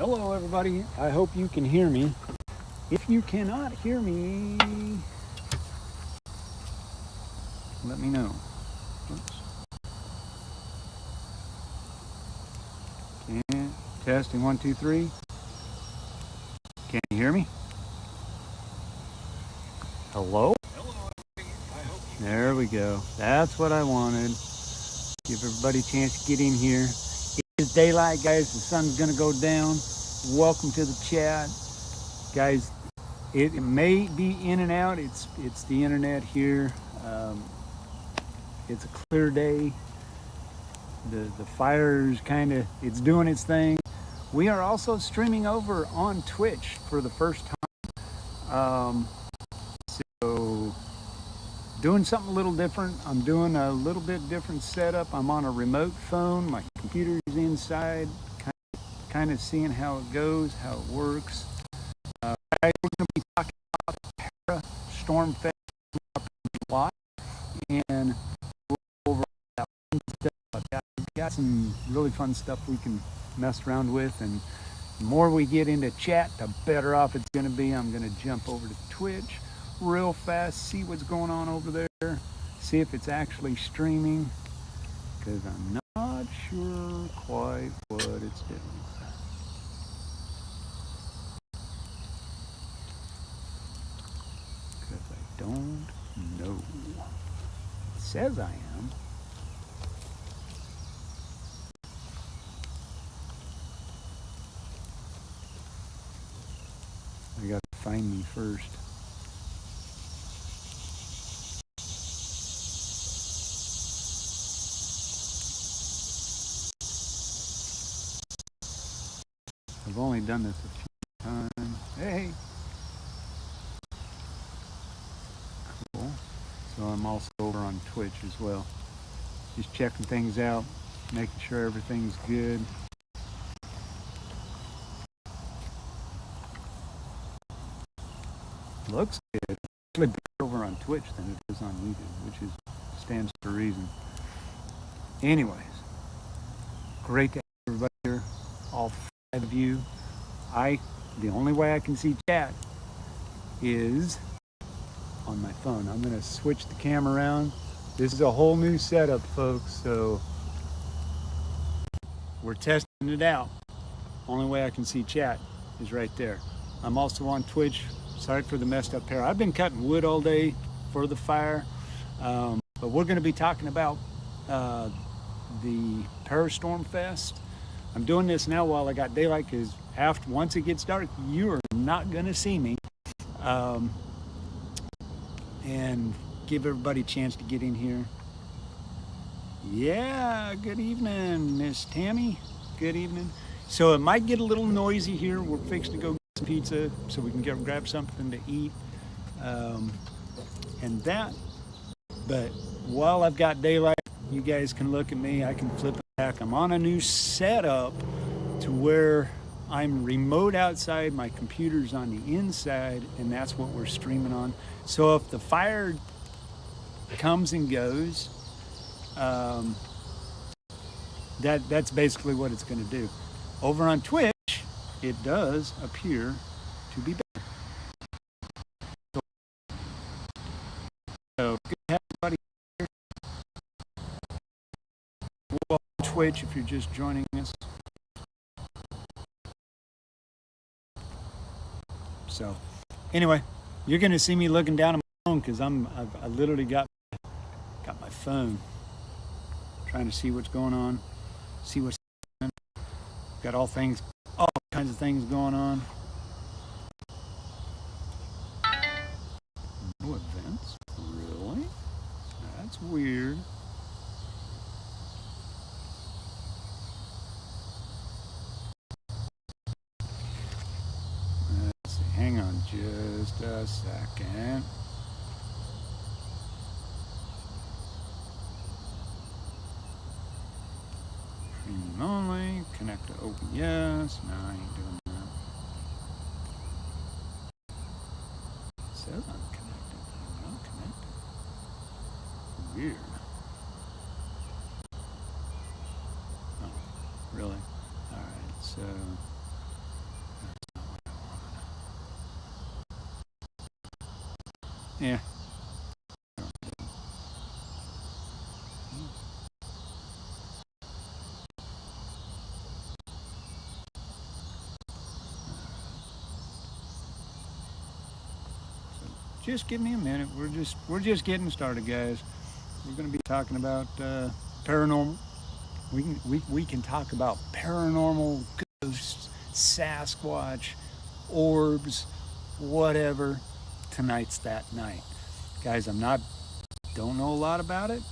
Hello, everybody. I hope you can hear me. If you cannot hear me, let me know. Oops. Can testing 1, 2, 3. Can you hear me? Hello? There we go. That's what I wanted. Give everybody a chance to get in here. It is daylight, guys. The sun's gonna go down. Welcome to the chat, guys. It may be in and out. It's the internet here. It's a clear day. The fire's it's doing its thing. We are also streaming over on Twitch for the first time. So doing something a little different. I'm doing a little bit different setup. I'm on a remote phone. My computer's inside, kind of seeing how it goes, how it works. We're going to be talking about Storm Fest up in July, and we'll go over that stuff. We've got some really fun stuff we can mess around with, and the more we get into chat, the better off it's going to be. I'm going to jump over to Twitch real fast, see what's going on over there, see if it's actually streaming, because I'm not sure quite what it's doing. Because I don't know. It says I am. I got to find me first. I've only done this a few times. Hey! Cool. So I'm also over on Twitch as well. Just checking things out, making sure everything's good. Looks good. It's actually better over on Twitch than it is on YouTube, which stands to reason. Anyways, great to have everybody here, all 5 of you. The only way I can see chat is on my phone. I'm going to switch the camera around. This is a whole new setup, folks, so we're testing it out. Only way I can see chat is right there. I'm also on Twitch. Sorry for the messed up hair. I've been cutting wood all day for the fire, but we're going to be talking about the Storm Fest. I'm doing this now while I got daylight, because once it gets dark, you are not going to see me. And give everybody a chance to get in here. Yeah, good evening, Miss Tammy. Good evening. So it might get a little noisy here. We're fixing to go get some pizza so we can grab something to eat. But while I've got daylight, you guys can look at me. I can flip it back. I'm on a new setup to where I'm remote outside, my computer's on the inside, and that's what we're streaming on. So if the fire comes and goes, that's basically what it's going to do. Over on Twitch, it does appear to be better. So good to have everybody here. Well, Twitch, if you're just joining us. So anyway, you're going to see me looking down at my phone, because I literally got my phone trying to see what's going on, see what's happening. Got all kinds of things going on. No events? Really? That's weird. Let's see. Hang on just a second. Premium only. Connect to OBS. No, I ain't doing that. It says I'm connected. I'm not connected. Weird. Oh, really? Alright, so Yeah. Just give me a minute. We're just getting started, guys. We're going to be talking about paranormal. We can talk about paranormal, ghosts, Sasquatch, orbs, whatever. Tonight's that night, guys. Don't know a lot about it,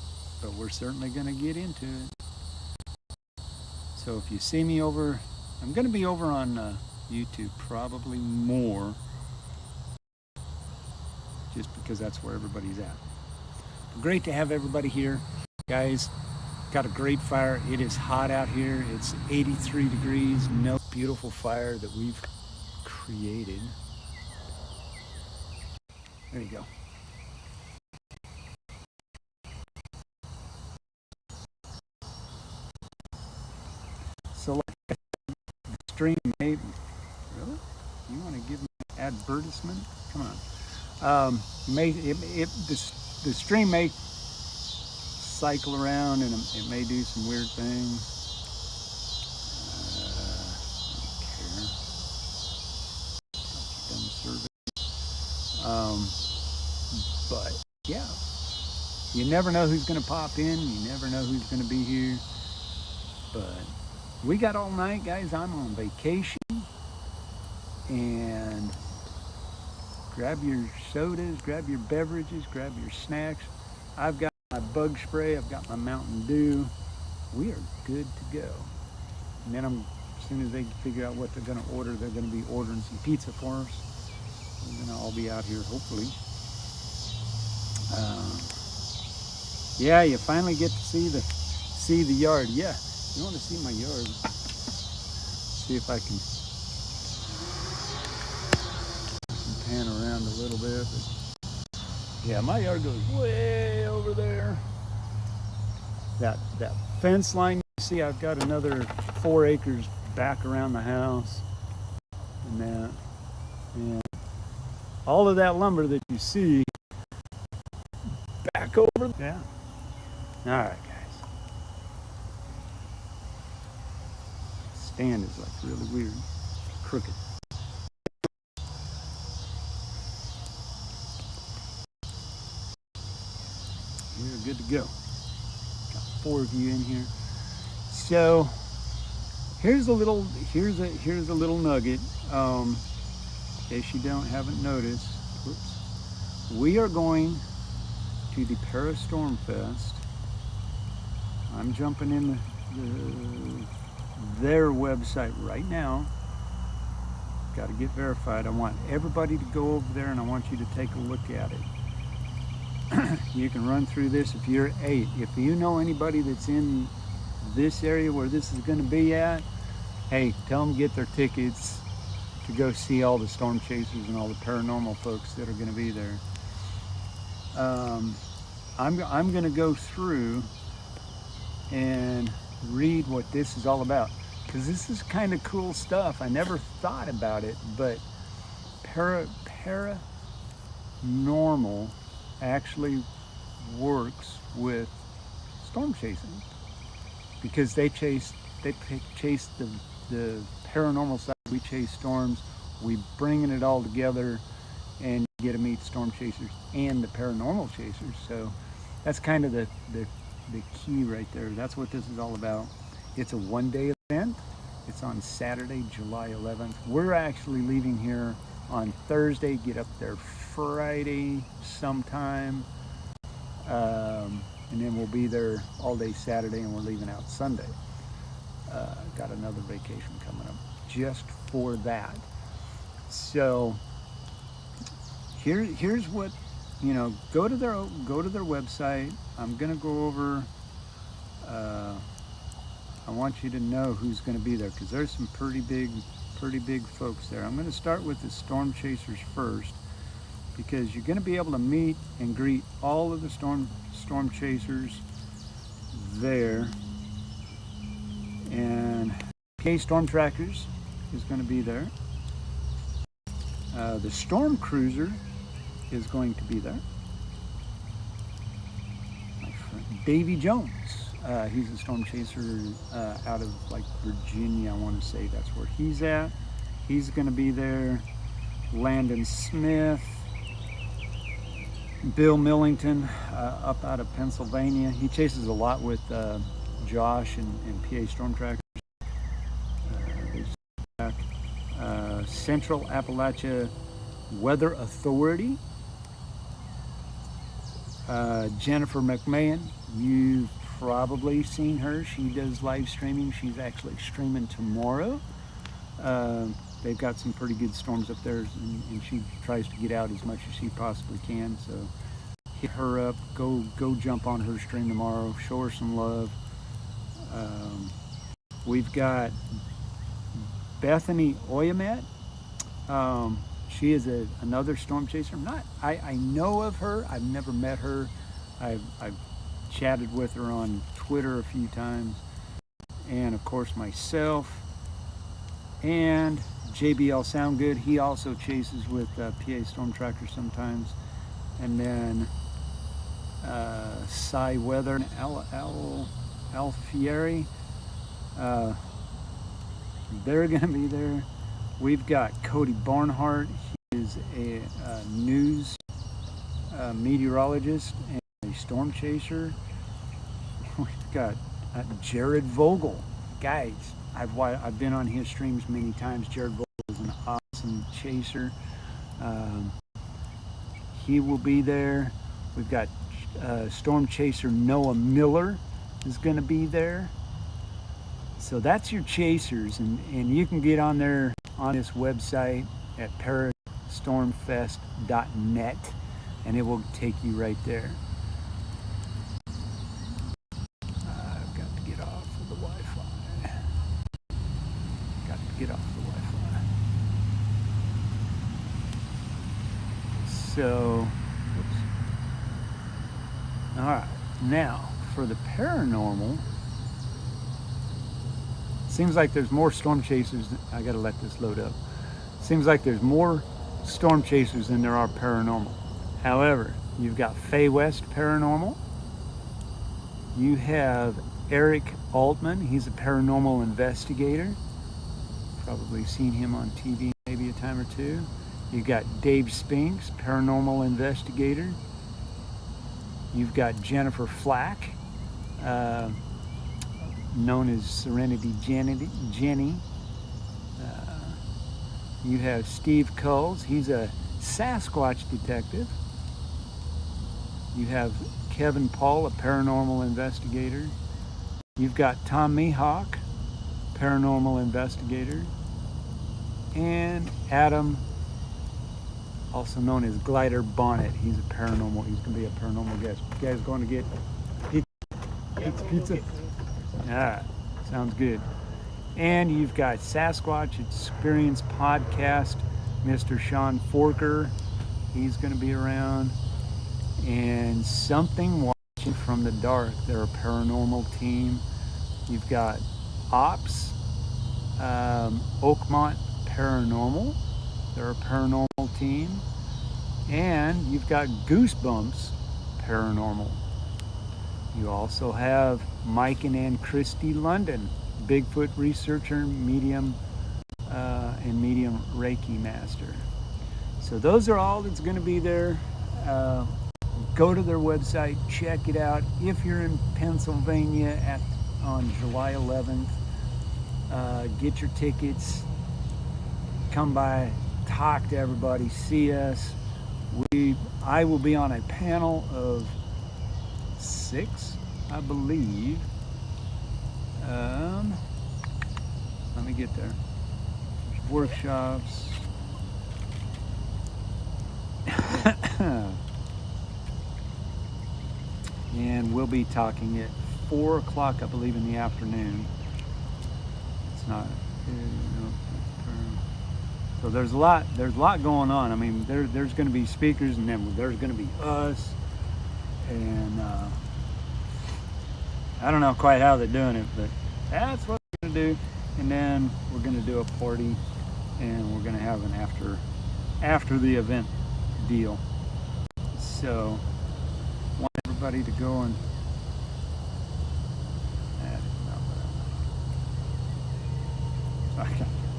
but we're certainly going to get into it. So if you see me over, I'm going to be over on YouTube probably more, just because that's where everybody's at. Great to have everybody here, guys. Got a great fire. It is hot out here. It's 83 degrees. No beautiful fire that we've created. There you go. So like the stream may, really? You want to give me an advertisement? Come on. The stream may cycle around and it may do some weird things. But yeah, you never know who's going to pop in. You never know who's going to be here. But we got all night, guys. I'm on vacation. And grab your sodas, grab your beverages, grab your snacks. I've got my bug spray. I've got my Mountain Dew. We are good to go. And then as soon as they figure out what they're going to order, they're going to be ordering some pizza for us. And then I'll be out here, hopefully. Yeah, you finally get to see the yard. Yeah, you want to see my yard? See if I can pan around a little bit. But yeah, my yard goes way over there. That fence line you see, I've got another 4 acres back around the house, and that, and all of that lumber that you see back over. Yeah. All right, guys. Stand is like really weird, crooked. We're good to go. Got 4 of you in here. So here's a little nugget. In case you haven't noticed, whoops. We are going to the Storm Fest. I'm jumping in their website right now. Got to get verified. I want everybody to go over there and I want you to take a look at it. You can run through this if you know anybody that's in this area where this is going to be at. Hey, tell them to get their tickets to go see all the storm chasers and all the paranormal folks that are going to be there. I'm going to go through and read what this is all about, because this is kind of cool stuff. I never thought about it, but paranormal actually works with storm chasing, because they chase the paranormal side. We chase storms. We bringing it all together and get to meet storm chasers and the paranormal chasers. So that's kind of the key right there. That's what this is all about. It's a one-day event. It's on Saturday, July 11th. We're actually leaving here on Thursday, get up there Friday sometime, and then we'll be there all day Saturday, and we're leaving out Sunday. Got another vacation coming up just for that. So here's what, go to their website. I'm gonna go over. I want you to know who's going to be there, because there's some pretty big folks there. I'm going to start with the storm chasers first, because you're going to be able to meet and greet all of the storm chasers there. And PA Storm Trackers is going to be there. The Storm Cruiser is going to be there. My friend Davy Jones. He's a storm chaser out of like Virginia, I want to say that's where he's at. He's going to be there. Landon Smith, Bill Millington, up out of Pennsylvania. He chases a lot with Josh and PA Storm Trackers. Central Appalachia Weather Authority. Jennifer McMahon, you've probably seen her. She does live streaming. She's actually streaming tomorrow. They've got some pretty good storms up there, and she tries to get out as much as she possibly can. So hit her up. Go jump on her stream tomorrow. Show her some love. We've got Bethany Oyamet. She is another storm chaser. I know of her. I've never met her. I've chatted with her on Twitter a few times, and of course myself. And JBL Soundgood, he also chases with PA Storm Tracker sometimes. And then Cy Weather and Alfieri, they're going to be there. We've got Cody Barnhart. He is a news meteorologist and a storm chaser. We've got Jared Vogel. Guys, I've been on his streams many times. Jared Vogel is an awesome chaser. He will be there. We've got storm chaser Noah Miller is going to be there. So that's your chasers, and you can get on there on this website at parastormfest.net, and it will take you right there. I've got to get off of the Wi-Fi. Get off the Wi-Fi. So, whoops. All right, now for the paranormal. Seems like there's more storm chasers. I gotta let this load up. Seems like there's more storm chasers than there are paranormal. However, you've got Faye West Paranormal. You have Eric Altman. He's a paranormal investigator. Probably seen him on TV maybe a time or two. You've got Dave Spinks, paranormal investigator. You've got Jennifer Flack, known as Serenity Jenny. You have Steve Culls. He's a Sasquatch detective. You have Kevin Paul, a paranormal investigator. You've got Tom Mihawk, paranormal investigator. And Adam, also known as Glider Bonnet. He's a paranormal. He's going to be a paranormal guest. You guys going to get pizza? Ah, sounds good. And you've got Sasquatch Experience Podcast, Mr. Sean Forker. He's going to be around. And Something Watching from the Dark. They're a paranormal team. You've got Ops, Oakmont Paranormal. They're a paranormal team. And you've got Goosebumps Paranormal. You also have Mike and Ann Christie London, Bigfoot researcher, medium, and medium Reiki master. So those are all that's going to be there. Go to their website, check it out. If you're in Pennsylvania on July 11th, get your tickets. Come by, talk to everybody, see us. I will be on a panel of 6, I believe. Let me get there. There's workshops. And we'll be talking at 4 o'clock, I believe, in the afternoon. It's not, so there's a lot going on. I mean, there's going to be speakers, and then there's going to be us, and I don't know quite how they're doing it, but that's what we're going to do. And then we're going to do a party, and we're going to have an after the event deal. So I want everybody to go and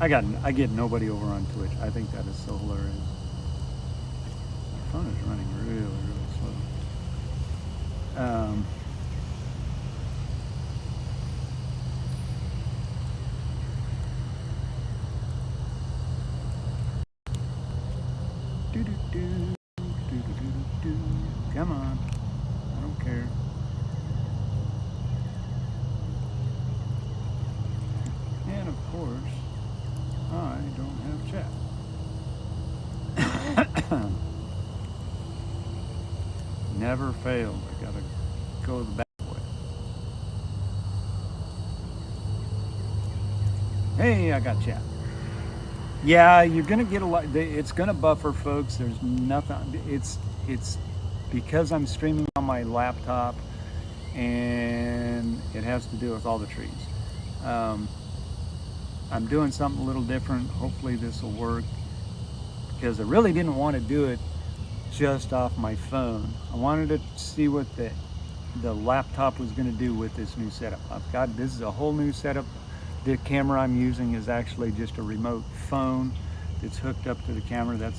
I get nobody over on Twitch. I think that is so hilarious. My phone is running really, really slow. Come on. I don't care. And of course, I don't have chat. Never failed. I gotta go the back way. Hey, I got chat. Yeah, you're gonna get a lot. It's gonna buffer, folks. There's nothing. It's because I'm streaming on my laptop, and it has to do with all the trees. I'm doing something a little different. Hopefully this will work, because I really didn't want to do it just off my phone. I wanted to see what the laptop was going to do with this new setup. This is a whole new setup. The camera I'm using is actually just a remote phone. It's hooked up to the camera. That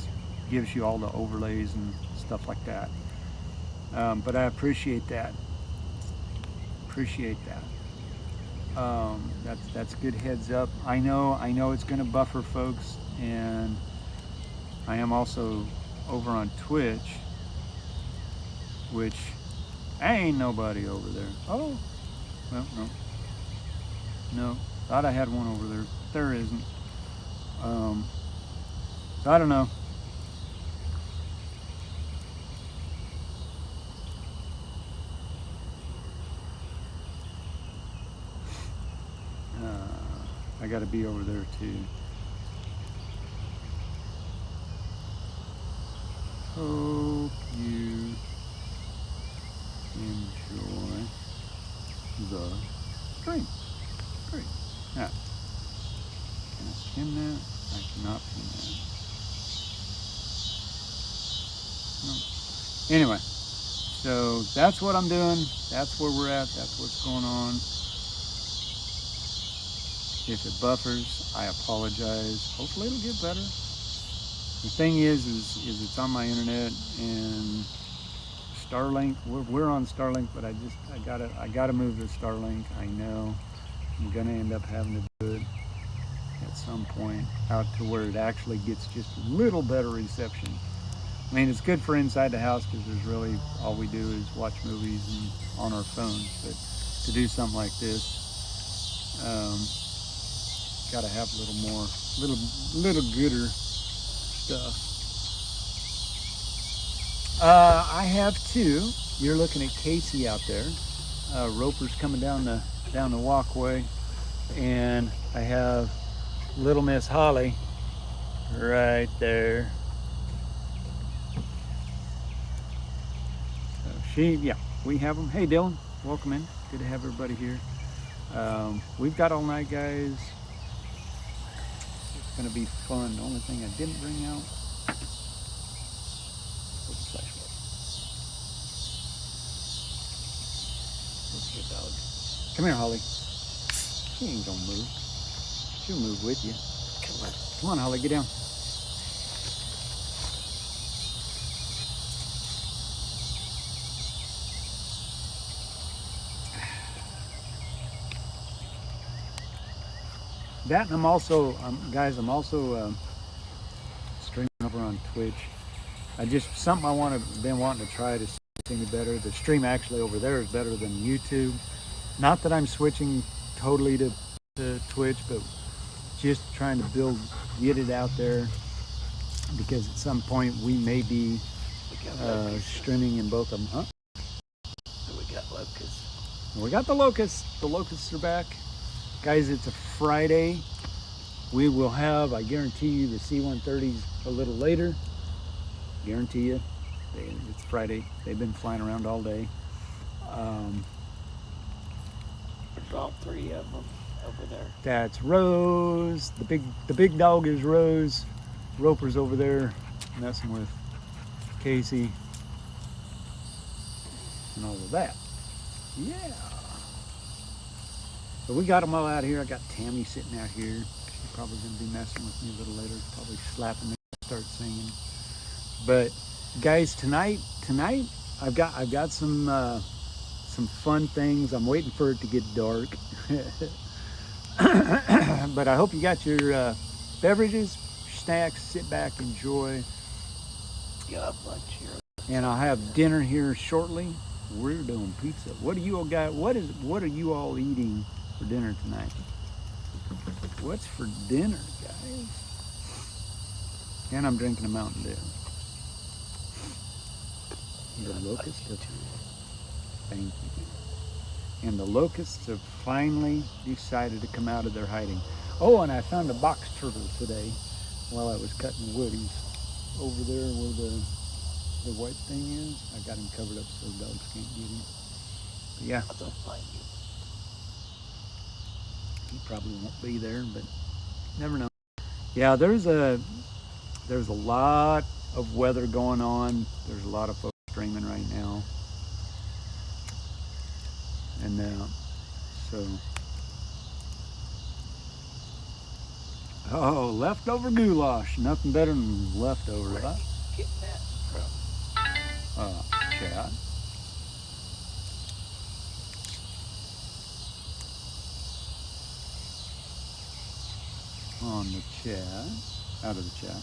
gives you all the overlays and stuff like that. But I appreciate that. That's a good heads up. I know it's going to buffer, folks, and I am also over on Twitch, which ain't nobody over there. Oh, well, no, thought I had one over there. There isn't. So I don't know. I got to be over there too. Hope you enjoy the stream. Great. Now, can I pin that? I cannot pin that. No. Anyway, so that's what I'm doing. That's where we're at. That's what's going on. If it buffers, I apologize. Hopefully it'll get better. The thing is it's on my internet, and Starlink. We're on Starlink, but I gotta move to Starlink. I know I'm gonna end up having to do it at some point out to where it actually gets just a little better reception. I mean, it's good for inside the house because there's really all we do is watch movies and on our phones. But to do something like this, gotta have a little more, little gooder stuff. I have two. You're looking at Casey out there. Roper's coming down the walkway, and I have little Miss Holly right there. So we have them. Hey Dylan, welcome in. Good to have everybody here. We've got all night, guys. It's gonna be fun. The only thing I didn't bring out was a flashlight. What's the dog? Come here, Holly. She ain't gonna move. She'll move with you. Come on, Holly, get down. That, and I'm also, guys, streaming over on Twitch. Something been wanting to try to see if it's any better. The stream actually over there is better than YouTube. Not that I'm switching totally to Twitch, but just trying to get it out there, because at some point we may be streaming in both of them. Huh? We got locusts. We got the locusts. The locusts are back. Guys, it's a Friday. We will have, I guarantee you, the C-130s a little later. Guarantee you. It's Friday. They've been flying around all day. There's all three of them over there. That's Rose. The big dog is Rose. Roper's over there messing with Casey. and all of that. Yeah. So we got them all out here. I got Tammy sitting out here. She's probably going to be messing with me a little later, probably slapping me to start singing. But guys, tonight I've got some fun things. I'm waiting for it to get dark. But I hope you got your beverages, snacks, sit back, enjoy. Got lunch here. And I'll have dinner here shortly. We're doing pizza. What do you all got? What are you all eating for dinner tonight? What's for dinner, guys? And I'm drinking a Mountain Dew. The locusts have, thank you. And the locusts have finally decided to come out of their hiding. Oh, and I found a box turtle today while I was cutting wood. He's over there where the white thing is. I got him covered up so dogs can't get him. But yeah. They'll find you. He probably won't be there, but never know. Yeah, there's a lot of weather going on. There's a lot of folks streaming right now. And so leftover goulash. Nothing better than leftovers. Where are you getting that from? Chat. On the chat. Out of the chat.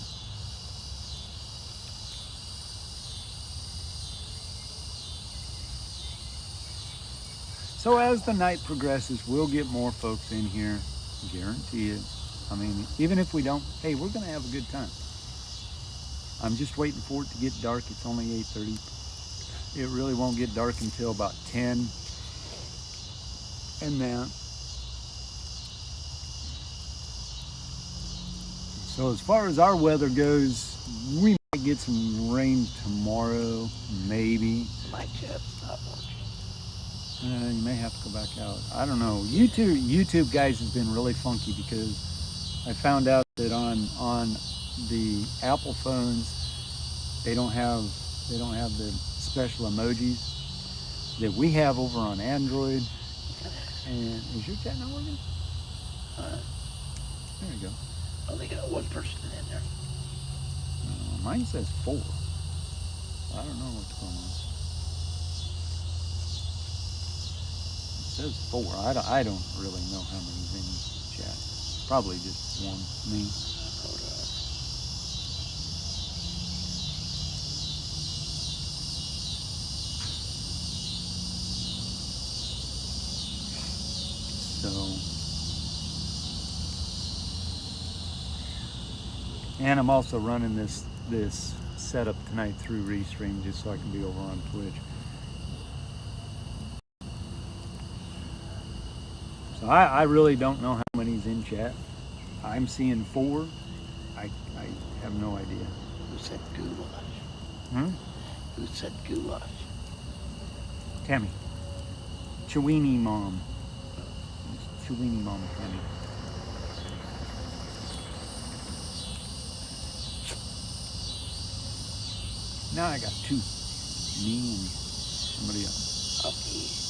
So as the night progresses, we'll get more folks in here. Guarantee it. I mean, even if we don't, hey, we're going to have a good time. I'm just waiting for it to get dark. It's only 8:30. It really won't get dark until about 10. And then, so as far as our weather goes, we might get some rain tomorrow, maybe. My chat's not working. You may have to go back out. I don't know. YouTube guys has been really funky because I found out that on the Apple phones they don't have the special emojis that we have over on Android. And is your chat not working? There you go. Oh, they got one person in there. Mine says 4. I don't know what's going on. It says 4. I don't really know how many's in chat. Probably just one. Me. So, and I'm also running this setup tonight through Restream just so I can be over on Twitch. So I really don't know how many's in chat. I'm seeing 4. I have no idea. Who said goulash? Who said goulash? Tammy. Chewini Mom. Chewini Mom, Tammy. Now I got 2. Me and somebody else. Okay.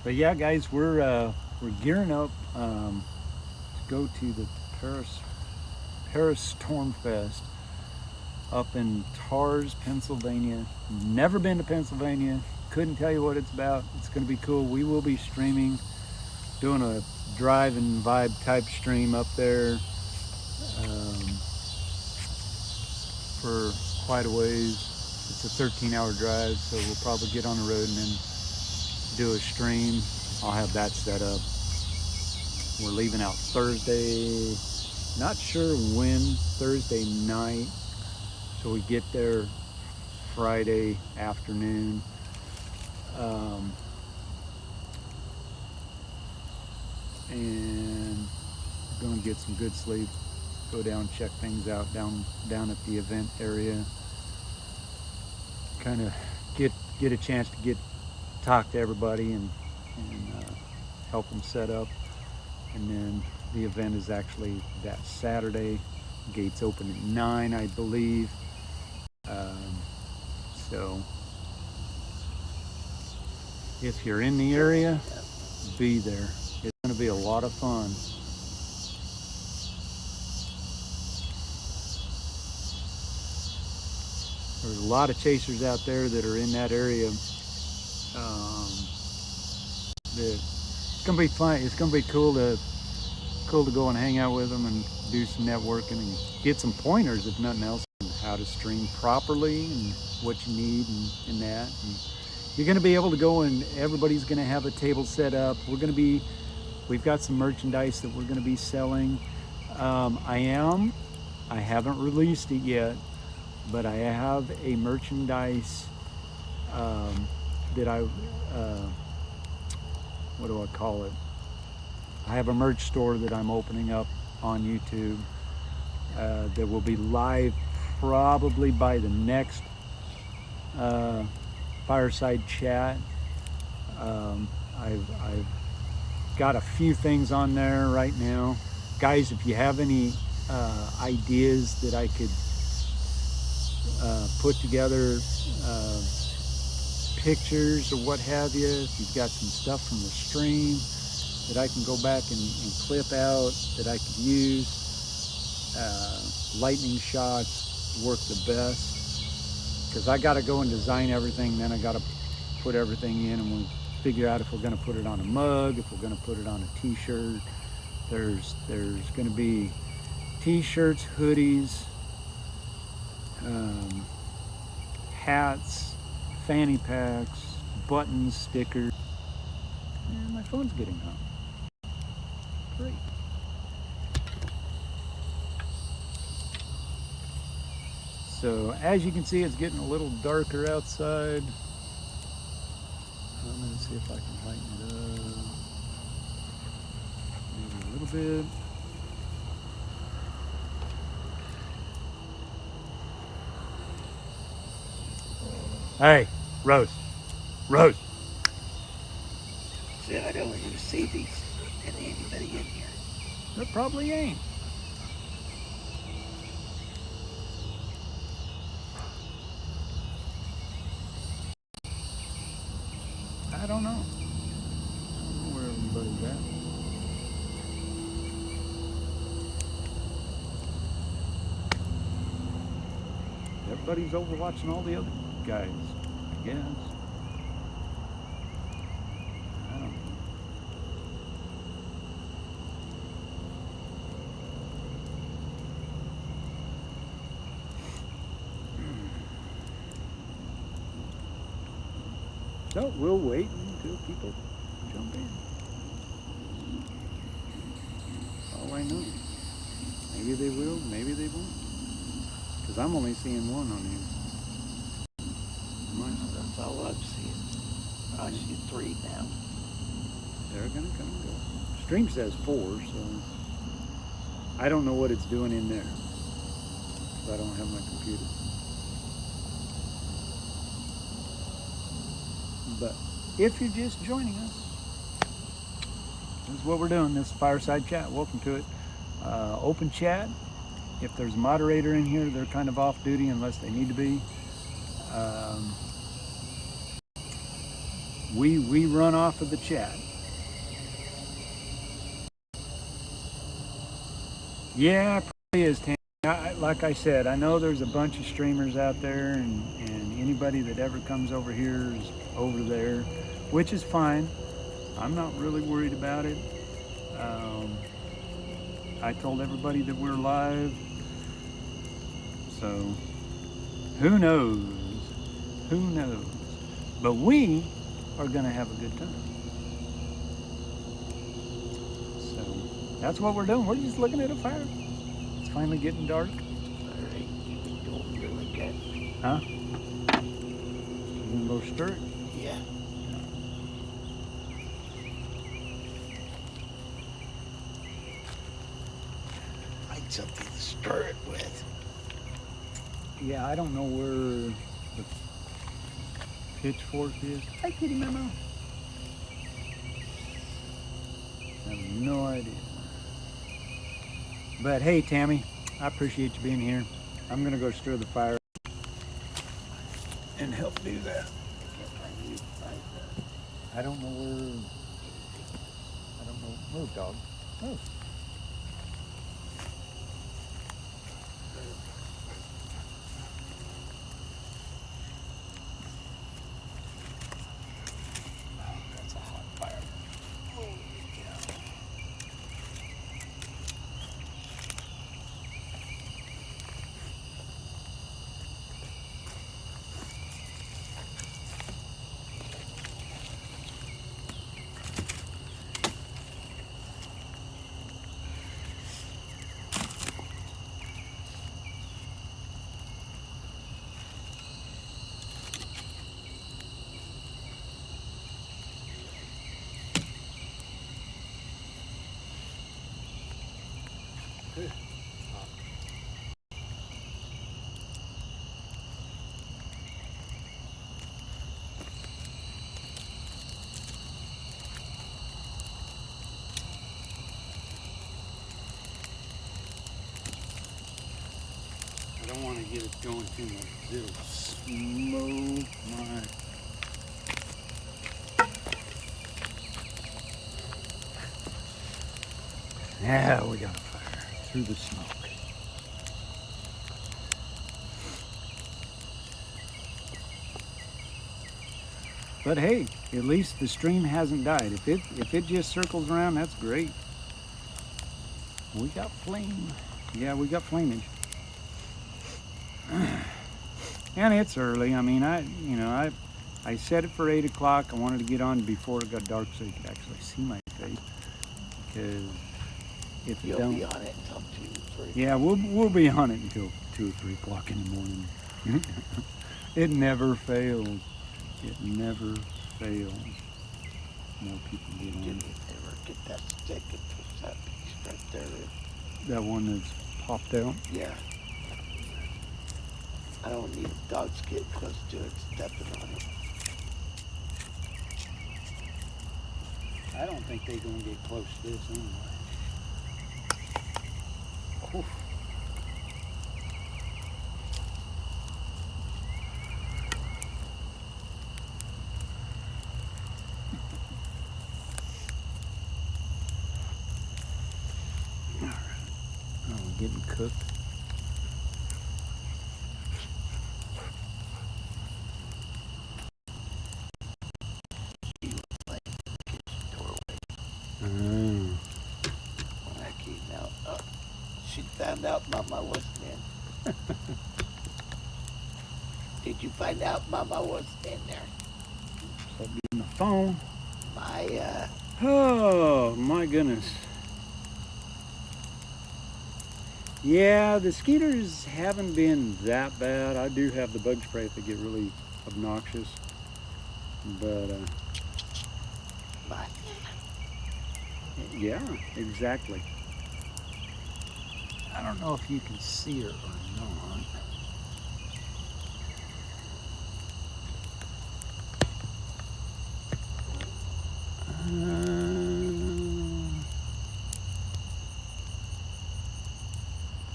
But yeah, guys, we're gearing up to go to the Paris Storm Fest up in Tars, Pennsylvania. Never been to Pennsylvania. Couldn't tell you what it's about. It's going to be cool. We will be streaming, doing a drive and vibe type stream up there for quite a ways. It's a 13-hour drive, so we'll probably get on the road and then do a stream. I'll have that set up. We're leaving out Thursday, not sure when, Thursday night, so we get there Friday afternoon. And we're and get some good sleep. Go down, check things out down at the event area. Kind of get a chance to talk to everybody and help them set up. And then the event is actually that Saturday. Gates open at 9, I believe. So if you're in the area, be there. It's going to be a lot of fun. There's a lot of chasers out there that are in that area. It's going to be fun. It's going to be cool to go and hang out with them and do some networking and get some pointers, if nothing else, on how to stream properly and what you need and that. And you're going to be able to go, and everybody's going to have a table set up. We've got some merchandise that we're going to be selling. I haven't released it yet, but I have a merchandise that what do I call it? I have a merch store that I'm opening up on YouTube that will be live probably by the next Fireside chat. I've got a few things on there right now. Guys, if you have any ideas that I could put together, pictures or what have you, if you've got some stuff from the stream that I can go back and clip out that I could use. Lightning shots work the best because I got to go and design everything, then I got to put everything in, and we'll figure out if we're going to put it on a mug, if we're going to put it on a t-shirt. There's going to be t-shirts, hoodies, hats, fanny packs, buttons, stickers. And my phone's getting hot. Great. So as you can see, it's getting a little darker outside. I'm going to see if I can lighten it up. Maybe a little bit. Hey, Rose. See, I don't even see these and anybody in here. There probably ain't. I don't know. Where everybody's at. Everybody's over watching all the other guys, I guess. I don't know. So we'll wait until people jump in. All I know. Maybe they will, maybe they won't. Because I'm only seeing one on here. That's all I'm seeing. I see 3 now. They're gonna come and go. Stream says 4, so I don't know what it's doing in there. Because I don't have my computer. But if you're just joining us, this is what we're doing. This is Fireside Chat. Welcome to it. Open chat. If there's a moderator in here, they're kind of off duty unless they need to be. We run off of the chat. Yeah, it probably is, Tam. Like I said, I know there's a bunch of streamers out there, and anybody that ever comes over here is over there, which is fine. I'm not really worried about it. I told everybody that we're live, so who knows? Who knows? But we are going to have a good time. So that's what we're doing. We're just looking at a fire. It's finally getting dark. Alright, you don't really get. Huh? You gonna go stir it? Yeah. something to stir it with. Yeah, I don't know where the pitchfork is. Hi, Kitty Memo. I have no idea. But hey, Tammy, I appreciate you being here. I'm gonna go stir the fire and help do that. I don't know where. I don't know. Move, dog. Move. Oh, that's a hot fire. Oh, yeah. Good. I don't want to get it going too much. It'll smoke my. Yeah, we got a fire through the smoke. But hey, at least the stream hasn't died. If it just circles around, that's great. We got flame. Yeah, we got flamage. And it's early. I mean, I set it for 8 o'clock. I wanted to get on before it got dark so you could actually see my face. Because if You'll don't, be on it until 2, 3. yeah, we'll be on it until 2 or 3 o'clock in the morning. It never fails. It never fails. More people get on. Did you ever get that stick and push that piece right there? That one that's popped out. Yeah. I don't need dogs getting close to it, stepping on it. I don't think they're gonna get close to this anyway. Oof. All right. Oh, we're getting cooked. When I came out, she found out Mama wasn't in. Did you find out Mama wasn't in there? Stop getting the phone. My, Oh my goodness. Yeah, the skeeters haven't been that bad. I do have the bug spray if they get really obnoxious. But my, yeah, exactly. I don't know if you can see her or not.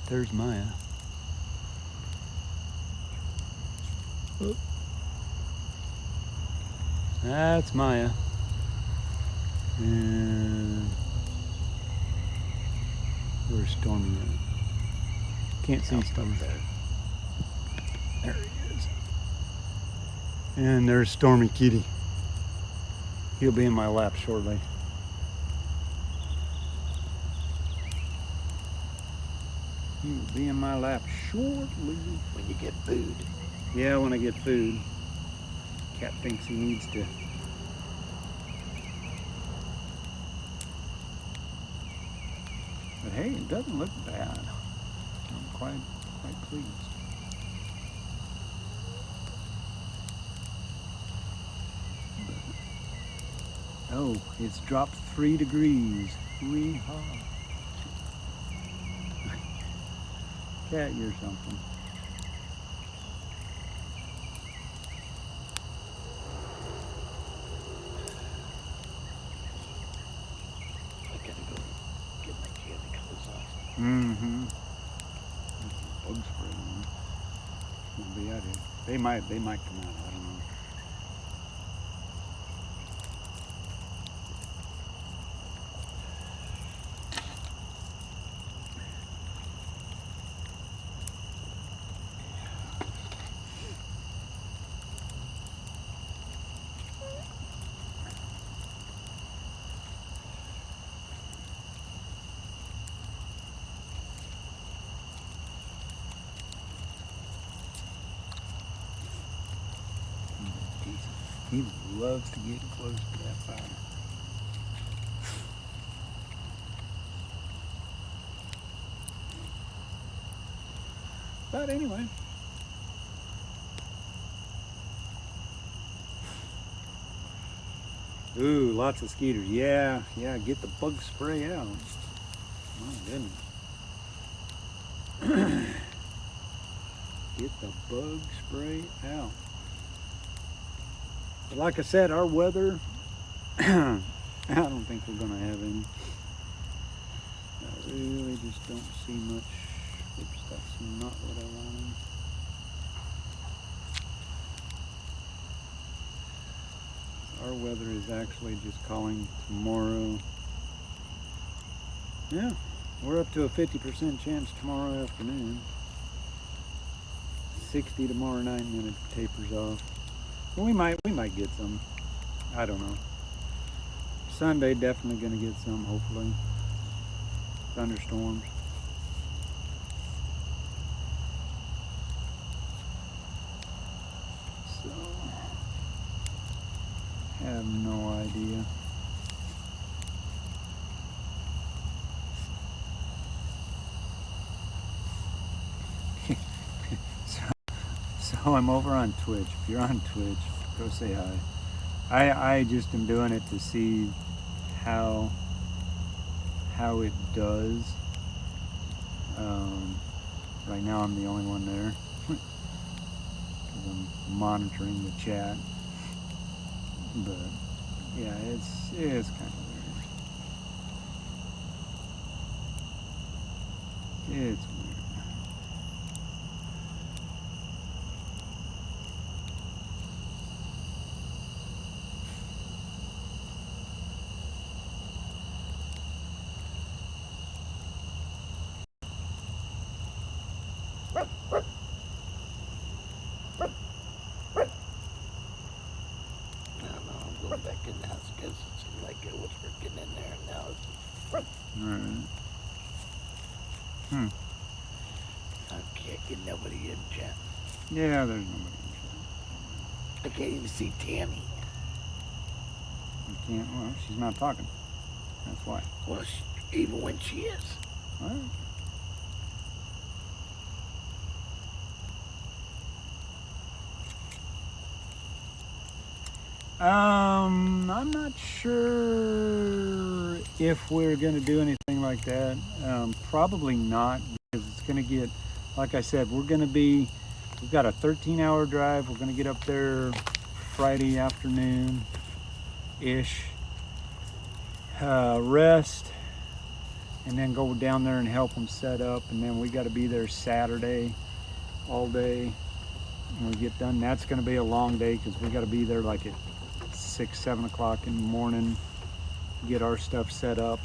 There's Maya. Oh. That's Maya. And where's Stormy at? Can't see Stormy. There he is. And there's Stormy Kitty. He'll be in my lap shortly. He will be in my lap shortly. when you get food. Yeah, when I get food. Cat thinks he needs to. But hey, it doesn't look bad. I'm quite pleased. Oh, it's dropped 3 degrees. Wee-haw. cat ear something. I gotta go get my candy clothes off. Mm-hmm. Bug spray on. Won't be out here. They might come out. I don't know. He loves to get close to that fire. But anyway. Ooh, lots of skeeters. Yeah, get the bug spray out. My goodness. Get the bug spray out. But like I said, our weather, I don't think we're going to have any. I really just don't see much. Oops, that's not what I wanted. Our weather is actually just calling tomorrow. Yeah, we're up to a 50% chance tomorrow afternoon. 60 tomorrow night, and then it tapers off. Well, we might get some. I don't know. Sunday definitely going to get some, hopefully. Thunderstorms. So, have no idea. So I'm over on Twitch. If you're on Twitch, go say hi. I just am doing it to see how it does. Right now I'm the only one there because I'm monitoring the chat. But yeah, it's kind of weird. It's weird. Back in the house because it seemed like it was working in there, and now it's. Alright. I can't get nobody in chat. Yeah, there's nobody in chat. I can't even see Tammy. You can't. Well, she's not talking. That's why. Well, even when she is. Alright. I'm not sure if we're going to do anything like that. Probably not, because it's going to get, like I said, we've got a 13-hour drive. We're going to get up there Friday afternoon-ish, rest, and then go down there and help them set up. And then we got to be there Saturday all day. When we get done, that's going to be a long day because we got to be there like at 6-7 o'clock in the morning to get our stuff set up.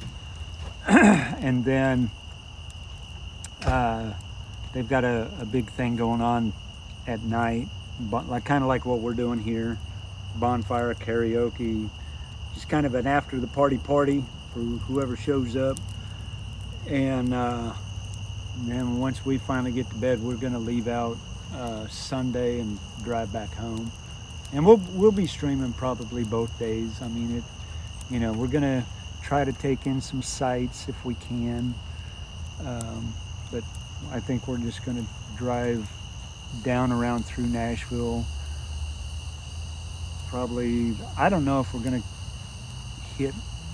And then they've got a big thing going on at night, but kind of like what we're doing here, bonfire, karaoke, just kind of an after the party for whoever shows up. And then once we finally get to bed, we're going to leave out Sunday and drive back home. And we'll be streaming probably both days. I mean, we're gonna try to take in some sights if we can. But I think we're just gonna drive down around through Nashville. Probably, I don't know if we're gonna hit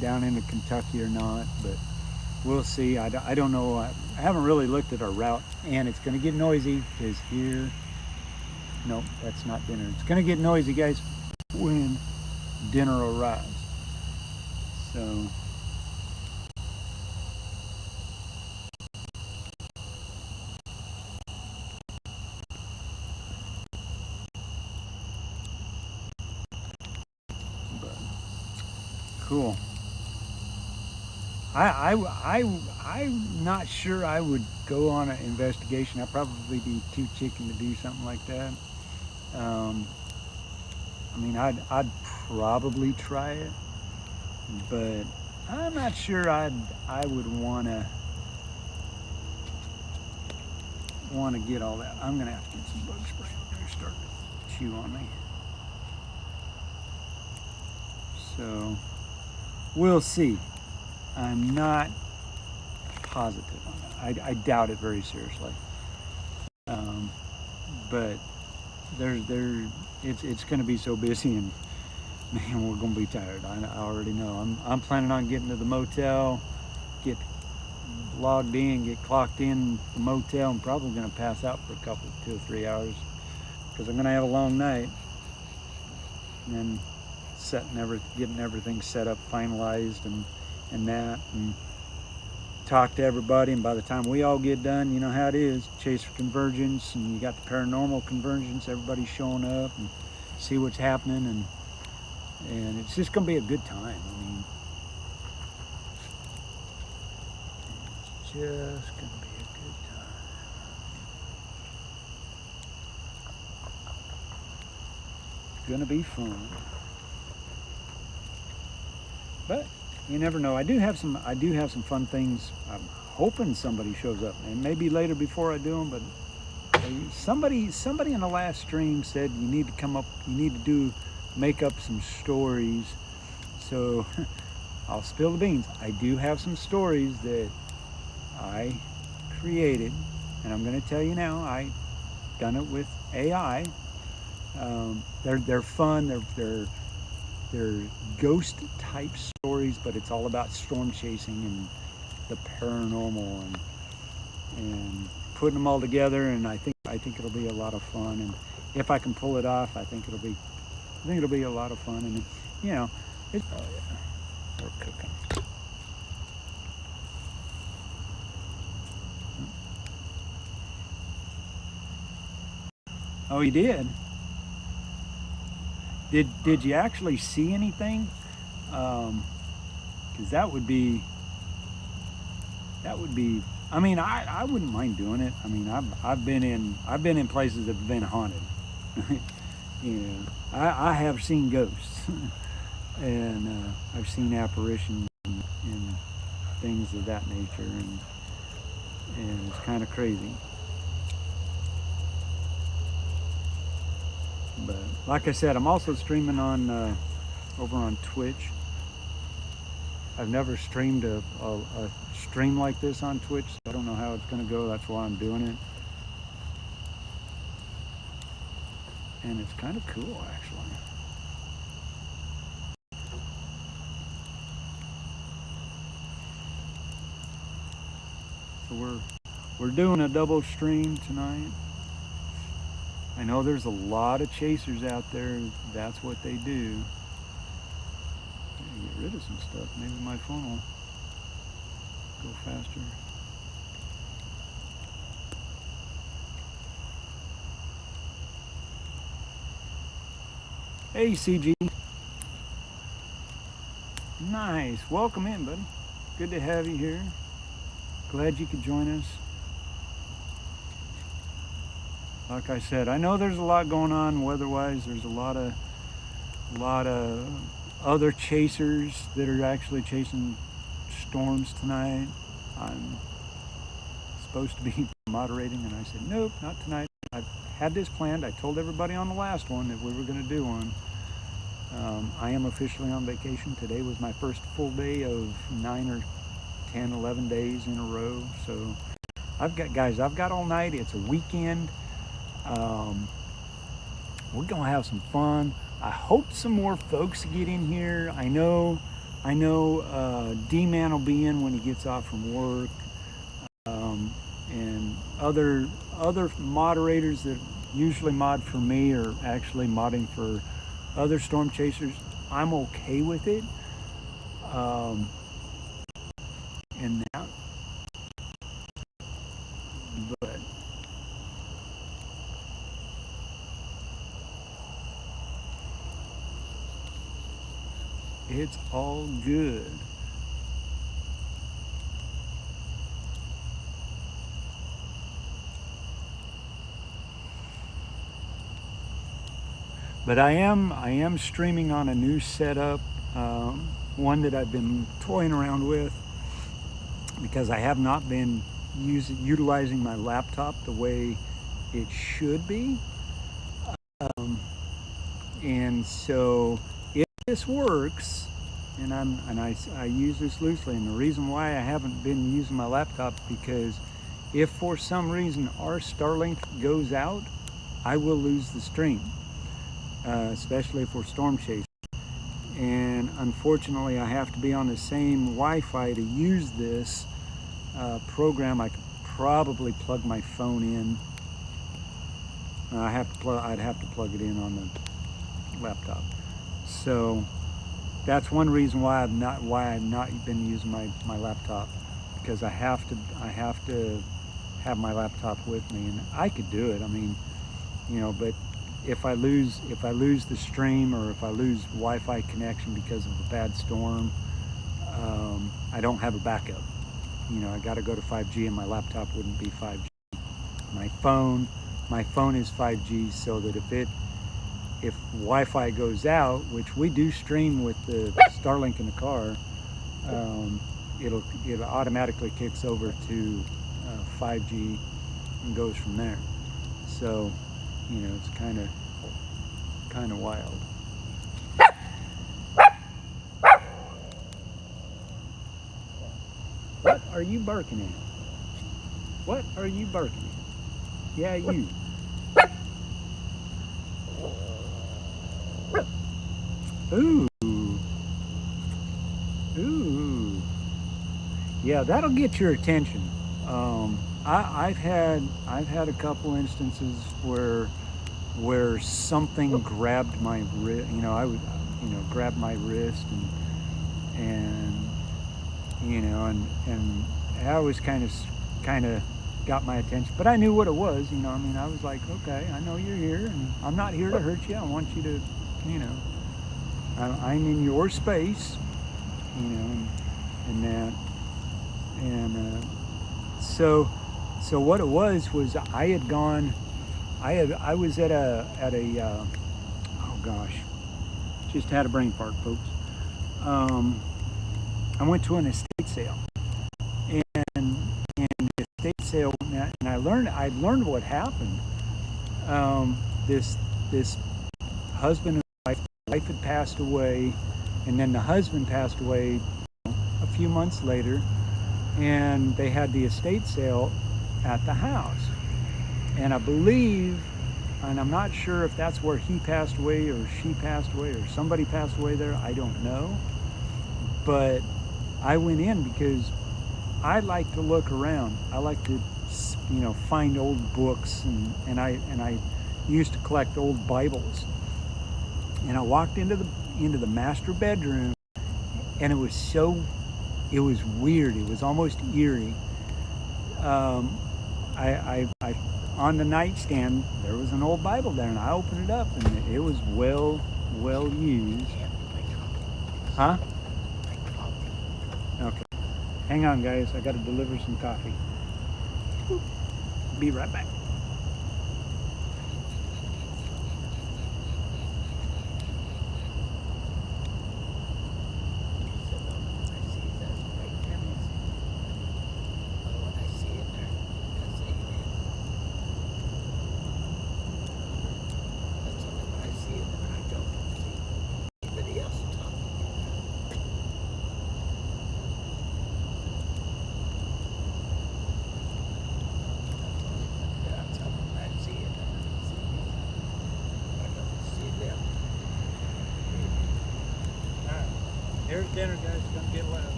down into Kentucky or not, but we'll see. I don't know. I haven't really looked at our route, and it's going to get noisy because here, nope, that's not dinner. It's going to get noisy, guys, when dinner arrives. So, but cool. I'm not sure I would go on an investigation. I'd probably be too chicken to do something like that. Um, I mean, I'd probably try it, but I'm not sure I would wanna get all that. I'm gonna have to get some bug spray on there, start to chew on me. So we'll see. I'm not positive on that. I doubt it very seriously. Um, but it's going to be so busy, and man, we're going to be tired. I already know. I'm planning on getting to the motel, get logged in, get clocked in the motel. I'm probably going to pass out for a couple, 2 or 3 hours, because I'm going to have a long night, and then getting everything set up, finalized, and that, and talk to everybody. And by the time we all get done, you know how it is, chase for convergence, and you got the paranormal convergence, everybody's showing up and see what's happening, and it's just gonna be a good time. I mean, it's just gonna be a good time. It's gonna be fun, but you never know. I do have some fun things. I'm hoping somebody shows up, and maybe later before I do them. But somebody in the last stream said you need to make up some stories. So I'll spill the beans. I do have some stories that I created, and I'm going to tell you now. I done it with AI. They're fun. They're ghost type stories, but it's all about storm chasing and the paranormal, and putting them all together. And I think it'll be a lot of fun. And if I can pull it off, I think it'll be a lot of fun. And you know, oh yeah, we're cooking. Oh, you did? Did you actually see anything? Because that would be. I mean, I wouldn't mind doing it. I mean, I've been in places that have been haunted. You know, I have seen ghosts, and I've seen apparitions and things of that nature, and it's kind of crazy. But like I said, I'm also streaming on over on Twitch. I've never streamed a stream like this on Twitch, so I don't know how it's going to go. That's why I'm doing it. And it's kind of cool, actually. So we're doing a double stream tonight. I know there's a lot of chasers out there. That's what they do. Get rid of some stuff. Maybe my phone will go faster. Hey, CG. Nice. Welcome in, buddy. Good to have you here. Glad you could join us. Like I said, I know there's a lot going on weather-wise. There's a lot of other chasers that are actually chasing storms tonight. I'm supposed to be moderating, and I said, nope, not tonight. I had this planned. I told everybody on the last one that we were going to do one. I am officially on vacation. Today was my first full day of 9 or 10, 11 days in a row. So I've got all night. It's a weekend. We're going to have some fun. I hope some more folks get in here. I know I know D-Man will be in when he gets off from work, and other moderators that usually mod for me are actually modding for other storm chasers. I'm okay with it, and that, but it's all good. But I am streaming on a new setup, one that I've been toying around with because I have not been utilizing my laptop the way it should be. And so if this works, and I use this loosely, and the reason why I haven't been using my laptop because if for some reason our Starlink goes out, I will lose the stream, especially if we're storm chasing. And unfortunately, I have to be on the same Wi-Fi to use this program. I could probably plug my phone in. I'd have to plug it in on the laptop. So that's one reason why I've not been using my laptop, because I have to have my laptop with me, and I could do it. I mean, but if I lose the stream, or if I lose Wi-Fi connection because of a bad storm, I don't have a backup. I got to go to 5G, and my laptop wouldn't be 5G. My phone is 5G, so that if Wi-Fi goes out, which we do stream with the Starlink in the car, it automatically kicks over to 5G and goes from there. So, it's kind of wild. What are you barking at? What are you barking at? Yeah, you. Ooh. Ooh. Yeah, that'll get your attention. I've had a couple instances where something grabbed my wrist. I would grab my wrist and I was kind of got my attention, but I knew what it was. I was like, okay, I know you're here, and I'm not here to hurt you. I want you to, I'm in your space, and that, and so what it was I was at a oh gosh, just had a brain fart, folks. I went to an estate sale, and the estate sale, and I learned what happened. This husband and wife had passed away, and then the husband passed away a few months later, and they had the estate sale at the house. And I believe, and I'm not sure if that's where he passed away or she passed away or somebody passed away there, I don't know. But I went in because I like to look around. I like to, find old books, and I used to collect old Bibles. And I walked into the master bedroom, and it was weird. It was almost eerie. I on the nightstand there was an old Bible there, and I opened it up, and it was well used. Huh? Okay. Hang on, guys. I got to deliver some coffee. Be right back.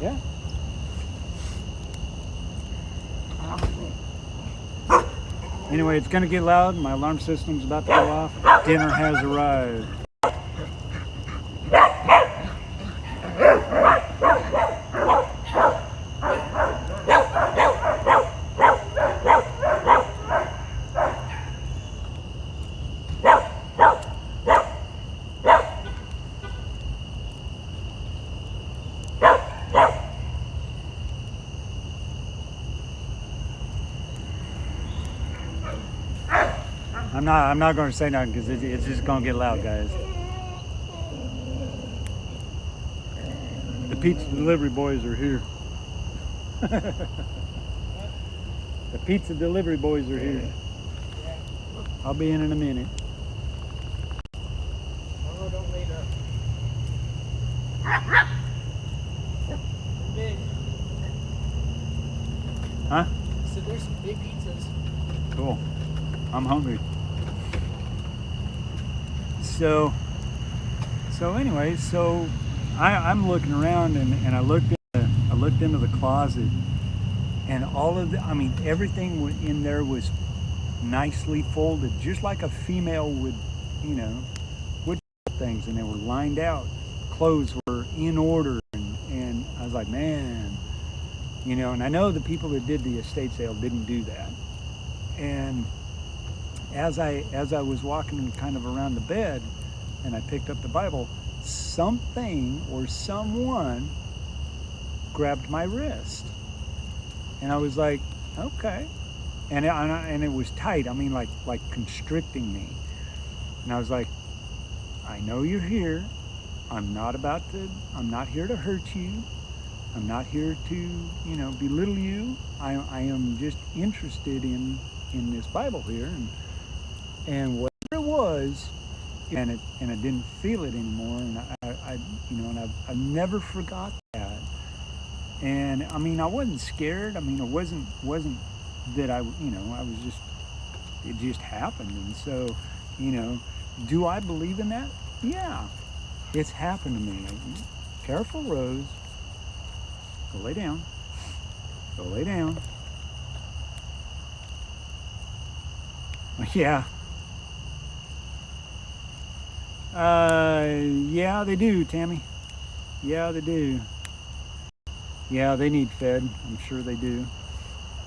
Yeah. Anyway, it's gonna get loud. My alarm system's about to go off. Dinner has arrived. I'm not going to say nothing because it's just going to get loud, guys. The pizza delivery boys are here. The pizza delivery boys are here. I'll be in a minute. Oh, don't wait up. Big. Huh? So there's some big pizzas. Cool. I'm hungry. So anyway, I'm looking around and I looked into the closet, and all of everything in there was nicely folded, just like a female would, would things, and they were lined out. Clothes were in order, and I was like, man, and I know the people that did the estate sale didn't do that. And as I was walking kind of around the bed and I picked up the Bible, something or someone grabbed my wrist, and I was like, okay, and it was tight. I mean, like constricting me, and I was like, I know you're here. I'm not here to hurt you. I'm not here to belittle you. I am just interested in this Bible here, and whatever it was, and I didn't feel it anymore, and I've never forgot that. And I wasn't scared. It wasn't that I was just, it just happened. And so, do I believe in that? Yeah, it's happened to me. Careful, Rose. Go lay down. Go lay down. Yeah. Yeah, they do, Tammy. Yeah, they do. Yeah, they need fed. I'm sure they do.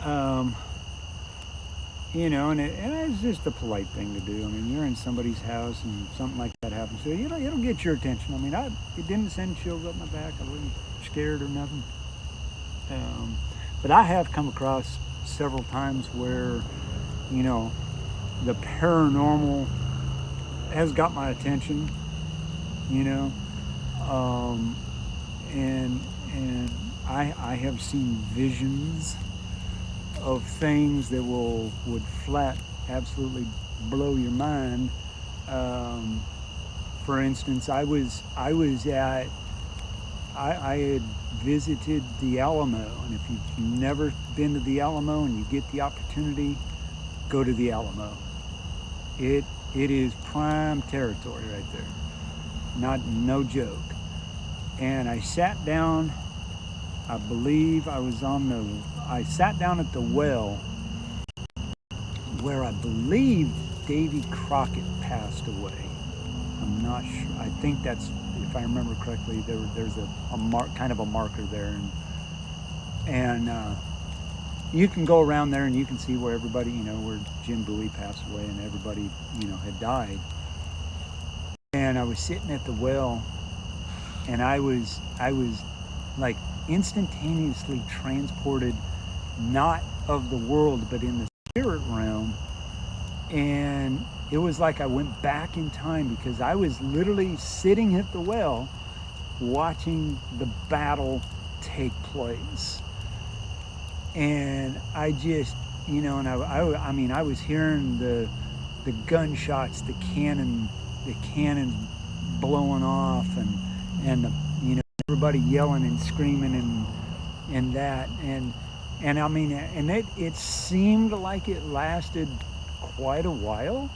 And it's just a polite thing to do. You're in somebody's house and something like that happens, so it'll get your attention. It didn't send chills up my back. I wasn't scared or nothing. But I have come across several times where, the paranormal has got my attention, and I have seen visions of things that would flat absolutely blow your mind. For instance, I had visited the Alamo, and if you've never been to the Alamo and you get the opportunity, go to the Alamo. It is prime territory right there. No joke. And I sat down, I believe I sat down at the well where I believe Davy Crockett passed away. I'm not sure. I think that's, if I remember correctly, there's a kind of a marker there, and you can go around there and you can see where everybody, where Jim Bowie passed away and everybody, had died. And I was sitting at the well, and I was like instantaneously transported, not of the world, but in the spirit realm. And it was like I went back in time, because I was literally sitting at the well watching the battle take place. And I just, and I was hearing the gunshots, the cannons blowing off, and the, everybody yelling and screaming and that, and it seemed like it lasted quite a while.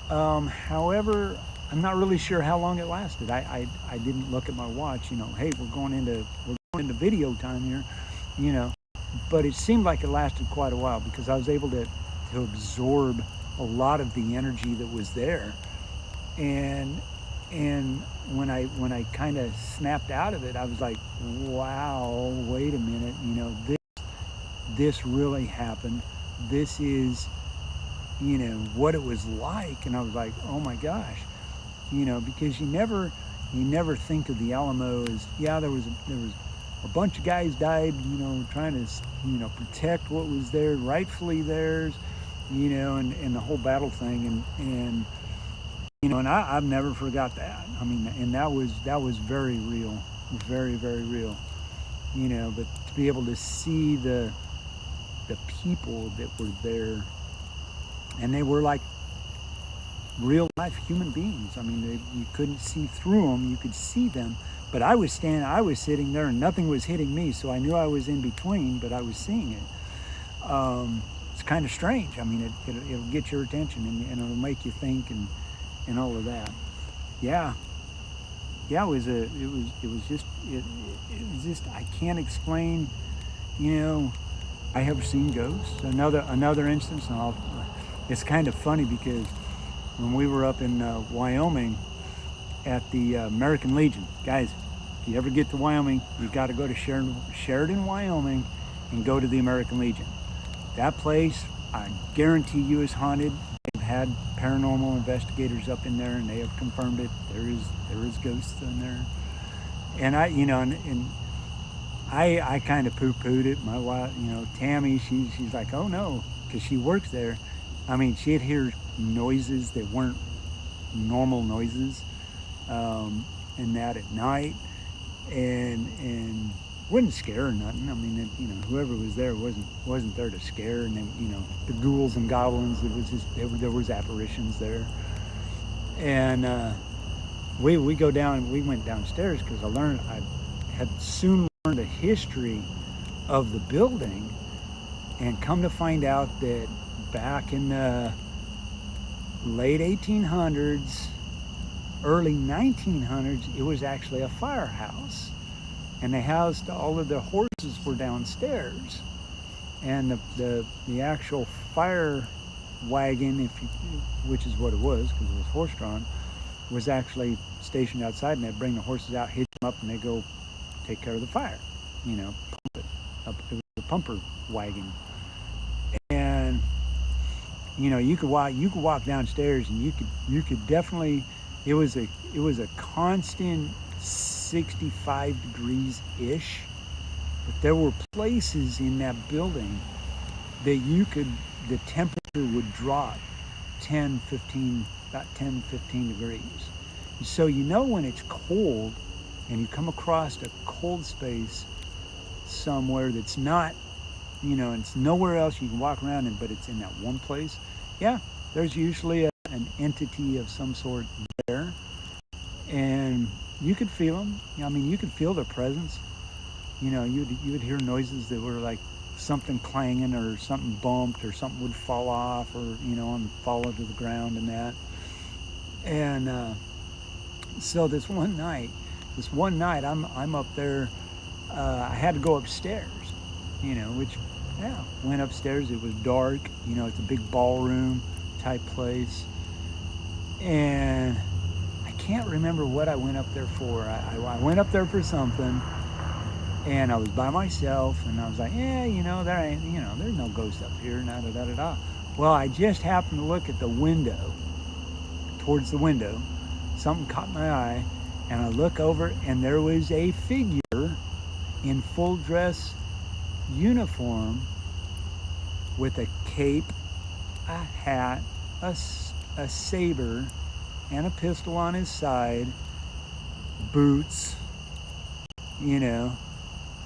However, I'm not really sure how long it lasted. I didn't look at my watch. Hey, we're going into into video time here, you know. But it seemed like it lasted quite a while because I was able to absorb a lot of the energy that was there. And when I kind of snapped out of it, I was like, wow, wait a minute, you know, this really happened. This is, you know, what it was like. And I was like, oh my gosh, you know, because you never think of the Alamo as, yeah, there was a bunch of guys died, you know, trying to, you know, protect what was there, rightfully theirs, you know, and the whole battle thing, and you know, and I've never forgot that. I mean, and that was very real, very, very real, you know. But to be able to see the people that were there, and they were like real life human beings. I mean, you couldn't see through them; you could see them. But I was sitting there, and nothing was hitting me, so I knew I was in between, but I was seeing it. It's kind of strange. I mean, it'll get your attention, and it'll make you think, and all of that. Yeah, it was just I can't explain. You know, I have seen ghosts. Another instance, and it's kind of funny because when we were up in Wyoming at the American Legion, guys, if you ever get to Wyoming, you got to go to Sheridan, Wyoming, and go to the American Legion. That place, I guarantee you, is haunted. They've had paranormal investigators up in there, and they have confirmed it. There is ghosts in there. And I, you know, and I kind of poo-pooed it. My wife, you know, Tammy, she's like, oh no, because she works there. I mean, she'd hear noises that weren't normal noises, and that at night, and wouldn't scare or nothing. I mean, you know, whoever was there wasn't there to scare. And then, you know, the ghouls and goblins, it was just there was apparitions there. And we went downstairs because I had soon learned the history of the building, and come to find out that back in the late 1800s, early 1900s, it was actually a firehouse. And they housed all of the horses were downstairs, and the actual fire wagon, which is what it was because it was horse-drawn, was actually stationed outside, and they'd bring the horses out, hitch them up, and they go take care of the fire. You know, it was a pumper wagon, and you know, you could walk downstairs, and you could definitely. It was a constant 65 degrees ish, but there were places in that building that the temperature would drop about 10, 15 degrees. And so, you know, when it's cold and you come across a cold space somewhere that's not, you know, it's nowhere else you can walk around in, but it's in that one place, yeah, there's usually an entity of some sort there. And you could feel them. I mean, you could feel their presence. You know, you would hear noises that were like something clanging, or something bumped, or something would fall off, or, you know, and fall into the ground and that. And so this one night, I'm up there. I had to go upstairs. You know, which, yeah, went upstairs. It was dark. You know, it's a big ballroom type place, and I can't remember what I went up there for. I went up there for something, and I was by myself, and I was like, yeah, you know, there's no ghost up here, da-da-da-da-da. Well, I just happened to look at the window, towards the window. Something caught my eye, and I look over, and there was a figure in full dress uniform with a cape, a hat, a saber, and a pistol on his side, boots, you know.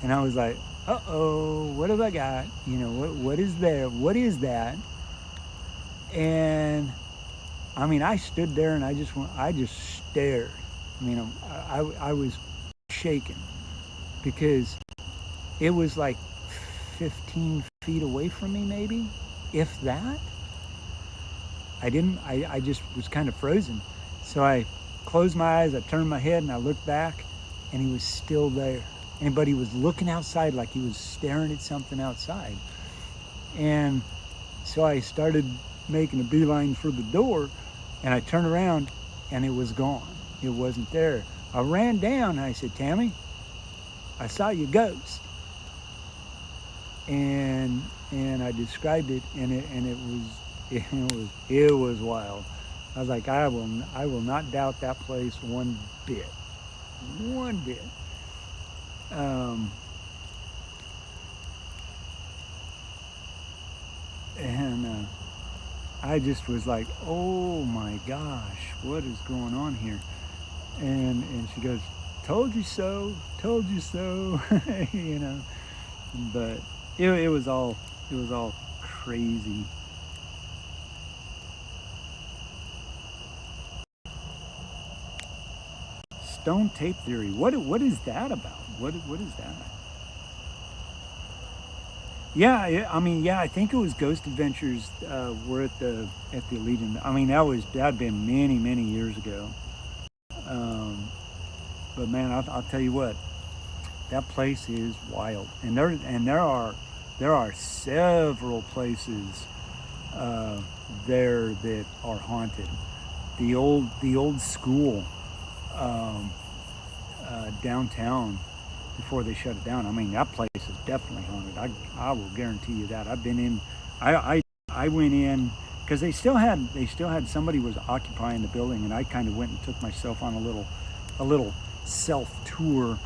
And I was like, uh-oh, what have I got? You know, what is there? What is that? And I mean, I stood there and I just stared. I mean, I was shaking because it was like 15 feet away from me, maybe, if that. I just was kind of frozen. So I closed my eyes, I turned my head, and I looked back, and he was still there. but he was looking outside like he was staring at something outside. And so I started making a beeline for the door, and I turned around and it was gone. It wasn't there. I ran down and I said, Tammy, I saw your ghost. And I described it, and it was wild. I was like, I will not doubt that place one bit. One bit. And I just was like, oh my gosh, what is going on here? And she goes, told you so, you know. But it was all crazy. Stone tape theory. What is that about? What is that? Yeah, I mean, yeah, I think it was Ghost Adventures. Were at the Legion. I mean, that'd been many years ago. Um, but man, I'll tell you what, that place is wild, and there are several places there that are haunted. The old school downtown before they shut it down. I mean, that place is definitely haunted. I will guarantee you that. I've been in. I went in because they still had somebody was occupying the building, and I kind of went and took myself on a little self tour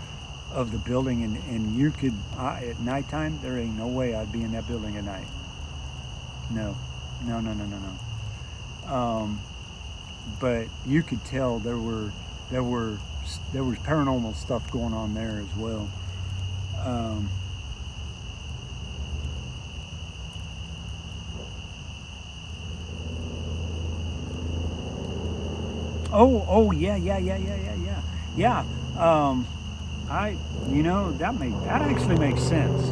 of the building, and you could at nighttime there ain't no way I'd be in that building at night. No. But you could tell there was paranormal stuff going on there as well. Oh yeah. I that actually makes sense.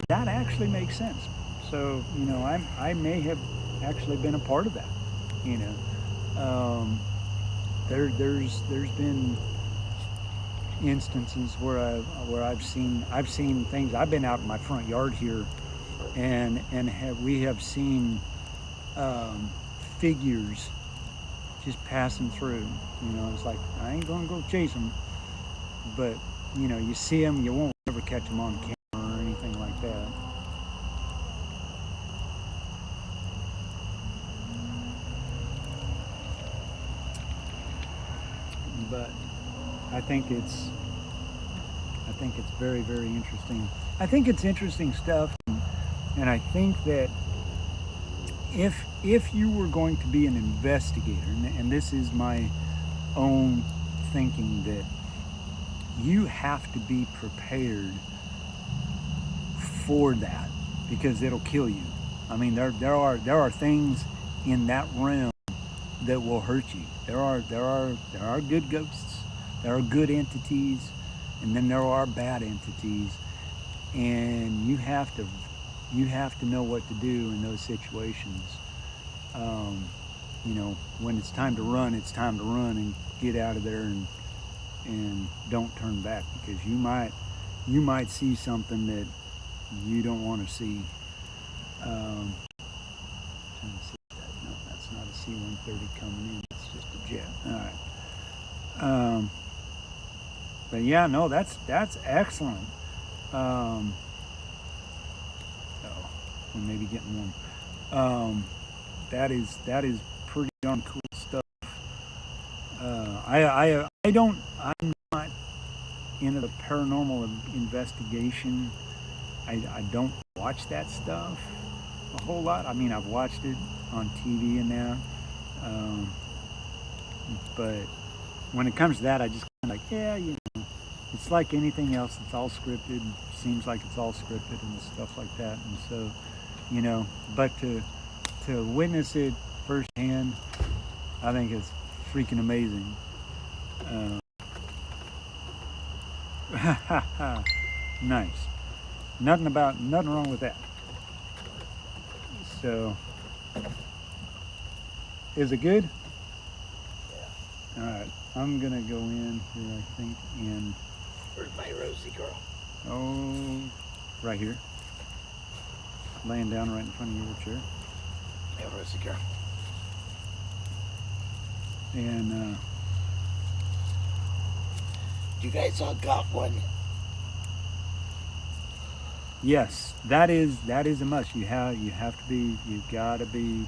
That actually makes sense. So I may have actually been a part of that. You know, there's been instances where I've seen things. I've been out in my front yard here, and we have seen figures just passing through. It's like I ain't gonna go chase them, but you see them, you won't ever catch them on camera or anything like that. But I think it's very interesting. I think it's interesting stuff, and I think that if you were going to be an investigator, and this is my own thinking, that you have to be prepared for that, because it'll kill you. I mean, there are things in that realm that will hurt you. There are good ghosts, there are good entities, and then there are bad entities, and you have to know what to do in those situations. When it's time to run, and get out of there, and don't turn back, because you might see something that you don't want to see. Trying to see that. No, that's not a C-130 coming in. It's just a jet. All right. But yeah, no, that's excellent. Oh, we may be getting one. That is pretty darn cool stuff. I'm not into the paranormal investigation. I don't watch that stuff a whole lot. I mean, I've watched it on TV and that, but when it comes to that, I just kind of like, yeah, it's like anything else. It's all scripted. Seems like it's all scripted and stuff like that. And so, but to witness it firsthand, I think it's freaking amazing. Nice. Nothing wrong with that. So, is it good? All right, I'm gonna go in here, I think, and Where's my Rosie girl? oh, right here, laying down right in front of your chair, Yeah, Rosie girl. and You guys all got one. yes, that is a must. You gotta be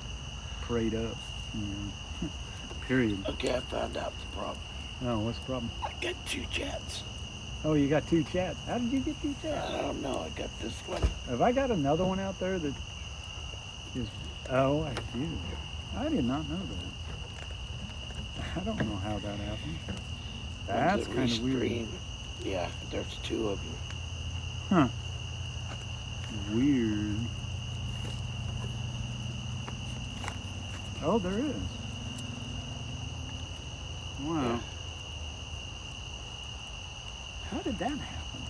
prayed up, you know. Period. Okay, I found out the problem. Oh, what's the problem? I got 2 chats. Oh, you got 2 chats. How did you get 2 chats? I don't know. I got this one. Have I got another one out there that is? Oh, I do. I did not know that. I don't know how that happened. That's One's a kind of weird. restream. Yeah, there's 2 of them. Huh. Weird. Oh, there is. Wow. Yeah. How did that happen?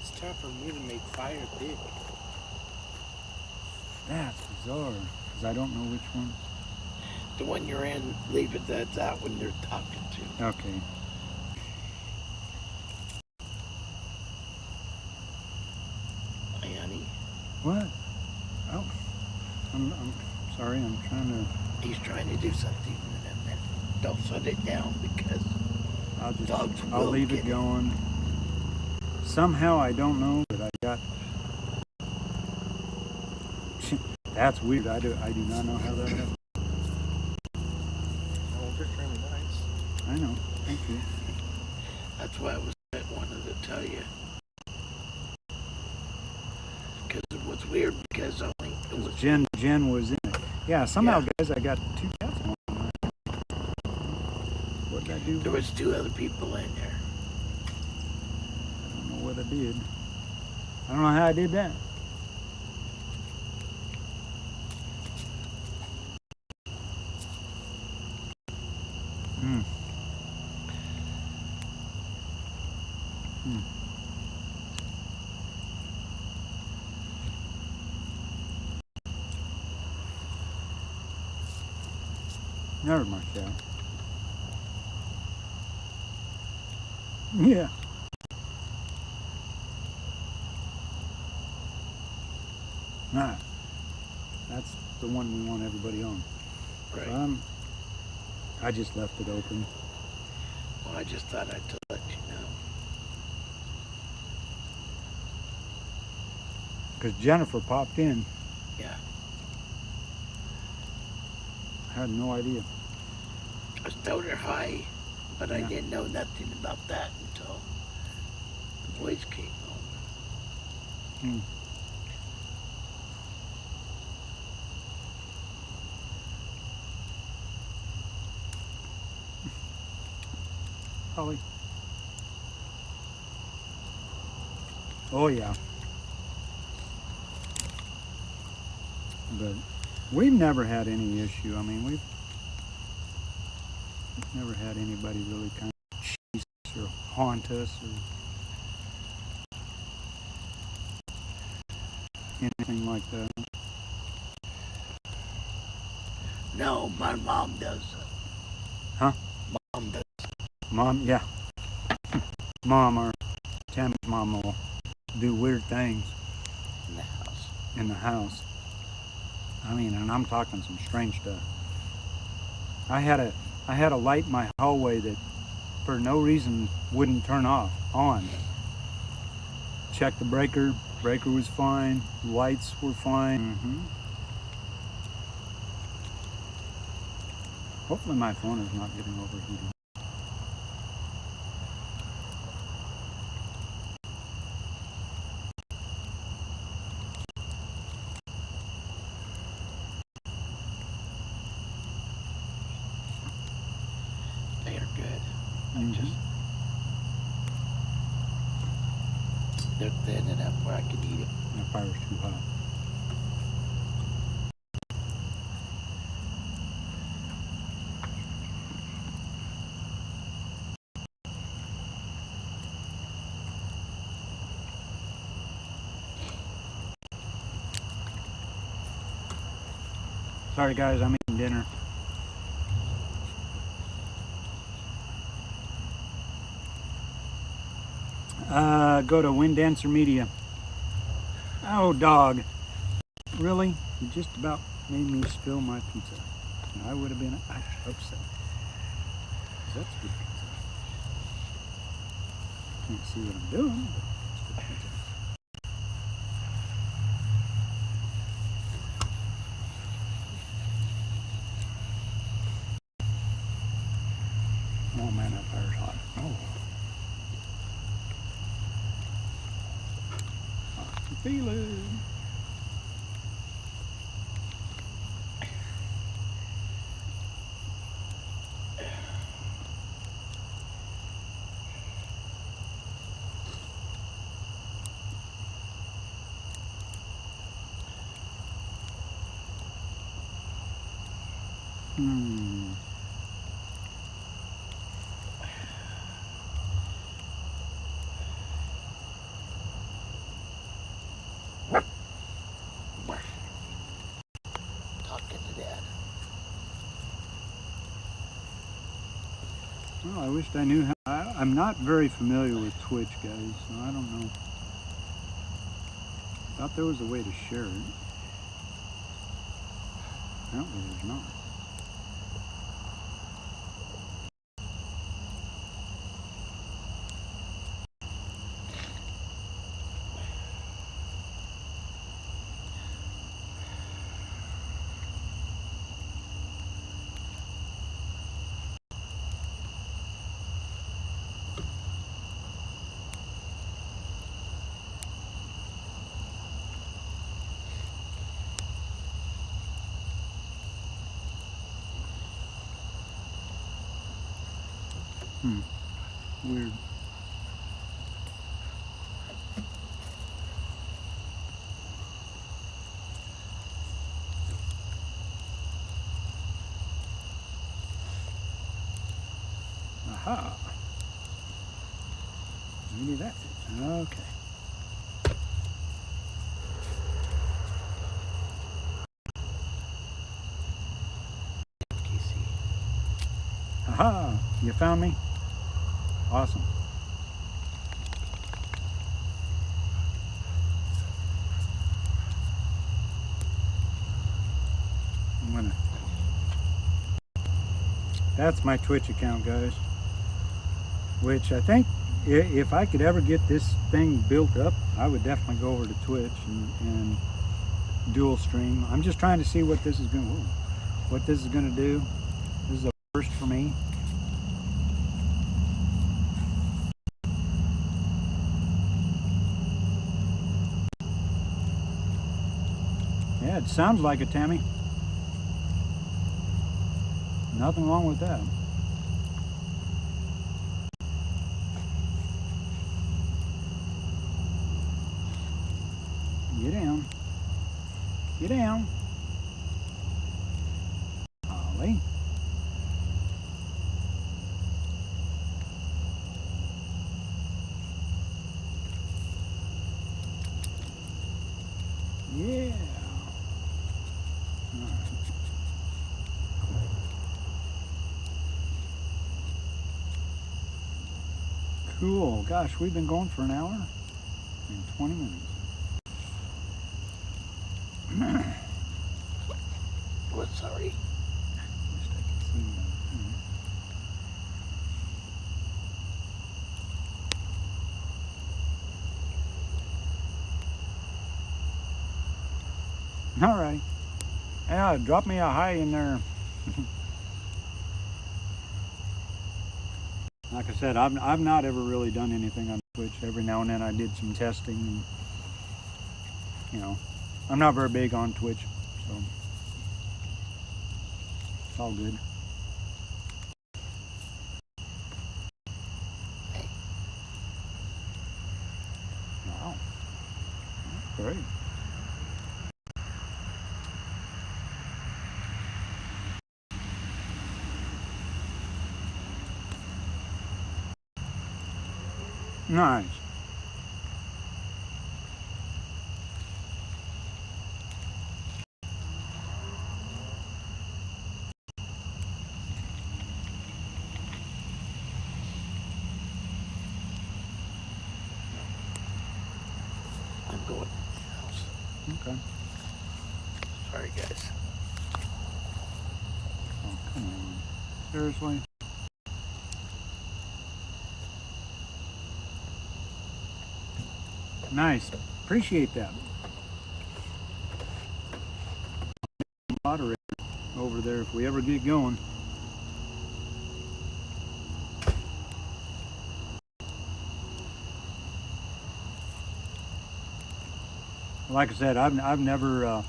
It's time for me to make fire big. That's bizarre. Because I don't know which one. The one you're in, leave it that's that one they're talking to. Okay. Hey, honey. What? Oh. I'm sorry. I'm trying to. He's trying to do something in a minute. Don't shut it down because dogs will I'll leave get it going. Somehow I don't know, but I got. That's weird. I do not know how that happened. Oh, they're kind of nice. I know. Thank you. That's why I wanted to tell you. Because it was weird because only it was Jen was in it. Yeah. Somehow, guys, I got 2 cats on. What did I do? there was 2 other people in there. I don't know what I did. I don't know how I did that. Hmm. Hmm. Never mind that. Yeah. Right. That's the one we want everybody on. Right. I just left it open. Well, I just thought I'd let you know. Because Jennifer popped in. Yeah. I had no idea. I told her hi, but I Yeah. didn't know nothing about that until the boys came home. Hmm. Holly. Oh yeah. But we've never had any issue. I mean, we've never had anybody really kind of chase us or haunt us or anything like that. No, my mom does. Huh? Mom does. Mom, yeah. Mom or Tammy's mom will do weird things In the house. in the house. I mean, and I'm talking some strange stuff. I had a light in my hallway that for no reason wouldn't turn on. Checked the breaker was fine, lights were fine. Hopefully my phone is not getting overheated. They are good. They're thin enough where I can eat it. The fire's too hot. Sorry guys, I'm eating dinner. Go to Wind Dancer Media. Oh, dog. Really? You just about made me spill my pizza. I would have been upset. That's good pizza. Can't see what I'm doing, but it's good pizza. Oh man, that fire's hot. Oh. I can feel it. Hmm. Talking to Dad. Well, I wished I knew how. I'm not very familiar with Twitch, guys, so I don't know. Thought there was a way to share it. Apparently there's not. Weird. Aha. Maybe that's it. Okay. Casey. Aha. You found me? Awesome. I'm gonna. That's my Twitch account, guys. Which I think if I could ever get this thing built up, I would definitely go over to Twitch and dual stream. I'm just trying to see what this is going to do. This is a first for me. Yeah, it sounds like it, Tammy. Nothing wrong with that. Get down. Get down. Ollie. Yeah. All right. Cool. Gosh, we've been going for an hour and 20 minutes. What, sorry? Wish I could see that. All right. Yeah, drop me a hi in there. Like I said, I've not ever really done anything on Twitch. Every now and then I did some testing, and you know, I'm not very big on Twitch, so it's all good. Wow, that's great. Nice. Okay. Sorry, guys. Oh, come on. Seriously? Nice. Appreciate that. Moderator over there if we ever get going. Like I said, I've never I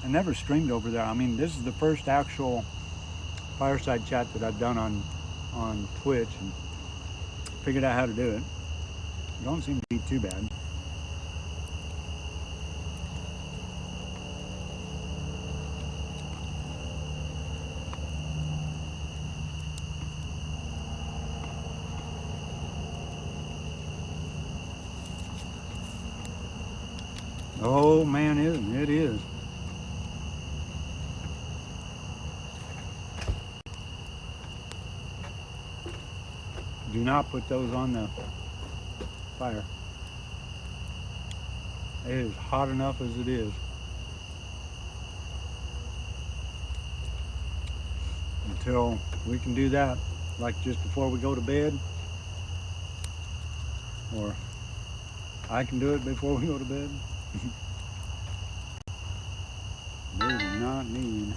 never streamed over there. I mean, this is the first actual fireside chat that I've done on Twitch, and figured out how to do it. Don't seem to be too bad. Oh man, it is. Do not put those on the fire. It is hot enough as it is. Until we can do that, like just before we go to bed, or I can do it before we go to bed. They do not need,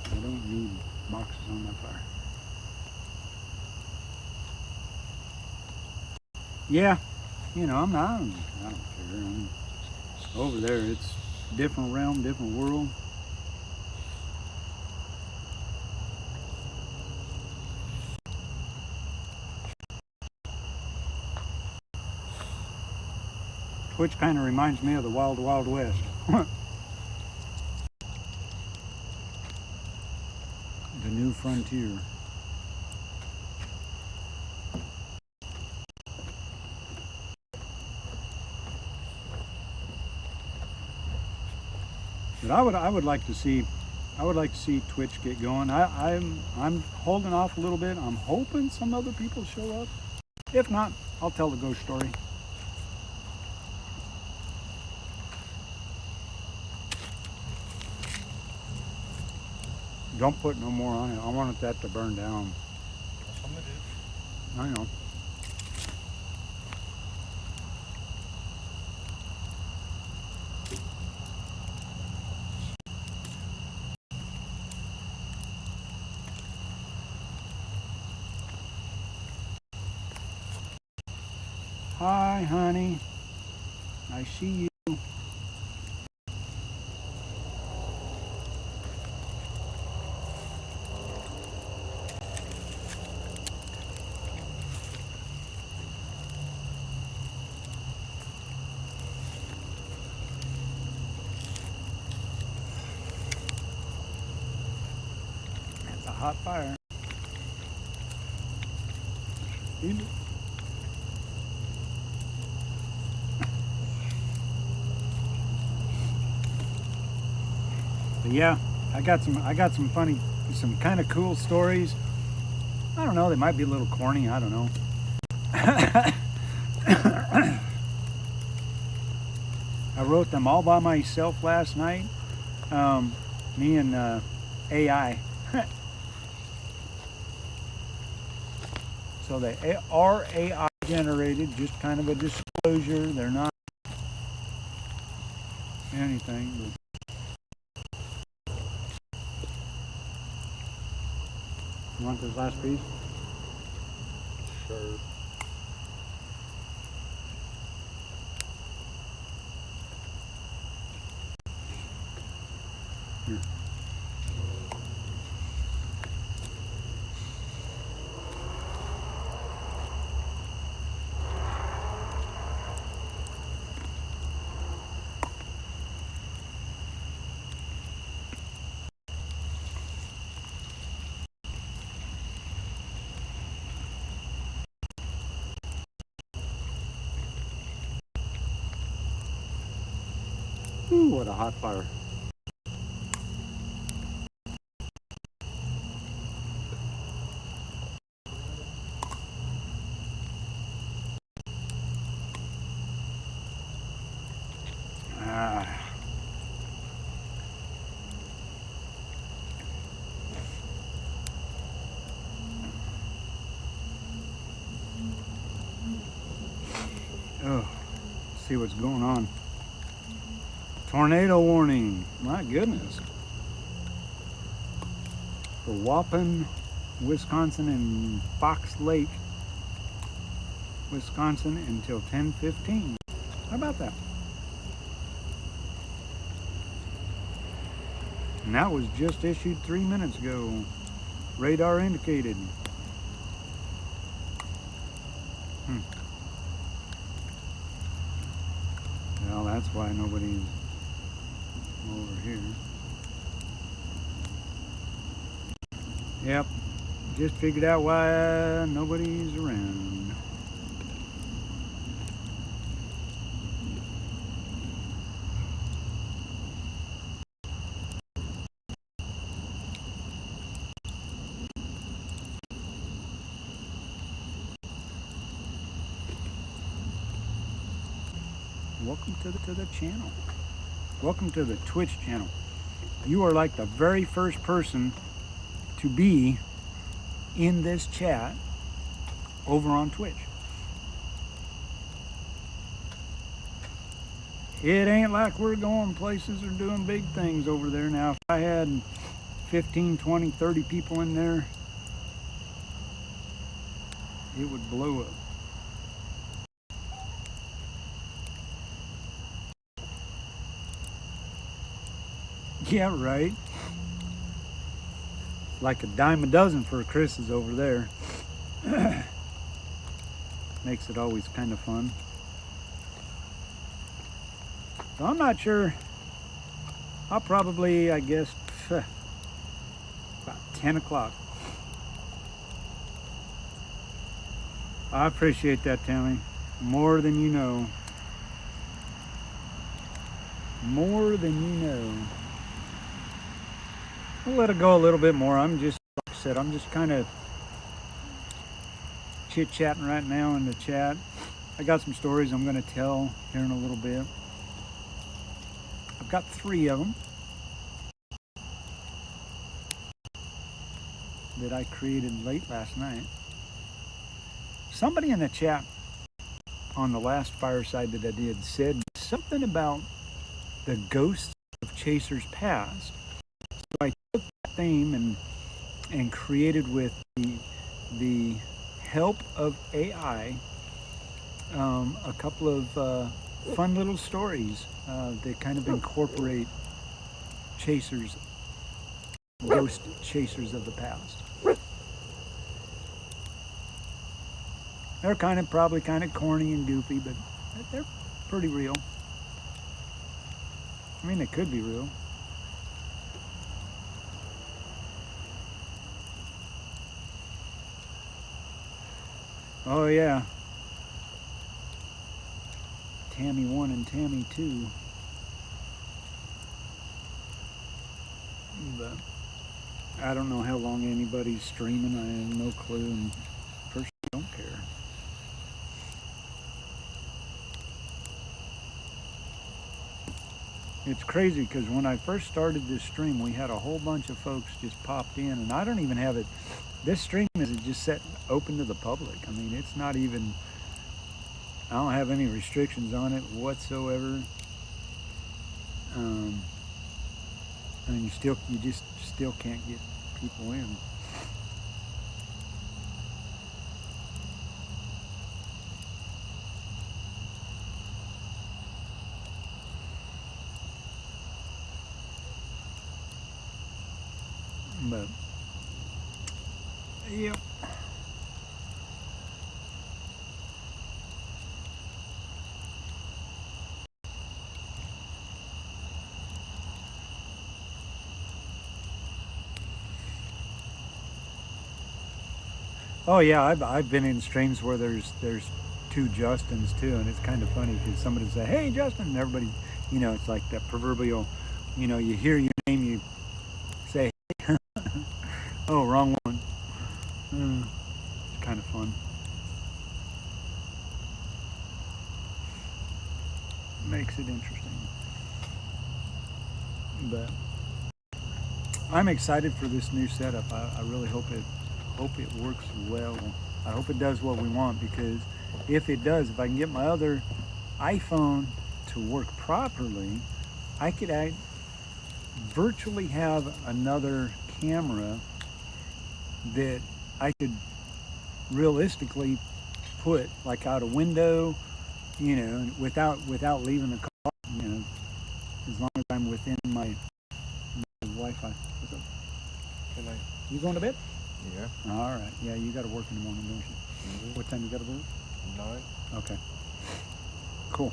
I don't need boxes on that fire. Yeah, you know, I don't care. Over there, it's different realm, different world. Twitch kind of reminds me of the Wild Wild West. The new frontier. But I would like to see Twitch get going. I'm holding off a little bit. I'm hoping some other people show up. If not, I'll tell the ghost story. Don't put no more on it. I wanted that to burn down. That's what I'm gonna do. I know. Hi, honey. I see you. It's a hot fire. Feel it. But yeah, I got some funny, some kind of cool stories. I don't know, they might be a little corny, I don't know. I wrote them all by myself last night. Me and AI. So they are AI generated, just kind of a disclosure. They're not anything, but you want this last piece? Sure. Here. Ooh, what a hot fire. see what's going on. Tornado warning. My goodness. For Waupun, Wisconsin, and Fox Lake, Wisconsin, until 10:15. How about that? And that was just issued 3 minutes ago. Radar indicated. Well, that's why nobody's over here. Yep, just figured out why nobody's around. Welcome to the channel. Welcome to the Twitch channel. You are like the very first person to be in this chat over on Twitch. It ain't like we're going places or doing big things over there. Now, if I had 15, 20, 30 people in there, it would blow up. Yeah, right. Like a dime a dozen for Chris's over there. Makes it always kind of fun. So I'm not sure. I'll probably, I guess, about 10 o'clock. I appreciate that, Tammy. More than you know. More than you know. I'll let it go a little bit more. I'm just, like I said, I'm just kind of chit-chatting right now in the chat. I got some stories I'm going to tell here in a little bit. I've got 3 of them that I created late last night. Somebody in the chat on the last Fireside that I did said something about the ghosts of Chasers Past. So I took that theme and created with the help of AI a couple of fun little stories that kind of incorporate chasers, ghost chasers of the past. They're probably kind of corny and goofy, but they're pretty real. I mean, they could be real. Oh yeah. Tammy 1 and Tammy 2. But I don't know how long anybody's streaming. I have no clue, and personally don't care. It's crazy because when I first started this stream, we had a whole bunch of folks just popped in, and I don't even have it. This stream is just set open to the public. I mean, it's not even, I don't have any restrictions on it whatsoever. And you just still can't get people in. But yep. Oh yeah, I've been in streams where there's 2 Justins too, and it's kind of funny because somebody will say, "Hey Justin," and everybody, it's like that proverbial, you hear your name, you say, "Hey." Oh, wrong one. It's kind of fun. Makes it interesting. But I'm excited for this new setup. I really hope it works well. I hope it does what we want, because if it does, if I can get my other iPhone to work properly, I could virtually have another camera that I could realistically put like out a window, you know, without leaving the car, you know, as long as I'm within my Wi-Fi. What's up? Good night. You going to bed? Yeah. All right. Yeah, you got to work in the morning, don't you? Mm-hmm. What time you got to work? 9. Okay. Cool.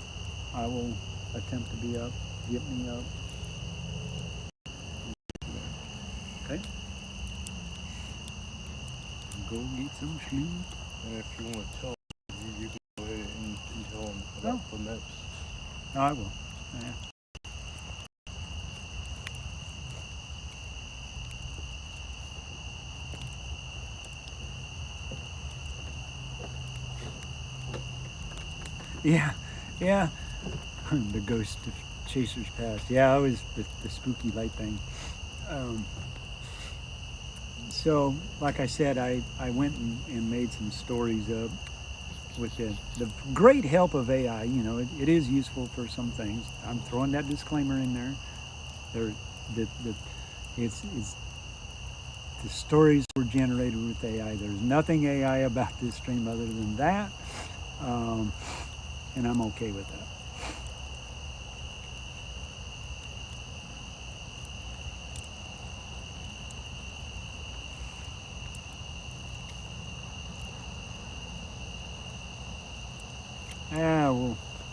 I will attempt to be up. Get me up. Okay. Go get some sleep. And if you want to tell you can go ahead and tell them about the maps. No, I will. Yeah. Yeah, yeah. The ghost of Chasers Past. Yeah, I was the spooky light thing. So, like I said, I went and made some stories up with the great help of AI. You know, it is useful for some things. I'm throwing that disclaimer in there. It's the stories were generated with AI. There's nothing AI about this stream other than that, and I'm okay with that.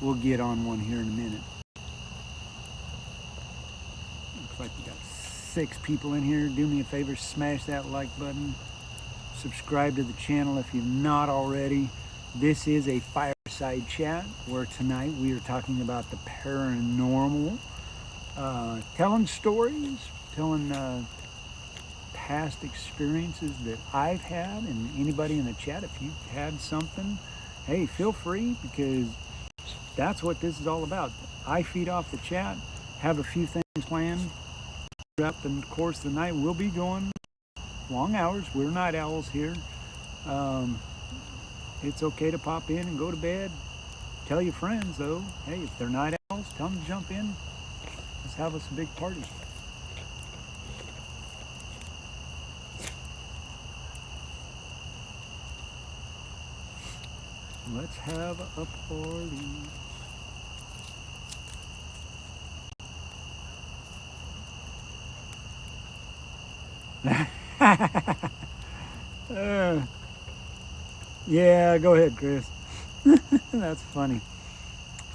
We'll get on one here in a minute. Looks like we got 6 people in here. Do me a favor, smash that like button. Subscribe to the channel if you've not already. This is a fireside chat where tonight we are talking about the paranormal, telling stories, telling past experiences that I've had, and anybody in the chat, if you've had something, hey, feel free, because that's what this is all about. I feed off the chat, have a few things planned. Throughout the course of the night, we'll be going long hours. We're night owls here. It's okay to pop in and go to bed. Tell your friends, though, hey, if they're night owls, tell them to jump in. Let's have us a big party. Let's have a party. Yeah, go ahead, Chris. That's funny.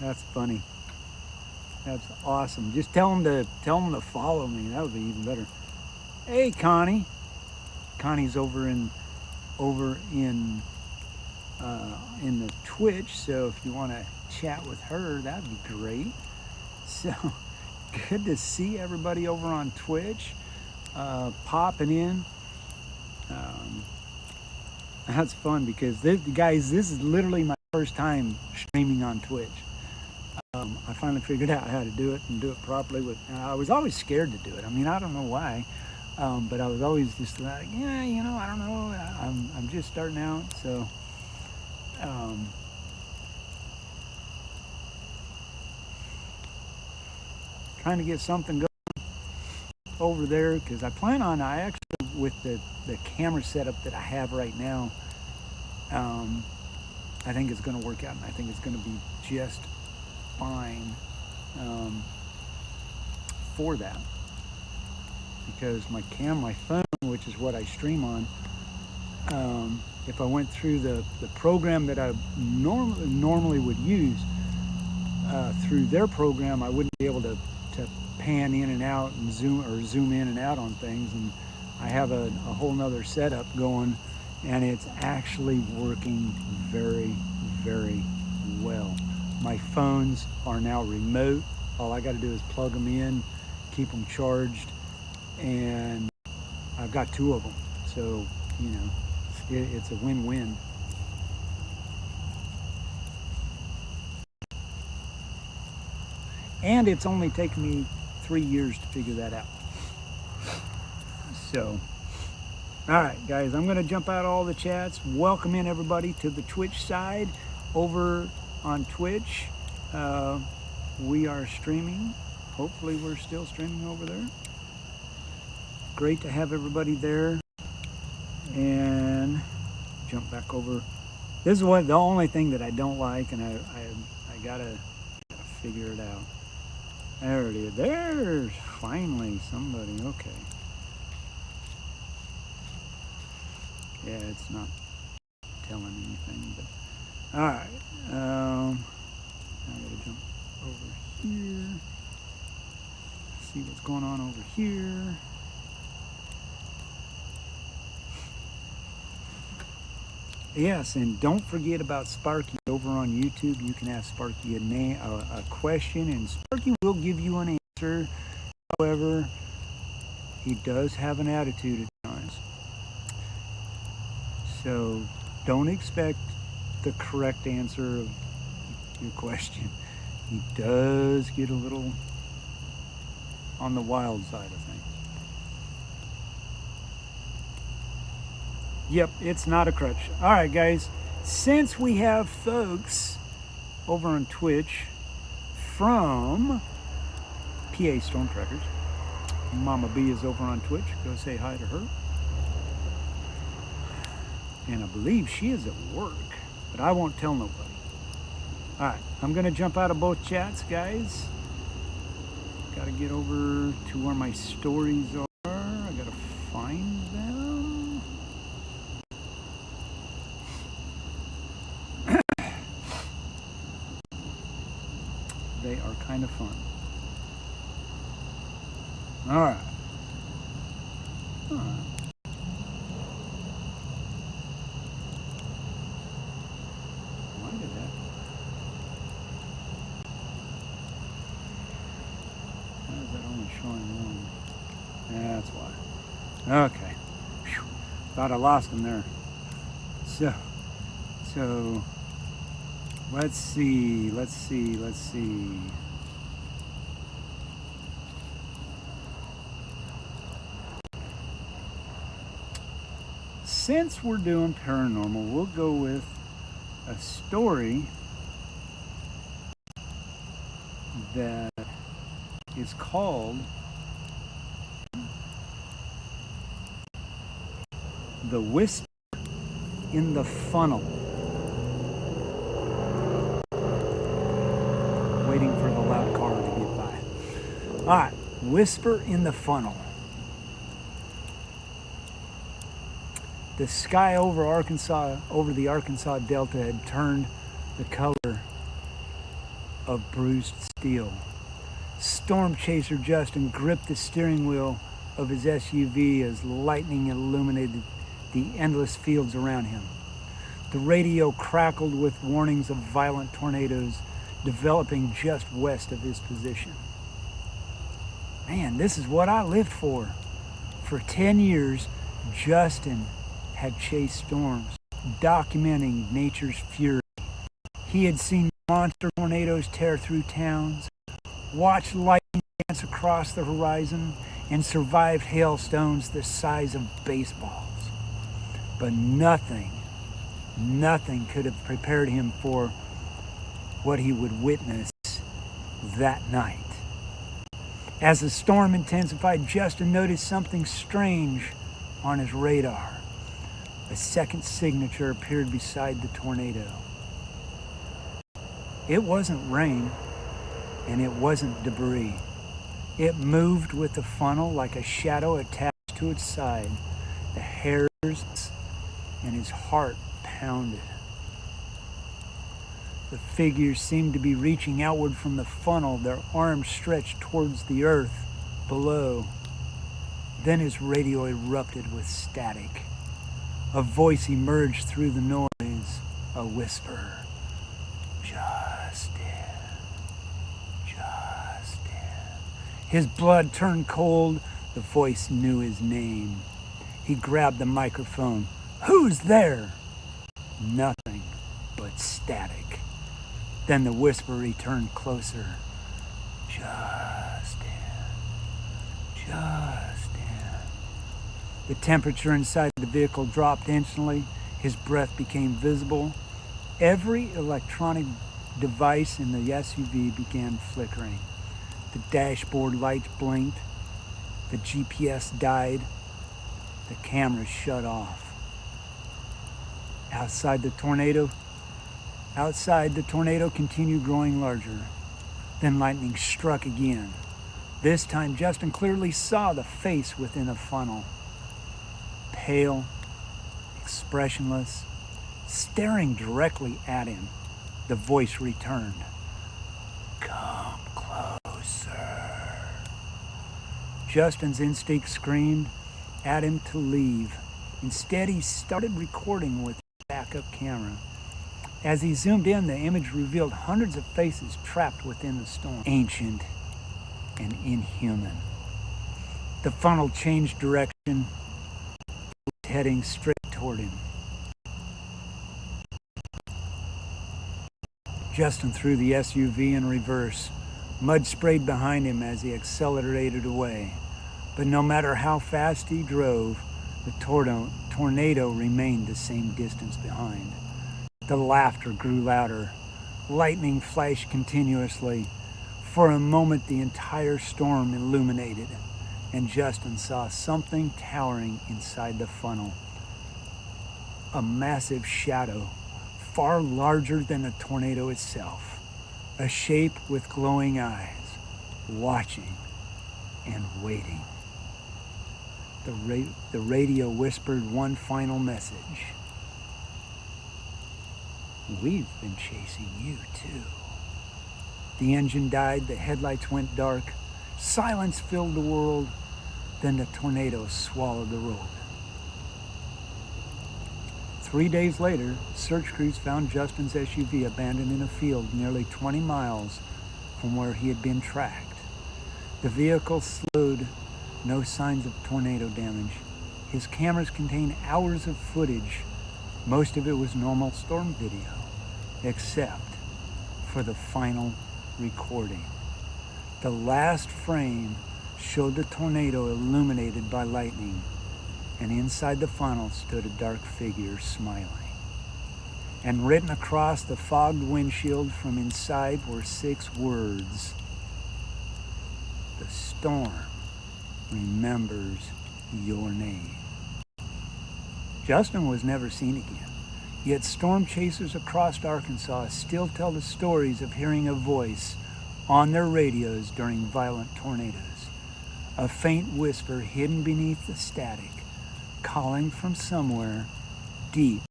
That's funny. That's awesome. Just tell them to follow me. That would be even better. Hey, Connie. Connie's over in the Twitch. So if you want to chat with her, that'd be great. So good to see everybody over on Twitch, popping in. That's fun because this is literally my first time streaming on Twitch. I finally figured out how to do it and do it properly. I was always scared to do it. I mean, I don't know why, but I was always just like, yeah, you know, I don't know. I'm just starting out, so. Trying to get something going over there, because I actually, with the camera setup that I have right now, I think it's going to work out, and I think it's going to be just fine for that, because my phone, which is what I stream on, if I went through the program that I normally would use, through their program, I wouldn't be able to pan in and out and zoom in and out on things, and I have a whole nother setup going, and it's actually working very, very well. My phones are now remote. All I got to do is plug them in, keep them charged, and I've got 2 of them, so you know, it's a win-win. And it's only taken me 3 years to figure that out. So, all right, guys, I'm going to jump out all the chats. Welcome in everybody to the Twitch side over on Twitch. We are streaming. Hopefully we're still streaming over there. Great to have everybody there. And jump back over. This is the only thing that I don't like, and I gotta figure it out. There it is. There's finally somebody. Okay. Yeah, it's not telling anything, but all right. I gotta jump over here. See what's going on over here. Yes, and don't forget about Sparky over on YouTube. You can ask Sparky a question, and Sparky will give you an answer. However, he does have an attitude at times. So don't expect the correct answer of your question. He does get a little on the wild side of things. Yep, it's not a crutch. All right, guys. Since we have folks over on Twitch from PA Storm Trackers, Mama B is over on Twitch. Go say hi to her. And I believe she is at work, but I won't tell nobody. All right, I'm going to jump out of both chats, guys. Got to get over to where my stories are. I got to find them. They are kind of fun. All right. Why did that? Why is that only showing one? That's why. Okay. Whew. Thought I lost him there. So. Let's see. Since we're doing paranormal, we'll go with a story that is called The Whisper in the Funnel. Waiting for the loud car to get by. All right, Whisper in the Funnel. The sky over the Arkansas Delta had turned the color of bruised steel. Storm chaser Justin gripped the steering wheel of his SUV as lightning illuminated the endless fields around him. The radio crackled with warnings of violent tornadoes developing just west of his position. Man, this is what I lived for. For 10 years, Justin had chased storms, documenting nature's fury. He had seen monster tornadoes tear through towns, watched lightning dance across the horizon, and survived hailstones the size of baseballs. But nothing could have prepared him for what he would witness that night. As the storm intensified, Justin noticed something strange on his radar. A second signature appeared beside the tornado. It wasn't rain, and it wasn't debris. It moved with the funnel like a shadow attached to its side. The hairs and his heart pounded. The figures seemed to be reaching outward from the funnel, their arms stretched towards the earth below. Then his radio erupted with static. A voice emerged through the noise, a whisper. Justin. His blood turned cold. The voice knew his name. He grabbed the microphone. Who's there? Nothing but static. Then the whisper returned closer. Justin. The temperature inside the vehicle dropped instantly. His breath became visible. Every electronic device in the SUV began flickering. The dashboard lights blinked. The GPS died. The camera shut off. Outside, the tornado continued growing larger. Then lightning struck again. This time, Justin clearly saw the face within the funnel. Pale, expressionless, staring directly at him. The voice returned. "Come closer." Justin's instinct screamed at him to leave. Instead, he started recording with a backup camera. As he zoomed in, the image revealed hundreds of faces trapped within the storm, ancient and inhuman. The funnel changed direction, heading straight toward him. Justin threw the SUV in reverse. Mud sprayed behind him as he accelerated away. But no matter how fast he drove, the tornado remained the same distance behind. The laughter grew louder. Lightning flashed continuously. For a moment, the entire storm illuminated, and Justin saw something towering inside the funnel. A massive shadow, far larger than the tornado itself. A shape with glowing eyes, watching and waiting. The radio whispered one final message. "We've been chasing you too." The engine died, the headlights went dark, silence filled the world, then the tornado swallowed the road. 3 days later, search crews found Justin's SUV abandoned in a field nearly 20 miles from where he had been tracked. The vehicle slowed, no signs of tornado damage. His cameras contained hours of footage. Most of it was normal storm video, except for the final recording. The last frame showed the tornado illuminated by lightning, and inside the funnel stood a dark figure smiling. And written across the fogged windshield from inside were 6 words. "The storm remembers your name." Justin was never seen again. Yet storm chasers across Arkansas still tell the stories of hearing a voice on their radios during violent tornadoes. A faint whisper hidden beneath the static, calling from somewhere deep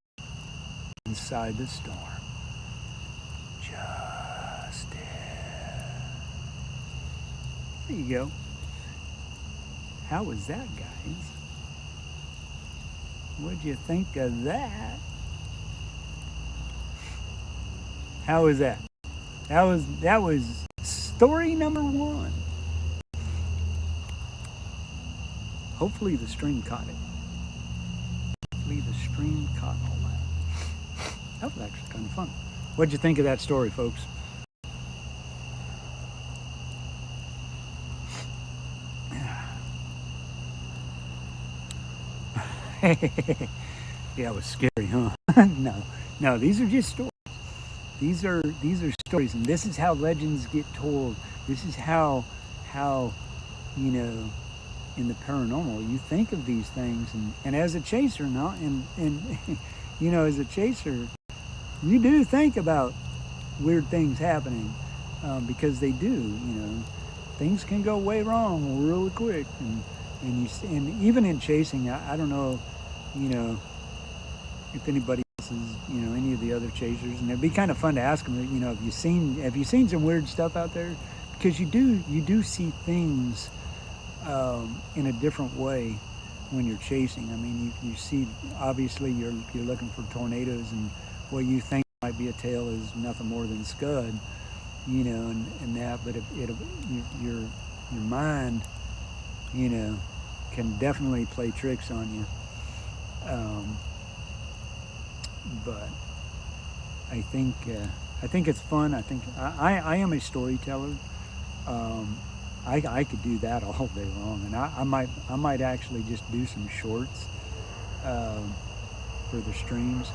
inside the storm. Justin. There you go. How was that, guys? What'd you think of that? How was that? That was story number 1. Hopefully the stream caught it. Hopefully the stream caught all that. That was actually kind of fun. What'd you think of that story, folks? Yeah, it was scary, huh? No, these are just stories. These are stories, and this is how legends get told. This is how you know, in the paranormal, you think of these things, and as a chaser, and you know, as a chaser, you do think about weird things happening, because they do. You know, things can go way wrong really quick, and even in chasing, I don't know, you know, if anybody else is, you know, any of the other chasers, and it'd be kind of fun to ask them, you know, have you seen some weird stuff out there? Because you do see things in a different way when you're chasing. I mean, you see, obviously you're looking for tornadoes, and what you think might be a tail is nothing more than scud, you know, and that, but your mind, you know, can definitely play tricks on you. But I think it's fun. I think I am a storyteller. I could do that all day long, and I might actually just do some shorts for the streams,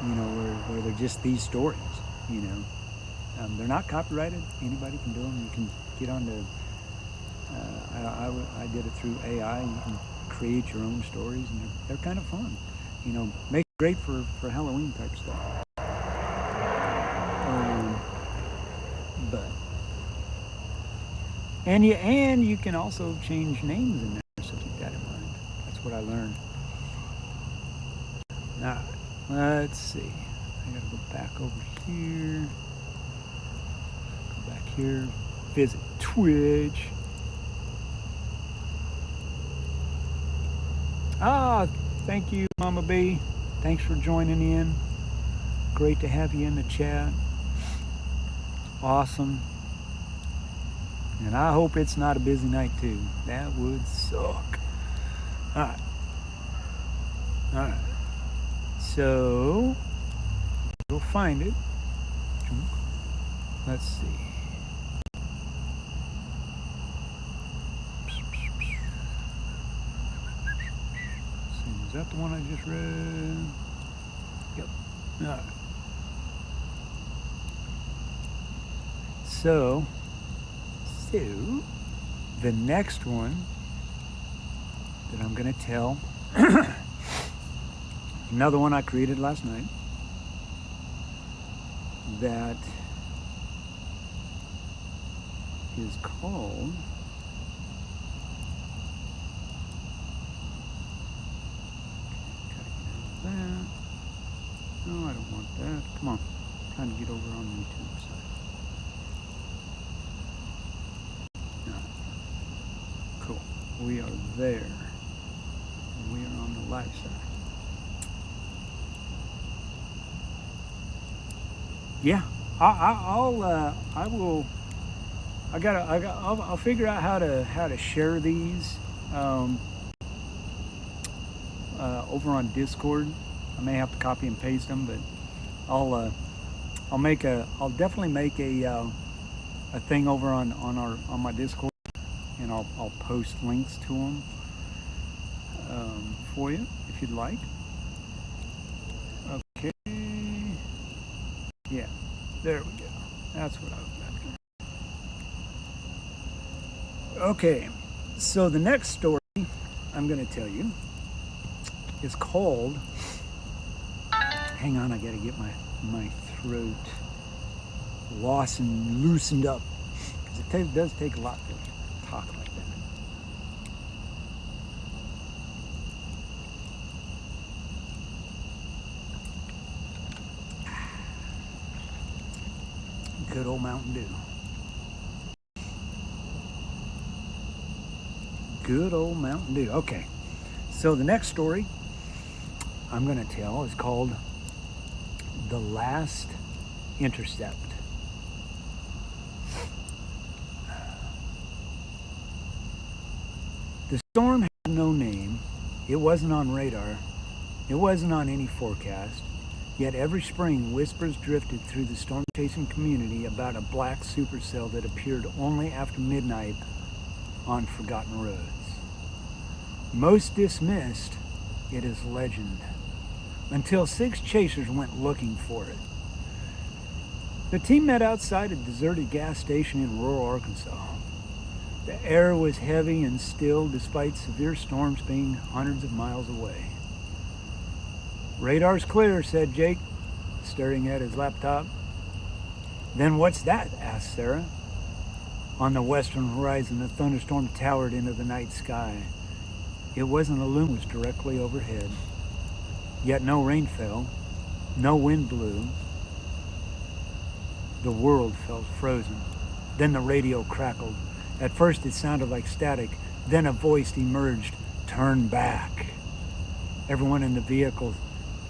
you know, where they're just these stories, you know. They're not copyrighted. Anybody can do them. You can get on the, I did it through AI. You can create your own stories, and they're kind of fun. You know, make it great for Halloween type stuff. But and you can also change names in there, so keep that in mind. That's what I learned. Now, let's see. I gotta go back over here. Go back here. Visit Twitch. Thank you, Mama B. Thanks for joining in. Great to have you in the chat. Awesome. And I hope it's not a busy night too. That would suck. Alright. Alright. So we'll find it. Let's see. Is that the one I just read? Yep. Alright. So the next one that I'm going to tell, another one I created last night, that is called that. No, I don't want that. Come on. I'm trying to get over on the YouTube side. No. Cool. We are there. And we are on the live side. Yeah. I'll figure out how to share these over on Discord. I may have to copy and paste them, but I'll definitely make a thing over on my Discord, and I'll post links to them for you if you'd like. Okay. Yeah. There we go. That's what I was after. Okay. So the next story I'm going to tell you is called, hang on, I gotta get my throat loosened up, because it does take a lot to talk like that. Good old Mountain Dew. Good old Mountain Dew. Okay, so the next story I'm going to tell is called The Last Intercept. The storm had no name. It wasn't on radar. It wasn't on any forecast. Yet every spring, whispers drifted through the storm-chasing community about a black supercell that appeared only after midnight on forgotten roads. Most dismissed it as legend, until 6 chasers went looking for it. The team met outside a deserted gas station in rural Arkansas. The air was heavy and still despite severe storms being hundreds of miles away. "Radar's clear," said Jake, staring at his laptop. "Then what's that?" asked Sarah. On the western horizon, a thunderstorm towered into the night sky. It wasn't a loom, it was directly overhead. Yet no rain fell, no wind blew. The world felt frozen. Then the radio crackled. At first it sounded like static, then a voice emerged, "Turn back." Everyone in the vehicle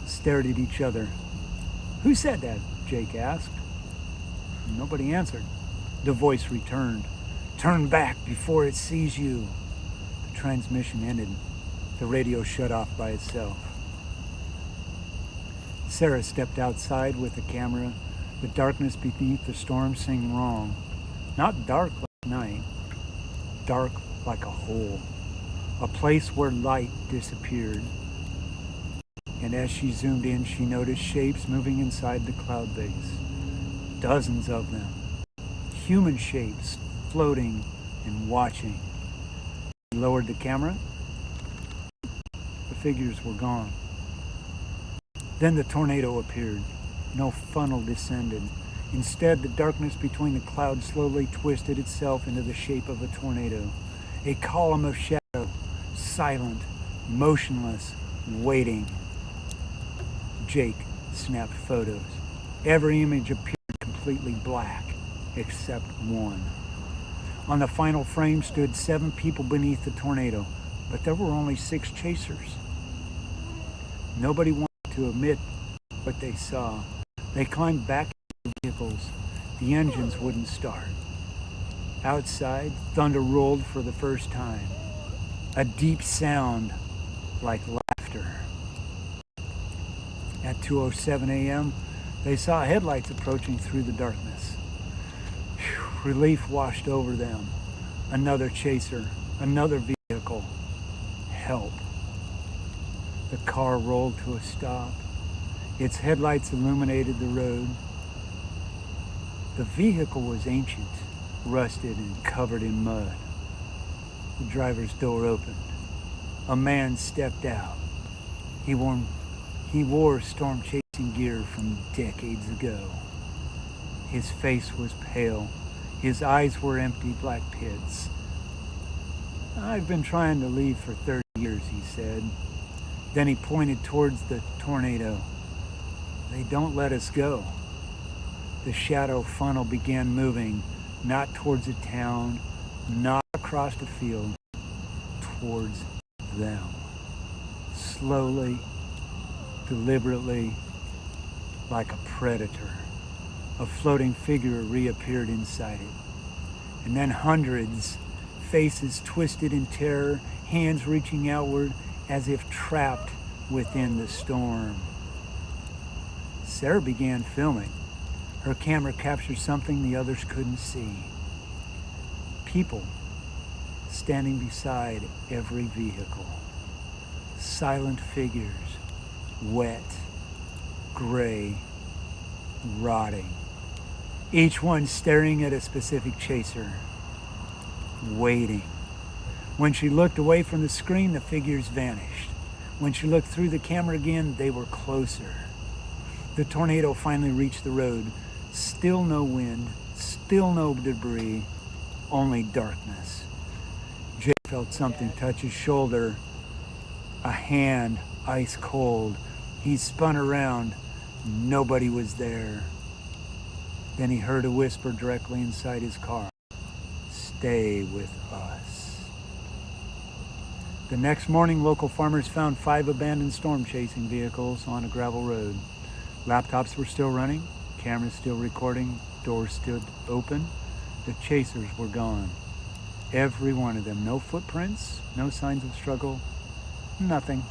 stared at each other. "Who said that?" Jake asked. Nobody answered. The voice returned, "Turn back before it sees you." The transmission ended. The radio shut off by itself. Sarah stepped outside with the camera. The darkness beneath the storm seemed wrong. Not dark like night, dark like a hole, a place where light disappeared. And as she zoomed in, she noticed shapes moving inside the cloud base. dozens of them, human shapes floating and watching. He lowered the camera. The figures were gone. Then the tornado appeared. No funnel descended. Instead, the darkness between the clouds slowly twisted itself into the shape of a tornado. A column of shadow, silent, motionless, waiting. Jake snapped photos. Every image appeared completely black, except one. On the final frame stood 7 people beneath the tornado, but there were only 6 chasers. Nobody wanted to admit what they saw. They climbed back into the vehicles. The engines wouldn't start. Outside, thunder rolled for the first time. A deep sound like laughter. At 2:07 a.m., they saw headlights approaching through the darkness. Relief washed over them. Another chaser, another vehicle. Help. The car rolled to a stop. Its headlights illuminated the road. The vehicle was ancient, rusted and covered in mud. The driver's door opened. A man stepped out. He wore storm chasing gear from decades ago. His face was pale. His eyes were empty black pits. "I've been trying to leave for 30 years, he said. Then he pointed towards the tornado. "They don't let us go." The shadow funnel began moving, not towards a town, not across the field, towards them. Slowly, deliberately, like a predator. A floating figure reappeared inside it. And then hundreds, faces twisted in terror, hands reaching outward as if trapped within the storm. Sarah began filming. Her camera captured something the others couldn't see. People standing beside every vehicle. Silent figures, wet, gray, rotting. Each one staring at a specific chaser, waiting. When she looked away from the screen, the figures vanished. When she looked through the camera again, they were closer. The tornado finally reached the road. Still no wind, still no debris, only darkness. Jake felt something touch his shoulder. A hand, ice cold. He spun around. Nobody was there. Then he heard a whisper directly inside his car. "Stay with us." The next morning, local farmers found 5 abandoned storm chasing vehicles on a gravel road. Laptops were still running, cameras still recording, doors stood open. The chasers were gone. Every one of them. No footprints, no signs of struggle, nothing.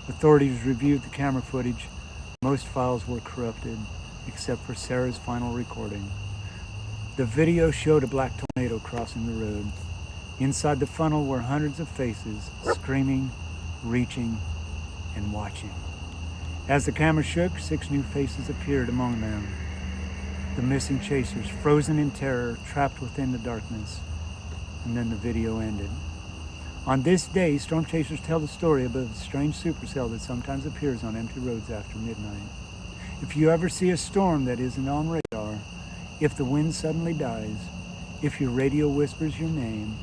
Authorities reviewed the camera footage. Most files were corrupted, except for Sarah's final recording. The video showed a black tornado crossing the road. Inside the funnel were hundreds of faces, screaming, reaching, and watching. As the camera shook, 6 new faces appeared among them. The missing chasers, frozen in terror, trapped within the darkness. And then the video ended. On this day, storm chasers tell the story about a strange supercell that sometimes appears on empty roads after midnight. If you ever see a storm that isn't on radar, if the wind suddenly dies, if your radio whispers your name,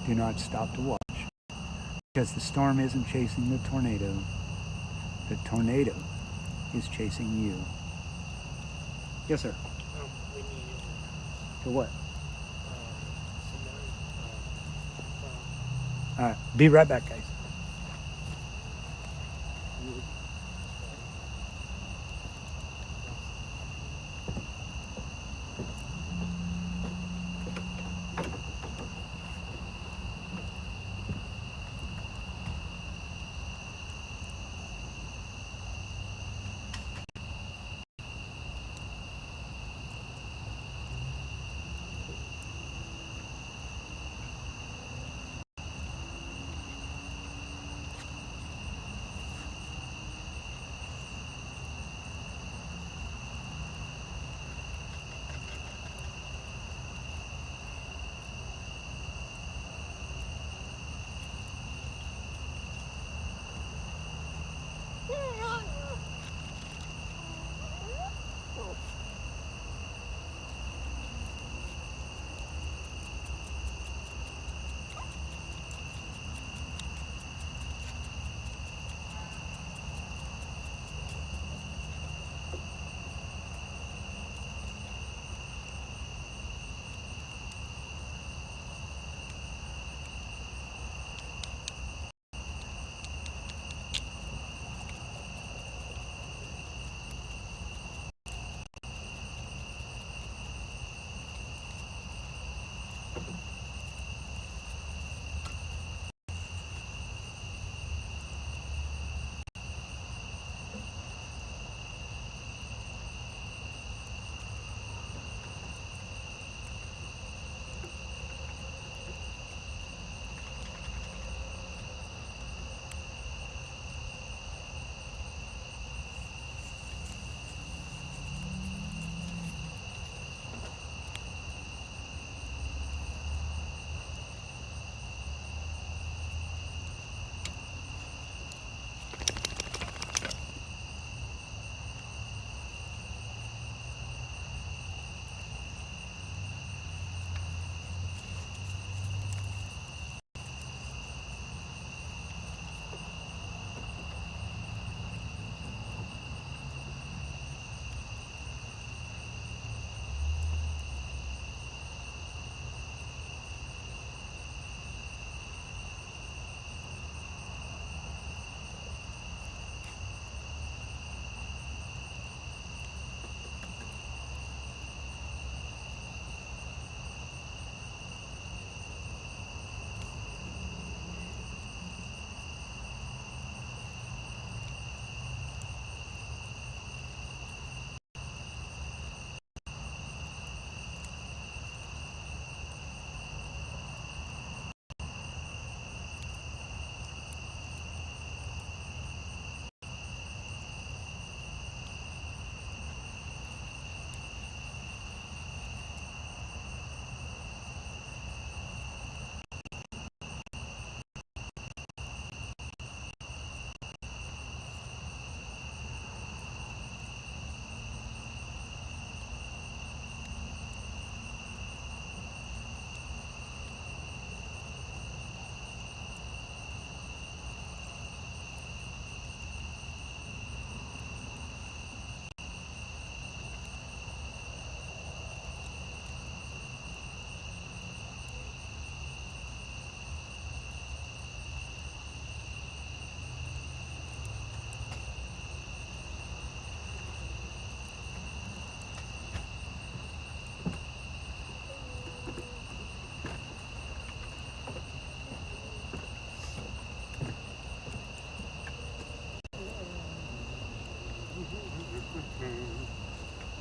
do not stop to watch, because the storm isn't chasing the tornado. The tornado is chasing you. Yes, sir. We need you. For what? Somebody, All right. Be right back, guys.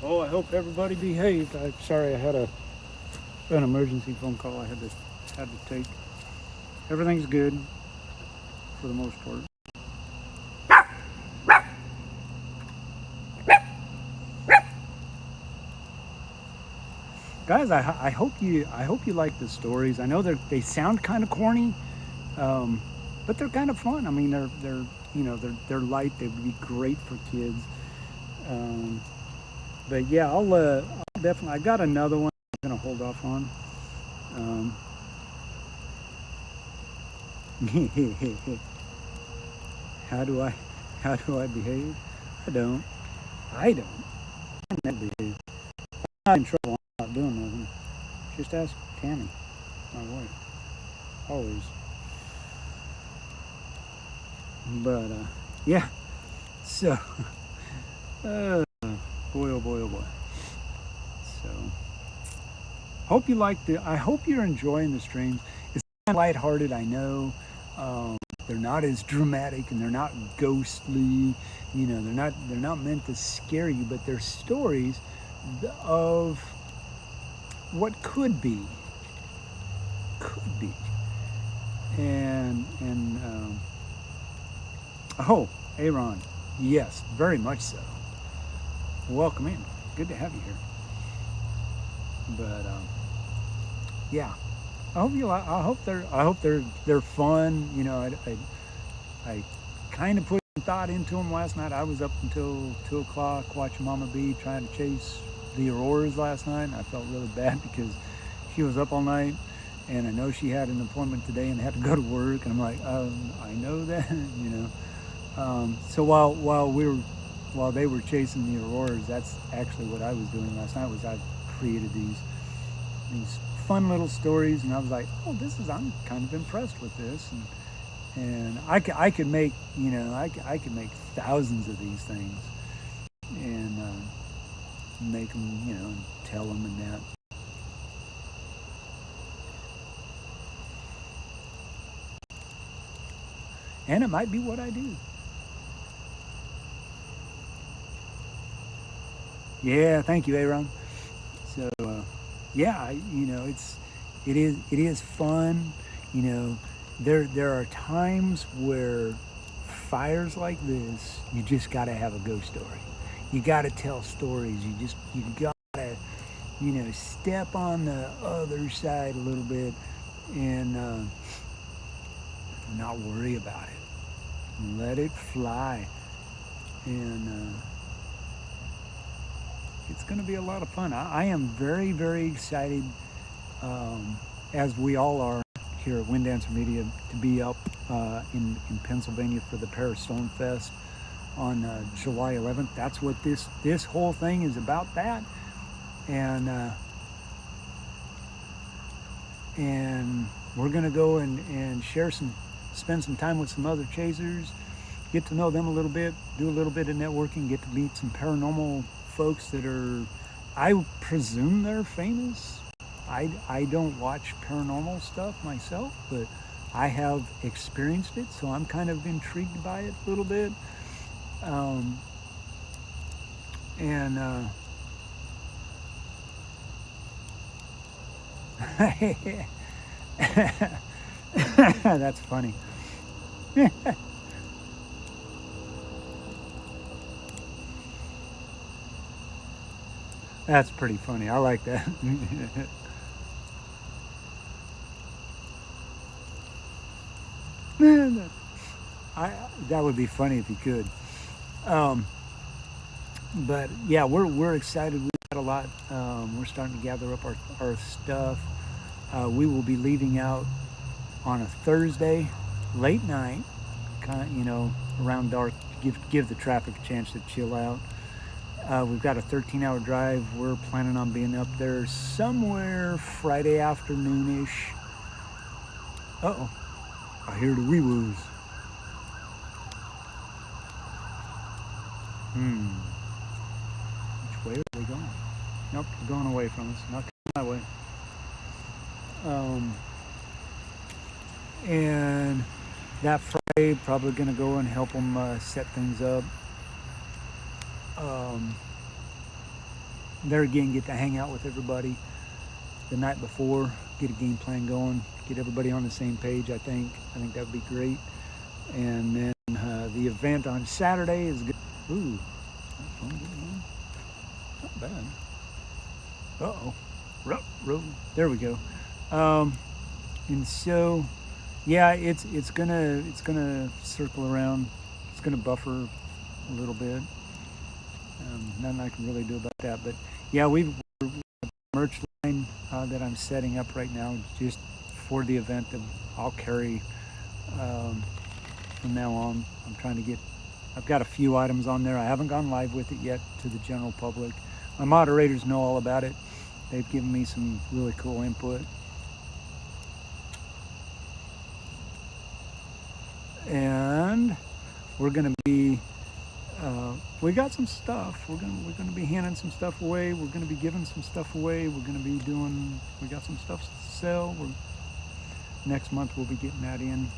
Oh, I hope everybody behaved. I'm sorry, I had an emergency phone call I had to take. Everything's good for the most part. Guys, I hope you like the stories. I know they sound kind of corny, but they're kind of fun. I mean, they're they're light. They would be great for kids. Um, but yeah, I'll definitely. I got another one I'm gonna hold off on. Um, how do I behave? I don't. I don't. I never behave. I'm not in trouble. I'm not doing nothing. Just ask Tammy, my wife. Always. But yeah. So, uh, boy, oh boy, oh boy. So, hope you like I hope you're enjoying the streams. It's kind of lighthearted, I know. They're not as dramatic and they're not ghostly. You know, they're not meant to scare you, but they're stories of what could be, and oh, Aaron, yes, very much so. Welcome in. Good to have you here. But yeah, I hope they're fun. You know, I kind of put some thought into them last night. I was up until 2 o'clock watching Mama B trying to chase the auroras last night, and I felt really bad because she was up all night, and I know she had an appointment today and had to go to work, and I'm like, I know that, you know. So while they were chasing the auroras, that's actually what I was doing last night. Was I created these fun little stories, and I was like, oh, I'm kind of impressed with this, and I could make, you know, I could make thousands of these things, and make them, you know, and tell them and that. And it might be what I do. Yeah, thank you, Aaron. So yeah, you know, it is fun. You know, there are times where fires like this, you just got to have a ghost story. You got to tell stories. You got to, you know, step on the other side a little bit and not worry about it. Let it fly, and it's going to be a lot of fun. I am very, very excited, as we all are here at Wind Dancer Media, to be up in Pennsylvania for the Paris Stone Fest on July 11th. That's what this whole thing is about. That, and we're going to go and spend some time with some other chasers, get to know them a little bit, do a little bit of networking, get to meet some paranormal folks that are, I presume they're famous. I don't watch paranormal stuff myself, but I have experienced it, so I'm kind of intrigued by it a little bit. And that's funny. That's pretty funny. I like that. That would be funny if you could. Um, but yeah, we're excited. We've got a lot. We're starting to gather up our stuff. We will be leaving out on a Thursday, late night, kind of, you know, around dark. Give the traffic a chance to chill out. We've got a 13-hour drive. We're planning on being up there somewhere Friday afternoon-ish. Uh-oh. I hear the wee-woos. Which way are they going? Nope, they're going away from us. Not coming my way. And that Friday, probably going to go and help them set things up. there again, get to hang out with everybody the night before, get a game plan going, get everybody on the same page. I think that would be great. And then the event on Saturday is good. Ooh, that phone getting on? Not bad. Uh-oh. There we go. And so, yeah, it's gonna circle around. It's gonna buffer a little bit. Nothing I can really do about that. But yeah, we're merch line that I'm setting up right now just for the event that I'll carry from now on. I've got a few items on there. I haven't gone live with it yet to the general public. My moderators know all about it. They've given me some really cool input. And we're gonna be we got some stuff. We're gonna be handing some stuff away. We're gonna be giving some stuff away. We got some stuff to sell. Next month we'll be getting that in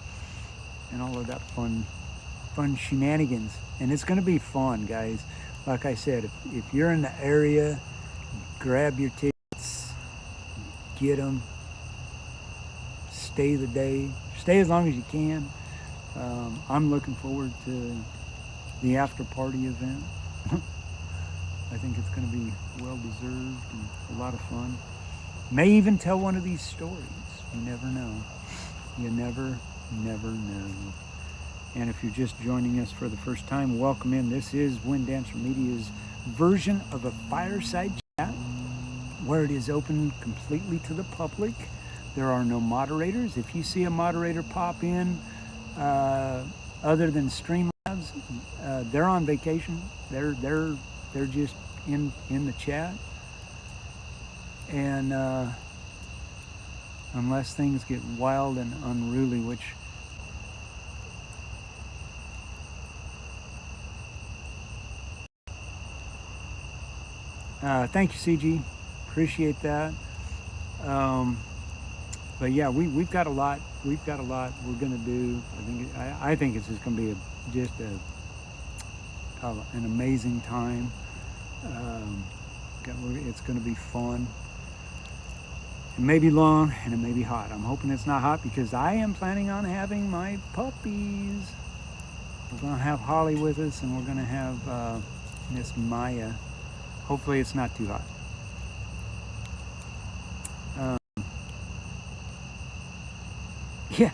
and all of that fun shenanigans. And it's gonna be fun, guys. Like I said, if you're in the area, grab your tickets, get them, stay the day, stay as long as you can. I'm looking forward to the after party event. I think it's going to be well deserved and a lot of fun. May even tell one of these stories. You never know. You never know. And if you're just joining us for the first time, welcome in. This is Wind Dancer Media's version of a fireside chat where it is open completely to the public. There are no moderators. If you see a moderator pop in, other than Streamlabs, they're on vacation. They're just in the chat, and unless things get wild and unruly, which thank you, CG, appreciate that. But yeah, we've got a lot. We're gonna do. I think it's just gonna be an amazing time. It's gonna be fun. It may be long and it may be hot. I'm hoping it's not hot because I am planning on having my puppies. We're gonna have Holly with us, and we're gonna have Miss Maya. Hopefully, it's not too hot. Yeah.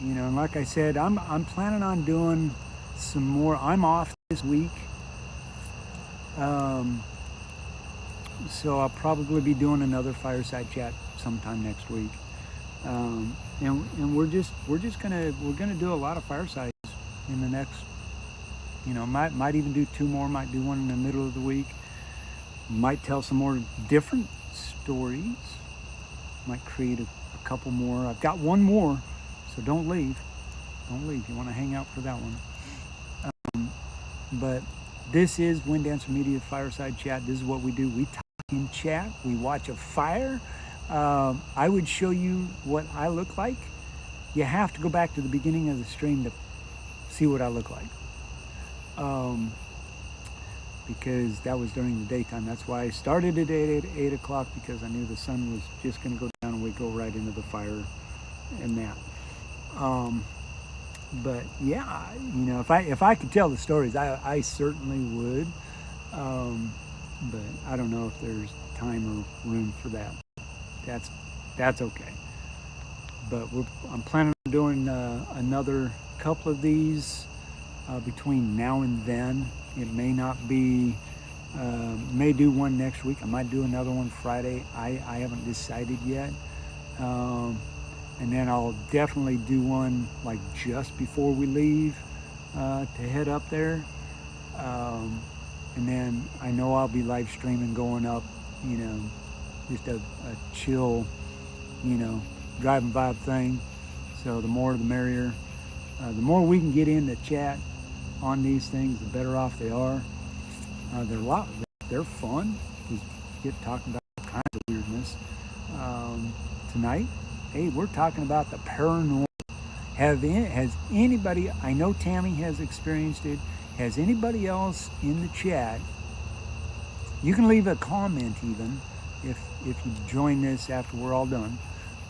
And like I said, I'm planning on doing some more. I'm off this week, so I'll probably be doing another fireside chat sometime next week. And we're gonna do a lot of firesides in the next. Might even do 2 more. Might do one in the middle of the week. Might tell some more different stories. Might create a couple more. I've got one more, so don't leave. You want to hang out for that one. But this is Wind Dancer Media Fireside Chat. This is what we do. We talk in chat. We watch a fire. I would show you what I look like. You have to go back to the beginning of the stream to see what I look like. Because that was during the daytime. That's why I started at 8 o'clock, because I knew the sun was just going to go down and we'd go right into the fire and that. But yeah, if I could tell the stories, I certainly would. But I don't know if there's time or room for that. That's okay. But I'm planning on doing another couple of these between now and then. It may not be, may do one next week. I might do another one Friday. I haven't decided yet. And then I'll definitely do one like just before we leave to head up there. And then I know I'll be live streaming going up, just a chill, driving vibe thing. So the more the merrier. The more we can get in the chat on these things, the better off they are. They're fun. We get talking about all kinds of weirdness. Tonight, hey, we're talking about the paranormal. Has anybody, I know Tammy has experienced it, has anybody else in the chat You can leave a comment even if you join this after we're all done.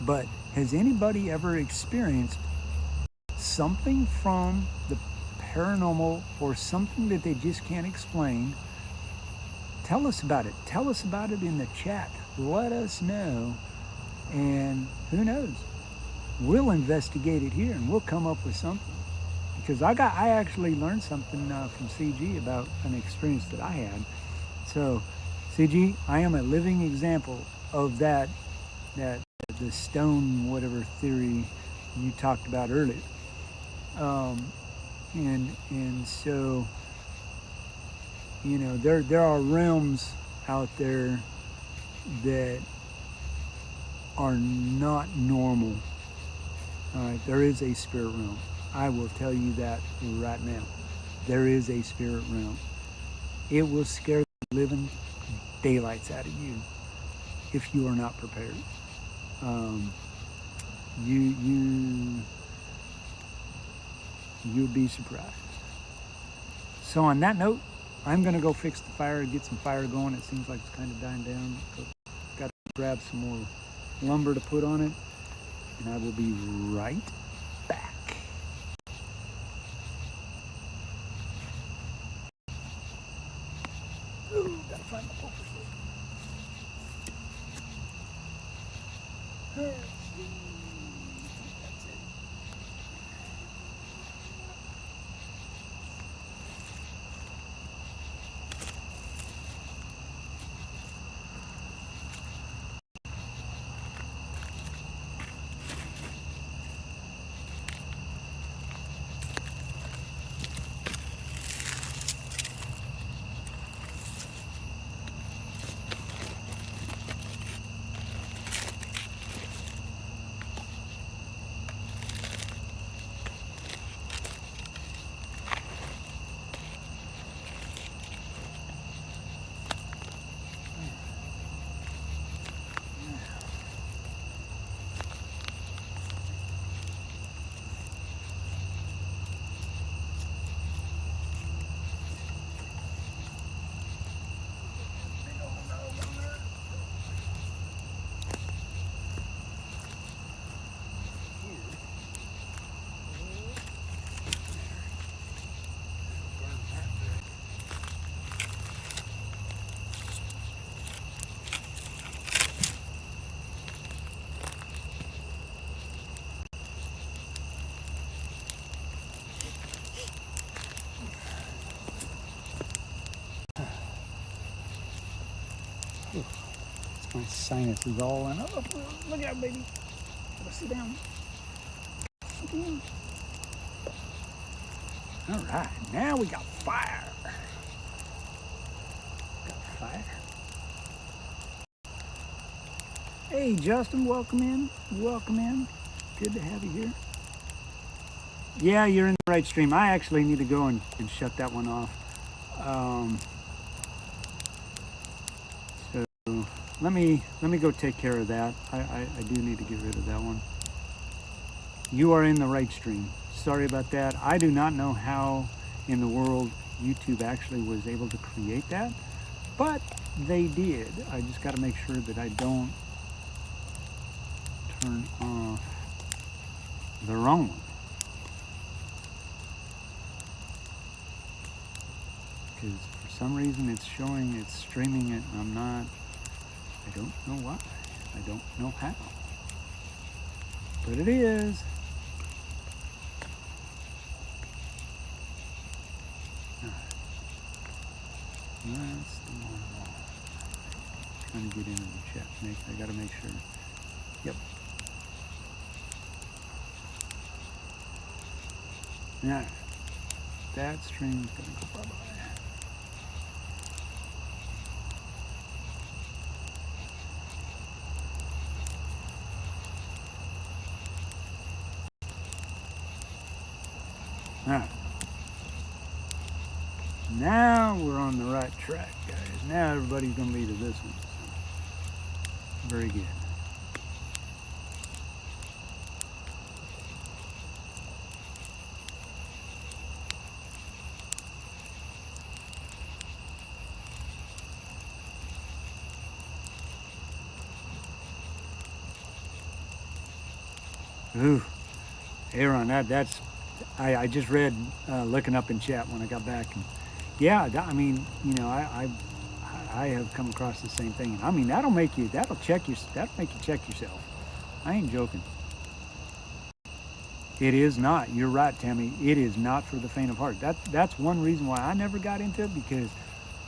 But has anybody ever experienced something from the paranormal or something that they just can't explain? Tell us about it. Tell us about it in the chat. Let us know. And who knows? We'll investigate it here and we'll come up with something. Because I actually learned something from CG about an experience that I had. So, CG, I am a living example of that the stone whatever theory you talked about earlier. And so, you know, there are realms out there that are not normal. All right, there is a spirit realm. I will tell you that right now. There is a spirit realm. It will scare the living daylights out of you if you are not prepared. You'll be surprised. So on that note, I'm gonna go fix the fire, get some fire going. It seems like it's kind of dying down. Got to grab some more lumber to put on it, and I will be right back. Ooh, gotta find my poker stick. That's it. My sinus is all in. Oh, look out, baby. Gotta sit down. Sit down. All right, now we got fire. Got fire. Hey, Justin, welcome in. Welcome in. Good to have you here. Yeah, you're in the right stream. I actually need to go and shut that one off. So let me go take care of that. I do need to get rid of that one. You are in the right stream. Sorry about that. I do not know how in the world YouTube actually was able to create that, but they did. I just got to make sure that I don't turn off the wrong one. Because for some reason it's showing, it's streaming it, and I'm not, I don't know why. I don't know how. But it is. That's the one. Trying to get into the chat. I gotta make sure. Yep. Alright. That stream's gonna go bye-bye. Alright. Now we're on the right track, guys. Now everybody's gonna be to this one. So. Very good. Ooh, Aaron, I just read, looking up in chat when I got back, and yeah, I mean, I have come across the same thing. And I mean, that'll make you check yourself. I ain't joking. It is not. You're right, Tammy. It is not for the faint of heart. That's one reason why I never got into it, because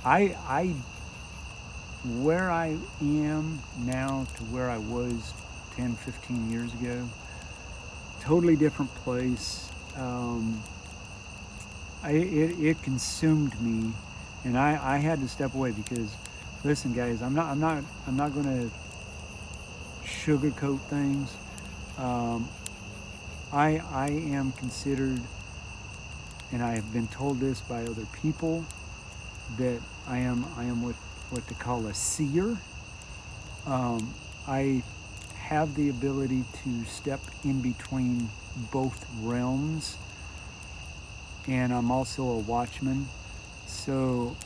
I where I am now to where I was 10, 15 years ago, totally different place. It consumed me, and I had to step away because, listen, guys, I'm not going to sugarcoat things. I am considered, and I have been told this by other people, that I am what they call a seer. I have the ability to step in between both realms, and I'm also a watchman. So,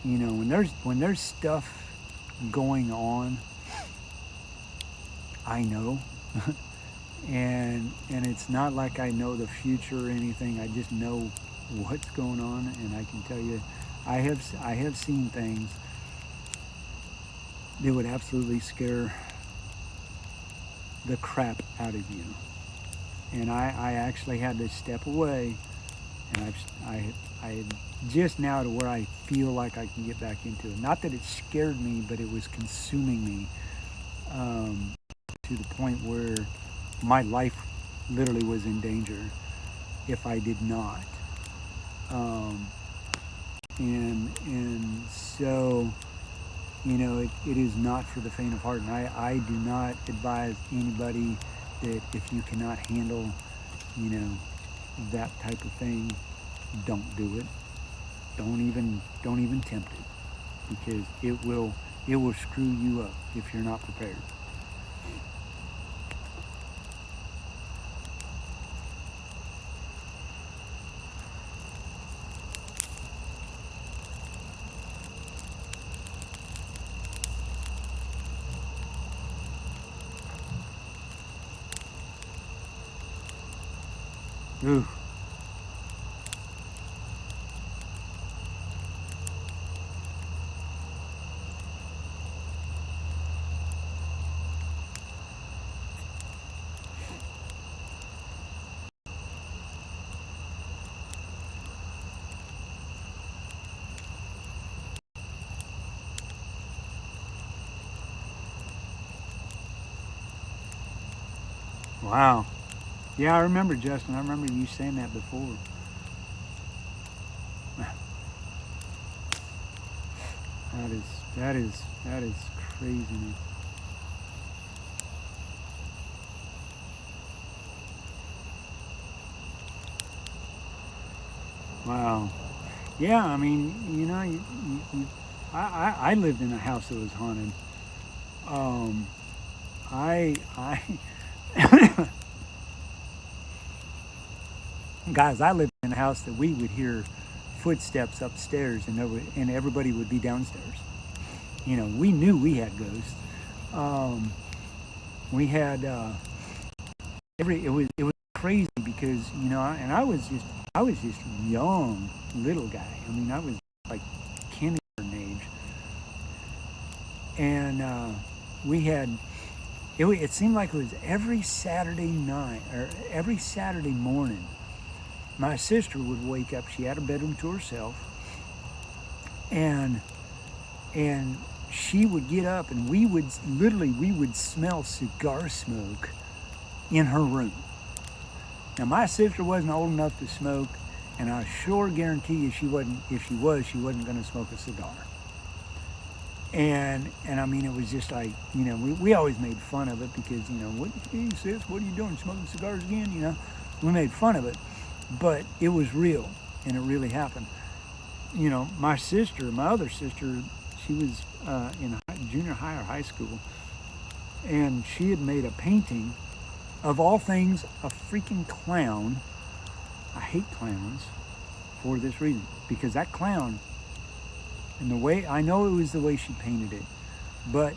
when there's stuff going on, I know. and it's not like I know the future or anything. I just know what's going on, and I can tell you, I have seen things that would absolutely scare the crap out of you. And I actually had to step away, and I just now to where I feel like I can get back into it. Not that it scared me, but it was consuming me, to the point where my life literally was in danger if I did not. And so, it is not for the faint of heart. And I do not advise anybody that if you cannot handle, that type of thing, don't do it. Don't even tempt it, because it will screw you up if you're not prepared. Ooh. Wow. Yeah, I remember, Justin. I remember you saying that before. That is craziness. Wow. Yeah, I mean, I lived in a house that was haunted. I guys, I lived in a house that we would hear footsteps upstairs, and everybody would be downstairs. We knew we had ghosts. We had it was crazy because and I was just young little guy. I mean, I was like kindergarten age, and we had. It seemed like it was every Saturday night or every Saturday morning. My sister would wake up. She had a bedroom to herself, and she would get up, and we would smell cigar smoke in her room. Now, my sister wasn't old enough to smoke, and I sure guarantee you she wasn't going to smoke a cigar. And I mean, it was just like, we always made fun of it because, what, hey, sis, what are you doing, smoking cigars again? We made fun of it, but it was real, and it really happened. My other sister, she was in junior high or high school, and she had made a painting, of all things, a freaking clown. I hate clowns for this reason, because that clown, and the way, I know it was the way she painted it, but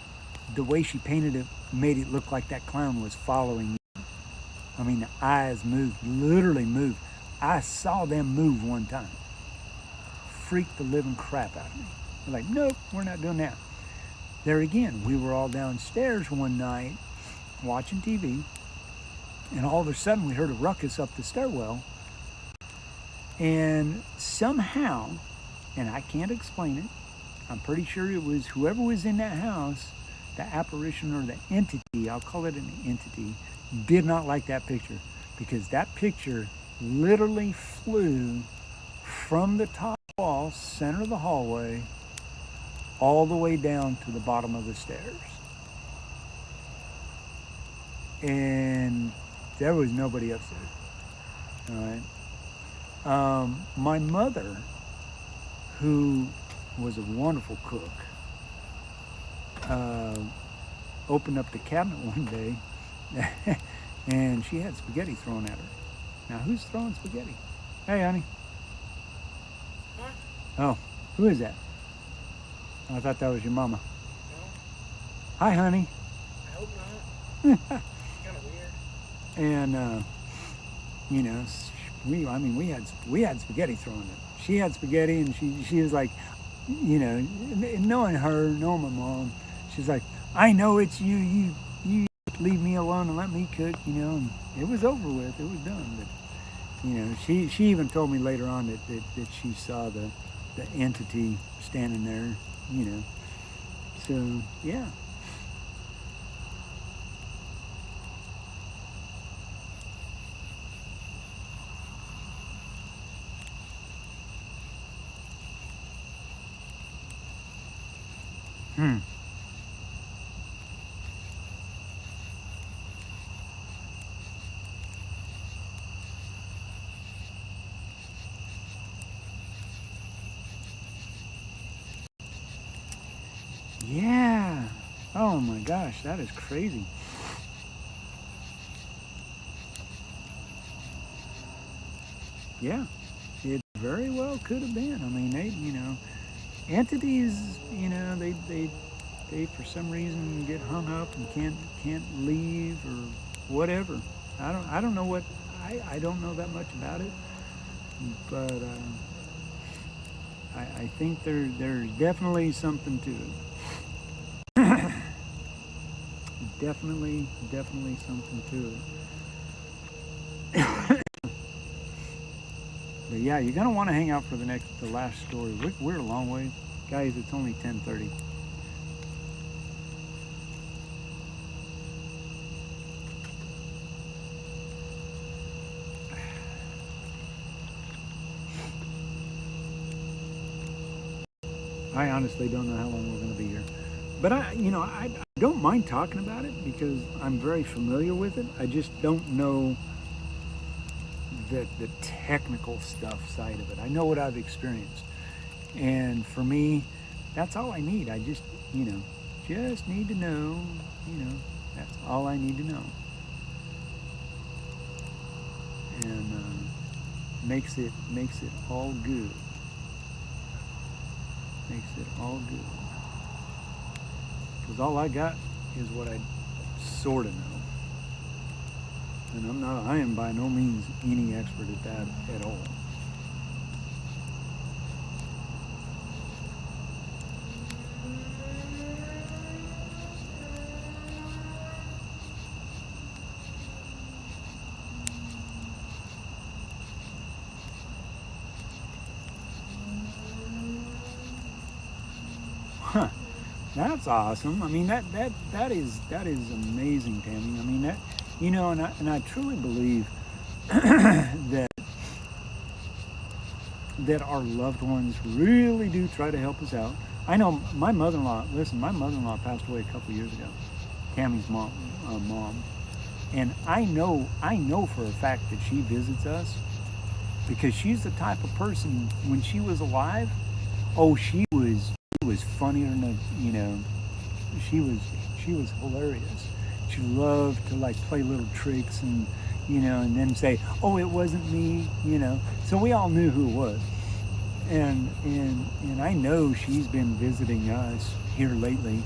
the way she painted it made it look like that clown was following you. I mean, the eyes moved, literally moved. I saw them move one time. Freaked the living crap out of me. They're like, nope, we're not doing that. There again, we were all downstairs one night watching TV, and all of a sudden we heard a ruckus up the stairwell, and somehow, and I can't explain it, I'm pretty sure it was whoever was in that house, the apparition or the entity, I'll call it an entity, did not like that picture, because that picture literally flew from the top wall, center of the hallway, all the way down to the bottom of the stairs. And there was nobody upstairs. All right. My mother, who was a wonderful cook, opened up the cabinet one day and she had spaghetti thrown at her. Now, who's throwing spaghetti? Hey, honey. Huh? Oh, who is that? I thought that was your mama. No, Hi, honey. I hope not. It's kind of weird. And you know, we had spaghetti thrown at her. She had spaghetti, and she was like, you know, knowing her, knowing my mom, she's like, I know it's you. You leave me alone and let me cook, you know. And it was over with. It was done. But you know, she even told me later on that she saw the entity standing there, you know. So yeah. Yeah. Oh my gosh, that is crazy. Yeah, it very well could have been. I mean, they, you know, entities, you know, they for some reason get hung up and can't leave or whatever. I don't know what I don't know that much about it, but I think there's definitely something to it. definitely something to it. But yeah, you're gonna want to hang out for the last story. We're a long way, guys. It's only 10:30. I honestly don't know how long we're going to be here, but I don't mind talking about it because I'm very familiar with it. I just don't know the technical stuff side of it. I know what I've experienced, and for me, that's all I need. I just just need to know. That's all I need to know, and makes it all good. Makes it all good. Because all I got is what I sort of know. And I am by no means any expert at that at all. Huh. That's awesome. I mean, that is amazing, Tammy. I mean, that, and I truly believe that our loved ones really do try to help us out. I know my mother-in-law. Listen, my mother-in-law passed away a couple years ago. Tammy's mom, and I know for a fact that she visits us because she's the type of person when she was alive. Oh, she was funnier than she was hilarious. She loved to like play little tricks and and then say, oh, it wasn't me, so we all knew who it was. And I know she's been visiting us here lately,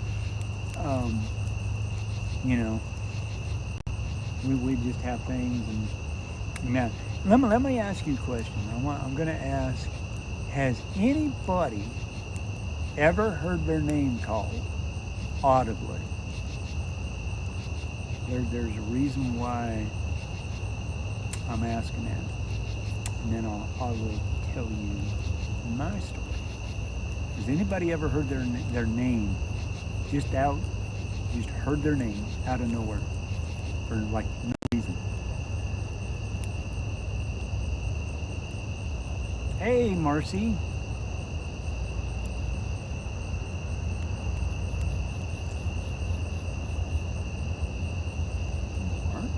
We just have things, and now let me ask you a question. I'm going to ask: has anybody ever heard their name called audibly? There's a reason why I'm asking that, and then I will tell you my story. Has anybody ever heard their name just heard their name out of nowhere for like no reason? Hey, Marcy. Mark?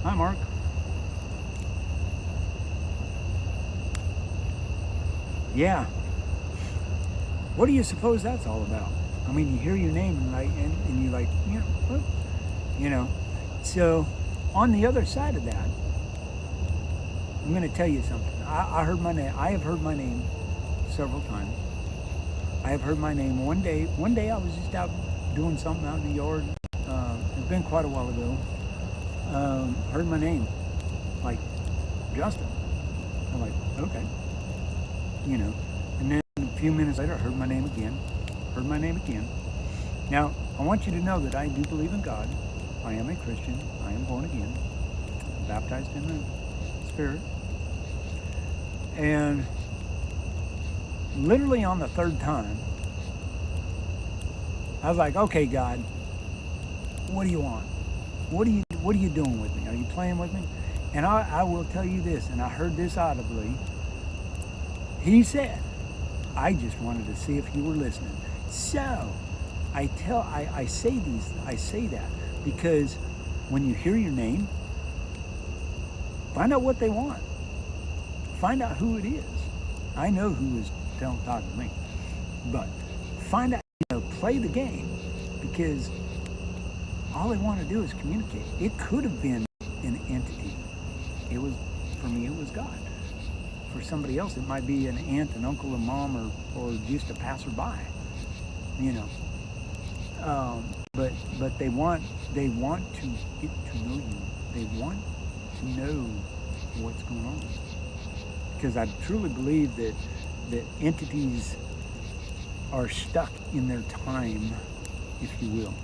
Hi, Mark. Yeah. What do you suppose that's all about? I mean, you hear your name and you like, what? So on the other side of that, I'm going to tell you something. I heard my name. I have heard my name several times. I have heard my name one day. One day I was just out doing something out in the yard. It's been quite a while ago. Heard my name, like Justin. I'm like, okay. And then a few minutes later, I heard my name again. Now, I want you to know that I do believe in God. I am a Christian. I am born again, baptized in the Spirit. And literally on the third time, I was like, okay, God, what do you want? What are you doing with me? Are you playing with me? And I will tell you this, and I heard this audibly. He said, I just wanted to see if you were listening. So I say that because when you hear your name, find out what they want. Find out who it is. I know who is talking to me, but find out, play the game, because all they want to do is communicate. It could have been an entity. For me, it was God. For somebody else, it might be an aunt, an uncle, a mom, or just a passerby. But they want to get to know you. They want to know what's going on. Because I truly believe that entities are stuck in their time, if you will.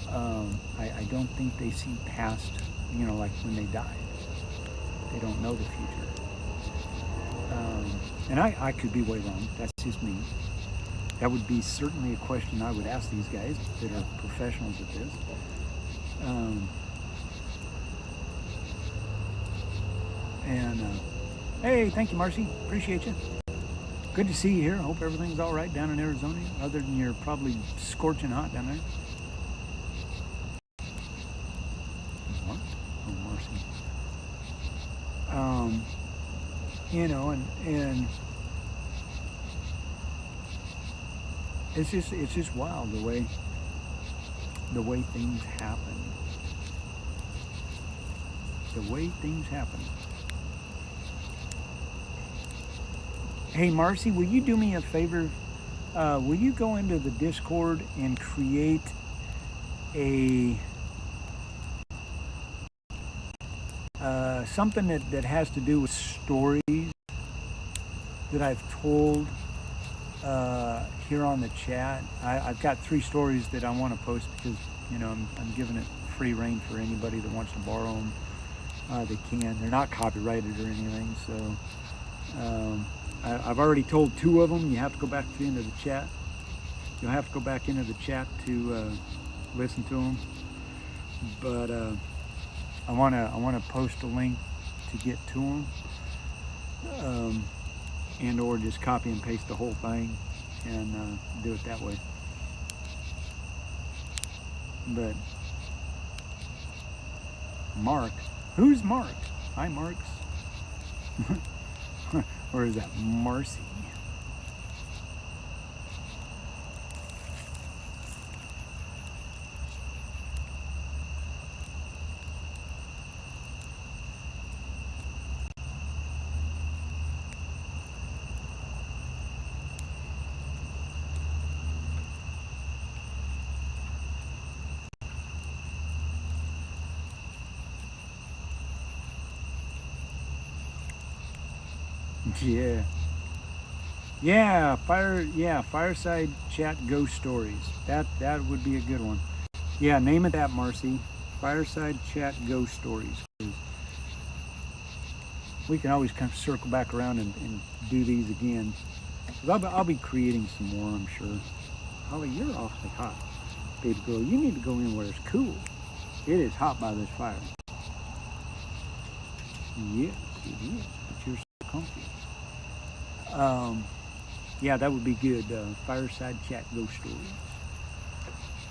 I don't think they see past, like when they die. They don't know the future. And I could be way wrong. That's just me. That would be certainly a question I would ask these guys that are professionals at this. Hey, thank you, Marcy. Appreciate you. Good to see you here. Hope everything's all right down in Arizona, other than you're probably scorching hot down there. What? Oh, Marcy. And it's just wild the way things happen. The way things happen. Hey, Marcy, will you do me a favor? Will you go into the Discord and create something that has to do with stories that I've told here on the chat? I've got 3 stories that I want to post because I'm giving it free reign for anybody that wants to borrow them. They can. They're not copyrighted or anything. So I've already told 2 of them. You have to go back into the chat. You'll have to go back into the chat to listen to them. But I want to post a link to get to them, and or just copy and paste the whole thing and do it that way. But Mark, who's Mark? Hi, Marks. Or is that Marcy? Yeah. Fireside chat ghost stories. That would be a good one. Yeah, name it that, Marcy. Fireside chat ghost stories. 'Cause we can always kind of circle back around and do these again. 'Cause I'll be creating some more, I'm sure. Holly, you're awfully hot. Baby girl, you need to go in where it's cool. It is hot by this fire. Yes, it is. But you're so comfy. Yeah, that would be good. Fireside chat ghost stories.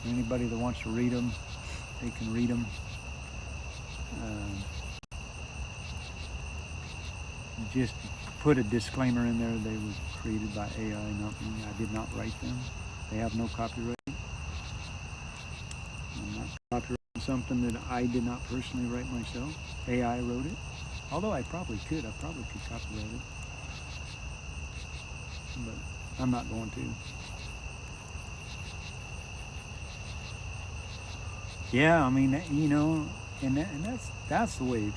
Anybody that wants to read them, they can read them. Just put a disclaimer in there. They were created by AI, not me. I did not write them. They have no copyright. I'm not copyrighting something that I did not personally write myself. AI wrote it. Although I probably could. I probably could copyright it. But I'm not going to. Yeah, I mean, and that's the way,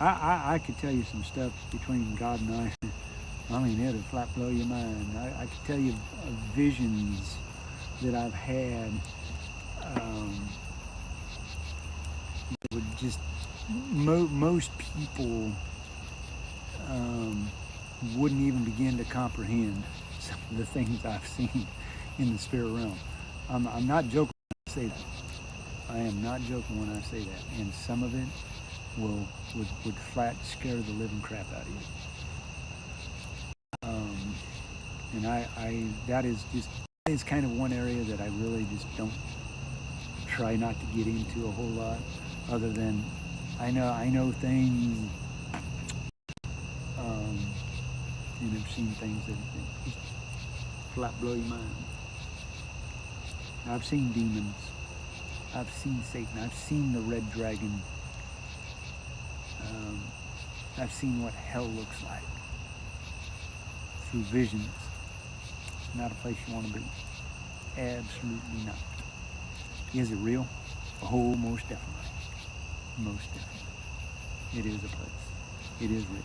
I could tell you some stuff between God and I. I mean, it'll flat blow your mind. I could tell you visions that I've had that would just most people wouldn't even begin to comprehend some of the things I've seen in the spirit realm. I'm not joking when I say that. I am not joking when I say that. And some of it would flat scare the living crap out of you. And that is kind of one area that I really just don't try not to get into a whole lot, other than I know things, and I've seen things that just flat blow your mind. I've seen demons. I've seen Satan. I've seen the red dragon. I've seen what hell looks like through visions. It's not a place you want to be. Absolutely not. Is it real? Oh, most definitely. Most definitely. It is a place. It is real.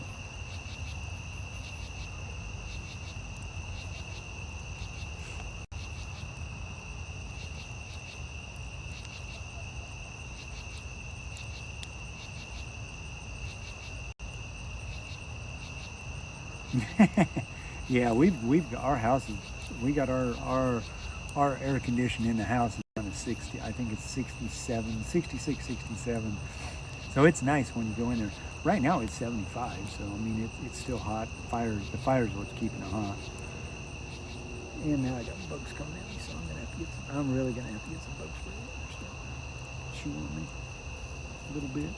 Yeah, we've got our house is, we got our air conditioning in the house is down to 60. I think it's 67, 66, 67. So it's nice when you go in there. Right now it's 75, so I mean it's still hot. The fire's what's keeping it hot. And now I got bugs coming at me, so I'm really gonna have to get some bug spray. They're starting to chew on me a little bit.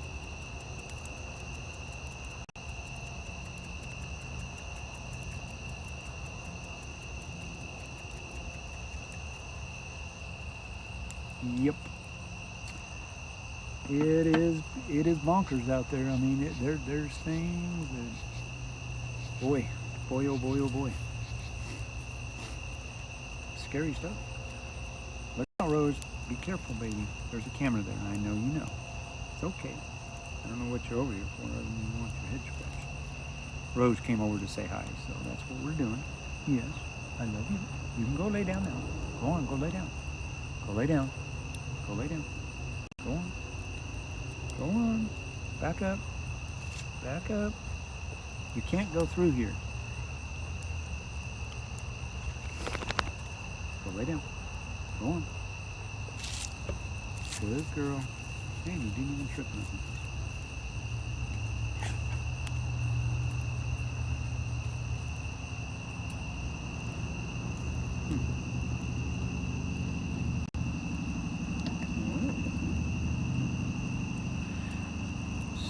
Yep. It is bonkers out there. I mean, there's things that, boy, oh boy. Scary stuff. Look out, Rose. Be careful, baby. There's a camera there. I know you know. It's okay. I don't know what you're over here for, other than you want your head scratched. Rose came over to say hi, so that's what we're doing. Yes, I love you. You can go lay down now. Go on, go lay down. Go lay down. Go lay down. Go on. Go on. Back up. Back up. You can't go through here. Go lay down. Go on. Good girl. Hey, you didn't even trip nothing.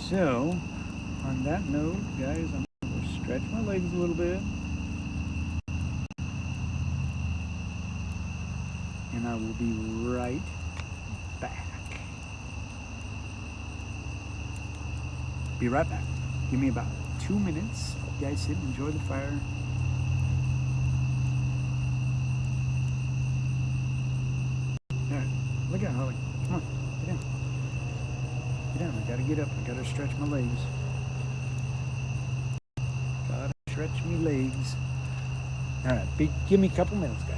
So, on that note, guys, I'm going to stretch my legs a little bit. And I will be right back. Be right back. Give me about 2 minutes. You guys sit and enjoy the fire. All right, look out, Holly. Come on, get down. Get down. I gotta get up. I gotta stretch my legs. dogs. All right, give me a couple minutes, guys.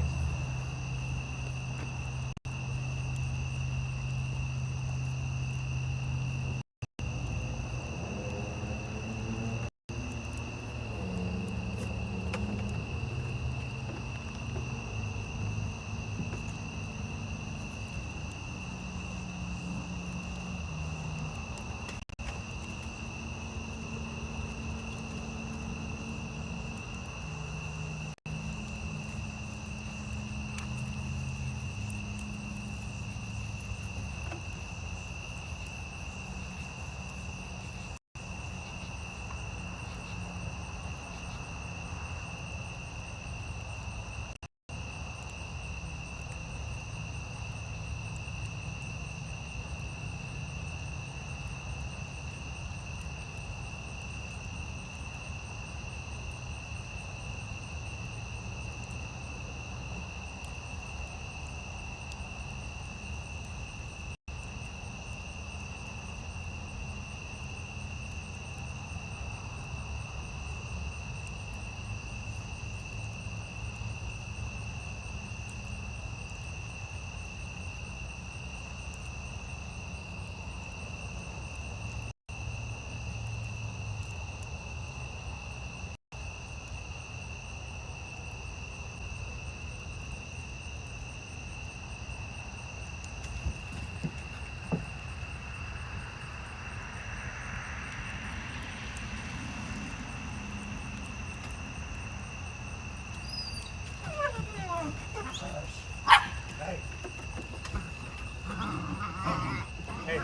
Hey,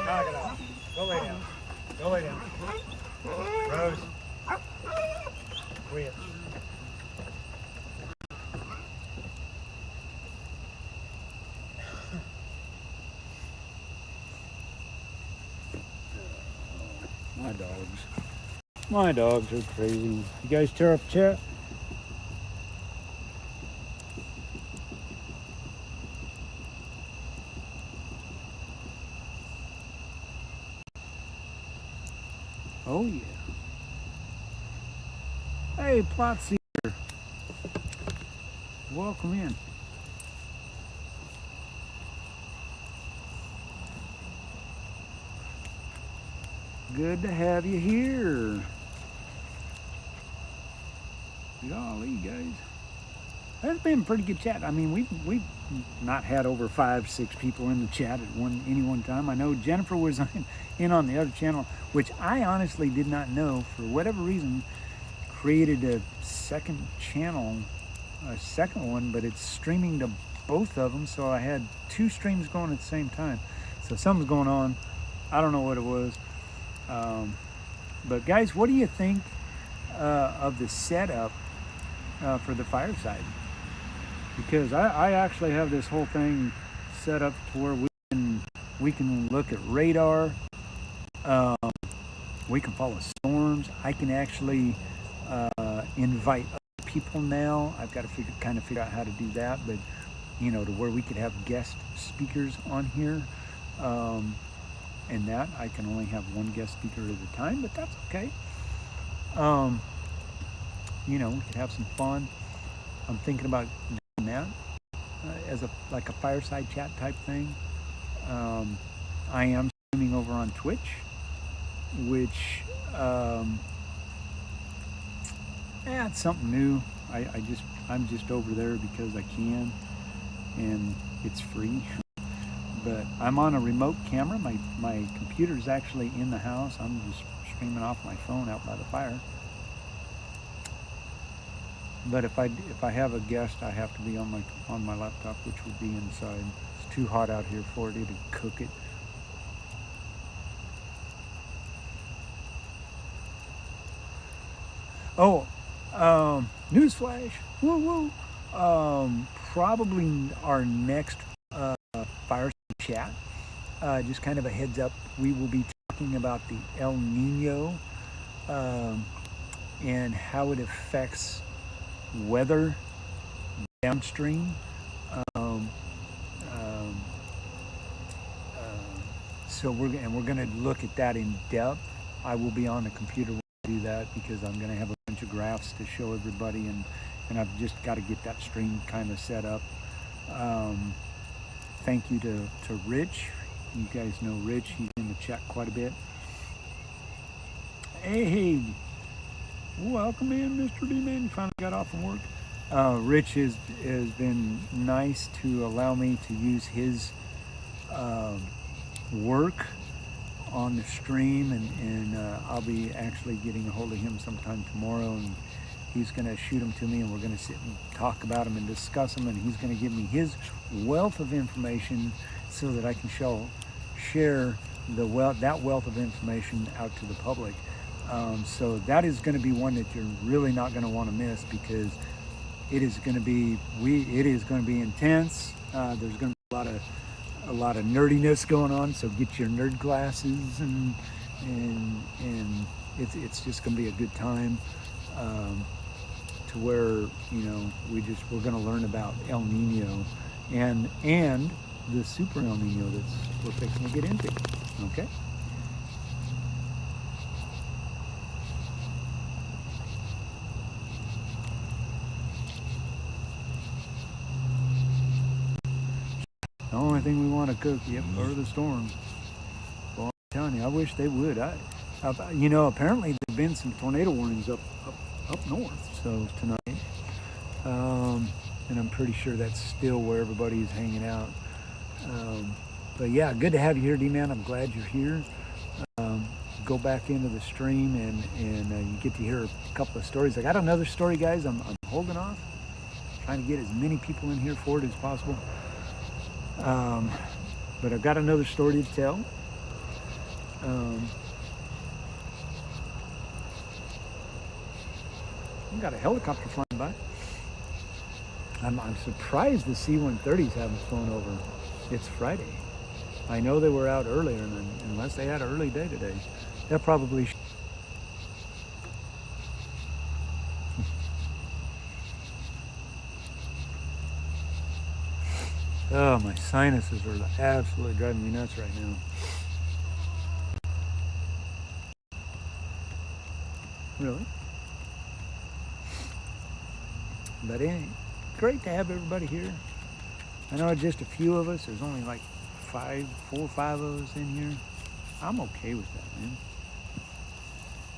knock it off. Go lay down. Go lay down. Rose. Quit. My dogs. My dogs are crazy. You guys tear up chat? Oh yeah. Hey, Plot Seeker. Welcome in. Good to have you here. Golly, guys. That's been a pretty good chat. I mean, we've not had over 5-6 people in the chat at any one time. I know Jennifer was in on the other channel, which I honestly did not know, for whatever reason, created a second channel, a second one, but it's streaming to both of them, so I had 2 streams going at the same time. So something's going on. I don't know what it was. But guys, what do you think of the setup for the Fireside? Because I actually have this whole thing set up to where we can look at radar, we can follow storms. I can actually invite other people now. I've got to figure out how to do that, but you know, to where we could have guest speakers on here. And that I can only have one guest speaker at a time, but that's okay. You know, we could have some fun. I'm thinking about doing that as like a fireside chat type thing. I am streaming over on Twitch, which it's something new. I'm just over there because I can, and it's free. But I'm on a remote camera. My computer's actually in the house. I'm just streaming off my phone out by the fire. But if I have a guest, I have to be on my laptop, which would be inside. It's too hot out here for it to cook it. Oh, newsflash! Woo woo! Probably our next Fireside chat. Just kind of a heads up. We will be talking about the El Nino and how it affects weather downstream. So we're going to look at that in depth. I will be on the computer when I do that because I'm going to have a bunch of graphs to show everybody, and I've just got to get that stream kind of set up. Thank you to Rich. You guys know Rich. He's in the chat quite a bit. Hey, welcome in, Mr. D-Man. You finally got off from work. Rich has been nice to allow me to use his work on the stream, and I'll be actually getting a hold of him sometime tomorrow, and he's going to shoot them to me, and we're going to sit and talk about them and discuss them, and he's going to give me his wealth of information so that I can share that wealth of information out to the public. So that is going to be one that you're really not going to want to miss, because it is going to be intense. There's going to be a lot of nerdiness going on, so get your nerd glasses, and it's just going to be a good time, to where, you know, we're going to learn about El Nino and the super El Nino that's we're fixing to get into. Okay. The only thing we want to cook, or the storm. Well, I'm telling you, I wish they would. You know, apparently there've been some tornado warnings up north, so tonight, and I'm pretty sure that's still where everybody is hanging out. But yeah, good to have you here, D-Man. I'm glad you're here. Go back into the stream, and you get to hear a couple of stories. I got another story, guys. I'm holding off, trying to get as many people in here for it as possible. But I've got another story to tell. I've got a helicopter flying by. I'm surprised the C-130s haven't flown over. It's Friday. I know they were out earlier, and unless they had an early day today, they'll probably. Oh, my sinuses are absolutely driving me nuts right now. Really? But anyway, great to have everybody here. I know just a few of us. There's only like 4 or 5 of us in here. I'm okay with that, man.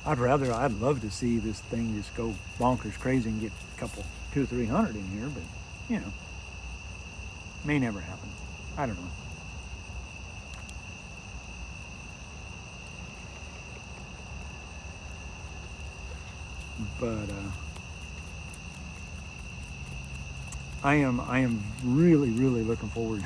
I'd love to see this thing just go bonkers crazy and get a couple, 200 or 300 in here, but you know, may never happen. I don't know. But I am really looking forward.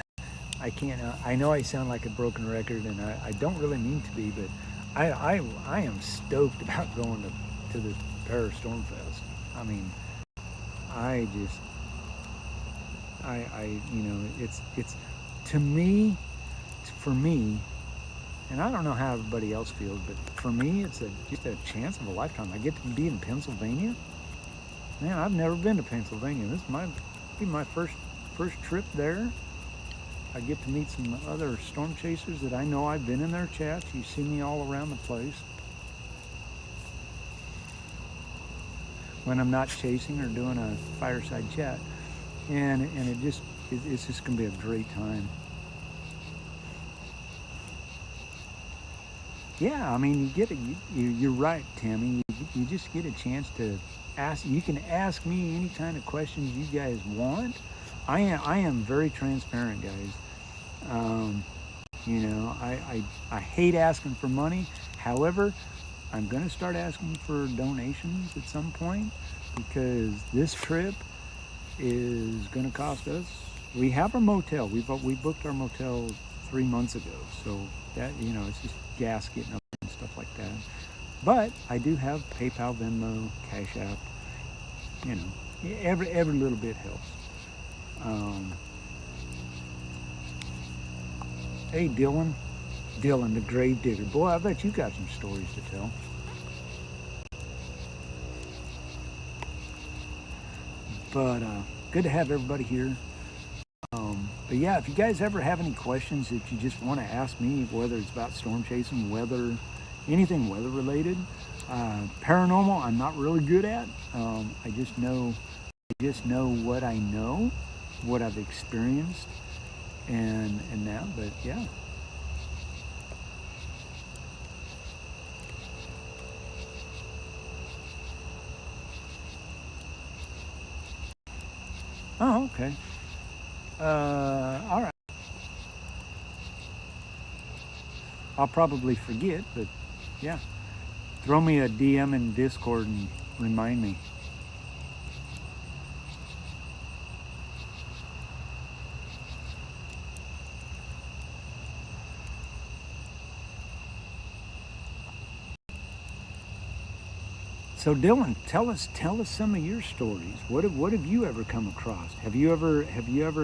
I know I sound like a broken record, and I don't really mean to be, but I am stoked about going to the Paris Storm Fest. I mean, you know, it's to me, for me, and I don't know how everybody else feels, but for me, it's just a chance of a lifetime. I get to be in Pennsylvania. Man, I've never been to Pennsylvania. This might be my first trip there. I get to meet some other storm chasers that I know. I've been in their chats. You see me all around the place when I'm not chasing or doing a fireside chat, and it's just gonna be a great time. Yeah, I mean, you're right, Tammy. You just get a chance to ask. You can ask me any kind of questions you guys want. I am very transparent, guys. You know, I hate asking for money. However, I'm going to start asking for donations at some point, because this trip is going to cost us. We have our motel. We booked our motel 3 months ago, so that, you know, it's just gas getting up and stuff like that. But I do have PayPal, Venmo, Cash App. You know, every little bit helps. Hey, Dylan, the grave digger. Boy, I bet you got some stories to tell. But good to have everybody here. But yeah, if you guys ever have any questions that you just want to ask me, whether it's about storm chasing, weather, anything weather related, Paranormal, I'm not really good at. I just know what I know, what I've experienced, and that. But yeah. Oh, okay. All right. I'll probably forget, but yeah. Throw me a DM in Discord and remind me. So Dylan, tell us some of your stories. What have you ever come across? Have you ever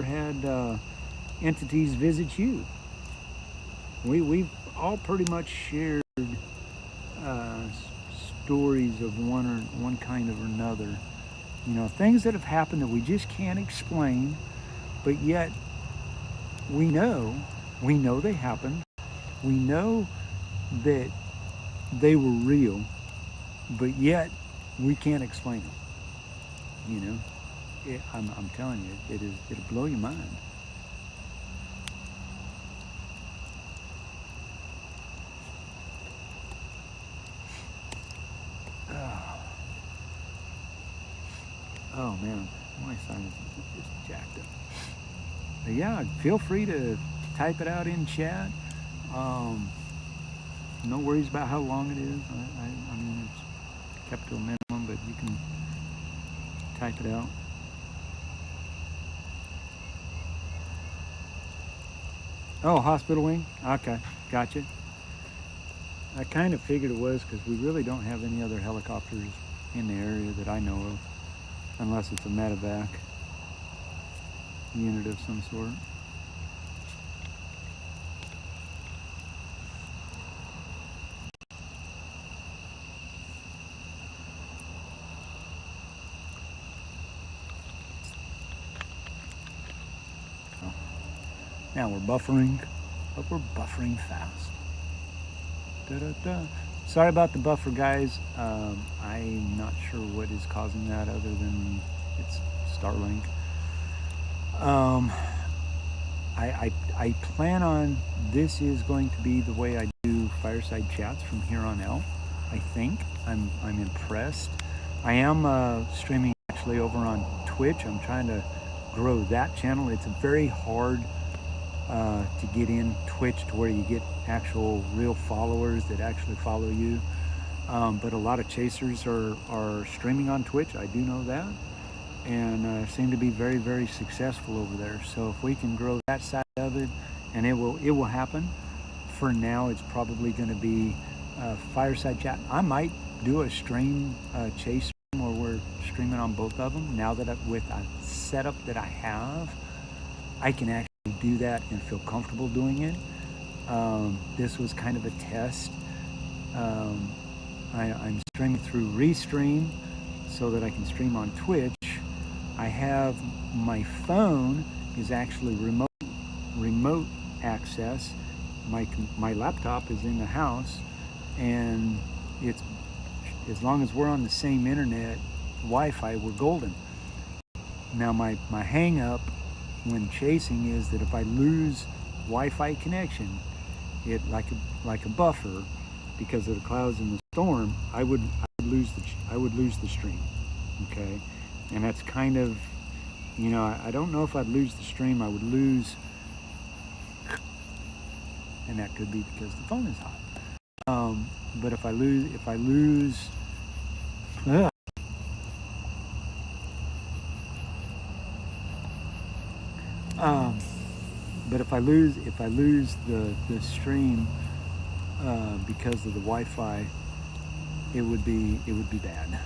had entities visit you? We've all pretty much shared uh, stories of one kind or another. You know, things that have happened that we just can't explain, but yet we know they happened. We know that they were real, but yet we can't explain them. You know, I'm telling you, it'll blow your mind. Oh, oh man, my sinus is just jacked up. But yeah, feel free to type it out in chat. Um, no worries about how long it is. I mean, it's kept to a minimum, but you can type it out. Oh, hospital wing? Okay, gotcha. I kind of figured it was because we really don't have any other helicopters in the area that I know of, unless it's a medevac unit of some sort. Oh, now we're buffering, but we're buffering fast. Da-da-da. Sorry about the buffer, guys. I'm not sure what is causing that other than it's Starlink. Um, I plan on, this is going to be the way I do Fireside chats from here on out. I think I'm impressed. I am streaming actually over on Twitch. I'm trying to grow that channel. It's very hard to get in Twitch to where you get actual real followers that actually follow you. But a lot of chasers are streaming on Twitch. I do know that, and seem to be very, very successful over there. So if we can grow that side of it, and it will happen. For now, it's probably going to be Fireside chat. I might do a stream chase stream where we're streaming on both of them. Now that with a setup that I have, I can actually do that and feel comfortable doing it. This was kind of a test. I'm streaming through Restream so that I can stream on Twitch. I have my phone is actually remote access. My laptop is in the house, and it's, as long as we're on the same internet Wi-Fi, we're golden. Now my hang up when chasing is that if I lose Wi-Fi connection, it like a buffer, because of the clouds and the storm, I would lose the stream. Okay, and that's kind of, you know, I don't know if I'd lose the stream. I would lose, and that could be because the phone is hot. But if I lose, ugh. But if I lose the stream because of the Wi-Fi, it would be bad.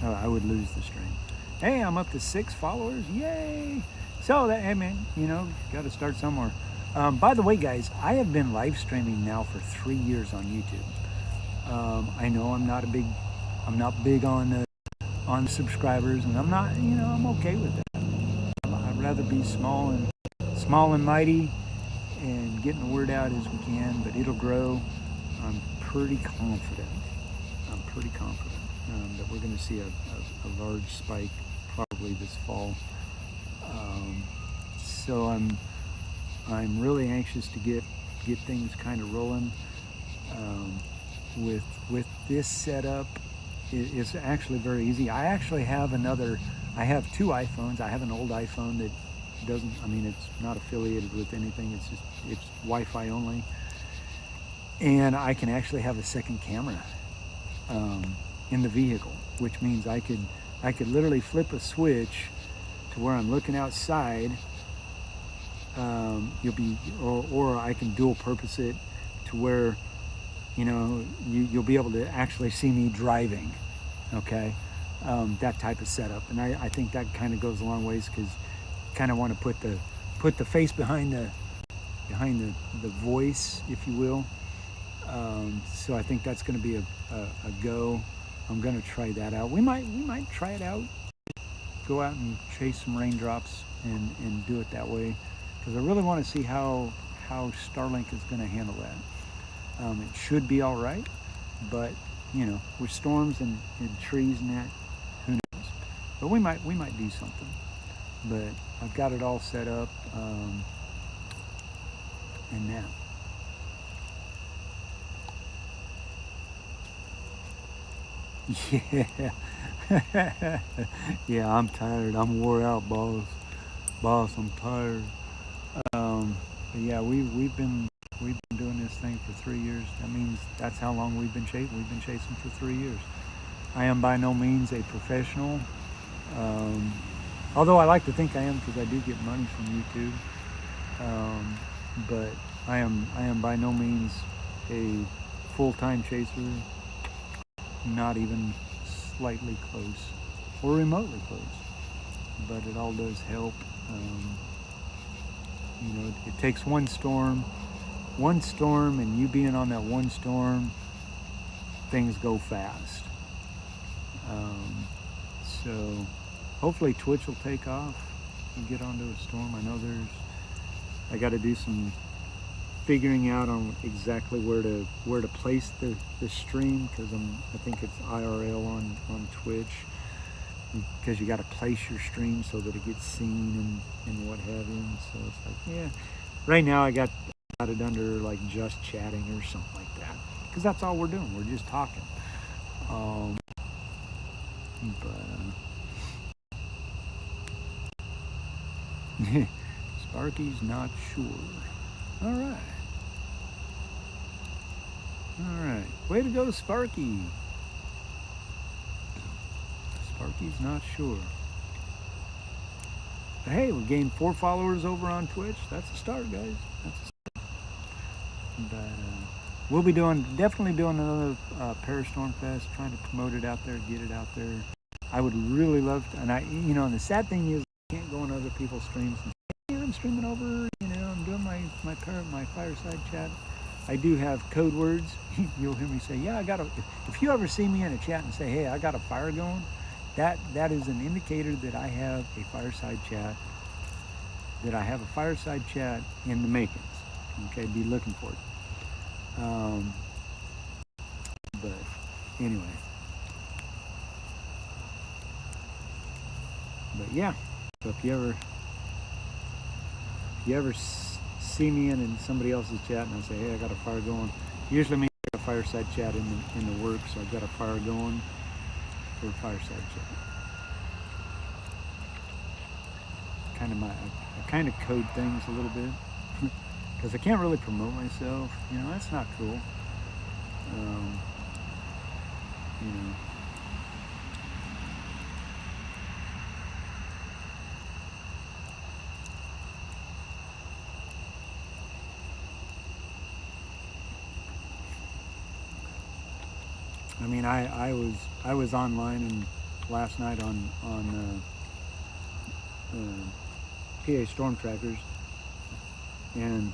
I would lose the stream. Hey, I'm up to 6 followers. Yay! So that, hey man, you know, got to start somewhere. By the way, guys, I have been live streaming now for 3 years on YouTube. I know I'm not big on subscribers, and I'm not, you know, I'm okay with that. I'd rather be small and mighty and getting the word out as we can, but it'll grow. I'm pretty confident pretty confident that we're going to see a large spike probably this fall. So I'm really anxious to get things kind of rolling. With this setup, it's actually very easy. I actually have I have two iPhones. I have an old iPhone that doesn't, I mean, it's not affiliated with anything. It's Wi-Fi only. And I can actually have a second camera in the vehicle, which means I could literally flip a switch to where I'm looking outside. Or I can dual purpose it to where, you'll be able to actually see me driving, okay? That type of setup. And I think that kind of goes a long ways, because kind of want to put the face behind the voice, if you will. So I think that's going to be a go. I'm going to try that out. We might try it out, go out and chase some raindrops and do it that way, because I really want to see how Starlink is going to handle that. It should be all right, but with storms and trees and that, who knows? But we might do something. But I've got it all set up, and now. Yeah. Yeah, I'm tired. I'm wore out, boss. I'm tired. But yeah, we've been doing this thing for 3 years. That means that's how long we've been chasing. We've been chasing for 3 years. I am by no means a professional, although I like to think I am, because I do get money from YouTube. But I am by no means a full-time chaser. Not even slightly close or remotely close, but it all does help. It takes one storm, and you being on that one storm, things go fast. So hopefully Twitch will take off and get onto a storm. I know I got to do some figuring out on exactly where to place the stream, because I think it's IRL on Twitch, because you got to place your stream so that it gets seen and what have you. So it's like, yeah, right now I got it under like just chatting or something like that, because that's all we're doing. We're just talking. Sparky's not sure. All right. Way to go, Sparky. Sparky's not sure. But hey, we gained 4 followers over on Twitch. That's a start, guys. That's a start. But we'll be definitely doing another Parastorm Fest, trying to promote it out there, get it out there. I would really love to, and and the sad thing is, I can't go on other people's streams and say, hey, I'm streaming over, I'm doing my Fireside chat. I do have code words. You'll hear me say, yeah, if you ever see me in a chat and say, hey, I got a fire going, that is an indicator that I have a Fireside chat, in the makings. Okay, be looking for it. But anyway. But yeah, so if you ever see me in somebody else's chat and I say, hey, I got a fire going, usually means I got a Fireside chat in the works, so I've got a fire going for Fireside chat. I kind of code things a little bit, because I can't really promote myself. That's not cool. I was online and last night on PA Storm Trackers, and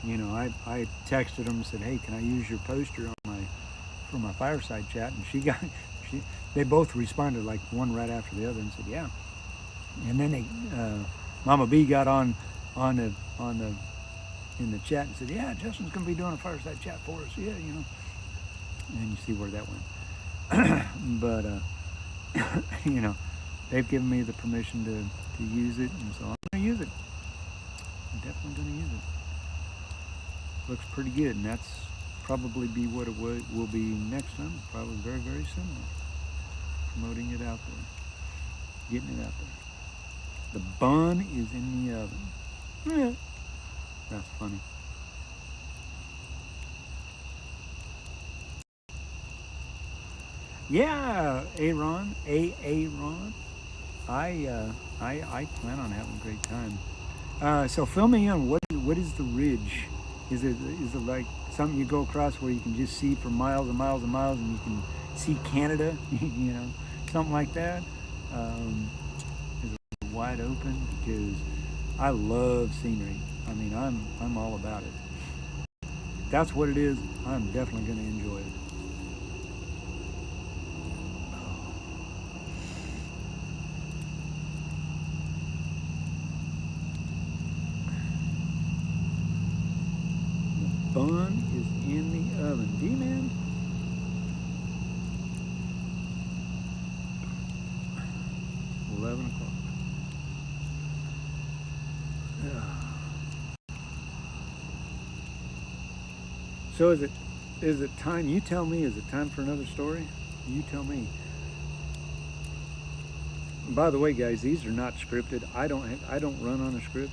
I texted them and said, hey, can I use your poster for my Fireside chat? And they both responded, like one right after the other, and said yeah. And then Mama B got in the chat and said, yeah, Justin's gonna be doing a Fireside chat for us. Yeah, and you see where that went. But you know, they've given me the permission to use it, and so I'm going to use it. I'm definitely going to use it. Looks pretty good, and that's probably be what it will be next time. Probably very, very similar. Promoting it out there, getting it out there. The bun is in the oven. Yeah. That's funny. Yeah, Aaron, Aaron. I plan on having a great time. So fill me in. What is the ridge? Is it like something you go across where you can just see for miles and miles and miles, and you can see Canada? You know, something like that. Is it wide open? Because I love scenery. I mean, I'm all about it. If that's what it is, I'm definitely going to enjoy it. Bun is in the oven. D-man. $11 o'clock. So is it time? You tell me. Is it time for another story? You tell me. By the way, guys, these are not scripted. I don't run on a script.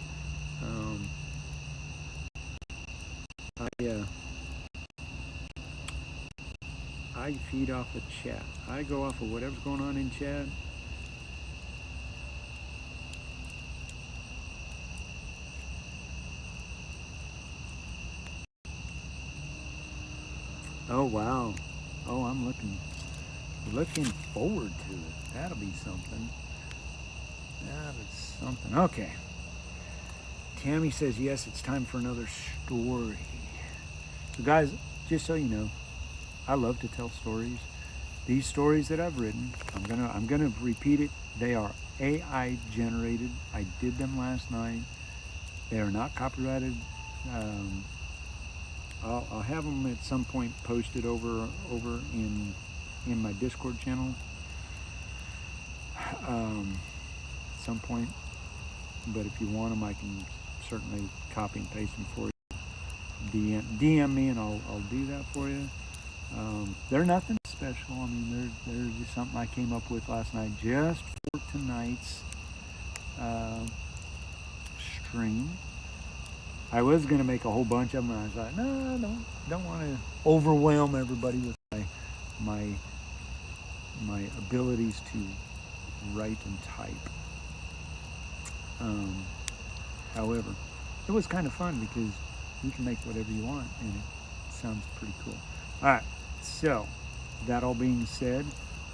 I feed off of chat. I go off of whatever's going on in chat. Oh wow. Oh, I'm looking forward to it. That'll be something. That is something. Okay. Tammy says yes, it's time for another story. So guys, just so you know, I love to tell stories. These stories that I've written, I'm gonna repeat it. They are AI generated. I did them last night. They are not copyrighted. I'll have them at some point posted over in my Discord channel. At some point. But if you want them, I can certainly copy and paste them for you. DM me and I'll do that for you. They're nothing special. I mean, they're just something I came up with last night just for tonight's stream. I was gonna make a whole bunch of them, and I thought, no, don't want to overwhelm everybody with my abilities to write and type. However, it was kind of fun because you can make whatever you want, and it sounds pretty cool. All right, so that all being said,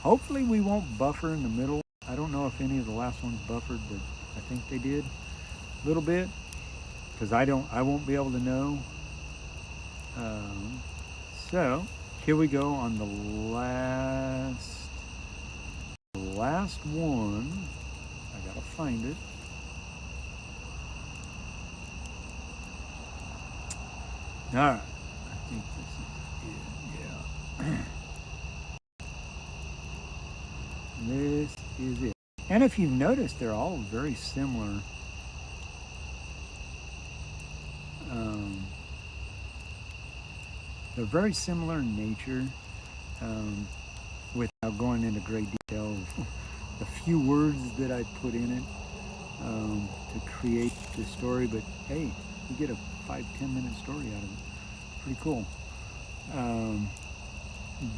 hopefully we won't buffer in the middle. I don't know if any of the last ones buffered, but I think they did a little bit, because I won't be able to know. So here we go on the last one. I gotta find it. All right, I think this is it. Yeah. This is it. And if you've noticed, they're all very similar. They're very similar in nature, without going into great detail of the few words that I put in it to create the story. But hey, you get a 5-10 minute story out of it. Pretty cool.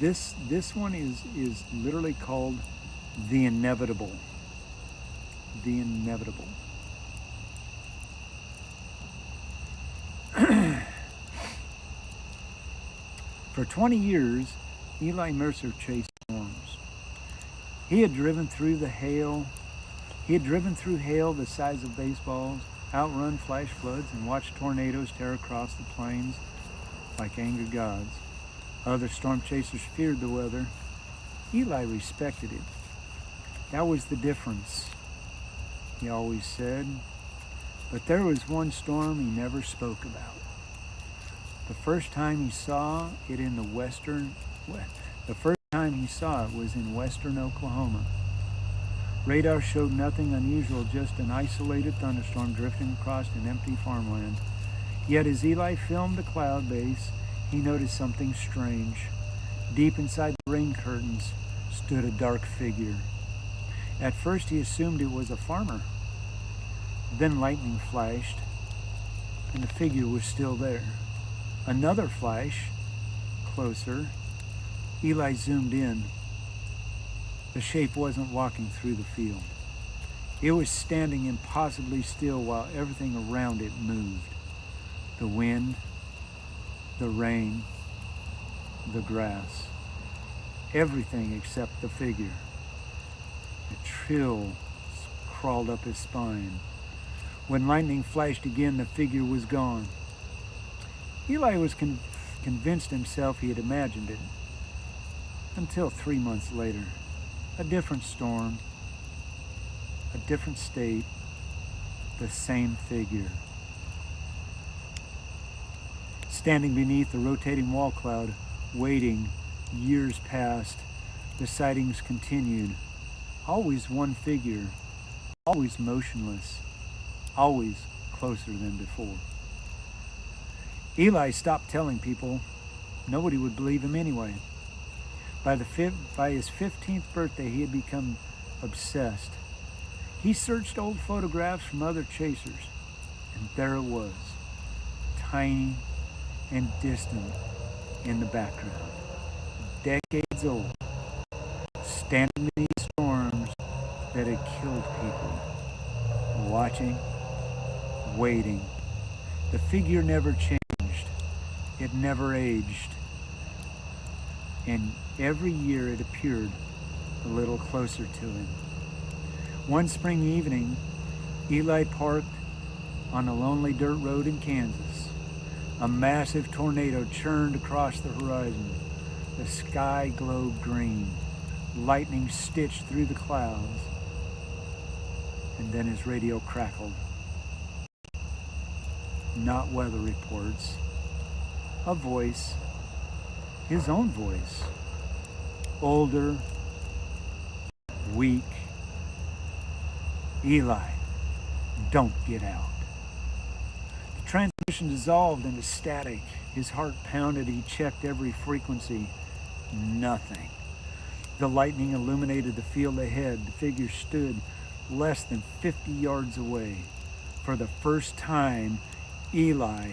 This one is literally called The Inevitable. The Inevitable. For 20 years, Eli Mercer chased storms. He had driven through hail the size of baseballs, outrun flash floods, and watched tornadoes tear across the plains like angry gods. Other storm chasers feared the weather. Eli respected it. That was the difference, he always said. But there was one storm he never spoke about. The first time he saw it in the western The first time he saw it was in western Oklahoma. Radar showed nothing unusual, just an isolated thunderstorm drifting across an empty farmland. Yet as Eli filmed the cloud base, he noticed something strange. Deep inside the rain curtains stood a dark figure. At first he assumed it was a farmer. Then lightning flashed, and the figure was still there. Another flash, closer. Eli zoomed in. The shape wasn't walking through the field. It was standing impossibly still while everything around it moved. The wind, the rain, the grass. Everything except the figure. A chill crawled up his spine. When lightning flashed again, the figure was gone. Eli was convinced himself he had imagined it. Until 3 months later. A different storm, a different state, the same figure. Standing beneath the rotating wall cloud, waiting, years passed, the sightings continued. Always one figure, always motionless, always closer than before. Eli stopped telling people. Nobody would believe him anyway. By his 15th birthday, he had become obsessed. He searched old photographs from other chasers, and there it was, tiny and distant in the background, decades old, standing beneath storms that had killed people, watching, waiting. The figure never changed. It never aged. And every year it appeared a little closer to him. One spring evening, Eli parked on a lonely dirt road in Kansas. A massive tornado churned across the horizon. The sky glowed green. Lightning stitched through the clouds. And then his radio crackled. Not weather reports. A voice. His own voice, older, weak. Eli, don't get out. The transmission dissolved into static. His heart pounded. He checked every frequency. Nothing. The lightning illuminated the field ahead. The figure stood less than 50 yards away. For the first time, Eli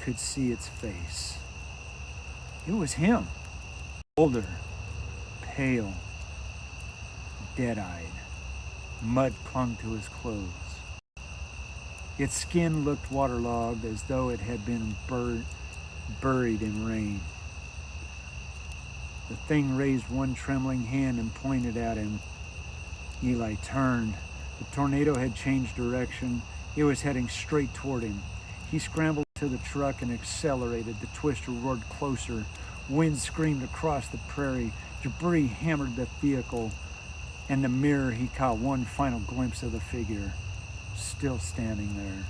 could see its face. It was him, older, pale, dead-eyed. Mud clung to his clothes. Its skin looked waterlogged as though it had been buried in rain. The thing raised one trembling hand and pointed at him. Eli turned. The tornado had changed direction. It was heading straight toward him. He scrambled to the truck and accelerated. The twister roared closer. Wind screamed across the prairie. Debris hammered the vehicle. In the mirror, he caught one final glimpse of the figure, still standing there,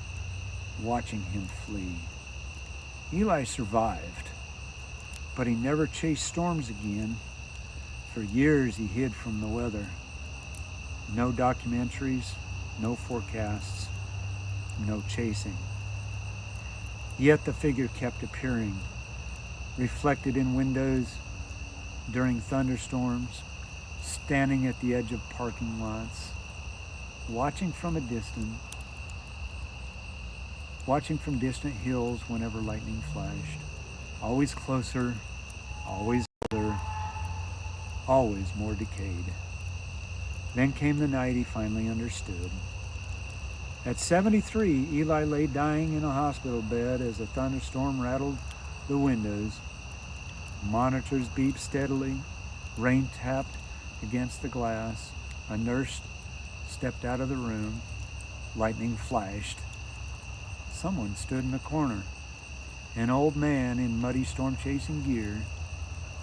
watching him flee. Eli survived, but he never chased storms again. For years, he hid from the weather. No documentaries, no forecasts, no chasing. Yet the figure kept appearing, reflected in windows during thunderstorms, standing at the edge of parking lots, watching from distant hills whenever lightning flashed, always closer, always older, always more decayed. Then came the night he finally understood. At 73, Eli lay dying in a hospital bed as a thunderstorm rattled the windows. Monitors beeped steadily. Rain tapped against the glass. A nurse stepped out of the room. Lightning flashed. Someone stood in the corner. An old man in muddy storm-chasing gear.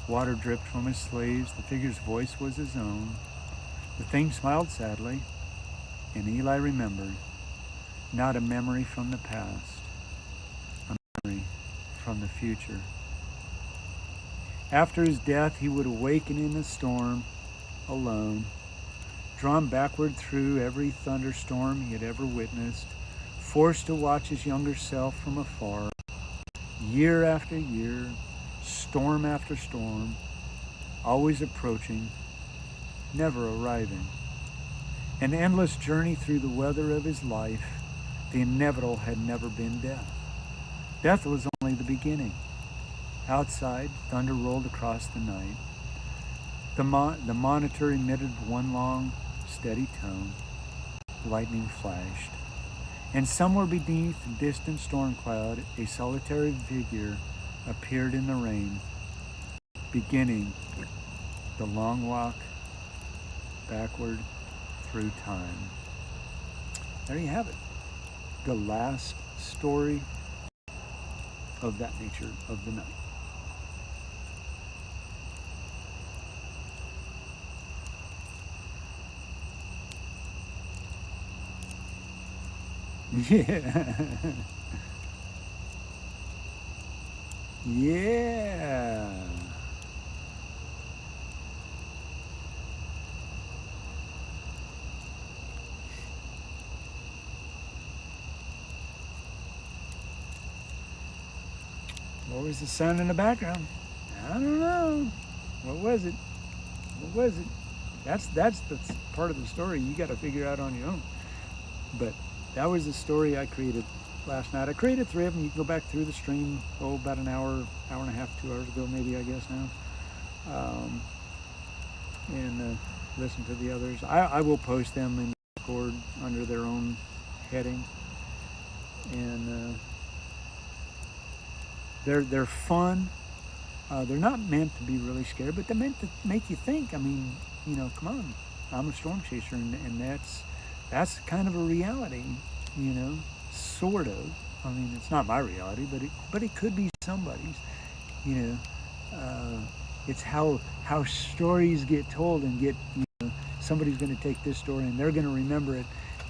Water dripped from his sleeves. The figure's voice was his own. The thing smiled sadly, and Eli remembered. Not a memory from the past, a memory from the future. After his death, he would awaken in the storm, alone, drawn backward through every thunderstorm he had ever witnessed, forced to watch his younger self from afar, year after year, storm after storm, always approaching, never arriving. An endless journey through the weather of his life. The inevitable had never been death. Death was only the beginning. Outside, thunder rolled across the night. The monitor emitted one long, steady tone. Lightning flashed. And somewhere beneath a distant storm cloud, a solitary figure appeared in the rain, beginning the long walk backward through time. There you have it. The last story of that nature of the night. Yeah. Yeah. What was the sound in the background? I don't know. What was it? What was it? That's the part of the story you got to figure out on your own. But that was the story I created last night. I created 3 of them. You can go back through the stream, about an hour, hour and a half, 2 hours ago, maybe, I guess now, and listen to the others. I will post them in Discord under their own heading, and they're fun. They're not meant to be really scary, but they're meant to make you think. I mean, come on, I'm a storm chaser, and that's kind of a reality, sort of. I mean, it's not my reality, but it could be somebody's. It's how stories get told, and somebody's going to take this story and they're going to remember it,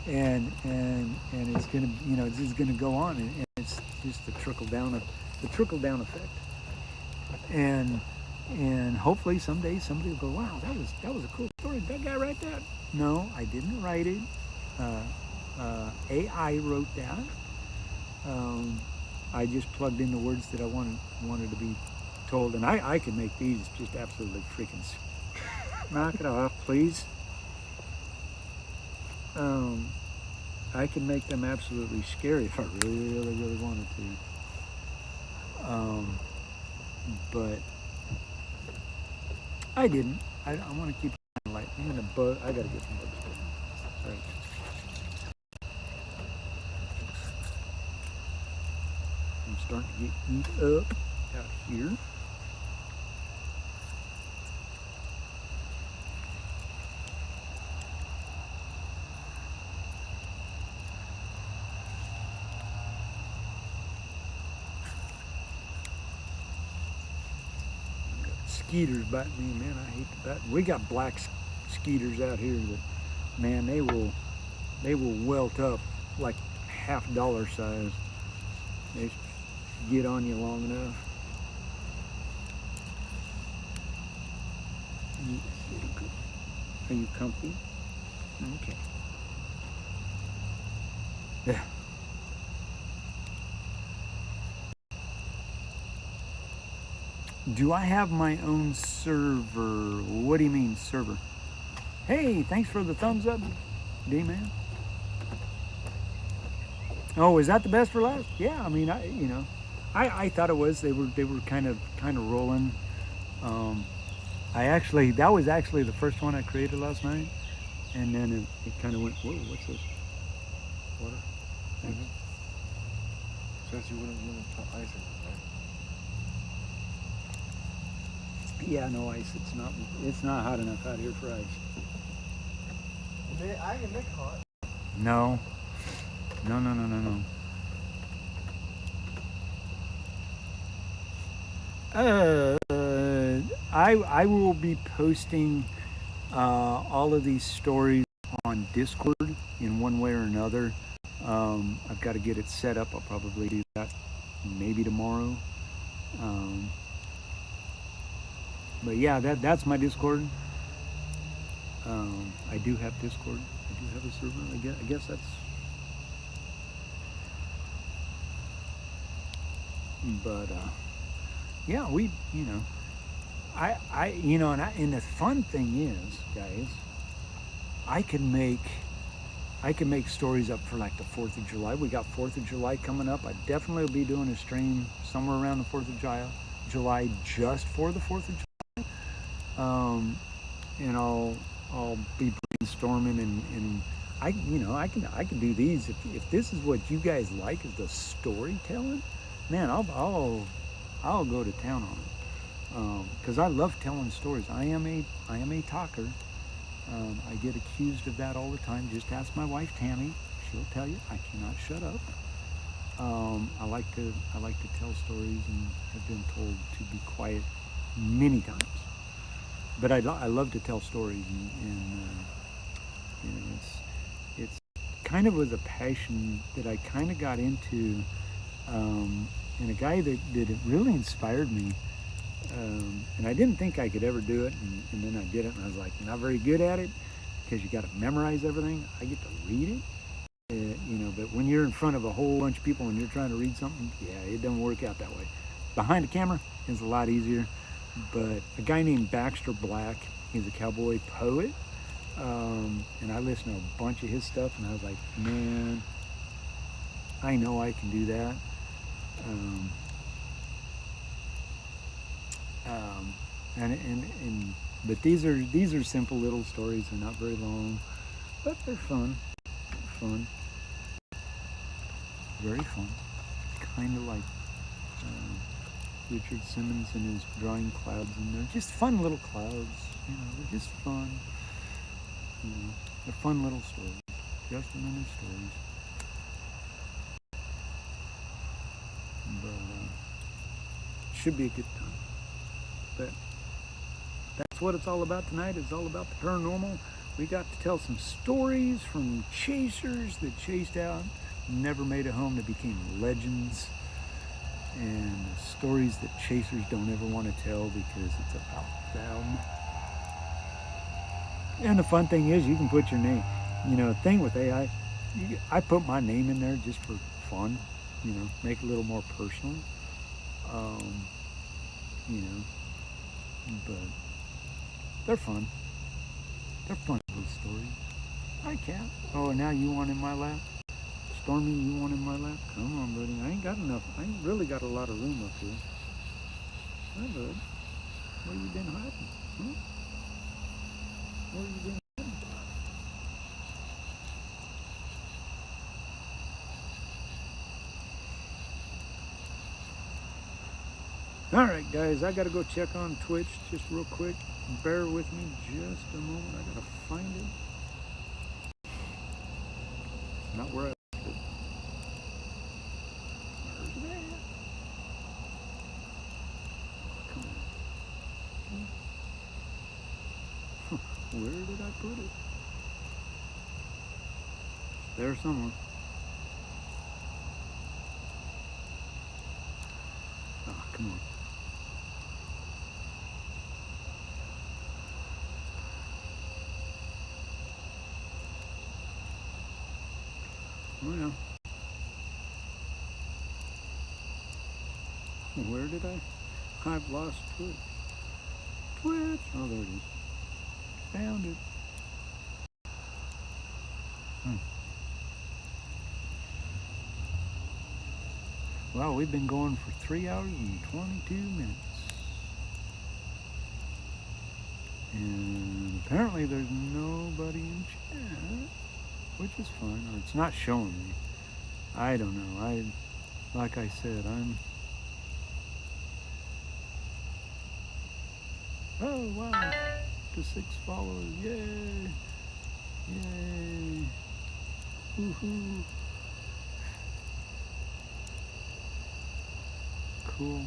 and it's going to it's just going to go on, and it's just the trickle down effect, and hopefully someday somebody will go, wow, that was a cool story. Did that guy write that? No, I didn't write it. AI wrote that. I just plugged in the words that I wanted to be told, and I can make these just absolutely freaking knock it off, please. I can make them absolutely scary if I really, really, really wanted to. But I didn't. I want to keep it light. I gotta get some bugs. Sorry. I'm starting to get eat up out here. Skeeters biting me, man. I hate to bite. We got black skeeters out here that, man, they will welt up like $half size. They get on you long enough. Are you comfy? Okay. Yeah. Do I have my own server? What do you mean, server? Hey, thanks for the thumbs up, D-Man. Oh, is that the best for last? Yeah, I mean, I thought it was. They were kind of rolling. That was actually the first one I created last night, and then it kind of went, whoa, what's this? Water? Mm-hmm. Says you wouldn't want to put ice in it, right? Yeah, no ice. It's not hot enough out here for ice. I can make it hot. No. I will be posting all of these stories on Discord in one way or another. I've got to get it set up. I'll probably do that maybe tomorrow. But yeah, that's my Discord. I do have Discord. I do have a server. I guess that's. But yeah, and the fun thing is, guys, I can make stories up for like the 4th of July. We got 4th of July coming up. I definitely will be doing a stream somewhere around the 4th of July just for the 4th of July. And I'll be brainstorming and I can do these if this is what you guys like is the storytelling. Man, I'll go to town on it because I love telling stories. I am a talker. I get accused of that all the time. Just ask my wife Tammy; she'll tell you I cannot shut up. I like to tell stories and have been told to be quiet many times. But I love to tell stories, and it's kind of was a passion that I kind of got into, and a guy that really inspired me. And I didn't think I could ever do it, and then I did it, and I was like, not very good at it because you got to memorize everything. I get to read it, but when you're in front of a whole bunch of people and you're trying to read something, yeah, it doesn't work out that way. Behind the camera is a lot easier. But a guy named Baxter Black, he's a cowboy poet, and I listened to a bunch of his stuff, and I was like, man, I know I can do that. But these are simple little stories. They're not very long, but they're fun. They're fun, very fun. Kind of like Richard Simmons and his drawing clouds, and they're just fun little clouds. They're just fun. They're fun little stories. Just another stories. But should be a good time. But that's what it's all about tonight. It's all about the paranormal. We got to tell some stories from chasers that chased out, never made it home, that became legends, and stories that chasers don't ever want to tell because it's about them. And the fun thing is, you can put your name. Thing with AI, I put my name in there just for fun. Make it a little more personal. But they're fun. They're fun little stories. Hi, Cat. Oh, now you want in my lap? Stormy, you want in my lap? Come on, buddy. I ain't got enough. I ain't really got a lot of room up here. Hi, bud. Where you been hiding? Huh? Where you been hiding? All right, guys. I got to go check on Twitch just real quick. Bear with me just a moment. I got to find it. Not where I left it. Where's that? Come on. Where did I put it? There somewhere. Ah, come on. Well, where did I? I've lost Twitch. Twitch. Oh, there it is. Found it. Wow, we've been going for 3 hours and 22 minutes. And apparently there's nobody in chat, which is fine. Or it's not showing me. I don't know. Like I said, oh, wow. To 6 followers. Yay. Yay. Woohoo. Cool.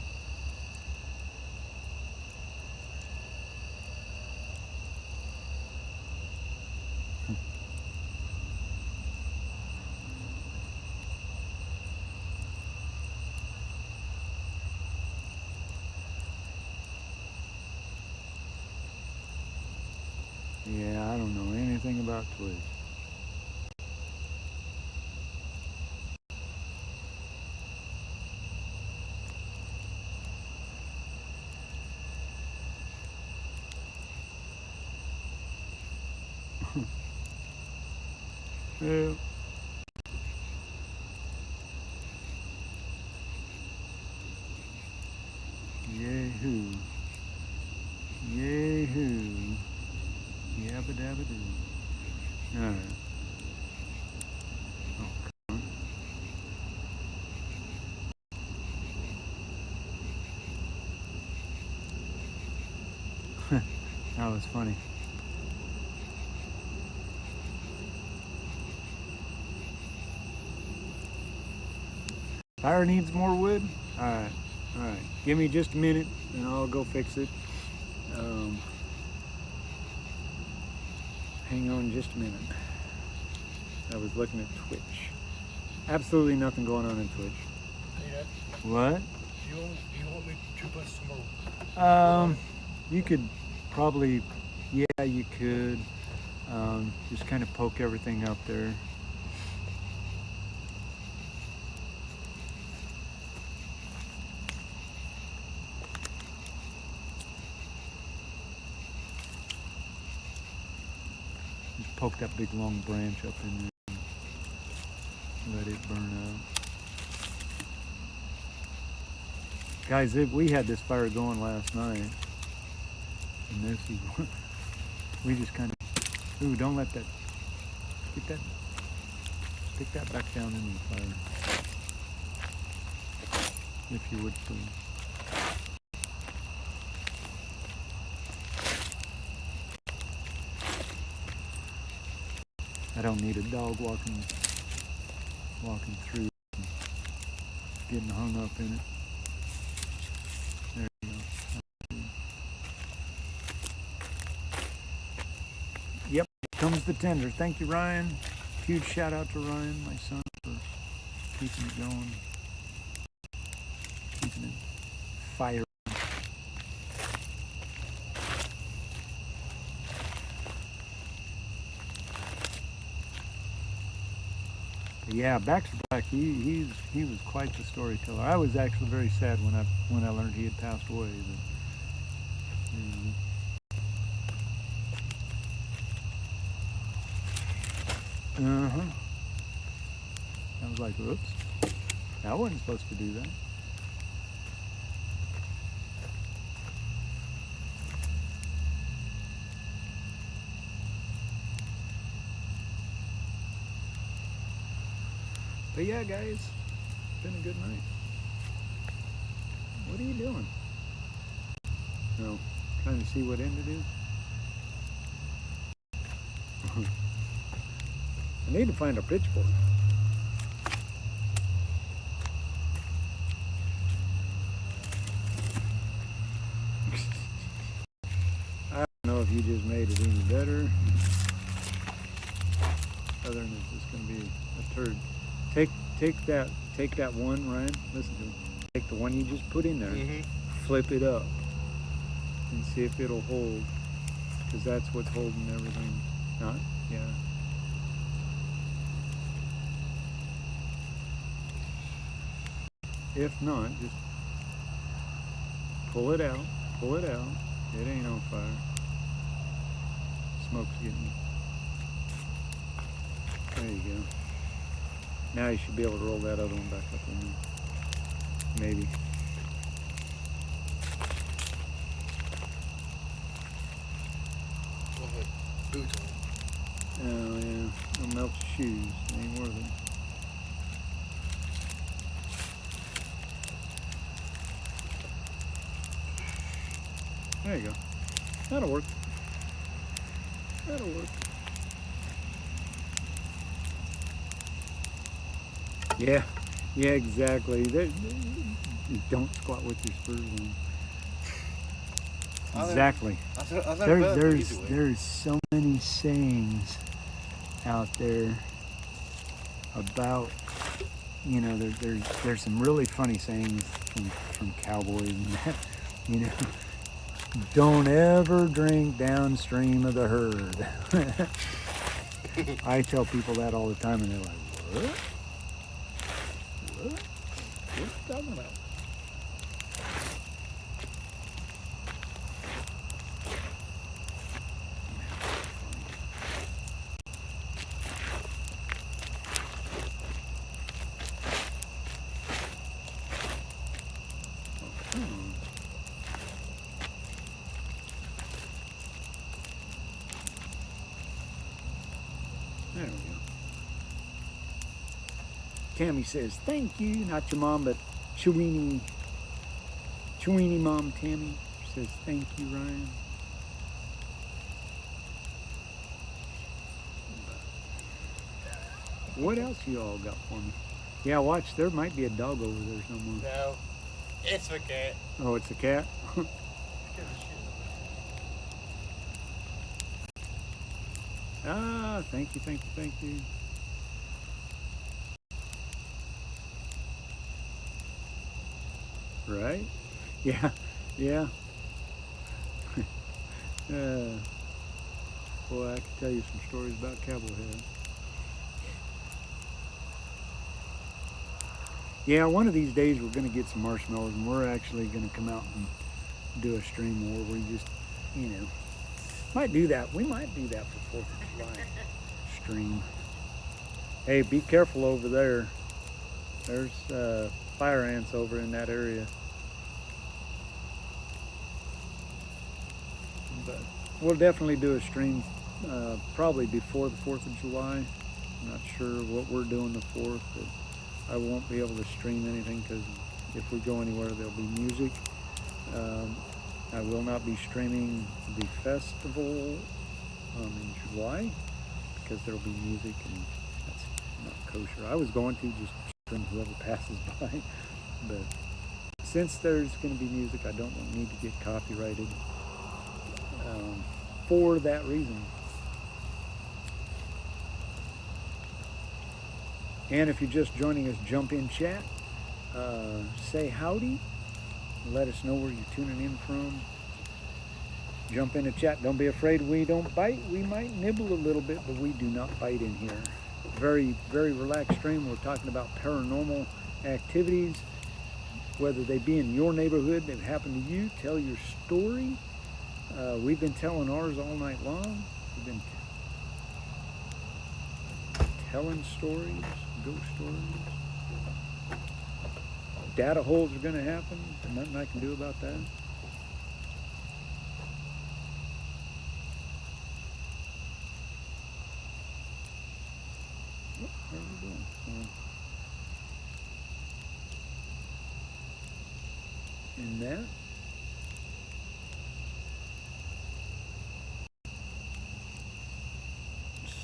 I don't know anything about Twitch. Well, yahoo. Yahoo. Yabba dabba doo. Alright. Oh, come on. That was funny. Fire needs more wood? Alright. Alright. Give me just a minute and I'll go fix it. Hang on just a minute. I was looking at Twitch. Absolutely nothing going on in Twitch. Hey, Dad, What? do you want me to put some more? You could probably, yeah, you could. Just kind of poke everything up there. Just poke that big long branch up in there and let it burn out. Guys, we had this fire going last night. And this is, we just kind of, ooh, don't let that, stick that back down into the fire. If you would, please. I don't need a dog walking through and getting hung up in it. There you go. Yep, here comes the tender. Thank you, Ryan. Huge shout out to Ryan, my son, for keeping it going, keeping it fire. Yeah, Baxter Black, he was quite the storyteller. I was actually very sad when I learned he had passed away. But, I was like, oops, I wasn't supposed to do that. But yeah, guys, it's been a good night. What are you doing? No, trying to see what end it is. I need to find a pitchfork. I don't know if you just made it any better. Other than it's just going to be a turd. Take that one, Ryan. Listen to me. Take the one you just put in there, flip it up, and see if it'll hold. Because that's what's holding everything. Not? Yeah. If not, just pull it out. Pull it out. It ain't on fire. Smoke's getting. There you go. Now you should be able to roll that other one back up in there. Maybe. Well, like boots on. Oh yeah, it'll melt your shoes. It ain't worth it. There you go. That'll work. That'll work. Yeah, yeah, exactly. Don't squat with your spurs on. Exactly. There's so many sayings out there about, you know, there's some really funny sayings from cowboys and that, you know. Don't ever drink downstream of the herd. I tell people that all the time, and they're like, "What? What? What are you talking about?" There we go. Tammy says, "Thank you," not your mom, but Chewini mom Tammy says, "Thank you, Ryan." What else you all got for me? Yeah, watch, there might be a dog over there somewhere. No, it's a cat. Oh, it's a cat? Ah, thank you, thank you, thank you. Right? Yeah, yeah. Boy, I could tell you some stories about cowboy head. Yeah, one of these days we're going to get some marshmallows, and we're actually going to come out and do a stream where we just, might do that. We might do that for 4th of July stream. Hey, be careful over there. There's fire ants over in that area. But we'll definitely do a stream probably before the 4th of July. I'm not sure what we're doing the 4th, but I won't be able to stream anything because if we go anywhere, there'll be music. I will not be streaming the festival in July because there'll be music, and that's not kosher. I was going to just stream whoever passes by, but since there's going to be music, I don't need to get copyrighted for that reason. And if you're just joining us, jump in chat, say howdy, let us know where you're tuning in from. Jump in the chat. Don't be afraid we don't bite. We might nibble a little bit, but we do not bite in here. Very, very relaxed stream. We're talking about paranormal activities, whether they be in your neighborhood, that happened to you. Tell your story. We've been telling ours all night long. We've been telling stories, ghost stories. Data holes are going to happen. There's nothing I can do about that. How are we doing? In that.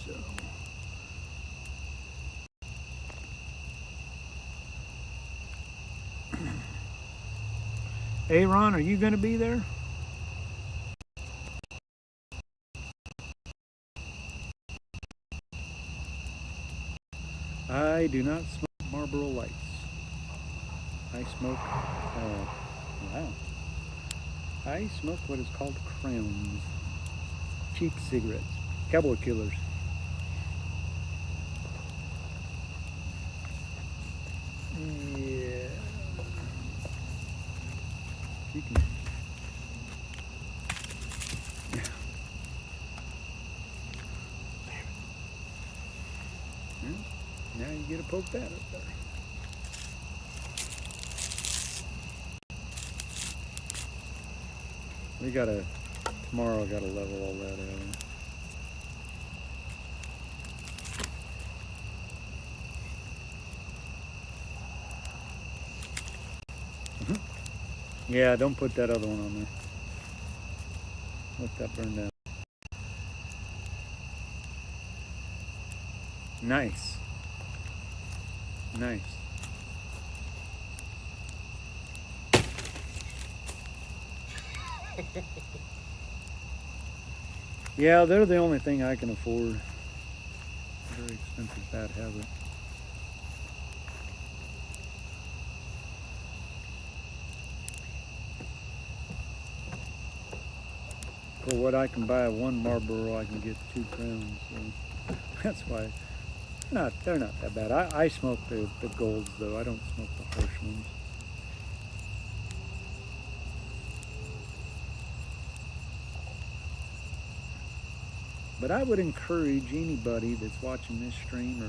So. Hey, Ron, are you going to be there? I do not smoke Marlboro Lights. I smoke, I smoke what is called Crowns. Cheap cigarettes. Cowboy killers. Yeah. You can. Yeah. Now you get to poke that up there. We gotta, tomorrow I gotta level all that out. Yeah, don't put that other one on there. Let that burn down. Nice. Nice. Yeah, they're the only thing I can afford. Very expensive bad habit. what I can buy one Marlboro, I can get 2 Crowns. So that's why they're not that bad. I smoke the golds though. I don't smoke the harsh ones. But I would encourage anybody that's watching this stream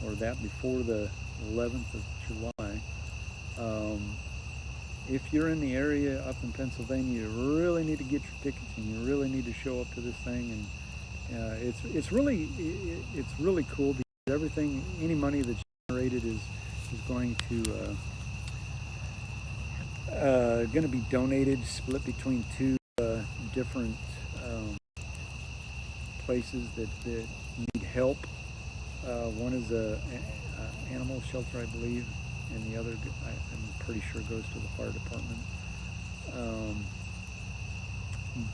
or that before the 11th of July, if you're in the area up in Pennsylvania, you really need to get your tickets and you really need to show up to this thing. And it's really cool because everything, any money that's generated is going to be donated, split between 2 different places that need help. One is a animal shelter, I believe, and the other, I'm pretty sure, goes to the fire department.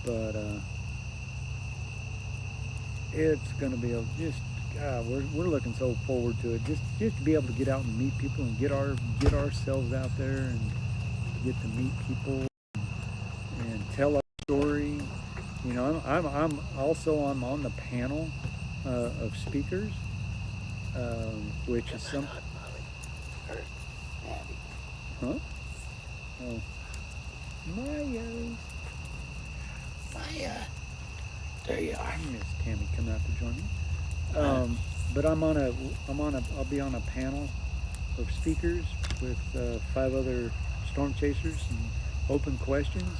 But it's going to be we're looking so forward to it. Just to be able to get out and meet people and get ourselves out there and get to meet people and tell our story. You know, I'm on the panel of speakers, which is some. Huh? Oh, Maya. There you are. Miss Tammy come out to join me. But I'll be on a panel of speakers with 5 other storm chasers and open questions.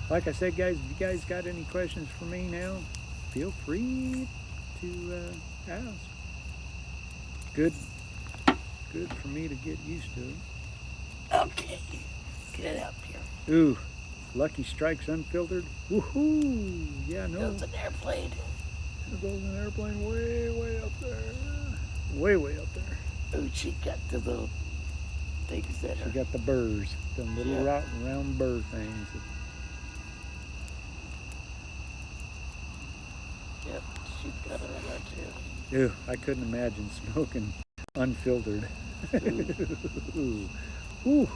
Like I said, guys, if you guys got any questions for me now, feel free to ask. Good for me to get used to it. Okay, get up here. Ooh, Lucky Strikes Unfiltered. Woohoo! Yeah, no. There's an airplane. There goes an airplane way up there. Way up there. Oh, she got the little things that She got the burrs, the little round burr things. Yep, she's got it in there too. Ew, I couldn't imagine smoking unfiltered. Ooh. Ooh.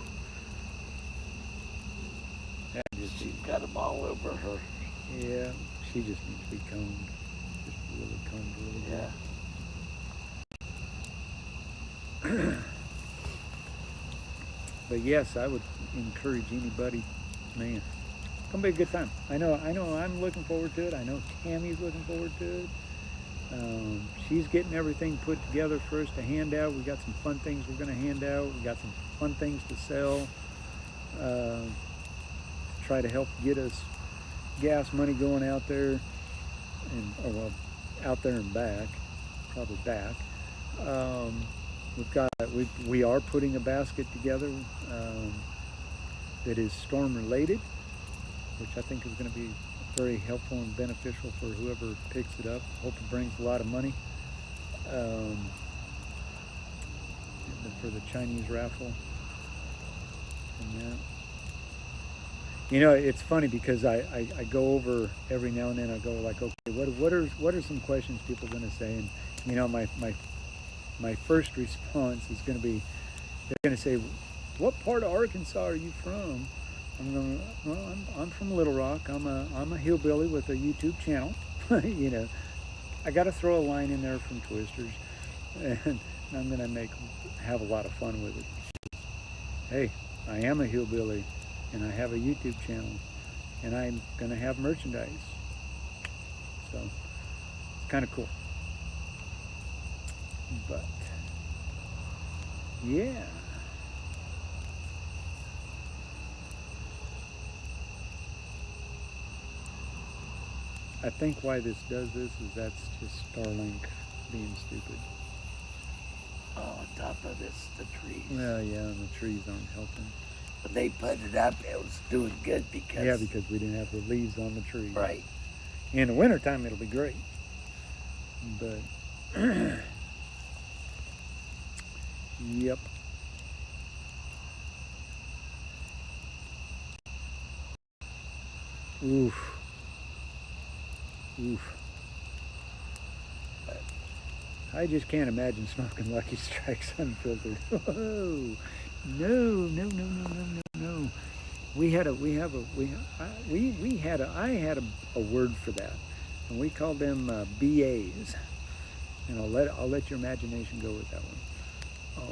She's got them all over her. Yeah, she just needs to be combed. Just really combed really good. But yes, I would encourage anybody, man, it's gonna be a good time. I know I'm looking forward to it. I know Tammy's looking forward to it. She's getting everything put together for us to hand out. We got some fun things we're gonna hand out. We got some fun things to sell. Try to help get us gas money going out there out there and back, probably back. We are putting a basket together that is storm related, which I think is going to be very helpful and beneficial for whoever picks it up. Hope it brings a lot of money for the Chinese raffle and that. You know, it's funny because I go over every now and then. I go like, okay, what are some questions people are going to say? And you know, my first response is going to be, they're going to say, what part of Arkansas are you from? I'm going, well, I'm from Little Rock. I'm a hillbilly with a YouTube channel. You know, I got to throw a line in there from Twisters, and I'm going to have a lot of fun with it. Hey, I am a hillbilly, and I have a YouTube channel, and I'm going to have merchandise. So, it's kind of cool. But, yeah. I think why this does this is that's just Starlink being stupid. Oh, on top of this, the trees. Well, yeah, and the trees aren't helping. When they put it up, it was doing good because... Yeah, because we didn't have the leaves on the trees. Right. In the wintertime, it'll be great. But, yep. Oof. Oof. I just can't imagine smoking Lucky Strikes unfiltered. Oh, no. We had a we have a we had a I had a word for that, and we called them BAs. And I'll let your imagination go with that one.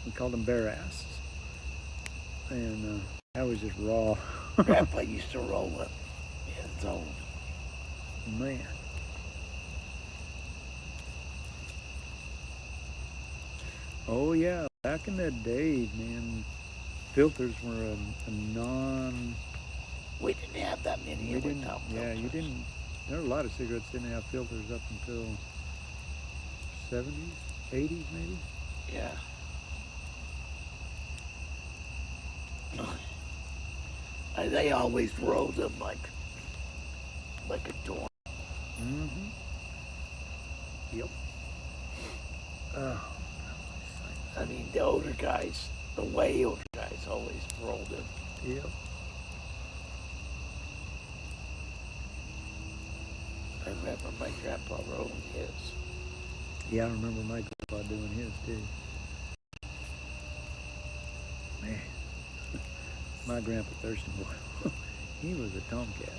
We called them bare asses, and that was just raw. Grandpa used to roll up his own. Man. Oh yeah, back in the day, man, filters were a non. We didn't have that many. We didn't. without Yeah, you filters. didn't. There were a lot of cigarettes didn't have filters up until 70s, 80s maybe. Yeah. They always rolled them like a door. Mm-hmm. Yep. Oh. I mean, the older guys, the way older guys, always rolled them. Yep. I remember my grandpa rolling his. Yeah, I remember my grandpa doing his too. Man, my grandpa Thurston boy, he was a tomcat.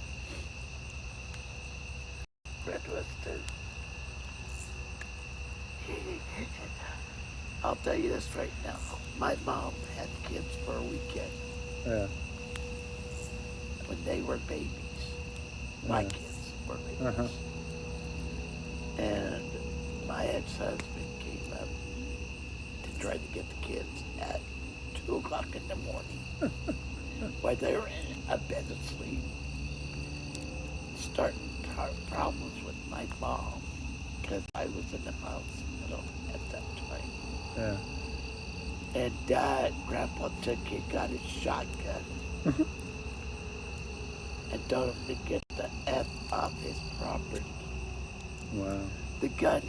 Red was too. I'll tell you this right now. My mom had kids for a weekend Yeah. when they were babies. My Uh-huh. kids were babies. Uh-huh. And my ex-husband came up to try to get the kids at 2 o'clock in the morning while they were in a bed asleep, starting problems with my mom because I was in the hospital at that time. Yeah. And Grandpa took it, got his shotgun, and told him to get the F off his property. Wow. The gun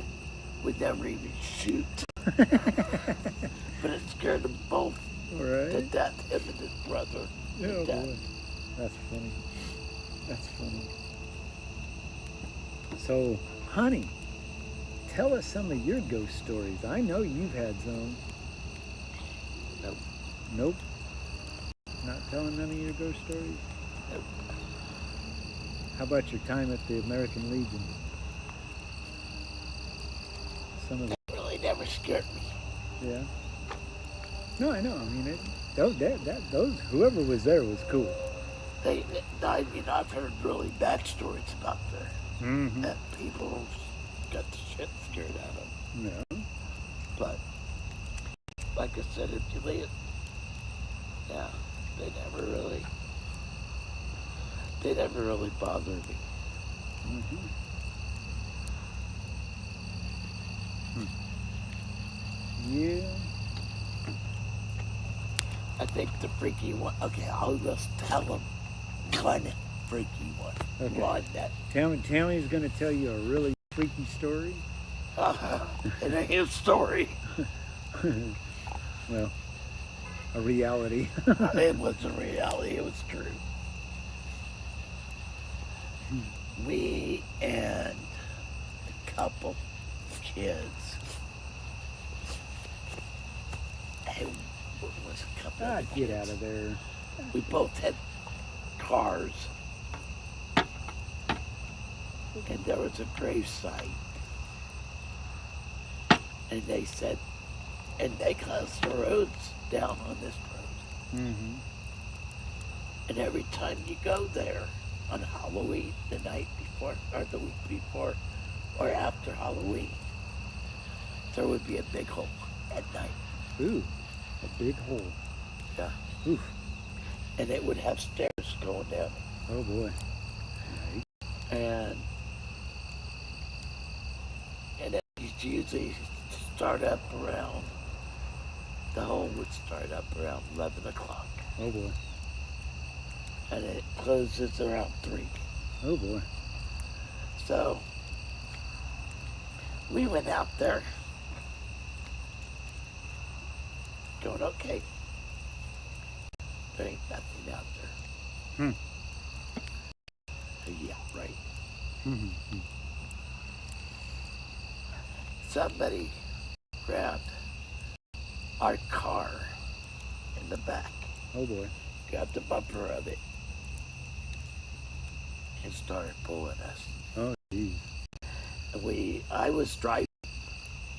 would never even shoot, but it scared them both All to right. death, him and his brother Oh to death. boy. That's funny. That's funny. So, honey, tell us some of your ghost stories. I know you've had some. Nope. Nope. Not telling none of your ghost stories? Nope. How about your time at the American Legion? Some of the, It really never scared me. yeah. No, I know. I mean, those whoever was there was cool. I've heard really bad stories about there. Mm-hmm. And people got the shit scared out of them. Yeah. But, like I said, if you leave, yeah, they never really bothered me. Mm-hmm. Yeah. I think the freaky one, okay, I'll just tell them one freaky one. Okay. One that, Tammy's going to tell you a really freaky story. it ain't his story. Well, a reality. It was a reality, it was true. Me and a couple kids, and what was a couple Ah, of get kids. out of there. We both had cars, and there was a gravesite. And they said, and they closed the roads down on this road. Mm-hmm. And every time you go there on Halloween, the night before, or the week before, or after Halloween, there would be a big hole at night. Ooh, a big hole. Yeah. Oof. And it would have stairs going down. Oh boy. And it usually start up around, the hole would start up around 11 o'clock. Oh boy. And it closes around 3. Oh boy. So we went out there going, okay, there ain't nothing out there. Hmm. Yeah, right. Mm-hmm. Somebody grabbed our car in the back Oh boy. grabbed the bumper of it, and started pulling us. Oh, geez. And I was driving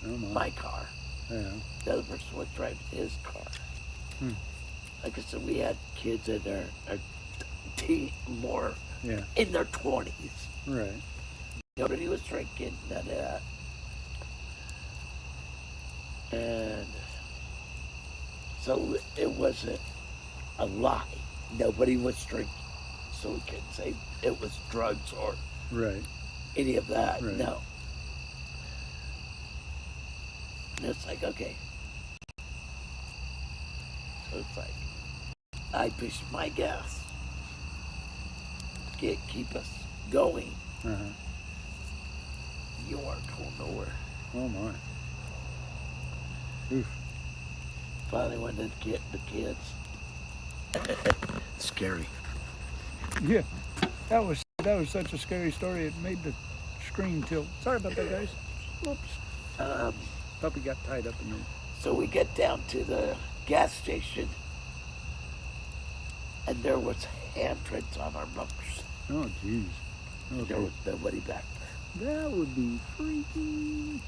Oh, my car. Yeah. The other person was driving his car. Hmm. Like I said, we had kids in their more Yeah. in their 20s. Right. Nobody was drinking, none of that. And so it wasn't a lie. Nobody was drinking. So we couldn't say it was drugs or Right. any of that. Right. No. And it's like, okay. So it's like, I pushed my gas to keep us going. Uh-huh. You weren't going nowhere. Oh, my. Oof. Finally went to get the kids. Scary. Yeah. That was such a scary story. It made the screen tilt. Sorry about that, guys. Whoops. Puppy got tied up in there. So we get down to the gas station, and there was handprints on our bumpers. Oh, jeez. Okay. There was nobody back there. That would be freaky.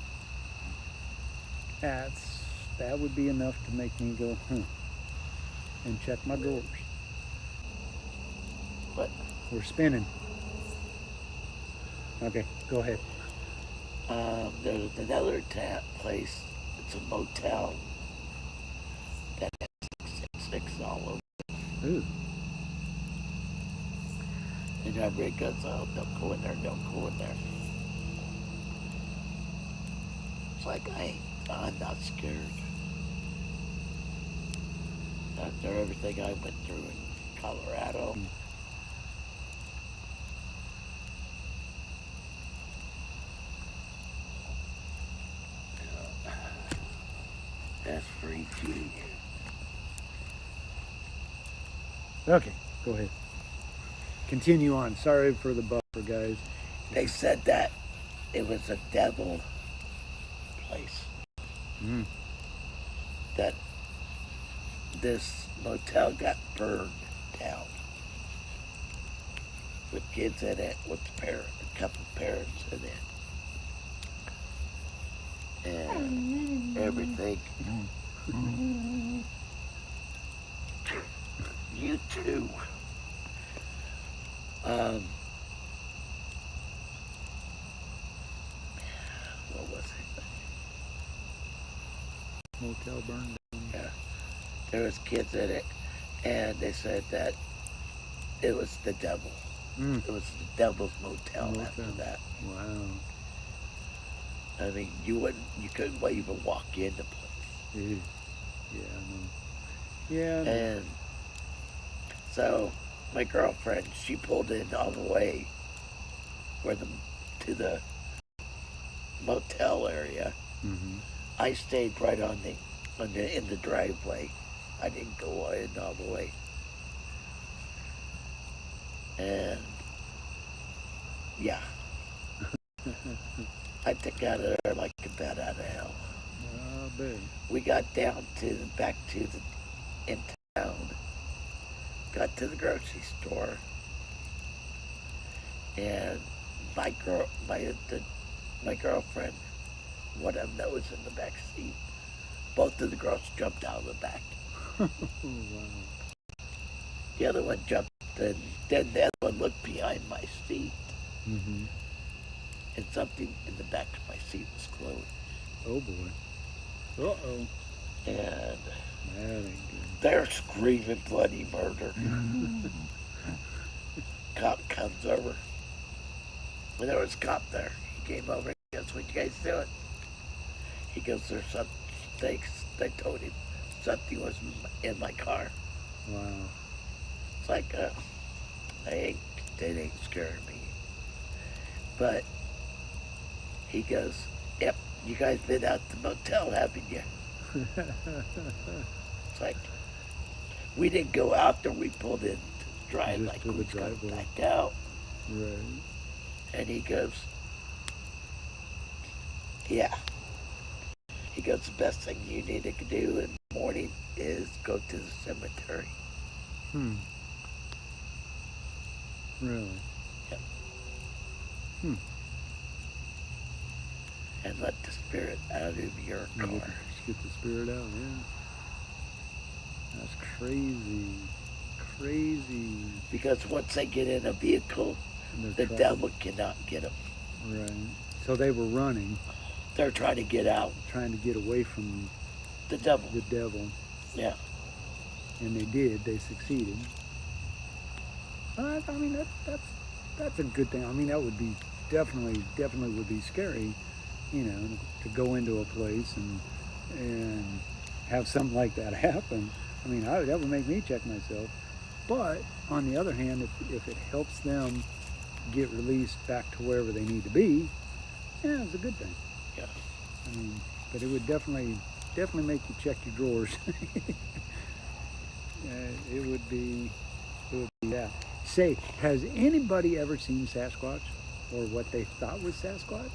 That would be enough to make me go, and check my drawers. But we're spinning. Okay, go ahead. There's another place. It's a motel that has 666 all over. Ooh. And everybody goes, oh, don't go in there, don't go in there. It's like, I'm not scared. After everything I went through in Colorado. That's freaky. Okay, go ahead. Continue on. Sorry for the buffer, guys. They said that it was a devil place. That this motel got burned down with kids in it, with a couple parents in it, and everything. You too. What was it? Motel burned down. Yeah. There was kids in it, and they said that it was the devil. It was the devil's motel after that. Wow. I mean, you couldn't even walk in the place. Yeah, I know. Yeah. And so my girlfriend, she pulled in all the way to the motel area. Mm-hmm. I stayed right in the driveway. I didn't go in all the way. And yeah, I took out of there like a bat out of hell. I bet. We got down back in town. Got to the grocery store, and my girlfriend, one of them was in the back seat. Both of the girls jumped out of the back. Oh, wow. The other one jumped, and then the other one looked behind my seat, Mm-hmm. and something in the back of my seat was glowing. Oh, boy. Uh-oh. And that ain't good. they're screaming bloody murder. Cop comes over. And there was a cop there. He came over and he goes, what you guys doing? He goes, there's some things. I told him something was in my car. Wow. It's like, they ain't scaring me. But he goes, yep, you guys been out the motel, haven't you? It's like, we didn't go out there, we pulled in to drive, Just like to we the was going driveway. back out. Right. And he goes, yeah. He goes, the best thing you need to do in the morning is go to the cemetery. Hmm. Really? Yep. Hmm. And let the spirit out of your You car. just get the spirit out, yeah. That's crazy. Crazy. Because once they get in a vehicle, And the they're devil cannot get them. Right. So they were running, They're trying to get out. trying to get away from The devil. the devil. Yeah. And they did. They succeeded. I mean, that's a good thing. I mean, that would be definitely would be scary, you know, to go into a place and have something like that happen. I mean, that would make me check myself. But on the other hand, if it helps them get released back to wherever they need to be, yeah, it's a good thing. Yeah. I mean, but it would definitely make you check your drawers. It would be that. Say, has anybody ever seen Sasquatch or what they thought was Sasquatch?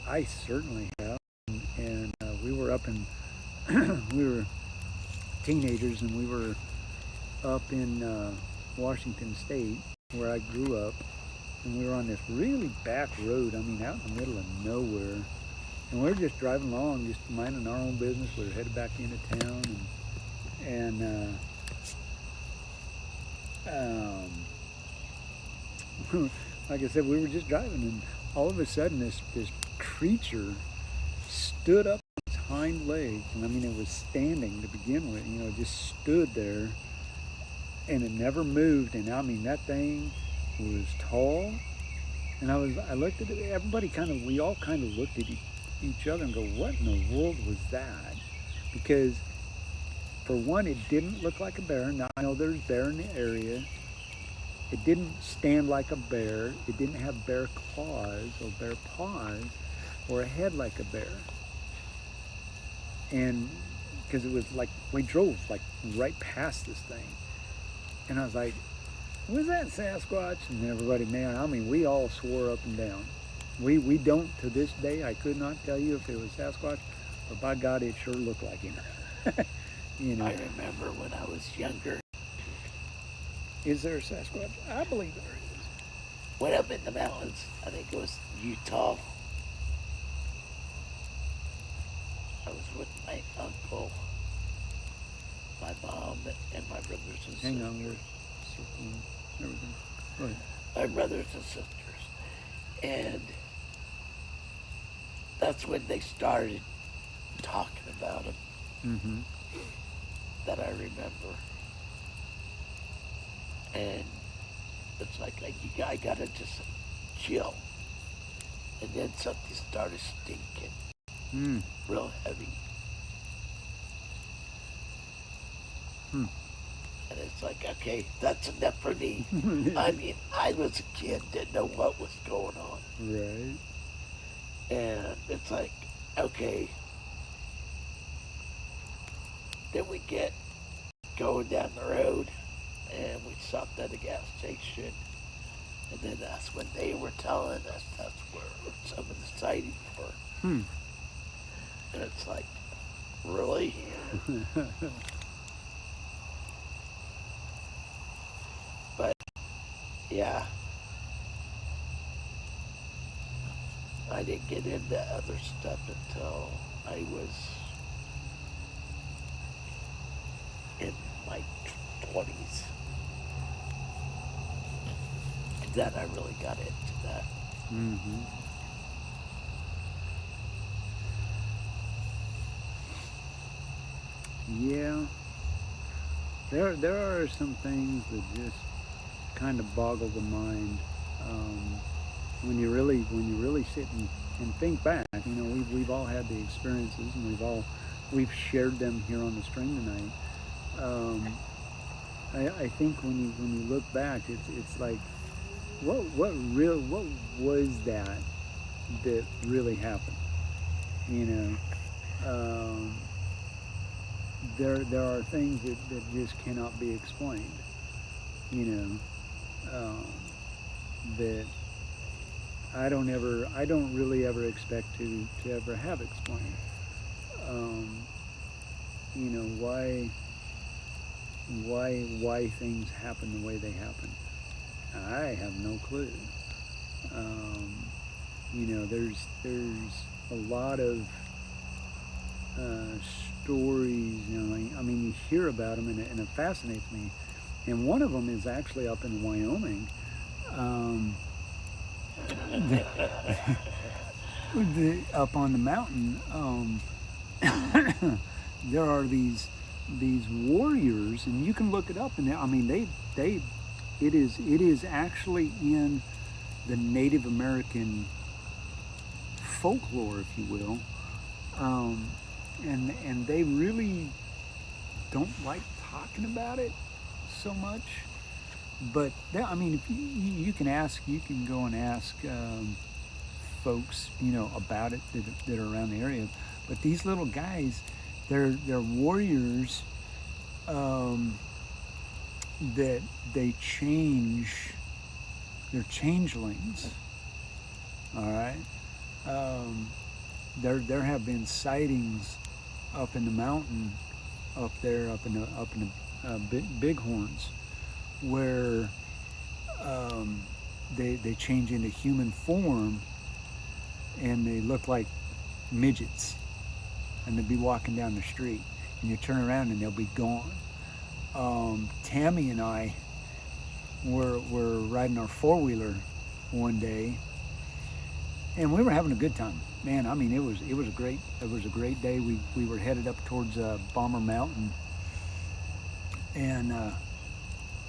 I certainly have, and we were up in we were teenagers, and we were up in Washington State where I grew up, and we were on this really back road. I mean, out in the middle of nowhere, and we were just driving along, just minding our own business. We were headed back into town, and like I said, we were just driving, and all of a sudden, this creature stood up on its hind legs, and I mean, it was standing to begin with. You know, it just stood there, and it never moved. And I mean, that thing was tall, and I looked at it. We all kind of looked at each other and go, "What in the world was that?" Because for one, it didn't look like a bear. Now I know there's bear in the area. It didn't stand like a bear. It didn't have bear claws or bear paws or a head like a bear. And because it was like, we drove like right past this thing. And I was like, was that Sasquatch? And everybody, man, I mean, we all swore up and down. We don't, to this day, I could not tell you if it was Sasquatch, but by God, it sure looked like him. You know. I remember when I was younger, Is there a Sasquatch? I believe there is. went up in the mountains. I think it was Utah. I was with my uncle, my mom, and my brothers and Hang sisters. on, we're circling everything. Go ahead. My brothers and sisters. And that's when they started talking about him, Mm-hmm. that I remember. And it's like, I gotta just chill. And then something started stinking, Mm. real heavy. Hmm. And it's like, okay, that's enough for me. I mean, I was a kid, didn't know what was going on. Right. And it's like, okay. Then we get going down the road, and we stopped at a gas station. And then that's when they were telling us that's where some of the sightings were. Hmm. And it's like, really? But, yeah. I didn't get into other stuff until I was in my 20s. Then I really got into that. Mm-hmm. Yeah. There are some things that just kind of boggle the mind. When you really sit and think back, you know, we've all had the experiences, and we've shared them here on the stream tonight. I think when you look back, it's like, what was that really happened? You know, there are things that just cannot be explained. You know, that I don't really ever expect to ever have explained. You know, why things happen the way they happen. I have no clue. There's a lot of stories. You hear about them, and it fascinates me. And one of them is actually up in Wyoming. Up on the mountain, there are these warriors, and you can look it up. And it is actually in the Native American folklore, if you will, and they really don't like talking about it so much. But if you can go and ask folks, about it that are around the area. But these little guys, they're warriors that they change. They're changelings. All right. There have been sightings up in the mountain, up in the Bighorns, where they change into human form, and they look like midgets, and they'll be walking down the street, and you turn around and they'll be gone. Tammy and I were riding our four-wheeler one day, and we were having a good time. Man, it was a great day. We were headed up towards Bomber Mountain, and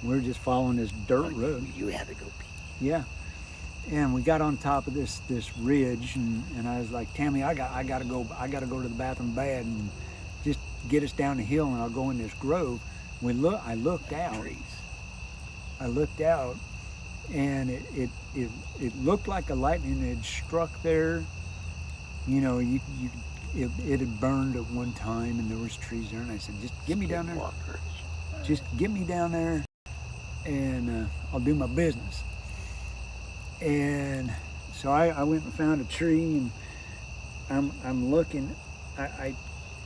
we were just following this dirt road. You had to go pee. Yeah. And we got on top of this ridge, and I was like, Tammy, I gotta go to the bathroom bad, and just get us down the hill, and I'll go in this grove. I looked out. I looked out, and it looked like a lightning had struck there. It had burned at one time, and there was trees there, and I said, just get me down there. Just get me down there, and I'll do my business. And so I went and found a tree, and I'm looking. I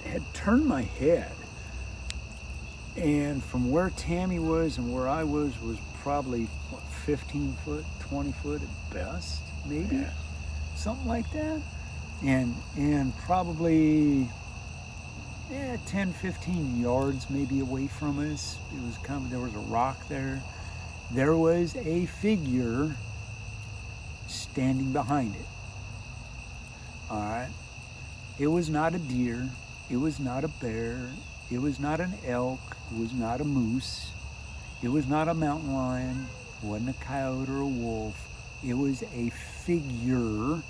had turned my head, and from where Tammy was and where I was probably 15 foot, 20 foot at best, maybe, something like that. And probably 10, 15 yards maybe away from us, there was a rock there. There was a figure standing behind it. All right. It was not a deer. It was not a bear. It was not an elk. It was not a moose. It was not a mountain lion. It wasn't a coyote or a wolf. It was a figure.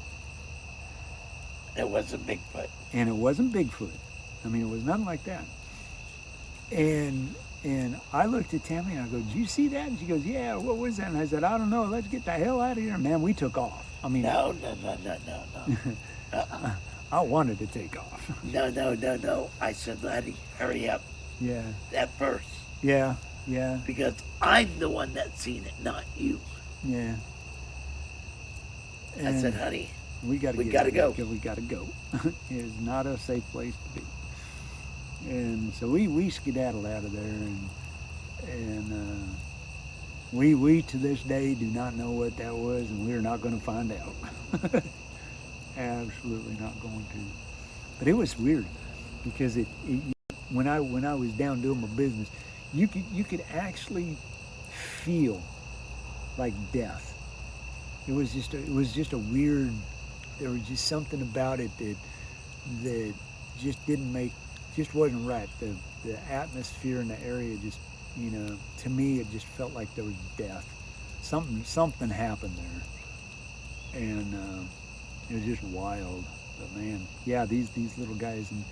It wasn't Bigfoot. And it wasn't Bigfoot. It was nothing like that. And I looked at Tammy and I go, did you see that? And she goes, yeah, what was that? And I said, I don't know. Let's get the hell out of here. Man, we took off. No. I wanted to take off. No. I said, Laddie, hurry up. Yeah. At first. Yeah. Because I'm the one that's seen it, not you. Yeah. I said, honey, we gotta go. We gotta go. It's not a safe place to be. And so we skedaddled out of there, and we to this day do not know what that was, and we're not going to find out. Absolutely not going to. But it was weird because when I was down doing my business, you could actually feel like death. It was just a weird. There was just something about it that just wasn't right. The atmosphere in the area just, to me, it just felt like there was death. Something happened there, and it was just wild. But man, yeah, these little guys, and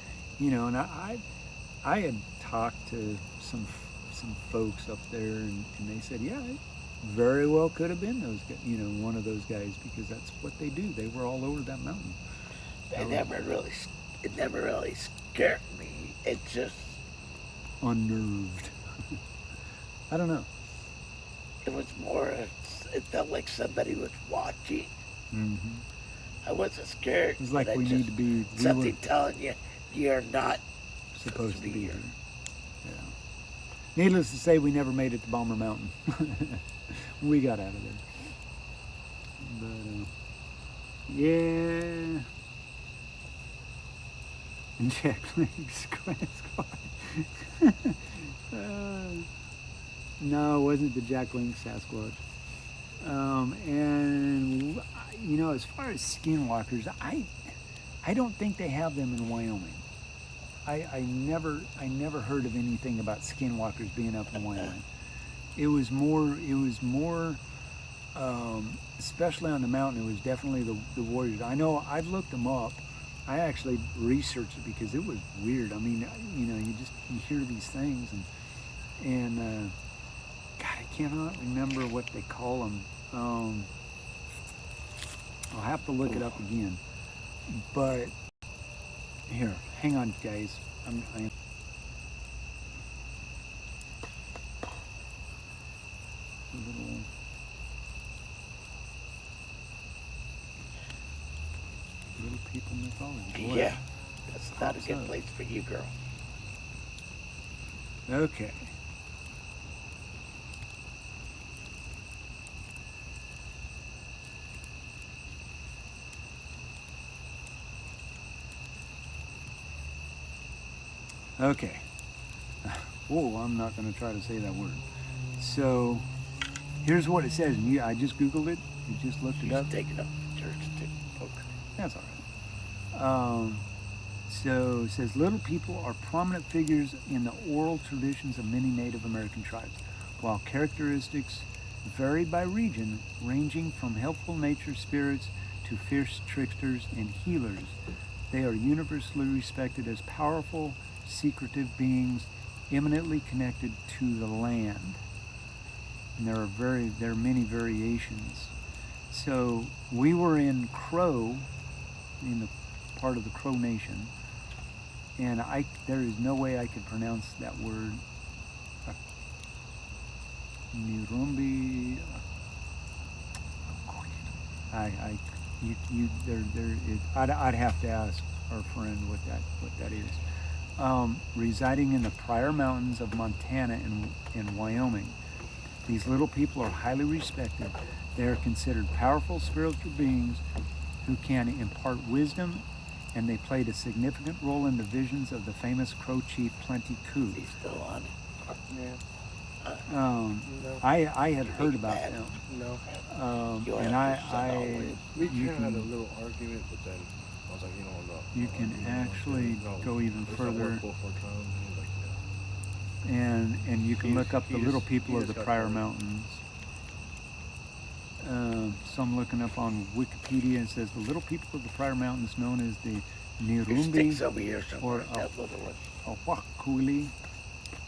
I had talked to some folks up there, and they said, yeah, it very well could have been those guys, one of those guys, because that's what they do. They were all over that mountain. It never really scared me. It just unnerved. I don't know. It was more. It felt like somebody was watching. Mm-hmm. I wasn't scared. It's like we need to be. Something telling you you're not supposed to be here. Needless to say, we never made it to Bomber Mountain. We got out of there. But, yeah. And Jack Link Squad. No, it wasn't the Jack Link Sasquatch. And you know, as far as skinwalkers, I don't think they have them in Wyoming. I never heard of anything about skinwalkers being up in Wyoming. It was more, especially on the mountain. It was definitely the warriors. I know I've looked them up. I actually researched it because it was weird. I mean, you know, you hear these things and God, I cannot remember what they call them. I'll have to look it up again. But here, hang on, guys. I'm little people mythology. Boy, Yeah, that's not a good place for you, girl. Okay. Okay. Whoa, I'm not going to try to say that word. So, here's what it says. And I just Googled it. You just looked it up. He's taking up church to poker. That's all right. So it says, little people are prominent figures in the oral traditions of many Native American tribes. While characteristics vary by region, ranging from helpful nature spirits to fierce tricksters and healers, they are universally respected as powerful, secretive beings eminently connected to the land. And there are many variations. So we were in Crow, in the part of the Crow Nation, and there is no way I could pronounce that word. Nirumbi. I'd have to ask our friend what that is. Residing in the Pryor Mountains of Montana and Wyoming, these little people are highly respected. They are considered powerful spiritual beings who can impart wisdom, and they played a significant role in the visions of the famous Crow chief Plenty Coupe. He's still on. Yeah. No. I had heard about bad. them. No. You'll And have to shut all I in. We you kind of had a can little argument, but then I was like, you know, no. you can actually go even It's not further, worth both our time. And he was like, yeah. and you can look up the He little just- people he of the just got Pryor caught. Mountains. So I'm looking up on Wikipedia, and it says the little people of the Pryor Mountains, known as the Your Nirumbi stick's over here somewhere. or That little one. Awakuli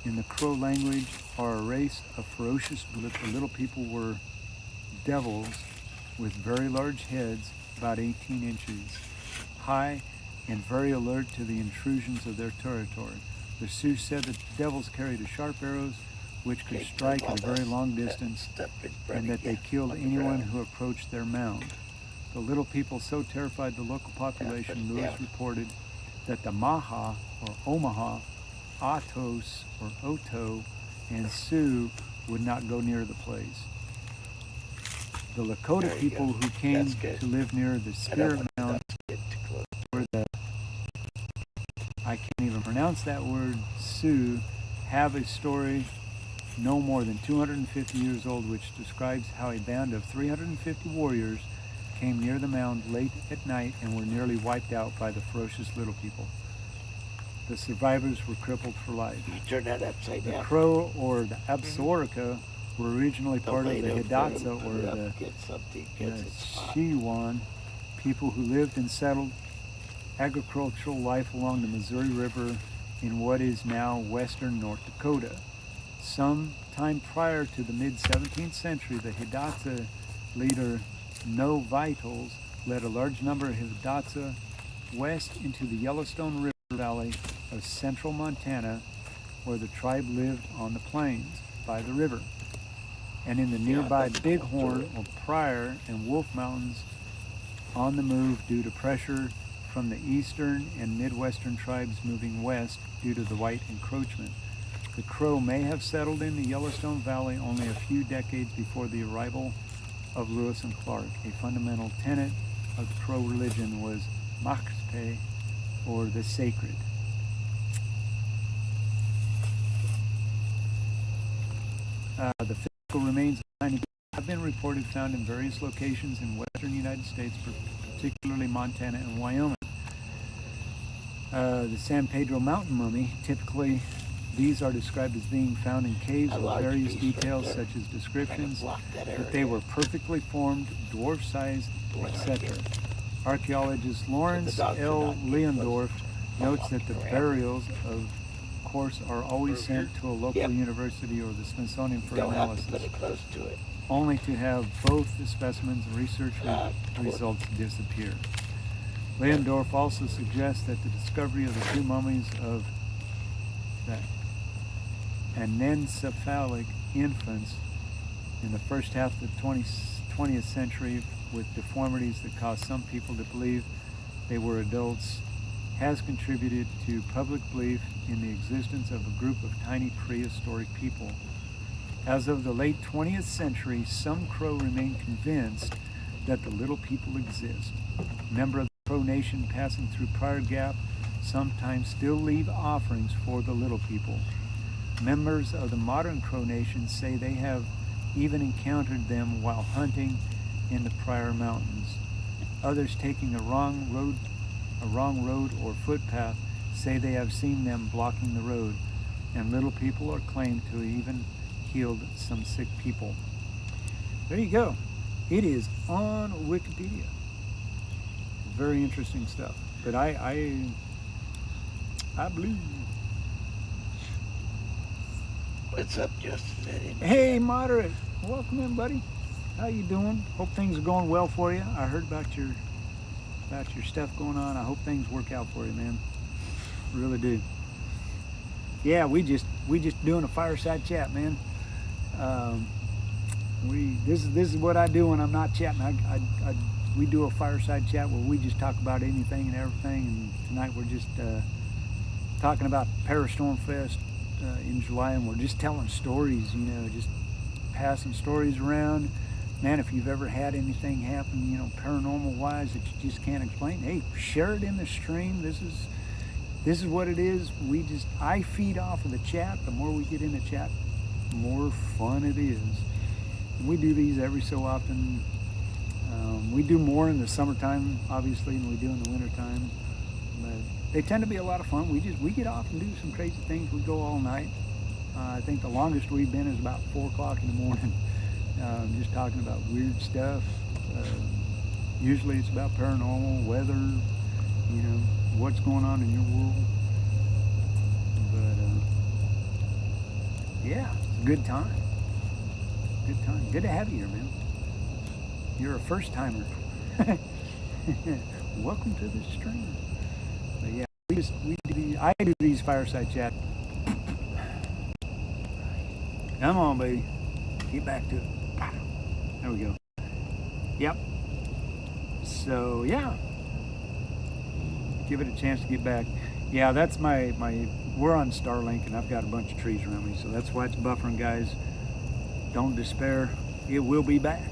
in the Crow language, are a race of ferocious. The little people were devils with very large heads, about 18 inches high, and very alert to the intrusions of their territory. The Sioux said that the devils carried sharp arrows which could Okay, strike at a very long that distance, stuff in front and of that they you killed on the anyone ground. who approached their mound. The little people so terrified the local population, Yeah. Lewis reported that the Maha or Omaha, Atos or Oto, and Sioux would not go near the place. The Lakota There you people go. who came That's good. to live near the I don't Spirit want Mound stuff to get too close. were the, I can't even pronounce that word, Sioux, have a story no more than 250 years old, which describes how a band of 350 warriors came near the mound late at night and were nearly wiped out by the ferocious little people. The survivors were crippled for life. You turn that upside The down. Crow or the Absaroka were originally part of the Don't lay Hidatsa down, or put it up the against something 'cause it's hot. Siouan, people who lived and settled agricultural life along the Missouri River in what is now western North Dakota. Some time prior to the mid-17th century, the Hidatsa leader No Vitals led a large number of Hidatsa west into the Yellowstone River Valley of central Montana, where the tribe lived on the plains by the river, and in the nearby that's Bighorn cool. or Pryor and Wolf Mountains on the move due to pressure from the eastern and midwestern tribes moving west due to the white encroachment. The Crow may have settled in the Yellowstone Valley only a few decades before the arrival of Lewis and Clark. A fundamental tenet of the Crow religion was Machpe, or the sacred. The physical remains of tiny people have been reported found in various locations in western United States, particularly Montana and Wyoming. The San Pedro Mountain mummy, typically these are described as being found in caves with various details such as descriptions that they were perfectly formed, dwarf-sized, etc. Archaeologist Lawrence L. Leondorf notes that the burials, of course, are always sent to a local university or the Smithsonian for analysis, only to have both the specimens and research results disappear. Leondorf also suggests that the discovery of the two mummies of the anencephalic infants in the first half of the 20th century with deformities that caused some people to believe they were adults has contributed to public belief in the existence of a group of tiny prehistoric people. As of the late 20th century, some Crow remain convinced that the little people exist. Members of the Crow Nation passing through Prior Gap sometimes still leave offerings for the little people. Members of the modern Crow Nation say they have even encountered them while hunting in the Prior Mountains. Others taking a wrong road or footpath say they have seen them blocking the road, and little people are claimed to even healed some sick people. There you go. It is on Wikipedia. Very interesting stuff. But I believe. What's up, Justin? Hey, Moderate. Welcome in, buddy. How you doing? Hope things are going well for you. I heard about your stuff going on. I hope things work out for you, man. Really do. Yeah, we just doing a fireside chat, man. This is what I do when I'm not chatting. We do a fireside chat where we just talk about anything and everything. And tonight we're just talking about Parastorm Fest in July, and we're just telling stories. You know, just passing stories around. Man, if you've ever had anything happen, you know, paranormal wise that you just can't explain, hey, share it in the stream. This is what it is. I feed off of the chat. The more we get in the chat, the more fun it is. And we do these every so often. We do more in the summertime, obviously, than we do in the wintertime. But they tend to be a lot of fun. We get off and do some crazy things. We go all night. I think the longest we've been is about 4 o'clock in the morning. Just talking about weird stuff. Usually it's about paranormal, weather, you know, what's going on in your world. But yeah, it's a good time. Good time. Good to have you here, man. You're a first timer. Welcome to the stream. But yeah, I do these fireside chat. Come on, baby. Get back to it. There we go. Yep. So yeah, give it a chance to get back. Yeah, that's my we're on Starlink, and I've got a bunch of trees around me, so that's why it's buffering, guys. Don't despair. It will be back.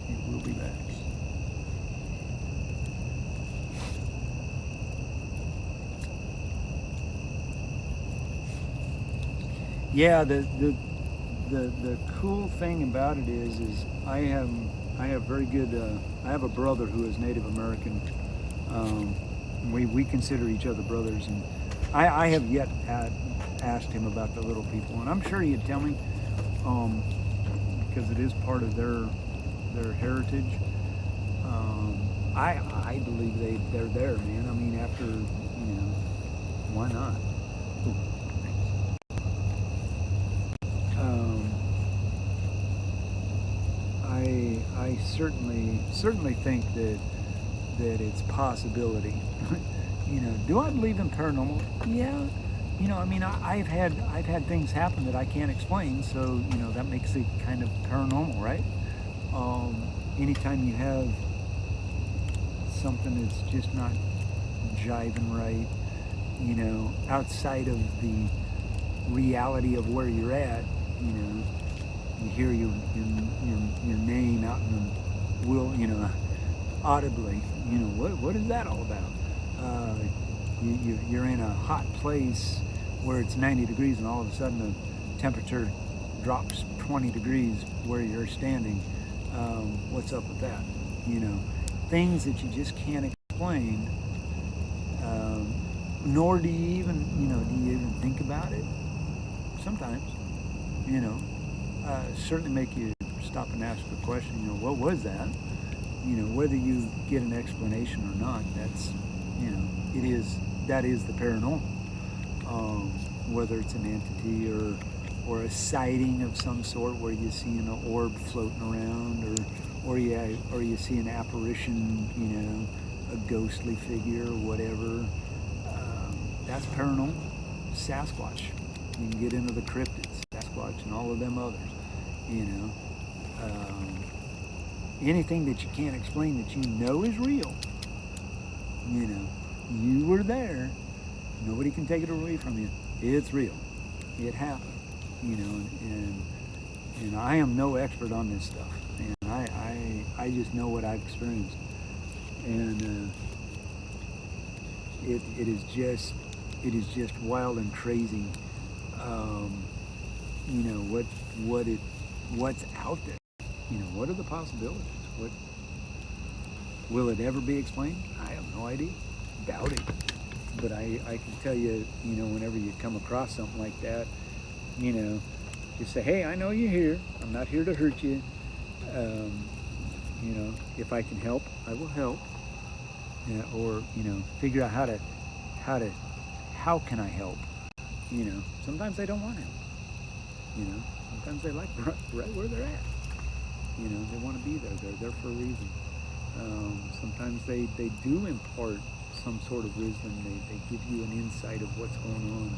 It will be back. Yeah, the cool thing about it is I have very good. I have a brother who is Native American. We consider each other brothers, and I have yet asked him about the little people, and I'm sure he'd tell me, because it is part of their heritage. I believe they're there, man. I mean, after, you know, why not? I certainly think that it's possibility. You know, do I believe in paranormal? Yeah. You know, I mean, I've had things happen that I can't explain, so you know that makes it kind of paranormal, right? Anytime you have something that's just not jiving right, you know, outside of the reality of where you're at. You know, you hear your name out in the audibly. You know, what is that all about? You're in a hot place where it's 90 degrees, and all of a sudden the temperature drops 20 degrees where you're standing. What's up with that? You know, things that you just can't explain. Nor do you even think about it. Sometimes, you know, certainly make you stop and ask the question. You know, what was that? You know, whether you get an explanation or not, that's, you know, that is the paranormal. Whether it's an entity or a sighting of some sort where you see an orb floating around, or you see an apparition, you know, a ghostly figure or whatever. That's paranormal. Sasquatch. You can get into the cryptids, Sasquatch and all of them others. You know, anything that you can't explain that you know is real. You know, you were there. Nobody can take it away from you. It's real. It happened. You know, and I am no expert on this stuff, and I just know what I've experienced, and it is just wild and crazy. You know what's out there. You know, what are the possibilities? What will it ever be explained? I have no idea. Doubt it. But I can tell you, you know, whenever you come across something like that, you know, just say, hey, I know you're here. I'm not here to hurt you. You know, if I can help, I will help. Or, you know, figure out how can I help? You know, sometimes they don't want help. You know, sometimes they like right where they're at. You know, they want to be there. They're there for a reason. Sometimes they do impart some sort of wisdom. They give you an insight of what's going on,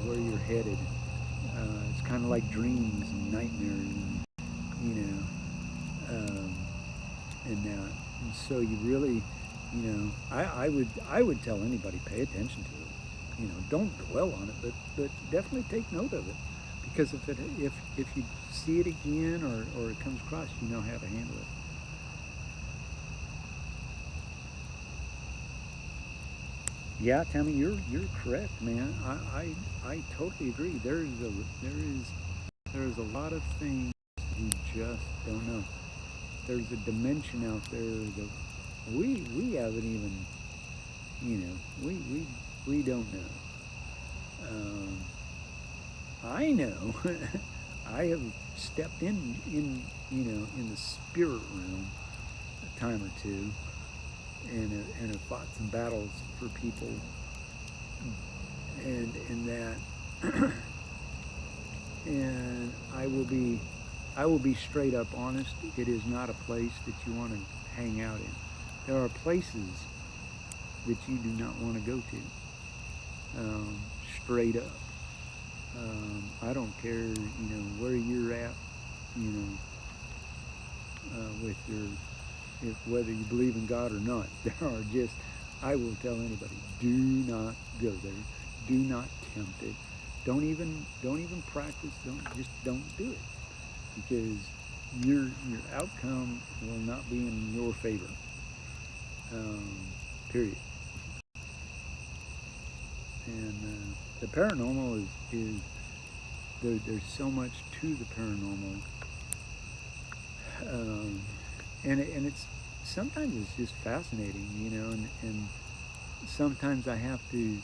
where you're headed. It's kind of like dreams and nightmares, you know, and that. And so you really, you know, I would tell anybody, pay attention to it. You know, don't dwell on it, but definitely take note of it, because if you see it again or it comes across, you know how to handle it. Yeah, Tammy, you're correct, man. I totally agree. There is a lot of things we just don't know. There's a dimension out there that we haven't even, you know, we don't know. I know. I have stepped in you know, in the spirit realm a time or two, and have fought some battles for people, and that, and I will be straight up honest. It is not a place that you want to hang out in. There are places that you do not want to go to. Straight up. I don't care, you know, where you're at, you know, with whether you believe in God or not. There are just, I will tell anybody, do not go there. Do not tempt it. Don't even practice. Don't do it, because your outcome will not be in your favor. Period. And the paranormal is there's so much to the paranormal, and it's sometimes it's just fascinating, you know, and sometimes I have to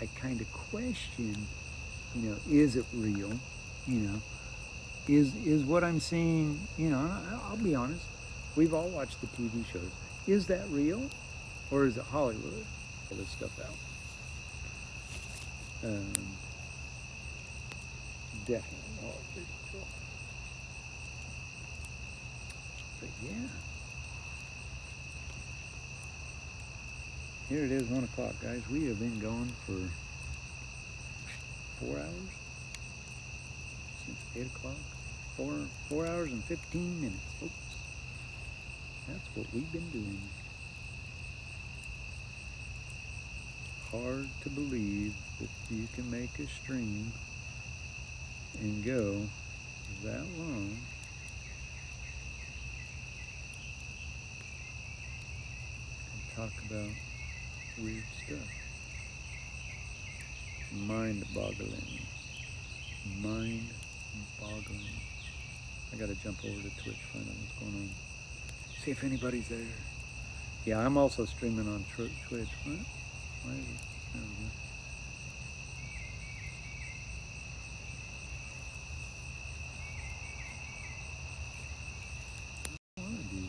I kind of question, you know, is it real? You know, is what I'm seeing, you know, I'll be honest, we've all watched the TV shows. Is that real, or is it Hollywood? All this stuff out. Definitely. But yeah. Here it is, 1 o'clock, guys. We have been going for 4 hours since 8 o'clock. 4 hours and 15 minutes, folks. That's what we've been doing. hard to believe that you can make a stream and go that long and talk about weird stuff. Mind-boggling. Mind-boggling. I gotta jump over to Twitch, find out what's going on. See if anybody's there. Yeah, I'm also streaming on Twitch. What? Why is it? There we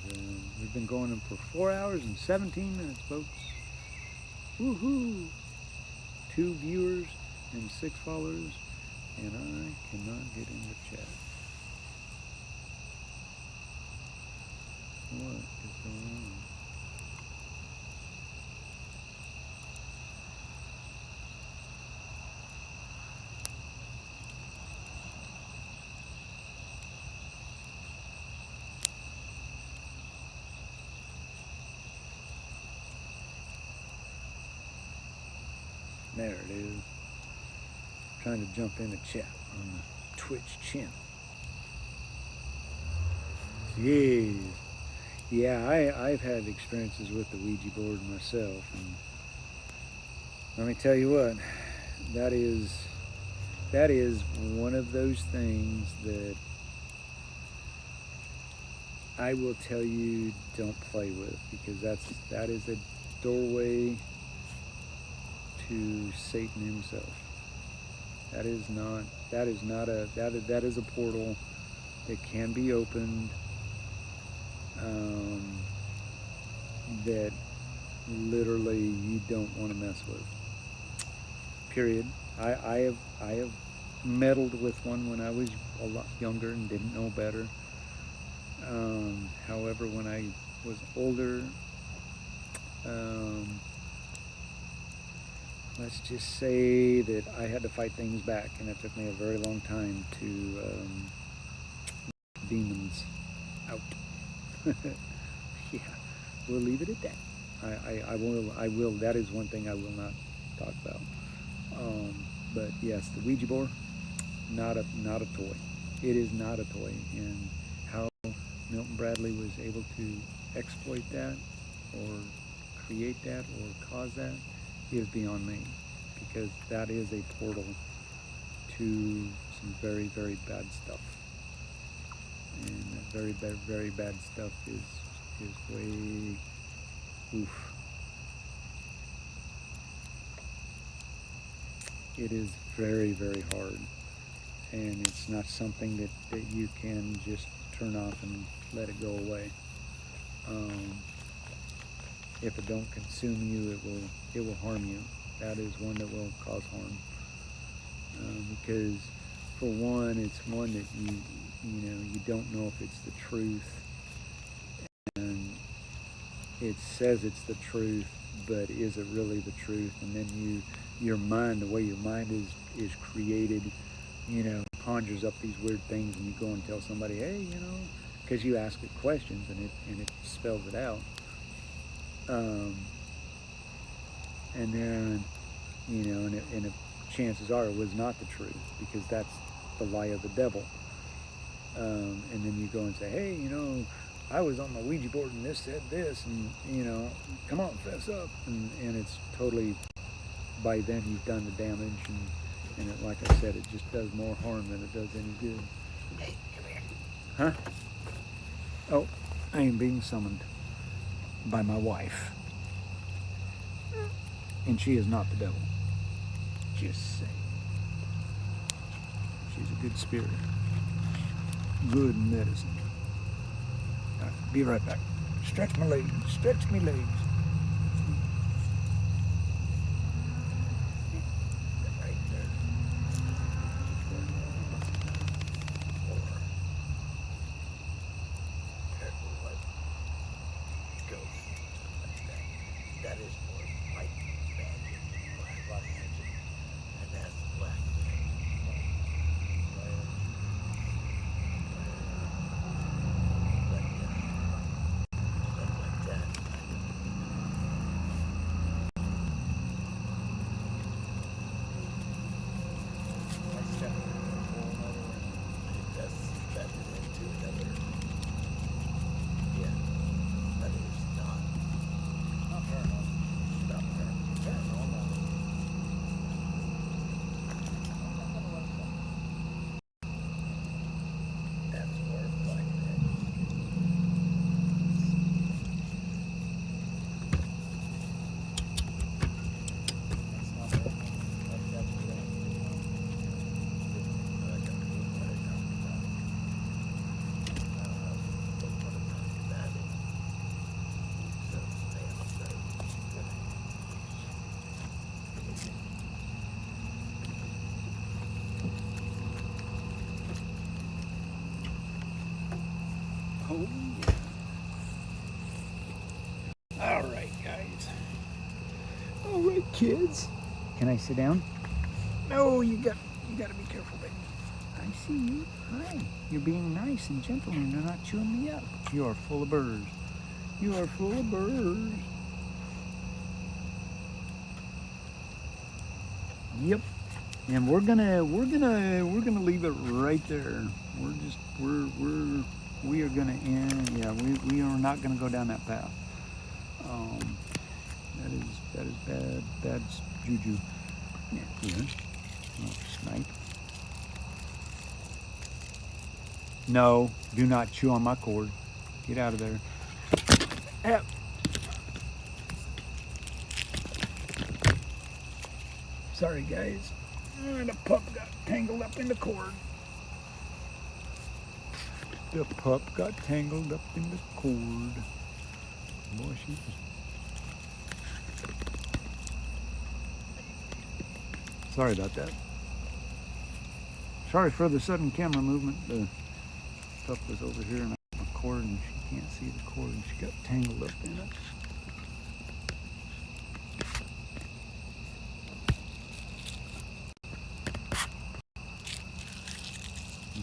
go. We've been going for 4 hours and 17 minutes, folks. Woohoo! 2 viewers and 6 followers, and I cannot get in the chat. What is going on? There it is. Trying to jump in the chat on the Twitch channel. Jeez. Yeah, I've had experiences with the Ouija board myself, and let me tell you what, that is one of those things that I will tell you don't play with, because that is a doorway to Satan himself. That is a portal that can be opened, that literally you don't want to mess with. Period. I have meddled with one when I was a lot younger and didn't know better. However, when I was older, let's just say that I had to fight things back, and it took me a very long time to demons out. Yeah, we'll leave it at that. I will. That is one thing I will not talk about. But yes, the Ouija board, not a toy. It is not a toy, and how Milton Bradley was able to exploit that, or create that, or cause that, is beyond me, because that is a portal to some very, very bad stuff, and that very, very, very bad stuff is way, oof. It is very, very hard, and it's not something that you can just turn off and let it go away. If it don't consume you, it will harm you. That is one that will cause harm, because for one, it's one that you don't know if it's the truth, and it says it's the truth, but is it really the truth? And then your mind, the way your mind is created, conjures up these weird things, and you go and tell somebody, hey, because you ask it questions, and it spells it out. And then, and chances are it was not the truth, because that's the lie of the devil. And then you go and say, hey, I was on my Ouija board and this said this, and, come on, fess up. And it's totally, by then you've done the damage, and it, like I said, it just does more harm than it does any good. Hey, come here. Huh? Oh, I am being summoned by my wife. And she is not the devil. Just saying. She's a good spirit. Good medicine. All right, be right back. Stretch my legs. Stretch my legs. Right there. Or careful what goes like that. That is more white magic and black magic, and that's black magic. Stuff like that. kids. Can I sit down? No, you got to be careful, baby. I see you. Hi. You're being nice and gentle and you're not chewing me up. You are full of burrs. You are full of burrs. Yep. And we're gonna leave it right there. We are gonna end. Yeah, we are not gonna go down that path. That is bad juju. Yeah, here. Oh, snipe. No, do not chew on my cord. Get out of there. Ah. Sorry, guys. The pup got tangled up in the cord. The pup got tangled up in the cord. Boy, she was... Sorry about that. Sorry for the sudden camera movement. The pup was over here and I have a cord and she can't see the cord and she got tangled up in it.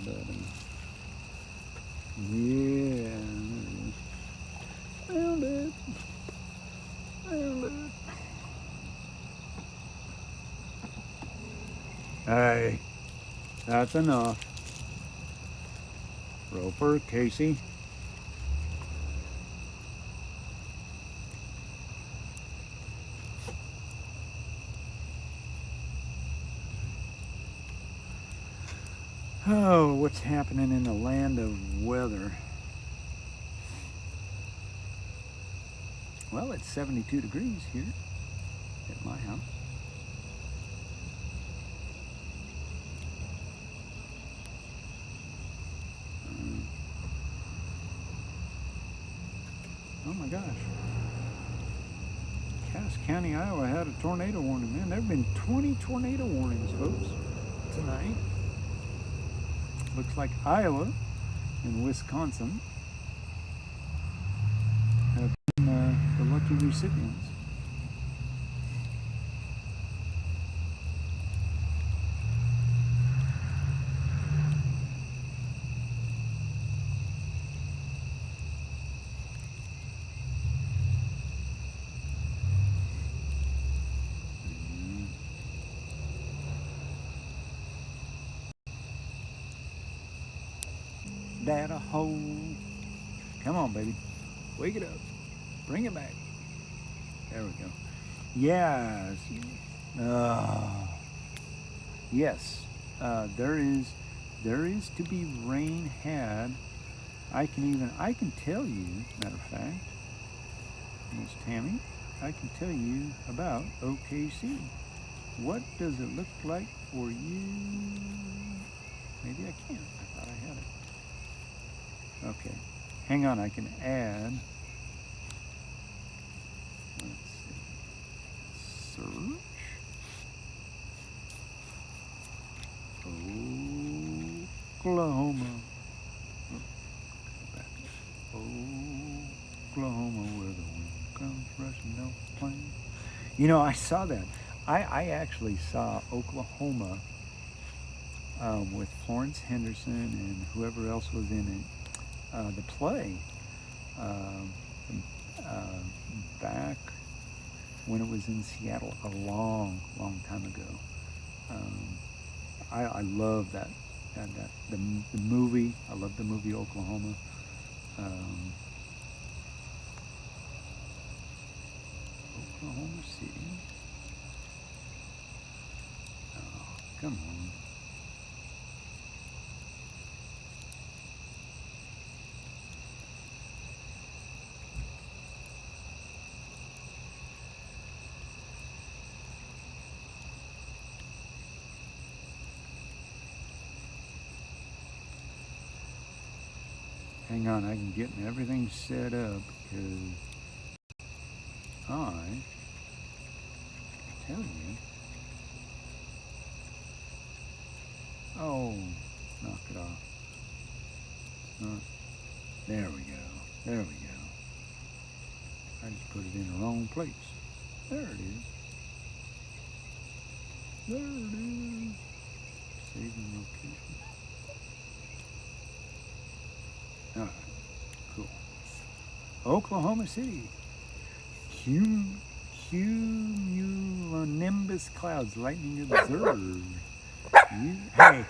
But, yeah, found it. Hey, that's enough. Roper, Casey. Oh, what's happening in the land of weather? Well, it's 72 degrees here at my house. Oh my gosh. Cass County, Iowa had a tornado warning. Man, there have been 20 tornado warnings, folks, tonight. Looks like Iowa and Wisconsin have been the lucky recipients. Data hole. Come on, baby. Wake it up. Bring it back. There we go. Yes. Yes. There is to be rain had. I can tell you, matter of fact, Miss Tammy, I can tell you about OKC. What does it look like for you? Maybe I can't. I thought I had it. Okay, hang on, I can add, let's see, search, Oklahoma, Oklahoma where the wind comes rushing down the plain. You know, I saw that. I actually saw Oklahoma with Florence Henderson and whoever else was in it. The play back when it was in Seattle a long time ago. I love the movie. I love the movie Oklahoma. Oklahoma City. Oh, come on. Hang on, I can get everything set up because I tell you. Oh, knock it off. There we go. There we go. I just put it in the wrong place. There it is. There it is. Saving location. All right, cool. Oklahoma City. Cumulonimbus clouds, lightning observed.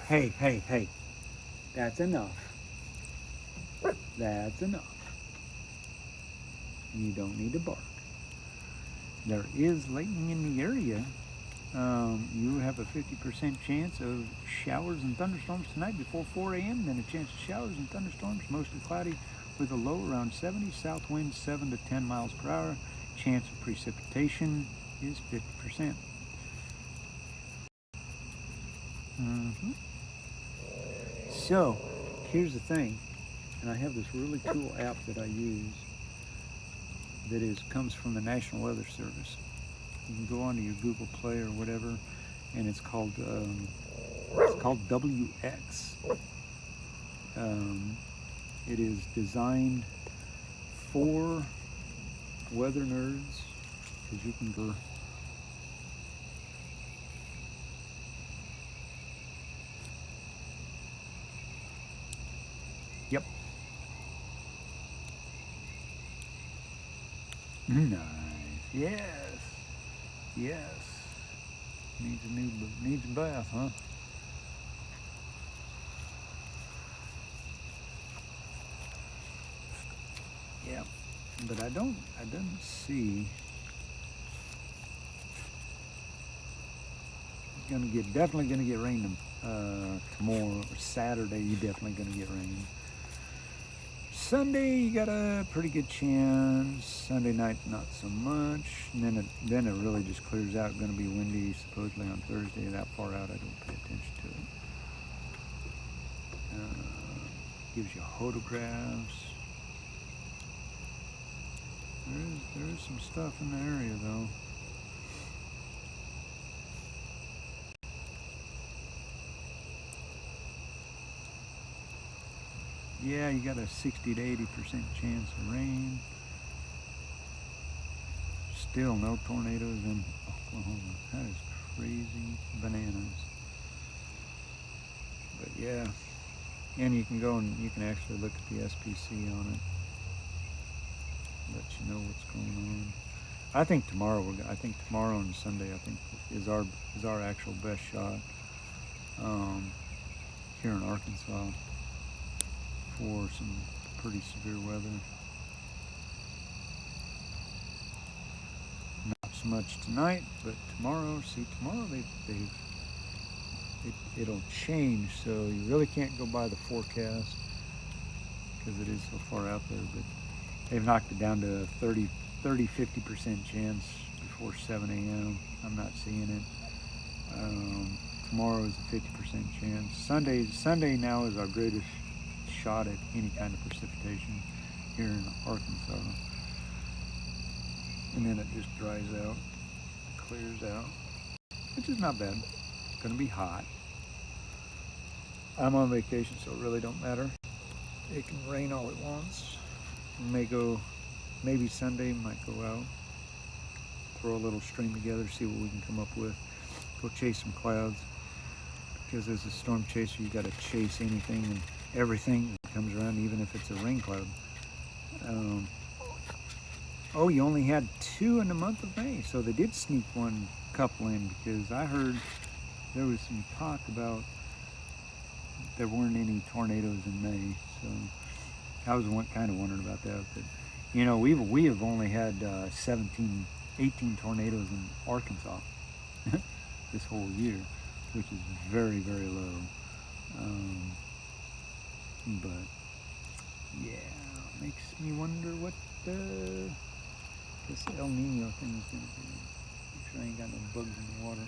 Hey. That's enough. That's enough. You don't need to bark. There is lightning in the area. You have a 50% chance of showers and thunderstorms tonight before 4 a.m. Then a chance of showers and thunderstorms, mostly cloudy with a low around 70. South winds 7 to 10 miles per hour. Chance of precipitation is 50%. So, here's the thing, and I have this really cool app that I use that comes from the National Weather Service. You can go onto your Google Play or whatever, and it's called WX. It is designed for weather nerds, because you can go. Yep. Nice. Yes. Needs a bath, huh? Yeah. But I don't see. Definitely gonna get rain tomorrow or Saturday. You're definitely gonna get rain. Sunday you got a pretty good chance. Sunday night not so much. And then it really just clears out. Going to be windy supposedly on Thursday. That far out I don't pay attention to it. Gives you photographs. There is some stuff in the area though. Yeah, you got a 60 to 80% chance of rain. Still no tornadoes in Oklahoma. That is crazy bananas. But yeah, and you can go and you can actually look at the SPC on it. Let you know what's going on. I think tomorrow and Sunday is our actual best shot here in Arkansas for some pretty severe weather. Not so much tonight, but tomorrow. See, tomorrow it'll change, so you really can't go by the forecast because it is so far out there. But they've knocked it down to 50% chance before 7 a.m. I'm not seeing it. Tomorrow is a 50% chance. Sunday now is our greatest shot at any kind of precipitation here in Arkansas. And then it just dries out, clears out, which is not bad. It's gonna be hot. I'm on vacation, so it really don't matter. It can rain all it wants. Maybe Sunday might go out, throw a little string together, see what we can come up with. Go chase some clouds, because as a storm chaser, you got to chase anything and everything that comes around, even if it's a rain cloud. You only had 2 in the month of May, so they did sneak one couple in, because I heard there was some talk about there weren't any tornadoes in May, so I was kind of wondering about that. But we have only had 18 tornadoes in Arkansas this whole year, which is very, very low. But yeah, makes me wonder what this El Nino thing is going to be. Make sure I ain't got no bugs in the water.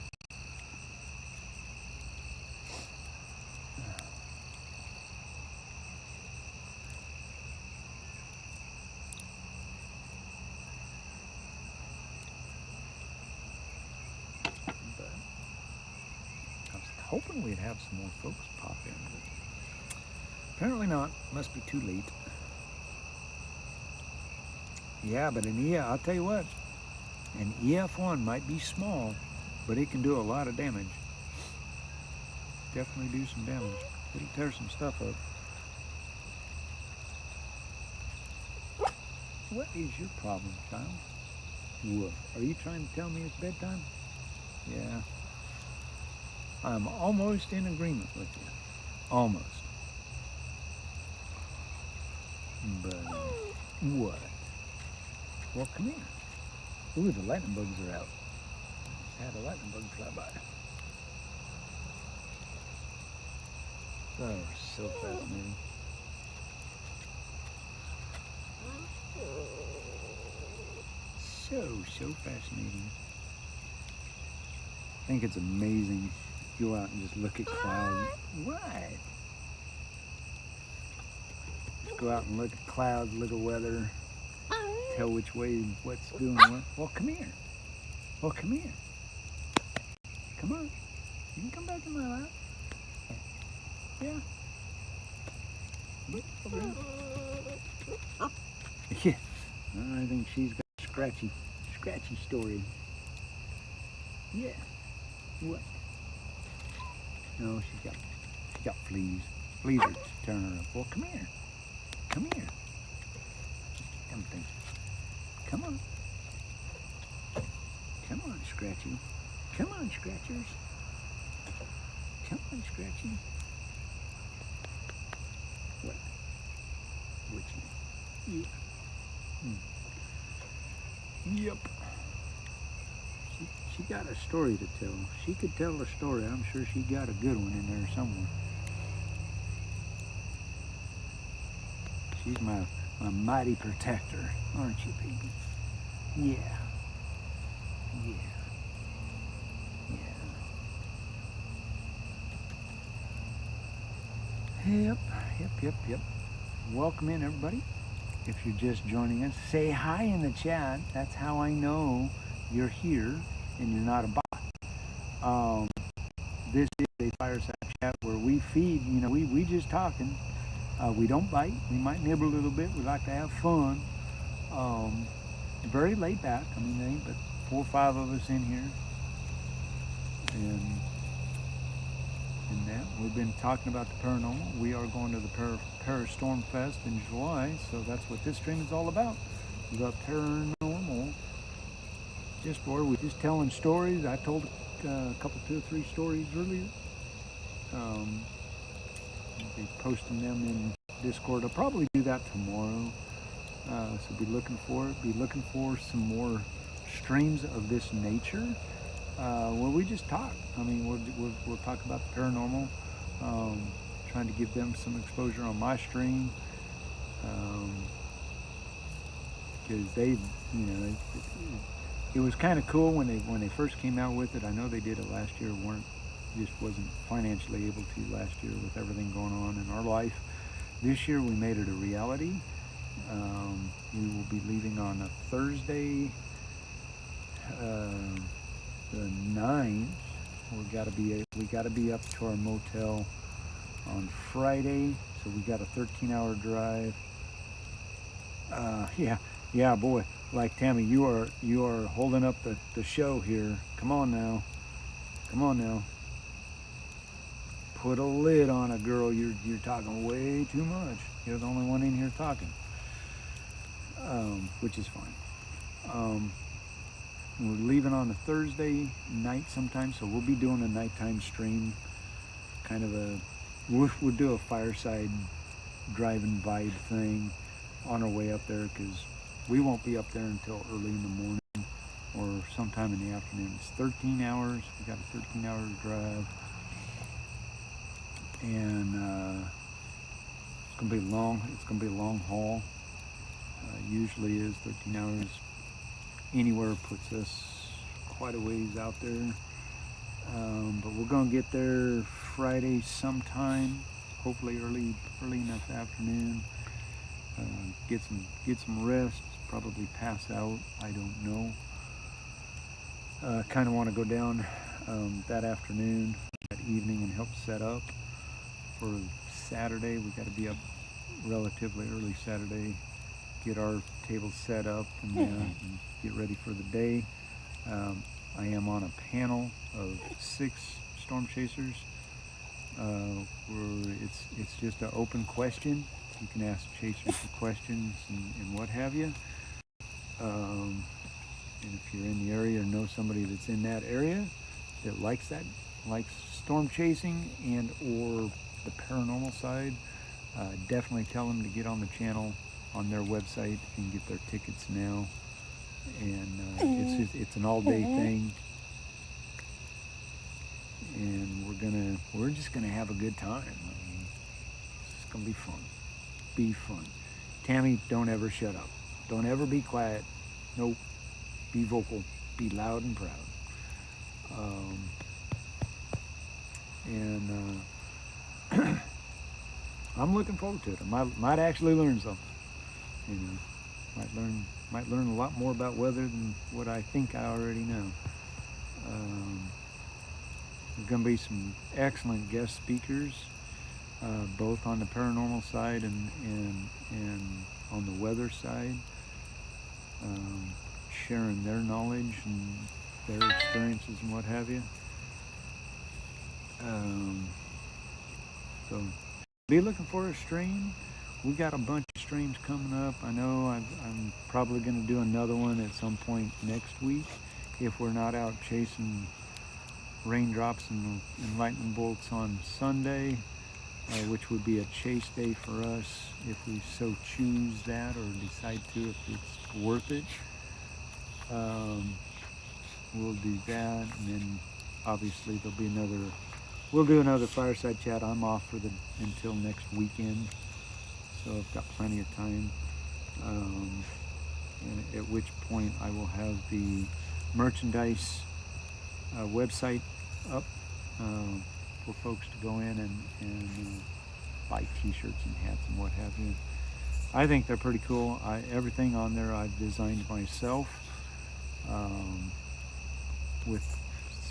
But I was hoping we'd have some more folks pop in, but apparently not. Must be too late. Yeah, but I'll tell you what, an EF1 might be small, but it can do a lot of damage. definitely do some damage. It'll tear some stuff up. What is your problem, child? What? Are you trying to tell me it's bedtime? Yeah. I'm almost in agreement with you. Almost. But, what? Well, come here. Ooh, the lightning bugs are out. Just had a lightning bug fly by. Oh, so fascinating. So fascinating. I think it's amazing. Go out and just look at clouds. What? Just go out and look at clouds, look at weather, tell which way what's doing what. Well, come here. Well, come here. Come on. You can come back in my lap. Yeah. Okay. Yeah. I think she's got a scratchy story. Yeah. What? No, she's got fleas. Fleas are tearing her up. Well, come here. Come here. Come thing. Come on. Come on, Scratchy. Come on, Scratchers. Come on, Scratchy. What? What you? Yeah. Yep. She got a story to tell. She could tell a story. I'm sure she got a good one in there somewhere. She's my mighty protector, aren't you, baby? Yeah. Yeah. Yeah. Yep. Welcome in, everybody. If you're just joining us, say hi in the chat. That's how I know you're here and you're not a bot. This is a Fireside chat where we feed, we just talking. We don't bite. We might nibble a little bit. We like to have fun. Very laid back. I mean, there ain't but 4 or 5 of us in here. And that we've been talking about the paranormal. We are going to the Storm Fest in July, so that's what this stream is all about. The paranormal. We're just telling stories. I told a couple, 2 or 3 stories earlier. I'll be posting them in Discord. I'll probably do that tomorrow. So be looking for it. Be looking for some more streams of this nature. Where we just talk. I mean, we'll talk about the paranormal, trying to give them some exposure on my stream, because it was kind of cool when they first came out with it. I know they did it last year. Just wasn't financially able to last year with everything going on in our life. This year we made it a reality. We will be leaving on a Thursday. The 9th, we gotta be up to our motel on Friday, so we got a 13-hour drive. Yeah, boy, like Tammy, you are holding up the show here. Come on now, put a lid on it, girl. You're talking way too much. You're the only one in here talking, which is fine. We're leaving on a Thursday night sometime, so we'll be doing a nighttime stream, kind of we'll do a Fireside driving vibe thing on our way up there, because we won't be up there until early in the morning or sometime in the afternoon. It's 13 hours. We got a 13-hour drive, and it's gonna be long. It's gonna be a long haul. Usually is 13 hours. Anywhere puts us quite a ways out there, but we're gonna get there Friday sometime, hopefully early enough afternoon. Get some rest, probably pass out. I don't know. Kind of want to go down that afternoon, that evening, and help set up for Saturday. We got to be up relatively early Saturday, get our table set up, and get ready for the day. I am on a panel of 6 storm chasers. It's just an open question. You can ask chasers the questions and what have you. And if you're in the area or know somebody that's in that area that likes storm chasing and or the paranormal side, definitely tell them to get on the channel on their website and get their tickets now. And it's an all-day thing, and we're just gonna have a good time. I mean, it's gonna be fun. Be fun. Tammy, don't ever shut up. Don't ever be quiet. Nope. Be vocal. Be loud and proud. And I'm looking forward to it. I might actually learn something. You know, might learn a lot more about weather than what I think I already know. There's going to be some excellent guest speakers, both on the paranormal side and on the weather side, sharing their knowledge and their experiences and what have you. So be looking for a stream. We got a bunch of streams coming up. I know I'm probably going to do another one at some point next week if we're not out chasing raindrops and lightning bolts on Sunday, which would be a chase day for us if we so choose that or decide to, if it's worth it. We'll do that, and then obviously we'll do another fireside chat. I'm off until next weekend, so I've got plenty of time. And at which point I will have the merchandise website up for folks to go in and buy t-shirts and hats and what have you. I think they're pretty cool. Everything on there I've designed myself, with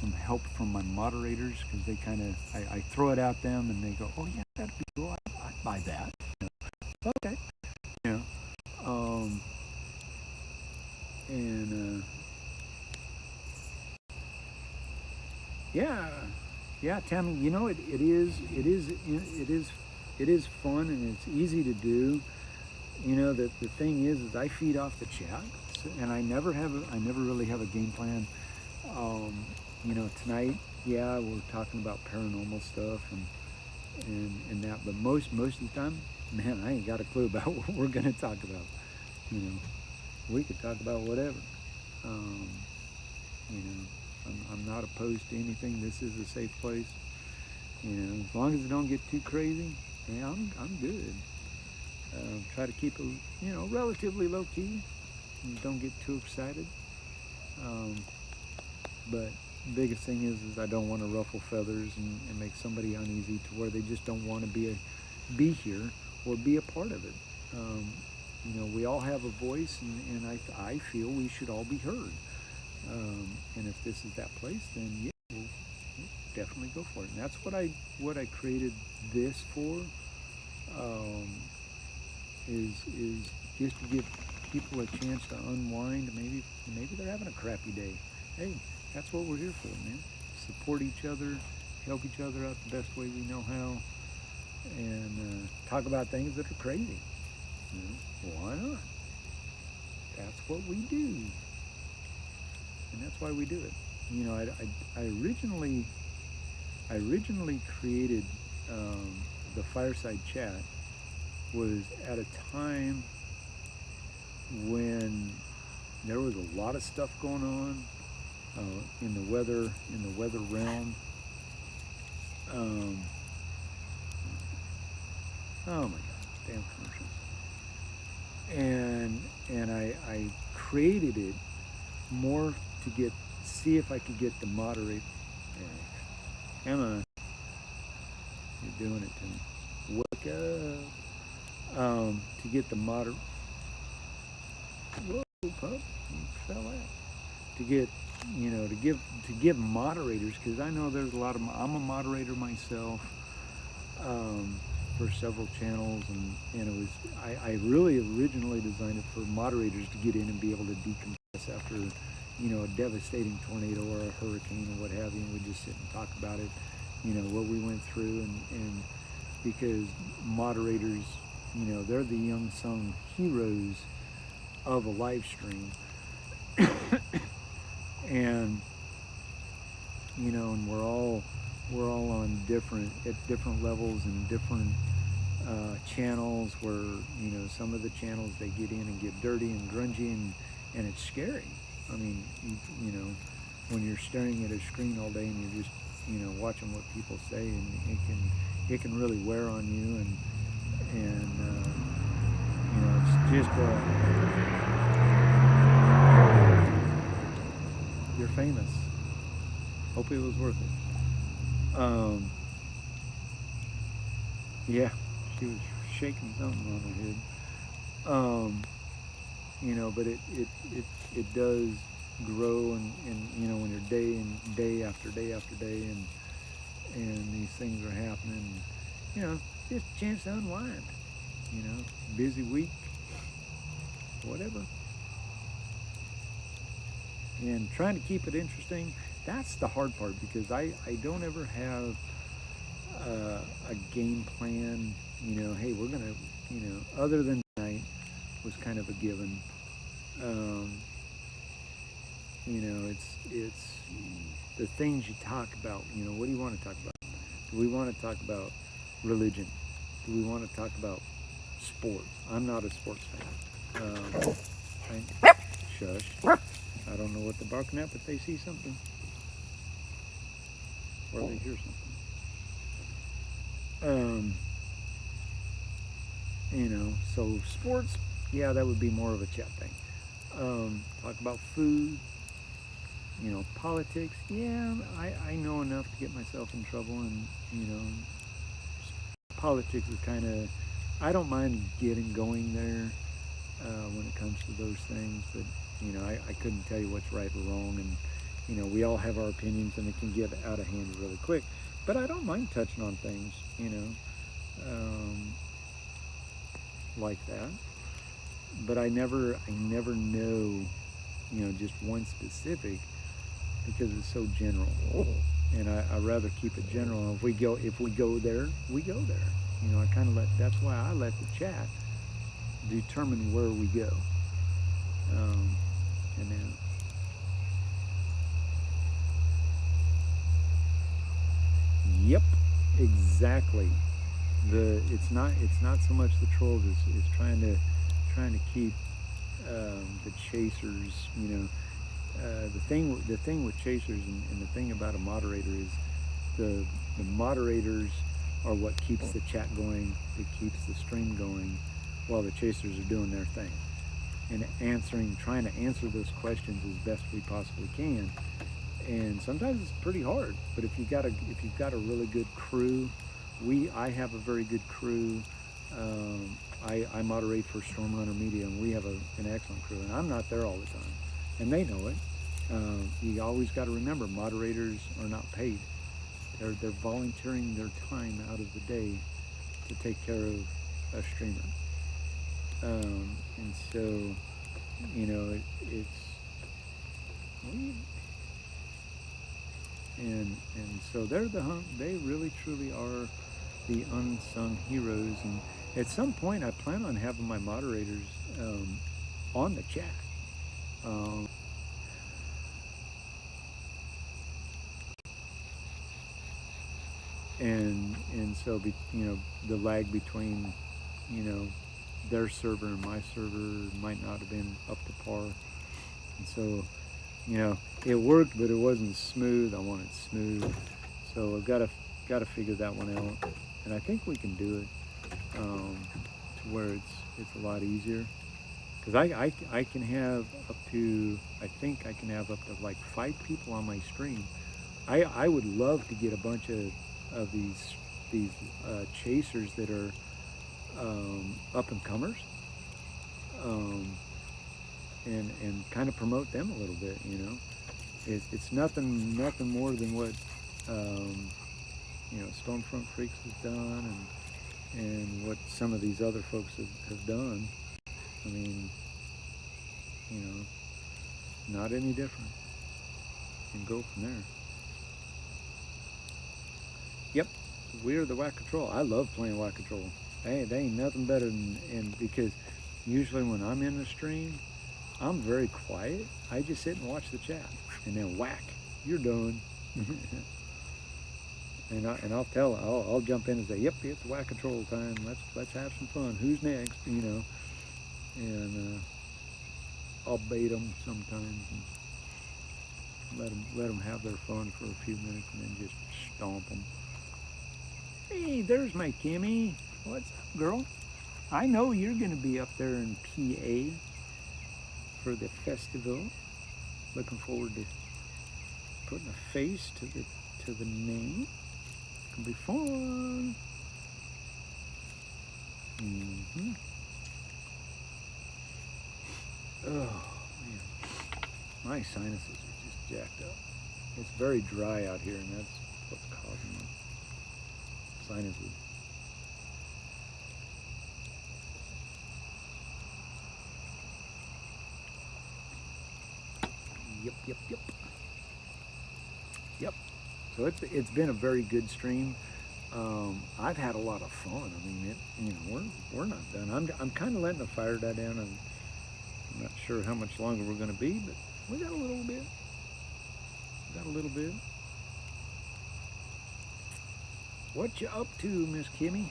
some help from my moderators, because they kind of, I throw it at them and they go, oh yeah, that'd be cool, I'd buy that. You know, okay. You know, and yeah, Tammy, you know, it is fun and it's easy to do. You know, the thing is I feed off the chat, and I never really have a game plan. You know, tonight, yeah, we're talking about paranormal stuff and that, but most of the time, man, I ain't got a clue about what we're gonna talk about. You know, we could talk about whatever. You know, I'm not opposed to anything. This is a safe place. You know, as long as it don't get too crazy, yeah, I'm good. Try to keep it, you know, relatively low key and don't get too excited. But the biggest thing is I don't want to ruffle feathers and make somebody uneasy to where they just don't want to be here or be a part of it. You know, we all have a voice, and I feel we should all be heard. And if this is that place, then yeah, we'll definitely go for it. And that's what I created this for. Is just to give people a chance to unwind. Maybe they're having a crappy day. Hey, that's what we're here for, man. Support each other, help each other out the best way we know how, and talk about things that are crazy. You know, why not? That's what we do, and that's why we do it. You know, I originally created the Fireside Chat was at a time when there was a lot of stuff going on in the weather realm. Oh my God, damn commercials! And I created it more to see if I could get the moderate. Emma, you're doing it to me. Wake up. To get the moderate. Whoa, pup, you fell out. To get, you know, to give moderators, because I know there's a lot of. I'm a moderator myself for several channels, and it was. I really originally designed it for moderators to get in and be able to decompress after, you know, a devastating tornado or a hurricane or what have you, and we just sit and talk about it what we went through, and because moderators, they're the unsung heroes of a live stream. And and we're all on at different levels and different channels, where some of the channels, they get in and get dirty and grungy, and it's scary. I mean, when you're staring at a screen all day and you're just watching what people say, and it can really wear on you, and it's just you're famous. Hope it was worth it. Yeah, she was shaking something on her head. But it does grow, and when you're day after day after day, and these things are happening, just a chance to unwind. Busy week, whatever. And trying to keep it interesting, that's the hard part, because I don't ever have a game plan, hey, we're gonna, other than tonight was kind of a given. It's the things you talk about. What do you want to talk about? Do we want to talk about religion? Do we want to talk about sports? I'm not a sports fan. Shush. I don't know what they're barking at, but they see something. Or they hear something. So sports, yeah, that would be more of a chat thing. Talk about food, politics, yeah, I know enough to get myself in trouble, and, politics is kind of, I don't mind going there when it comes to those things, but, I couldn't tell you what's right or wrong, and, we all have our opinions, and it can get out of hand really quick, but I don't mind touching on things, like that, but I never know, just one specific, because it's so general, and I rather keep it general. If we go there, we go there. I kind of that's why I let the chat determine where we go. And then, yep, exactly. It's not so much the trolls. It's trying to keep the chasers. The thing with chasers, and the thing about a moderator is the moderators are what keeps the chat going. It keeps the stream going while the chasers are doing their thing, and trying to answer those questions as best we possibly can. And sometimes it's pretty hard. But if you've got a really good crew, I have a very good crew. I moderate for Storm Runner Media, and we have an excellent crew. And I'm not there all the time, and they know it. You always got to remember, moderators are not paid. They're volunteering their time out of the day to take care of a streamer. And so, it's and so they really truly are the unsung heroes. And at some point, I plan on having my moderators on the chat. And so the lag between their server and my server might not have been up to par, and so it worked, but it wasn't smooth. I want it smooth, so I've got to figure that one out, and I think we can do it to where it's a lot easier, because I can have up to, I think I can have up to like 5 people on my stream. I would love to get a bunch of these chasers that are up and comers, and kind of promote them a little bit. It's nothing more than what Stormfront Freaks has done, and what some of these other folks have done. I mean, not any different, and go from there. Yep, we're the Whack Control. I love playing Whack Control. Hey, they ain't nothing better than, and because usually when I'm in the stream, I'm very quiet. I just sit and watch the chat, and then whack, you're done. and I'll tell, I'll jump in and say, yep, it's Whack Control time. Let's have some fun. Who's next? You know, and I'll bait them sometimes and let them have their fun for a few minutes, and then just stomp them. Hey, there's my Kimmy. What's up, girl? I know you're gonna be up there in PA for the festival. Looking forward to putting a face to the name. It's gonna be fun. Mm-hmm. Oh man, my sinuses are just jacked up. It's very dry out here, and that's what's causing my sinuses. Yep. Yep. So it's been a very good stream. I've had a lot of fun. I mean, we're not done. I'm kind of letting the fire die down. I'm not sure how much longer we're going to be, but we got a little bit. What you up to, Miss Kimmy?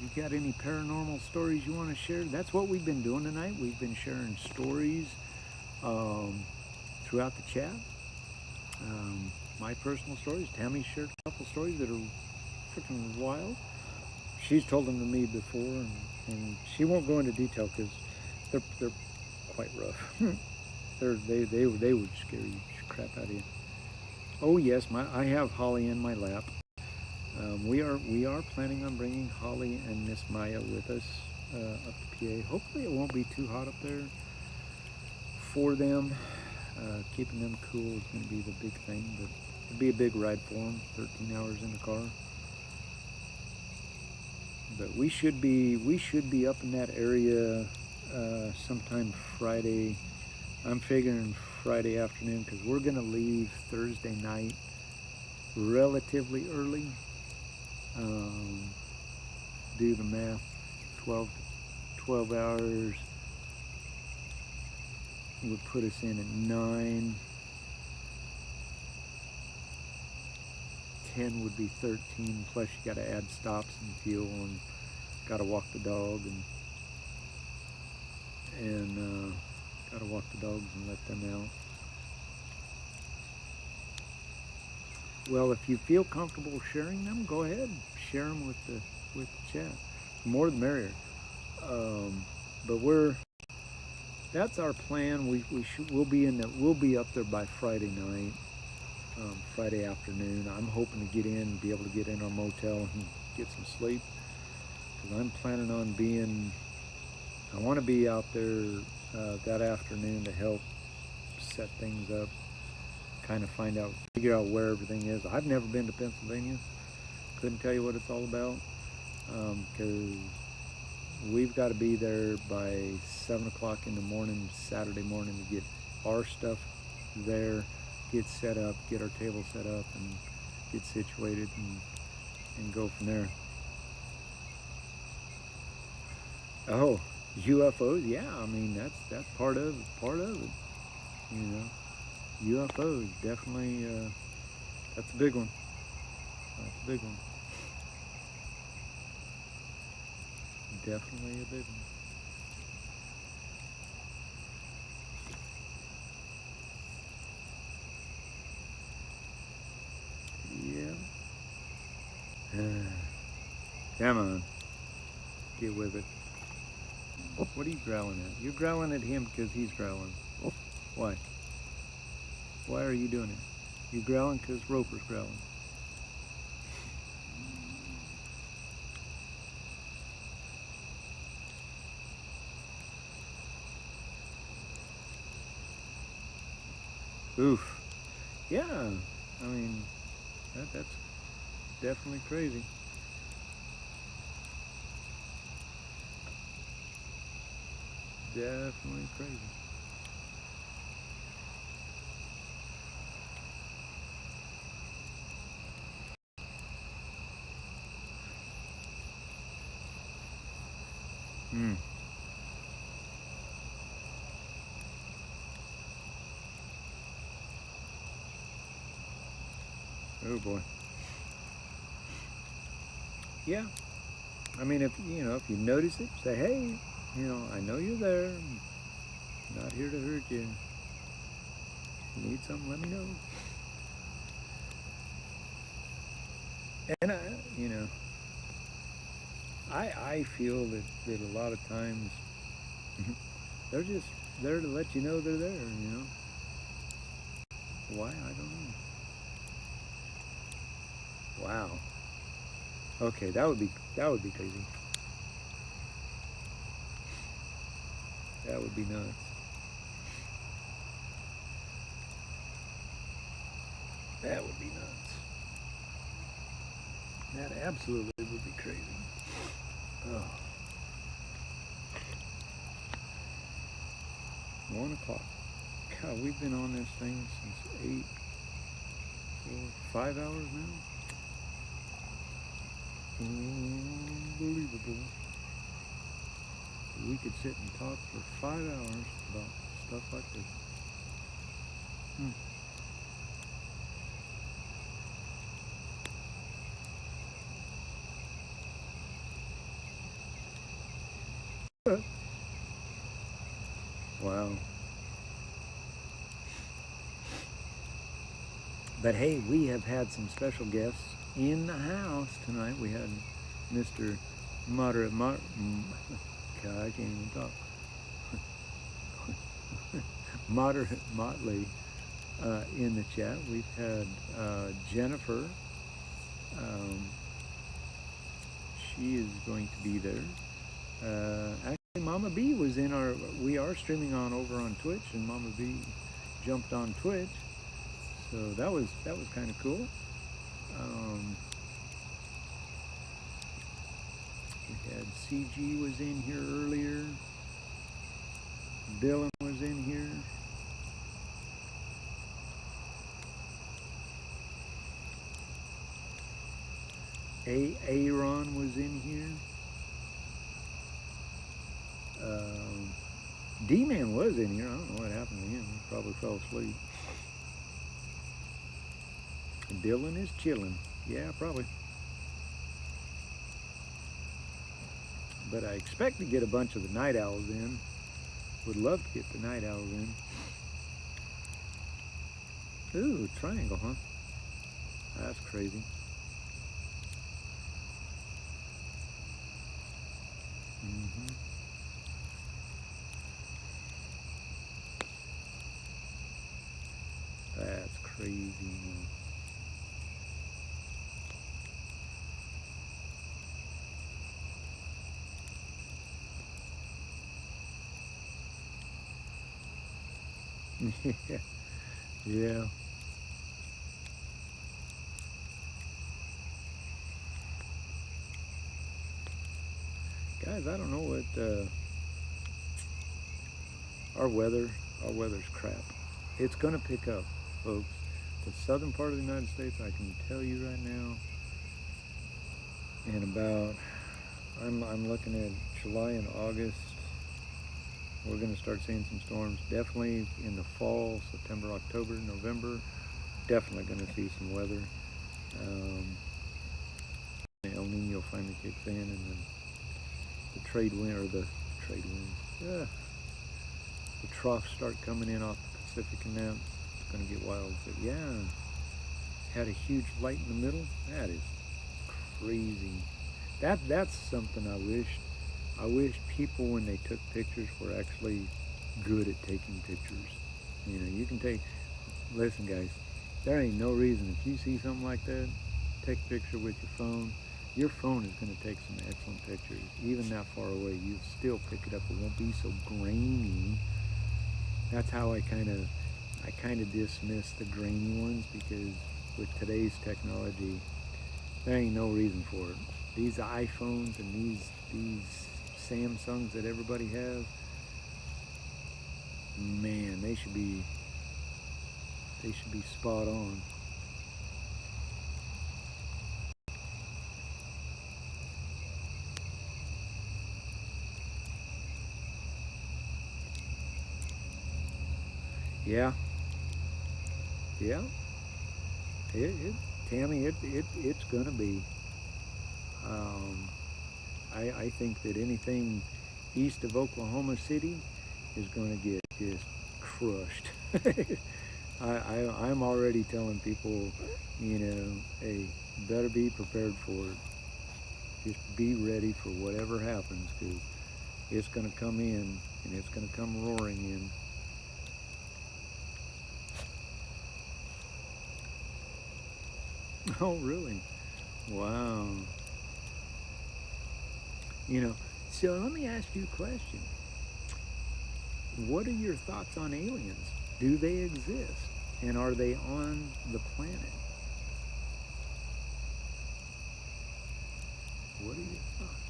You got any paranormal stories you want to share? That's what we've been doing tonight. We've been sharing stories throughout the chat. My personal stories. Tammy shared a couple stories that are freaking wild. She's told them to me before, and she won't go into detail because they're quite rough. they would scare you crap out of you. Oh yes, I have Holly in my lap. We are planning on bringing Holly and Miss Maya with us up to PA. Hopefully it won't be too hot up there for them. Keeping them cool is going to be the big thing, but it'll be a big ride for them. 13 hours in the car. But we should be up in that area sometime Friday. I'm figuring Friday afternoon because we're going to leave Thursday night relatively early. Do the math, 12 hours would put us in at 9. 10 would be 13, plus you got to add stops and fuel and got to walk the dog and got to walk the dogs and let them out. Well, if you feel comfortable sharing them, go ahead, share them with the chat. The more the merrier. But that's our plan. We'll be up there by Friday night, Friday afternoon. I'm hoping to be able to get in our motel and get some sleep. Because I'm planning on I want to be out there that afternoon to help set things up, kind of figure out where everything is. I've never been to Pennsylvania. Couldn't tell you what it's all about because we've got to be there by 7 o'clock in the morning, Saturday morning, to get our stuff there, get set up, get our table set up, and get situated and go from there. Oh, UFOs, yeah. I mean that's part of it. You know, UFOs definitely. That's a big one. That's a big one. Definitely a big one. Yeah. Come on. Get with it. What are you growling at? You're growling at him because he's growling. Why? Why are you doing it? You growling because Roper's growling. Oof. Yeah. I mean, that's definitely crazy. Definitely crazy. Mm. Oh boy. Yeah. I mean, if if you notice it, say, hey, I know you're there. I'm not here to hurt you. You need something, let me know. And you know, I feel that a lot of times they're just there to let you know they're there. Why? I don't know. Wow. Okay, that would be crazy. That would be nuts. That would be nuts. That absolutely would be crazy. Oh, 1 o'clock. God, we've been on this thing since 8, 5 hours now. Unbelievable. We could sit and talk for 5 hours about stuff like this. Hmm. Wow. But hey, we have had some special guests in the house tonight. We had Mr. Moderate God, I can't even talk. Moderate Motley in the chat. We've had Jennifer. Um, she is going to be there. Actually, Mama B was in our. We are streaming over on Twitch, and Mama B jumped on Twitch, so that was kind of cool. Um, we had CG was in here earlier. Dylan was in here. Aaron was in here. D-Man was in here. I don't know what happened to him. He probably fell asleep. Dylan is chilling. Yeah, probably. But I expect to get a bunch of the night owls in. Would love to get the night owls in. Ooh, triangle, huh? That's crazy. Mm-hmm. That's crazy. Yeah. Yeah. Guys, I don't know what our weather's crap. It's gonna pick up, folks. The southern part of the United States, I can tell you right now, in about I'm looking at July and August. We're going to start seeing some storms. Definitely in the fall, September, October, November. Definitely going to see some weather. El Nino finally kicks in, and then the trade wind or the trade winds. The troughs start coming in off the Pacific, and now it's going to get wild. But yeah, had a huge light in the middle. That is crazy. That's something I wish people, when they took pictures, were actually good at taking pictures. You can listen guys, there ain't no reason, if you see something like that, take a picture with your phone. Your phone is going to take some excellent pictures. Even that far away, you still pick it up. It won't be so grainy. That's how I kind of dismiss the grainy ones, because with today's technology, there ain't no reason for it. These iPhones and these Samsungs that everybody has, man, they should be spot on. Yeah. Yeah. Tammy, it's gonna be. Um, I think that anything east of Oklahoma City is going to get just crushed. I'm already telling people, hey, better be prepared for it. Just be ready for whatever happens, because it's going to come in, and it's going to come roaring in. Oh, really? Wow. So let me ask you a question. What are your thoughts on aliens? Do they exist? And are they on the planet? What are your thoughts?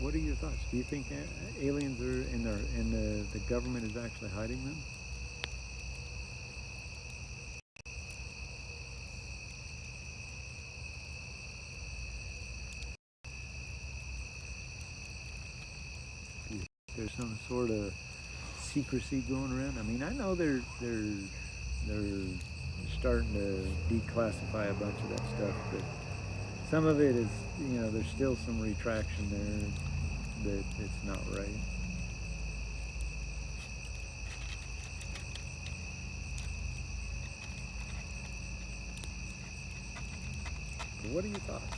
What are your thoughts? Do you think aliens are in there, and the government is actually hiding them? Do you think there's some sort of secrecy going around? I mean, I know they're starting to declassify a bunch of that stuff, but some of it is, there's still some retraction there that it's not right. But what are your thoughts?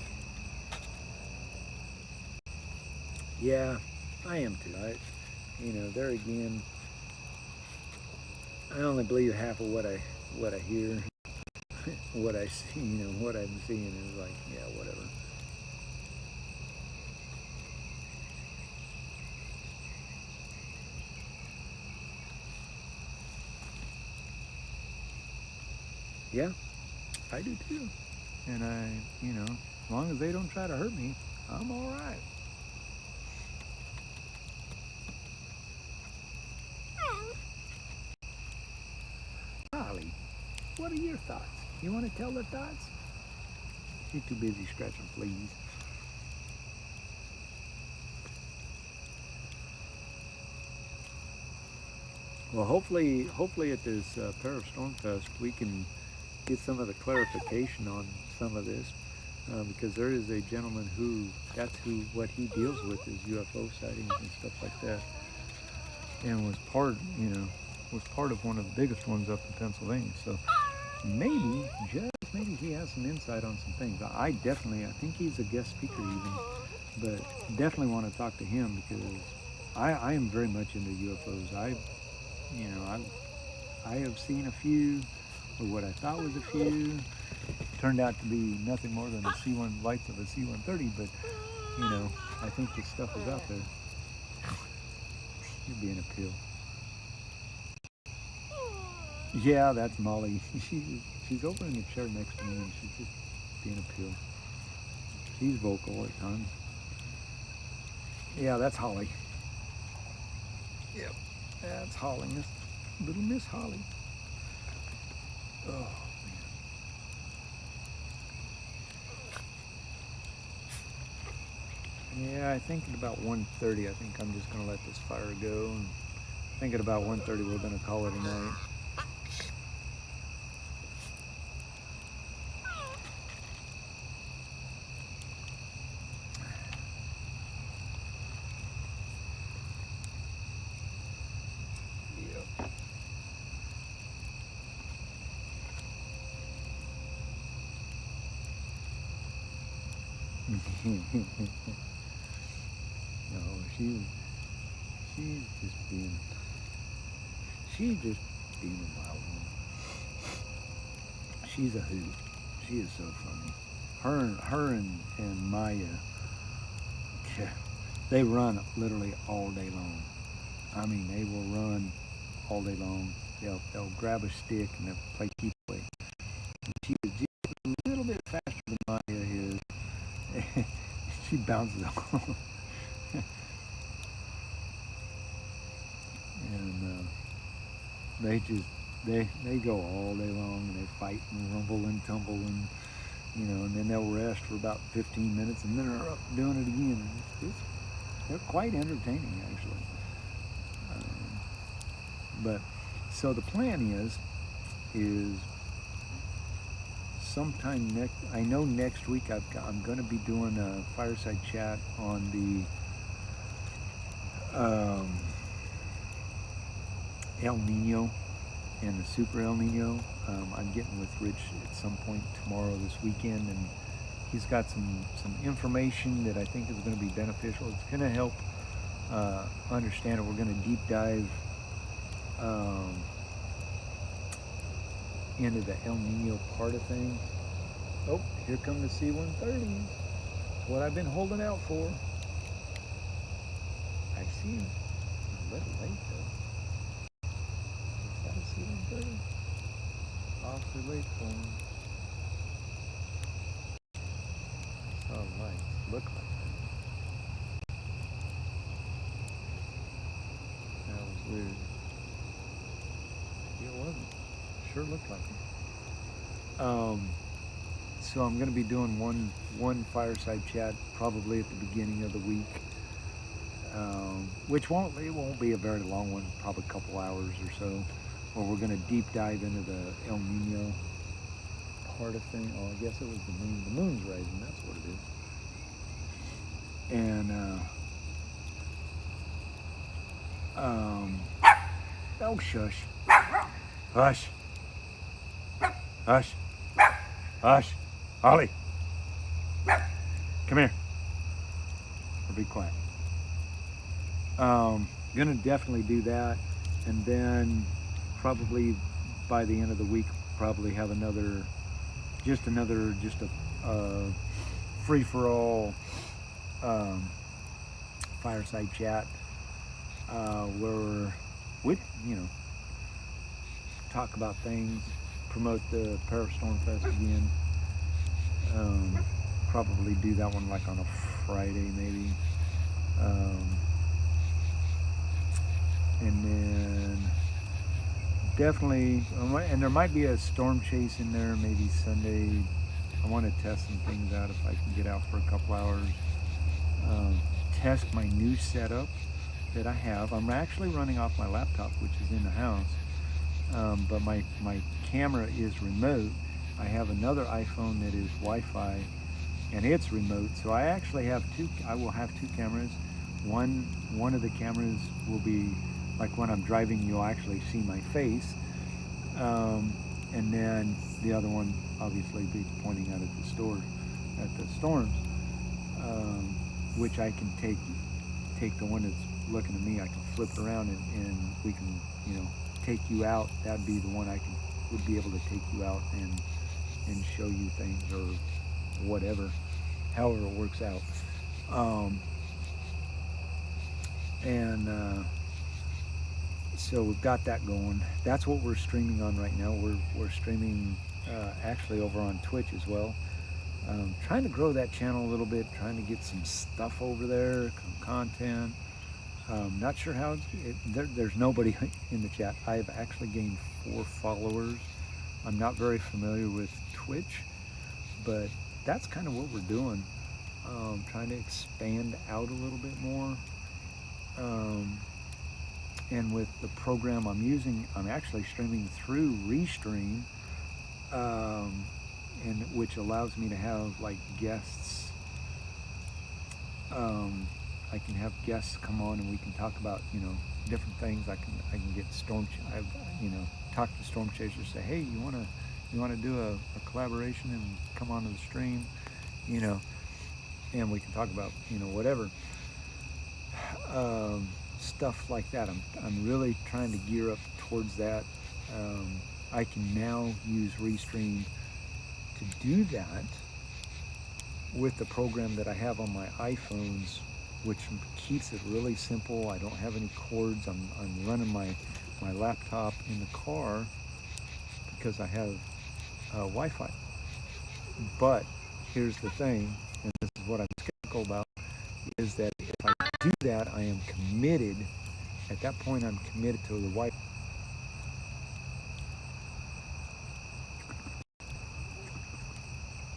Yeah, I am too. There again, I only believe half of what I hear, what I see. What I'm seeing is like, yeah, whatever. Yeah, I do too. And as long as they don't try to hurt me, I'm all right. Holly, what are your thoughts? You want to tell the thoughts? You're too busy scratching fleas. Well, hopefully at this Pair of Stormfest, we can get some of the clarification on some of this, because there is a gentleman who, what he deals with is UFO sightings and stuff like that, and was part of one of the biggest ones up in Pennsylvania. So maybe, just maybe, he has some insight on some things. I think he's a guest speaker even, but definitely want to talk to him, because I am very much into UFOs. I have seen a few, or what I thought was a few. Turned out to be nothing more than the C-1 lights of a C-130, but I think this stuff is out there. You're being a pill. Yeah, that's Molly. She's over in the chair next to me, and she's just being a pill. She's vocal at times. Yeah, that's Holly. Yep, that's Holly, little Miss Holly. Oh. Yeah, I think at about 1:30, I think I'm just going to let this fire go. And I think at about 1:30, we're going to call it a night. Yep. No, she's just being a wild one. She's a hoot. She is so funny. Her and Maya, they run literally all day long. I mean, they will run all day long. They'll grab a stick and they'll play keep away. And she is just a little bit faster than Maya is. She bounces off. And they go all day long, and they fight and rumble and tumble, and then they'll rest for about 15 minutes, and then they're up doing it again. And They're quite entertaining, actually. But so the plan is sometime next. I know next week I'm going to be doing a fireside chat on the El Nino and the Super El Nino. I'm getting with Rich at some point tomorrow this weekend, and he's got some information that I think is going to be beneficial. It's going to help understand it. We're going to deep dive into the El Nino part of things. Oh, here come the C-130s. What I've been holding out for. I see him. A little late though. Is that a C-130? Awfully late for him. I saw lights look like that. That was weird. Maybe it wasn't. Sure looked like it. So I'm going to be doing one fireside chat probably at the beginning of the week, which won't be a very long one, probably a couple hours or so, where we're going to deep dive into the El Nino part of thing. Oh, I guess it was the moon. The moon's rising. That's what it is. And oh, shush, hush, hush, hush. Holly, come here. Or be quiet. Gonna definitely do that, and then probably by the end of the week, probably have just a free-for-all fireside chat where we, talk about things, promote the Parastorm Fest again. Probably do that one like on a Friday maybe. And then definitely, and there might be a storm chase in there maybe Sunday. I want to test some things out if I can get out for a couple hours. Test my new setup that I have. I'm actually running off my laptop, which is in the house. But my camera is remote. I have another iPhone that is Wi-Fi, and it's remote. So I actually have I will have two cameras. One of the cameras will be like when I'm driving, you'll actually see my face, and then the other one obviously be pointing out at the storms, which I can take the one that's looking at me. I can flip it around and we can take you out. That'd be the one would be able to take you out and show you things or whatever, however it works out. So we've got that going. That's what we're streaming on right now. We're streaming actually over on Twitch as well. Trying to grow that channel a little bit, trying to get some stuff over there, some content. Not sure how there's nobody in the chat. I've actually gained 4 followers. I'm not very familiar with Twitch, but that's kind of what we're doing. Trying to expand out a little bit more. And with the program I'm using, I'm actually streaming through Restream, and which allows me to have like guests. I can have guests come on and we can talk about different things. I can get talk to storm chasers. Say, hey, you wanna do a collaboration and come onto the stream, and we can talk about whatever. Stuff like that. I'm really trying to gear up towards that. I can now use Restream to do that with the program that I have on my iPhones, which keeps it really simple. I don't have any cords. I'm running my laptop in the car because I have Wi-Fi. But here's the thing, and this is what I'm skeptical about, is that if I do that, I am committed. At that point, I'm committed to the Wi-Fi.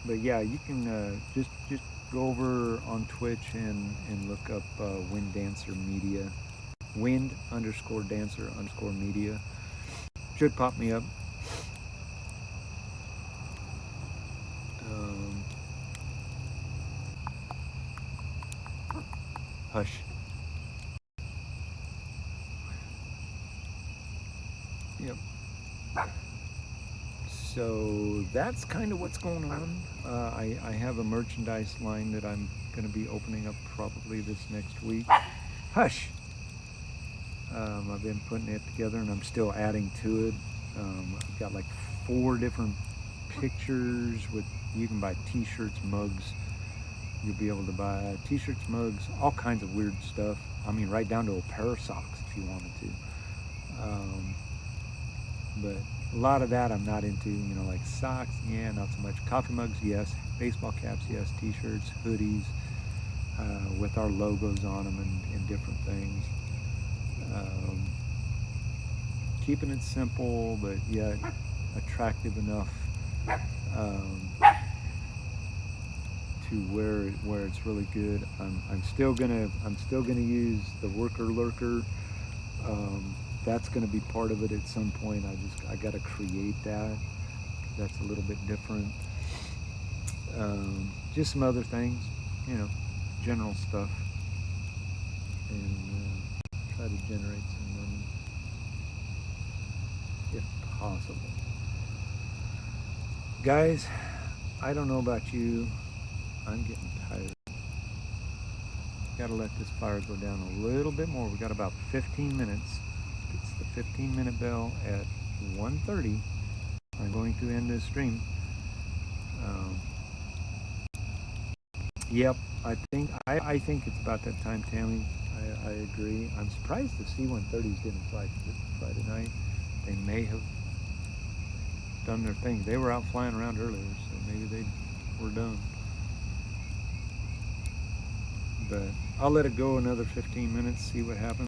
but yeah, you can just go over on Twitch and look up Wind Dancer Media, Wind_Dancer_Media. Should pop me up. Um, Hush. Yep. So that's kind of what's going on. I have a merchandise line that I'm going to be opening up probably this next week. Hush. I've been putting it together and I'm still adding to it. I've got like 4 different pictures with, you can buy t-shirts, mugs. You'll be able to buy t-shirts, mugs, all kinds of weird stuff. I mean, right down to a pair of socks if you wanted to. But a lot of that I'm not into, you know, like socks, yeah, not so much. Coffee mugs, yes. Baseball caps, yes. T-shirts, hoodies, with our logos on them and different things. Keeping it simple, but yet attractive enough to where it's really good. I'm still gonna use the worker lurker. That's gonna be part of it at some point. I gotta create that. That's a little bit different. Just some other things, you know, general stuff, and try to generate some money if possible. Guys, I don't know about you. I'm getting tired. Gotta let this fire go down a little bit more. We got about 15 minutes. It's the 15-minute bell at 1:30. I'm going to end this stream. Yep, I think it's about that time, Tammy. I agree. I'm surprised the C-130s didn't fly Friday night. They may have done their thing. They were out flying around earlier, so maybe they were done. But I'll let it go another 15 minutes, see what happens.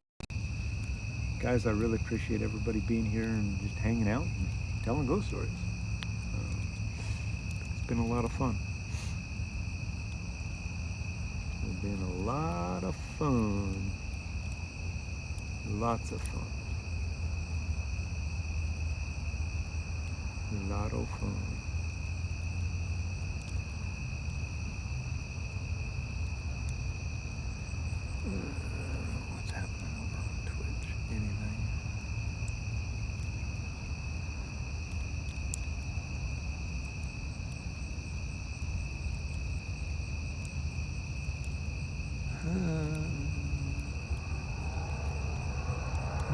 Guys, I really appreciate everybody being here and just hanging out and telling ghost stories. It's been a lot of fun. It's been a lot of fun. Lots of fun. A lot of fun. What's happening over on Twitch? Anything?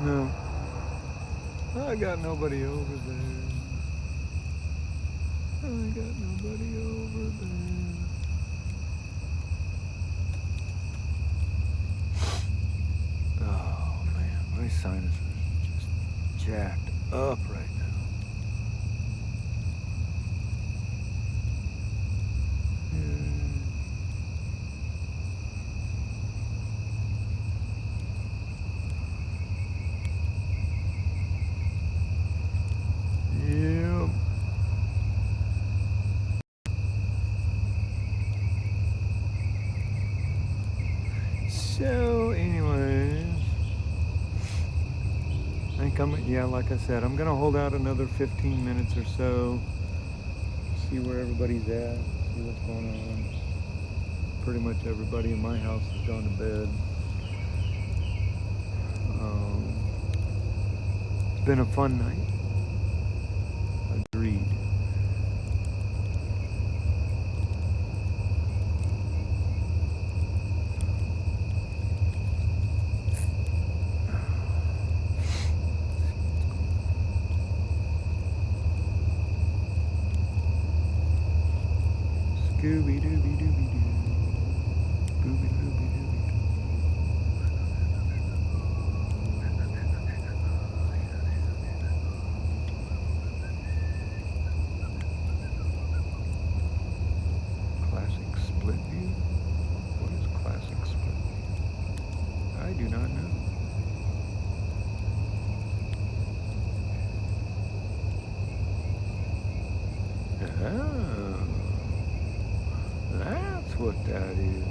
No. I got nobody over there. I got nobody over there. Oh man, my sinus is just jacked up right now. Yep. So anyways, I think like I said, I'm gonna hold out another 15 minutes or so, see where everybody's at, see what's going on. Pretty much everybody in my house has gone to bed. It's been a fun night. Agreed. Scooby Dooby Dooby Doo. Booby Dooby Dooby Doo. Classic split view? What is classic split view? I do not know. Oh. what that is.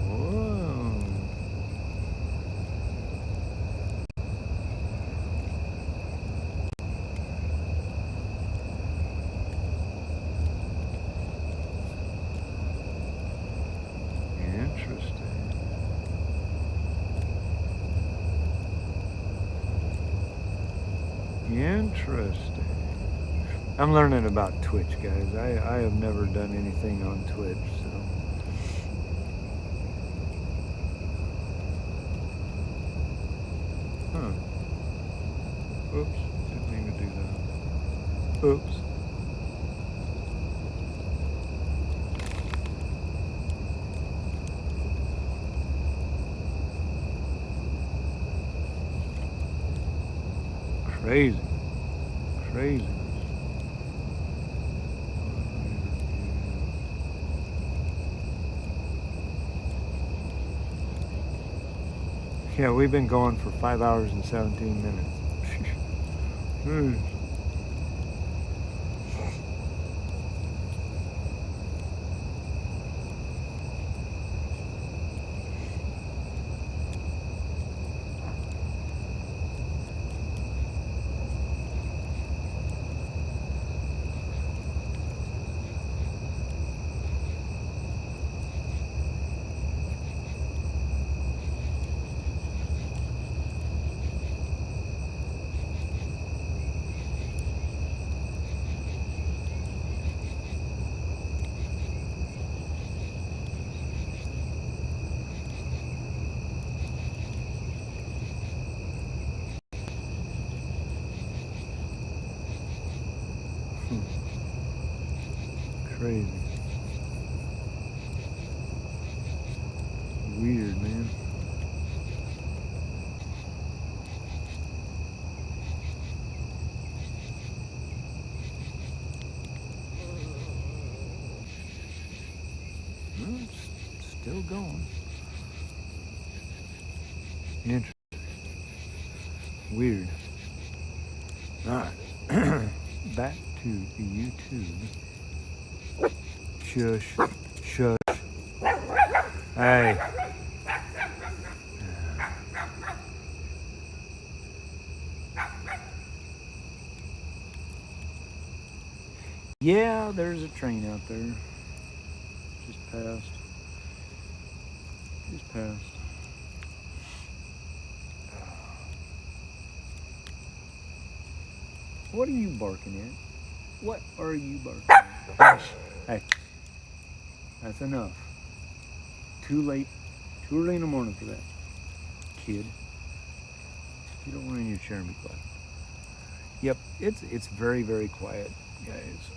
Whoa. Interesting. Interesting. I'm learning about Twitch, guys. I have never done anything on Twitch, so. Huh. Oops. Didn't mean to do that. Oops. Crazy. Craziness. Yeah, we've been going for 5 hours and 17 minutes. Crazy. Weird, man. Well, it's still going. Interesting. Weird. Alright. Back to the YouTube. Shush. Shush. Hey. Yeah, there's a train out there. Just passed. Just passed. What are you barking at? What are you barking at? Hush. Hey. That's enough. Too late. Too early in the morning for that. Kid. You don't run in your chair and be quiet. Yep, it's very, very quiet, guys.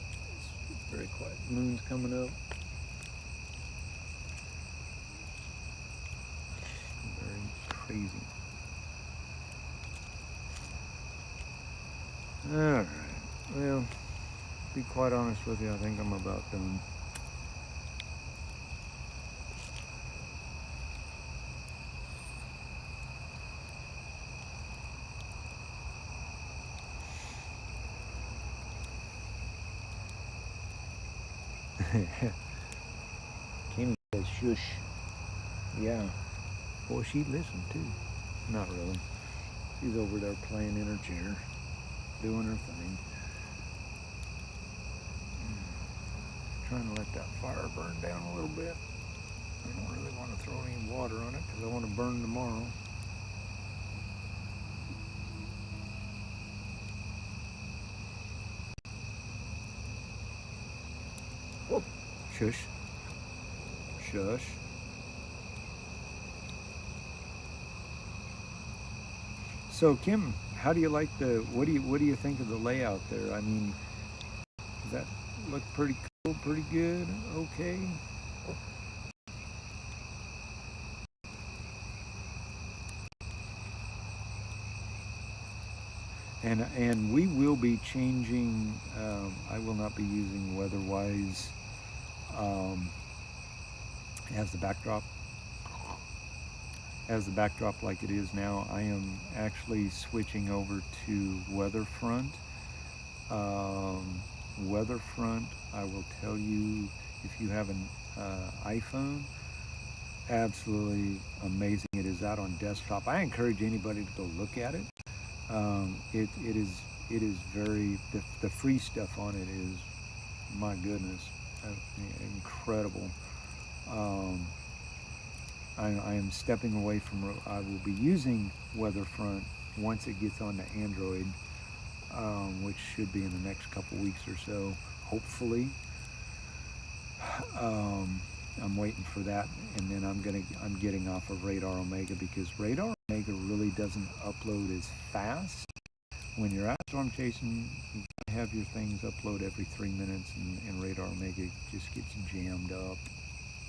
It's very quiet. Moon's coming up. Very crazy. Alright. Well, to be quite honest with you, I think I'm about done. Kimmy says shush. Yeah. Boy, she listened too. Not really. She's over there playing in her chair, doing her thing. Trying to let that fire burn down a little bit. I don't really want to throw any water on it because I want to burn tomorrow. Oh, shush. Shush. So Kim, how do you like what do you think of the layout there? I mean, does that look pretty cool, pretty good, okay? And we will be changing. I will not be using Weatherwise as the backdrop. As the backdrop like it is now. I am actually switching over to Weatherfront Weather front, I will tell you, if you have an iPhone, absolutely amazing. It is out on desktop. I encourage anybody to go look at it. It is very, the free stuff on it is, my goodness, incredible. Um, I am stepping away from, I will be using Weatherfront once it gets onto Android, which should be in the next couple weeks or so, hopefully. I'm waiting for that, and then I'm getting off of Radar Omega, because Radar Omega really doesn't upload as fast. When you're out storm chasing, you have your things upload every 3 minutes, and Radar Omega just gets jammed up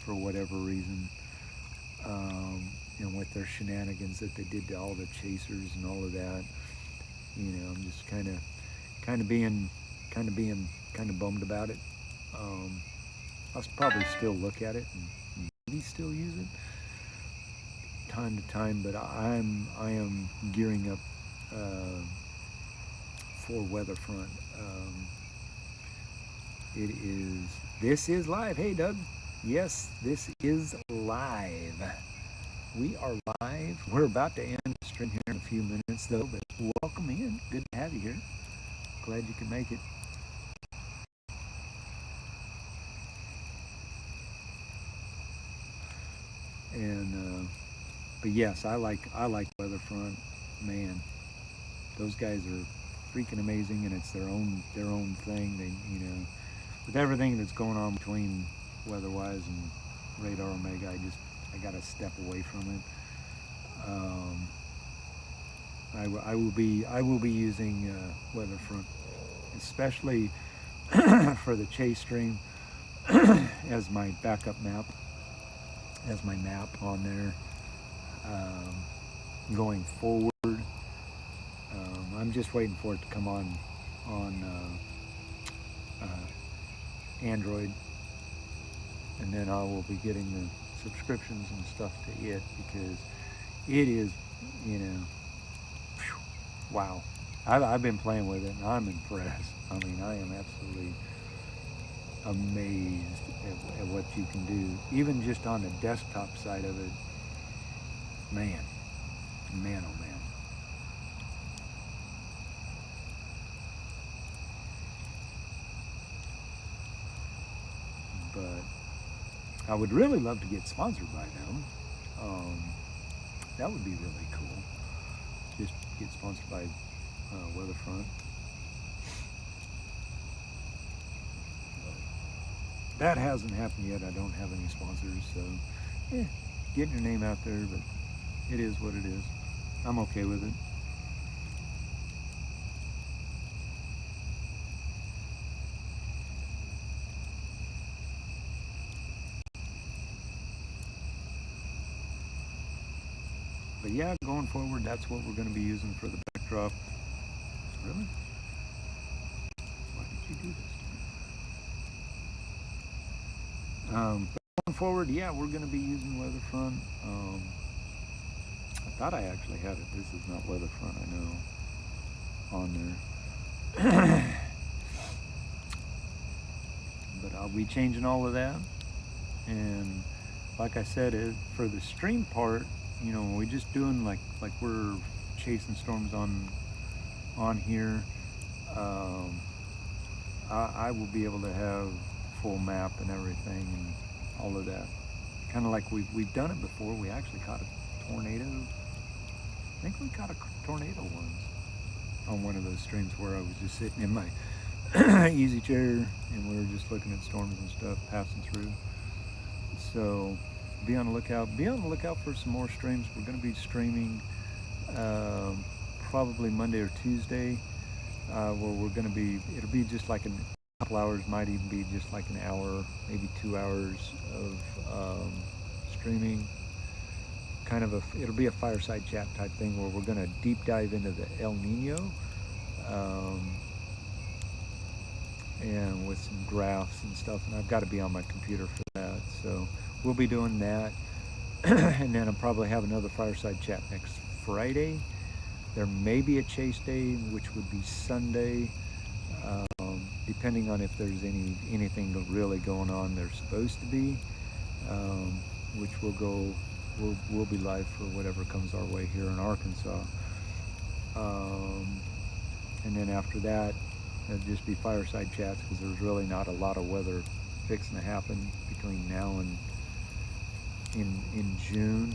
for whatever reason. And with their shenanigans that they did to all the chasers and all of that, I'm just kind of being bummed about it. I'll probably still look at it and maybe still use it time to time, but I am gearing up for Weatherfront. This is live. Hey, Doug. Yes, this is live. We are live. We're about to end the stream here in a few minutes, though, but welcome in. Good to have you here. Glad you can make it. And but yes, I like Weatherfront. Man, those guys are freaking amazing, and it's their own thing. They, with everything that's going on between Weatherwise and Radar Omega, I gotta step away from it. I will be using Weatherfront, especially for the chase stream, as my backup map, as my map on there. Going forward, I'm just waiting for it to come on Android, and then I will be getting the subscriptions and stuff to it, because it is, wow. I've been playing with it, and I'm impressed. I mean, I am absolutely amazed at what you can do, even just on the desktop side of it. Man, oh man. But I would really love to get sponsored by them. That would be really cool. Just get sponsored by Weatherfront. That hasn't happened yet. I don't have any sponsors, so getting your name out there, but it is what it is. I'm okay with it. But yeah, going forward, that's what we're going to be using for the backdrop. Really? Why did you do this to me? But going forward, yeah, we're going to be using Weatherfront. I thought I actually had it. This is not Weatherfront, I know, on there. But I'll be changing all of that. And like I said, for the stream part, we're just doing like we're chasing storms on here. I will be able to have full map and everything and all of that. Kind of like we've done it before. We actually caught a tornado. I think we caught a tornado once on one of those streams where I was just sitting in my easy chair and we were just looking at storms and stuff passing through. So be on the lookout. Be on the lookout for some more streams. We're going to be streaming probably Monday or Tuesday, where we're going to be. It'll be just like a couple hours. Might even be just like an hour, maybe 2 hours of streaming. It'll be a fireside chat type thing where we're going to deep dive into the El Nino, and with some graphs and stuff. And I've got to be on my computer for that. So we'll be doing that. And then I'll probably have another fireside chat next Friday. There may be a chase day, which would be Sunday. Depending on if there's anything really going on, there's supposed to be, which we'll be live for whatever comes our way here in Arkansas. And then after that, it'll just be fireside chats, because there's really not a lot of weather fixing to happen between now and in June.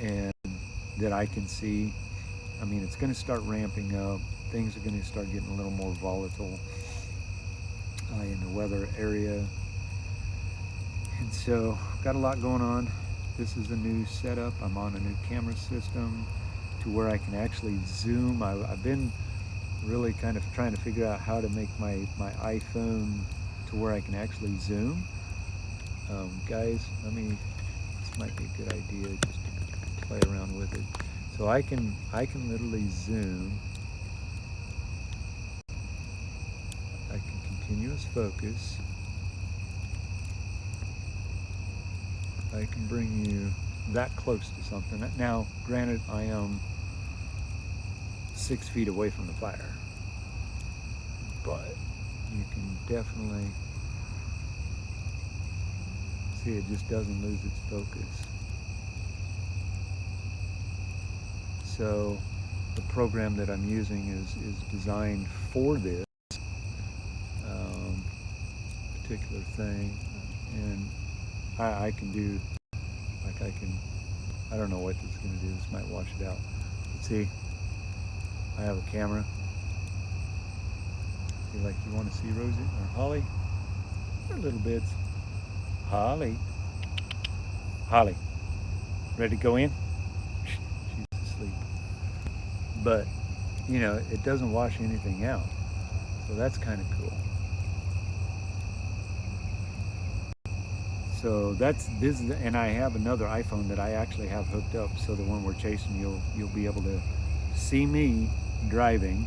And that I can see. I mean, it's going to start ramping up. Things are going to start getting a little more volatile in the weather area. And so, got a lot going on. This is a new setup. I'm on a new camera system to where I can actually zoom. I've been really kind of trying to figure out how to make my iPhone to where I can actually zoom. Guys, this might be a good idea just to play around with it. So I can literally zoom. I can continuous focus. I can bring you that close to something. Now, granted, I am 6 feet away from the fire, but you can definitely see it just doesn't lose its focus. So the program that I'm using is designed for this particular thing, and I can do, like I don't know what this is going to do. This might wash it out. But see, I have a camera. Feel like you want to see Rosie or Holly? They're little bits. Holly. Ready to go in? She's asleep. But, it doesn't wash anything out. So that's kind of cool. So and I have another iPhone that I actually have hooked up, so that when we're chasing, you'll be able to see me driving,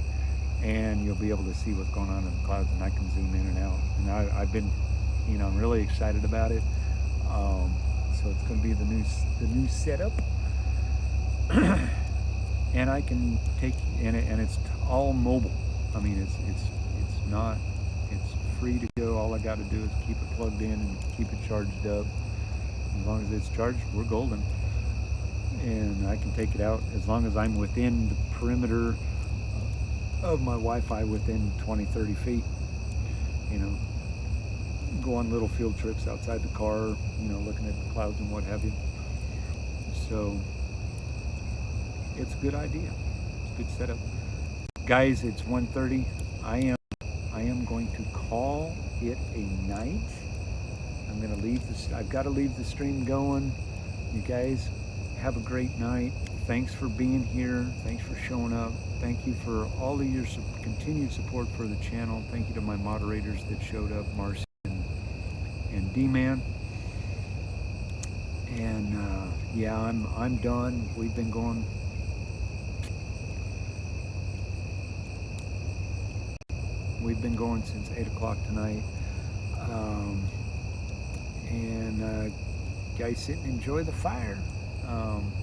and you'll be able to see what's going on in the clouds, and I can zoom in and out. And I've been, I'm really excited about it. So it's going to be the new setup, and I can take and it's all mobile. I mean, it's free to go. All I got to do is keep it plugged in and keep it charged up. As long as it's charged, we're golden. And I can take it out as long as I'm within the perimeter of my Wi-Fi, within 20-30 feet. Go on little field trips outside the car, looking at the clouds and what have you. So it's a good idea. It's a good setup. Guys, it's 1:30. I am going to call it a night. I'm going to leave this. I've got to leave the stream going. You guys have a great night. Thanks for being here. Thanks for showing up. Thank you for all of your continued support for the channel. Thank you to my moderators that showed up, Marcy and D-Man. And yeah, I'm done. We've been going. We've been going since 8 o'clock tonight. Guys, sit and enjoy the fire.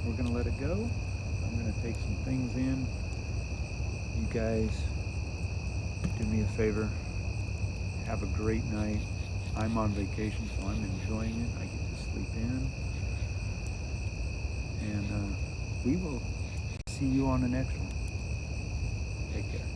We're gonna let it go. I'm gonna take some things in. You guys, do me a favor. Have a great night. I'm on vacation, so I'm enjoying it. I get to sleep in. And we will see you on the next one. Take care.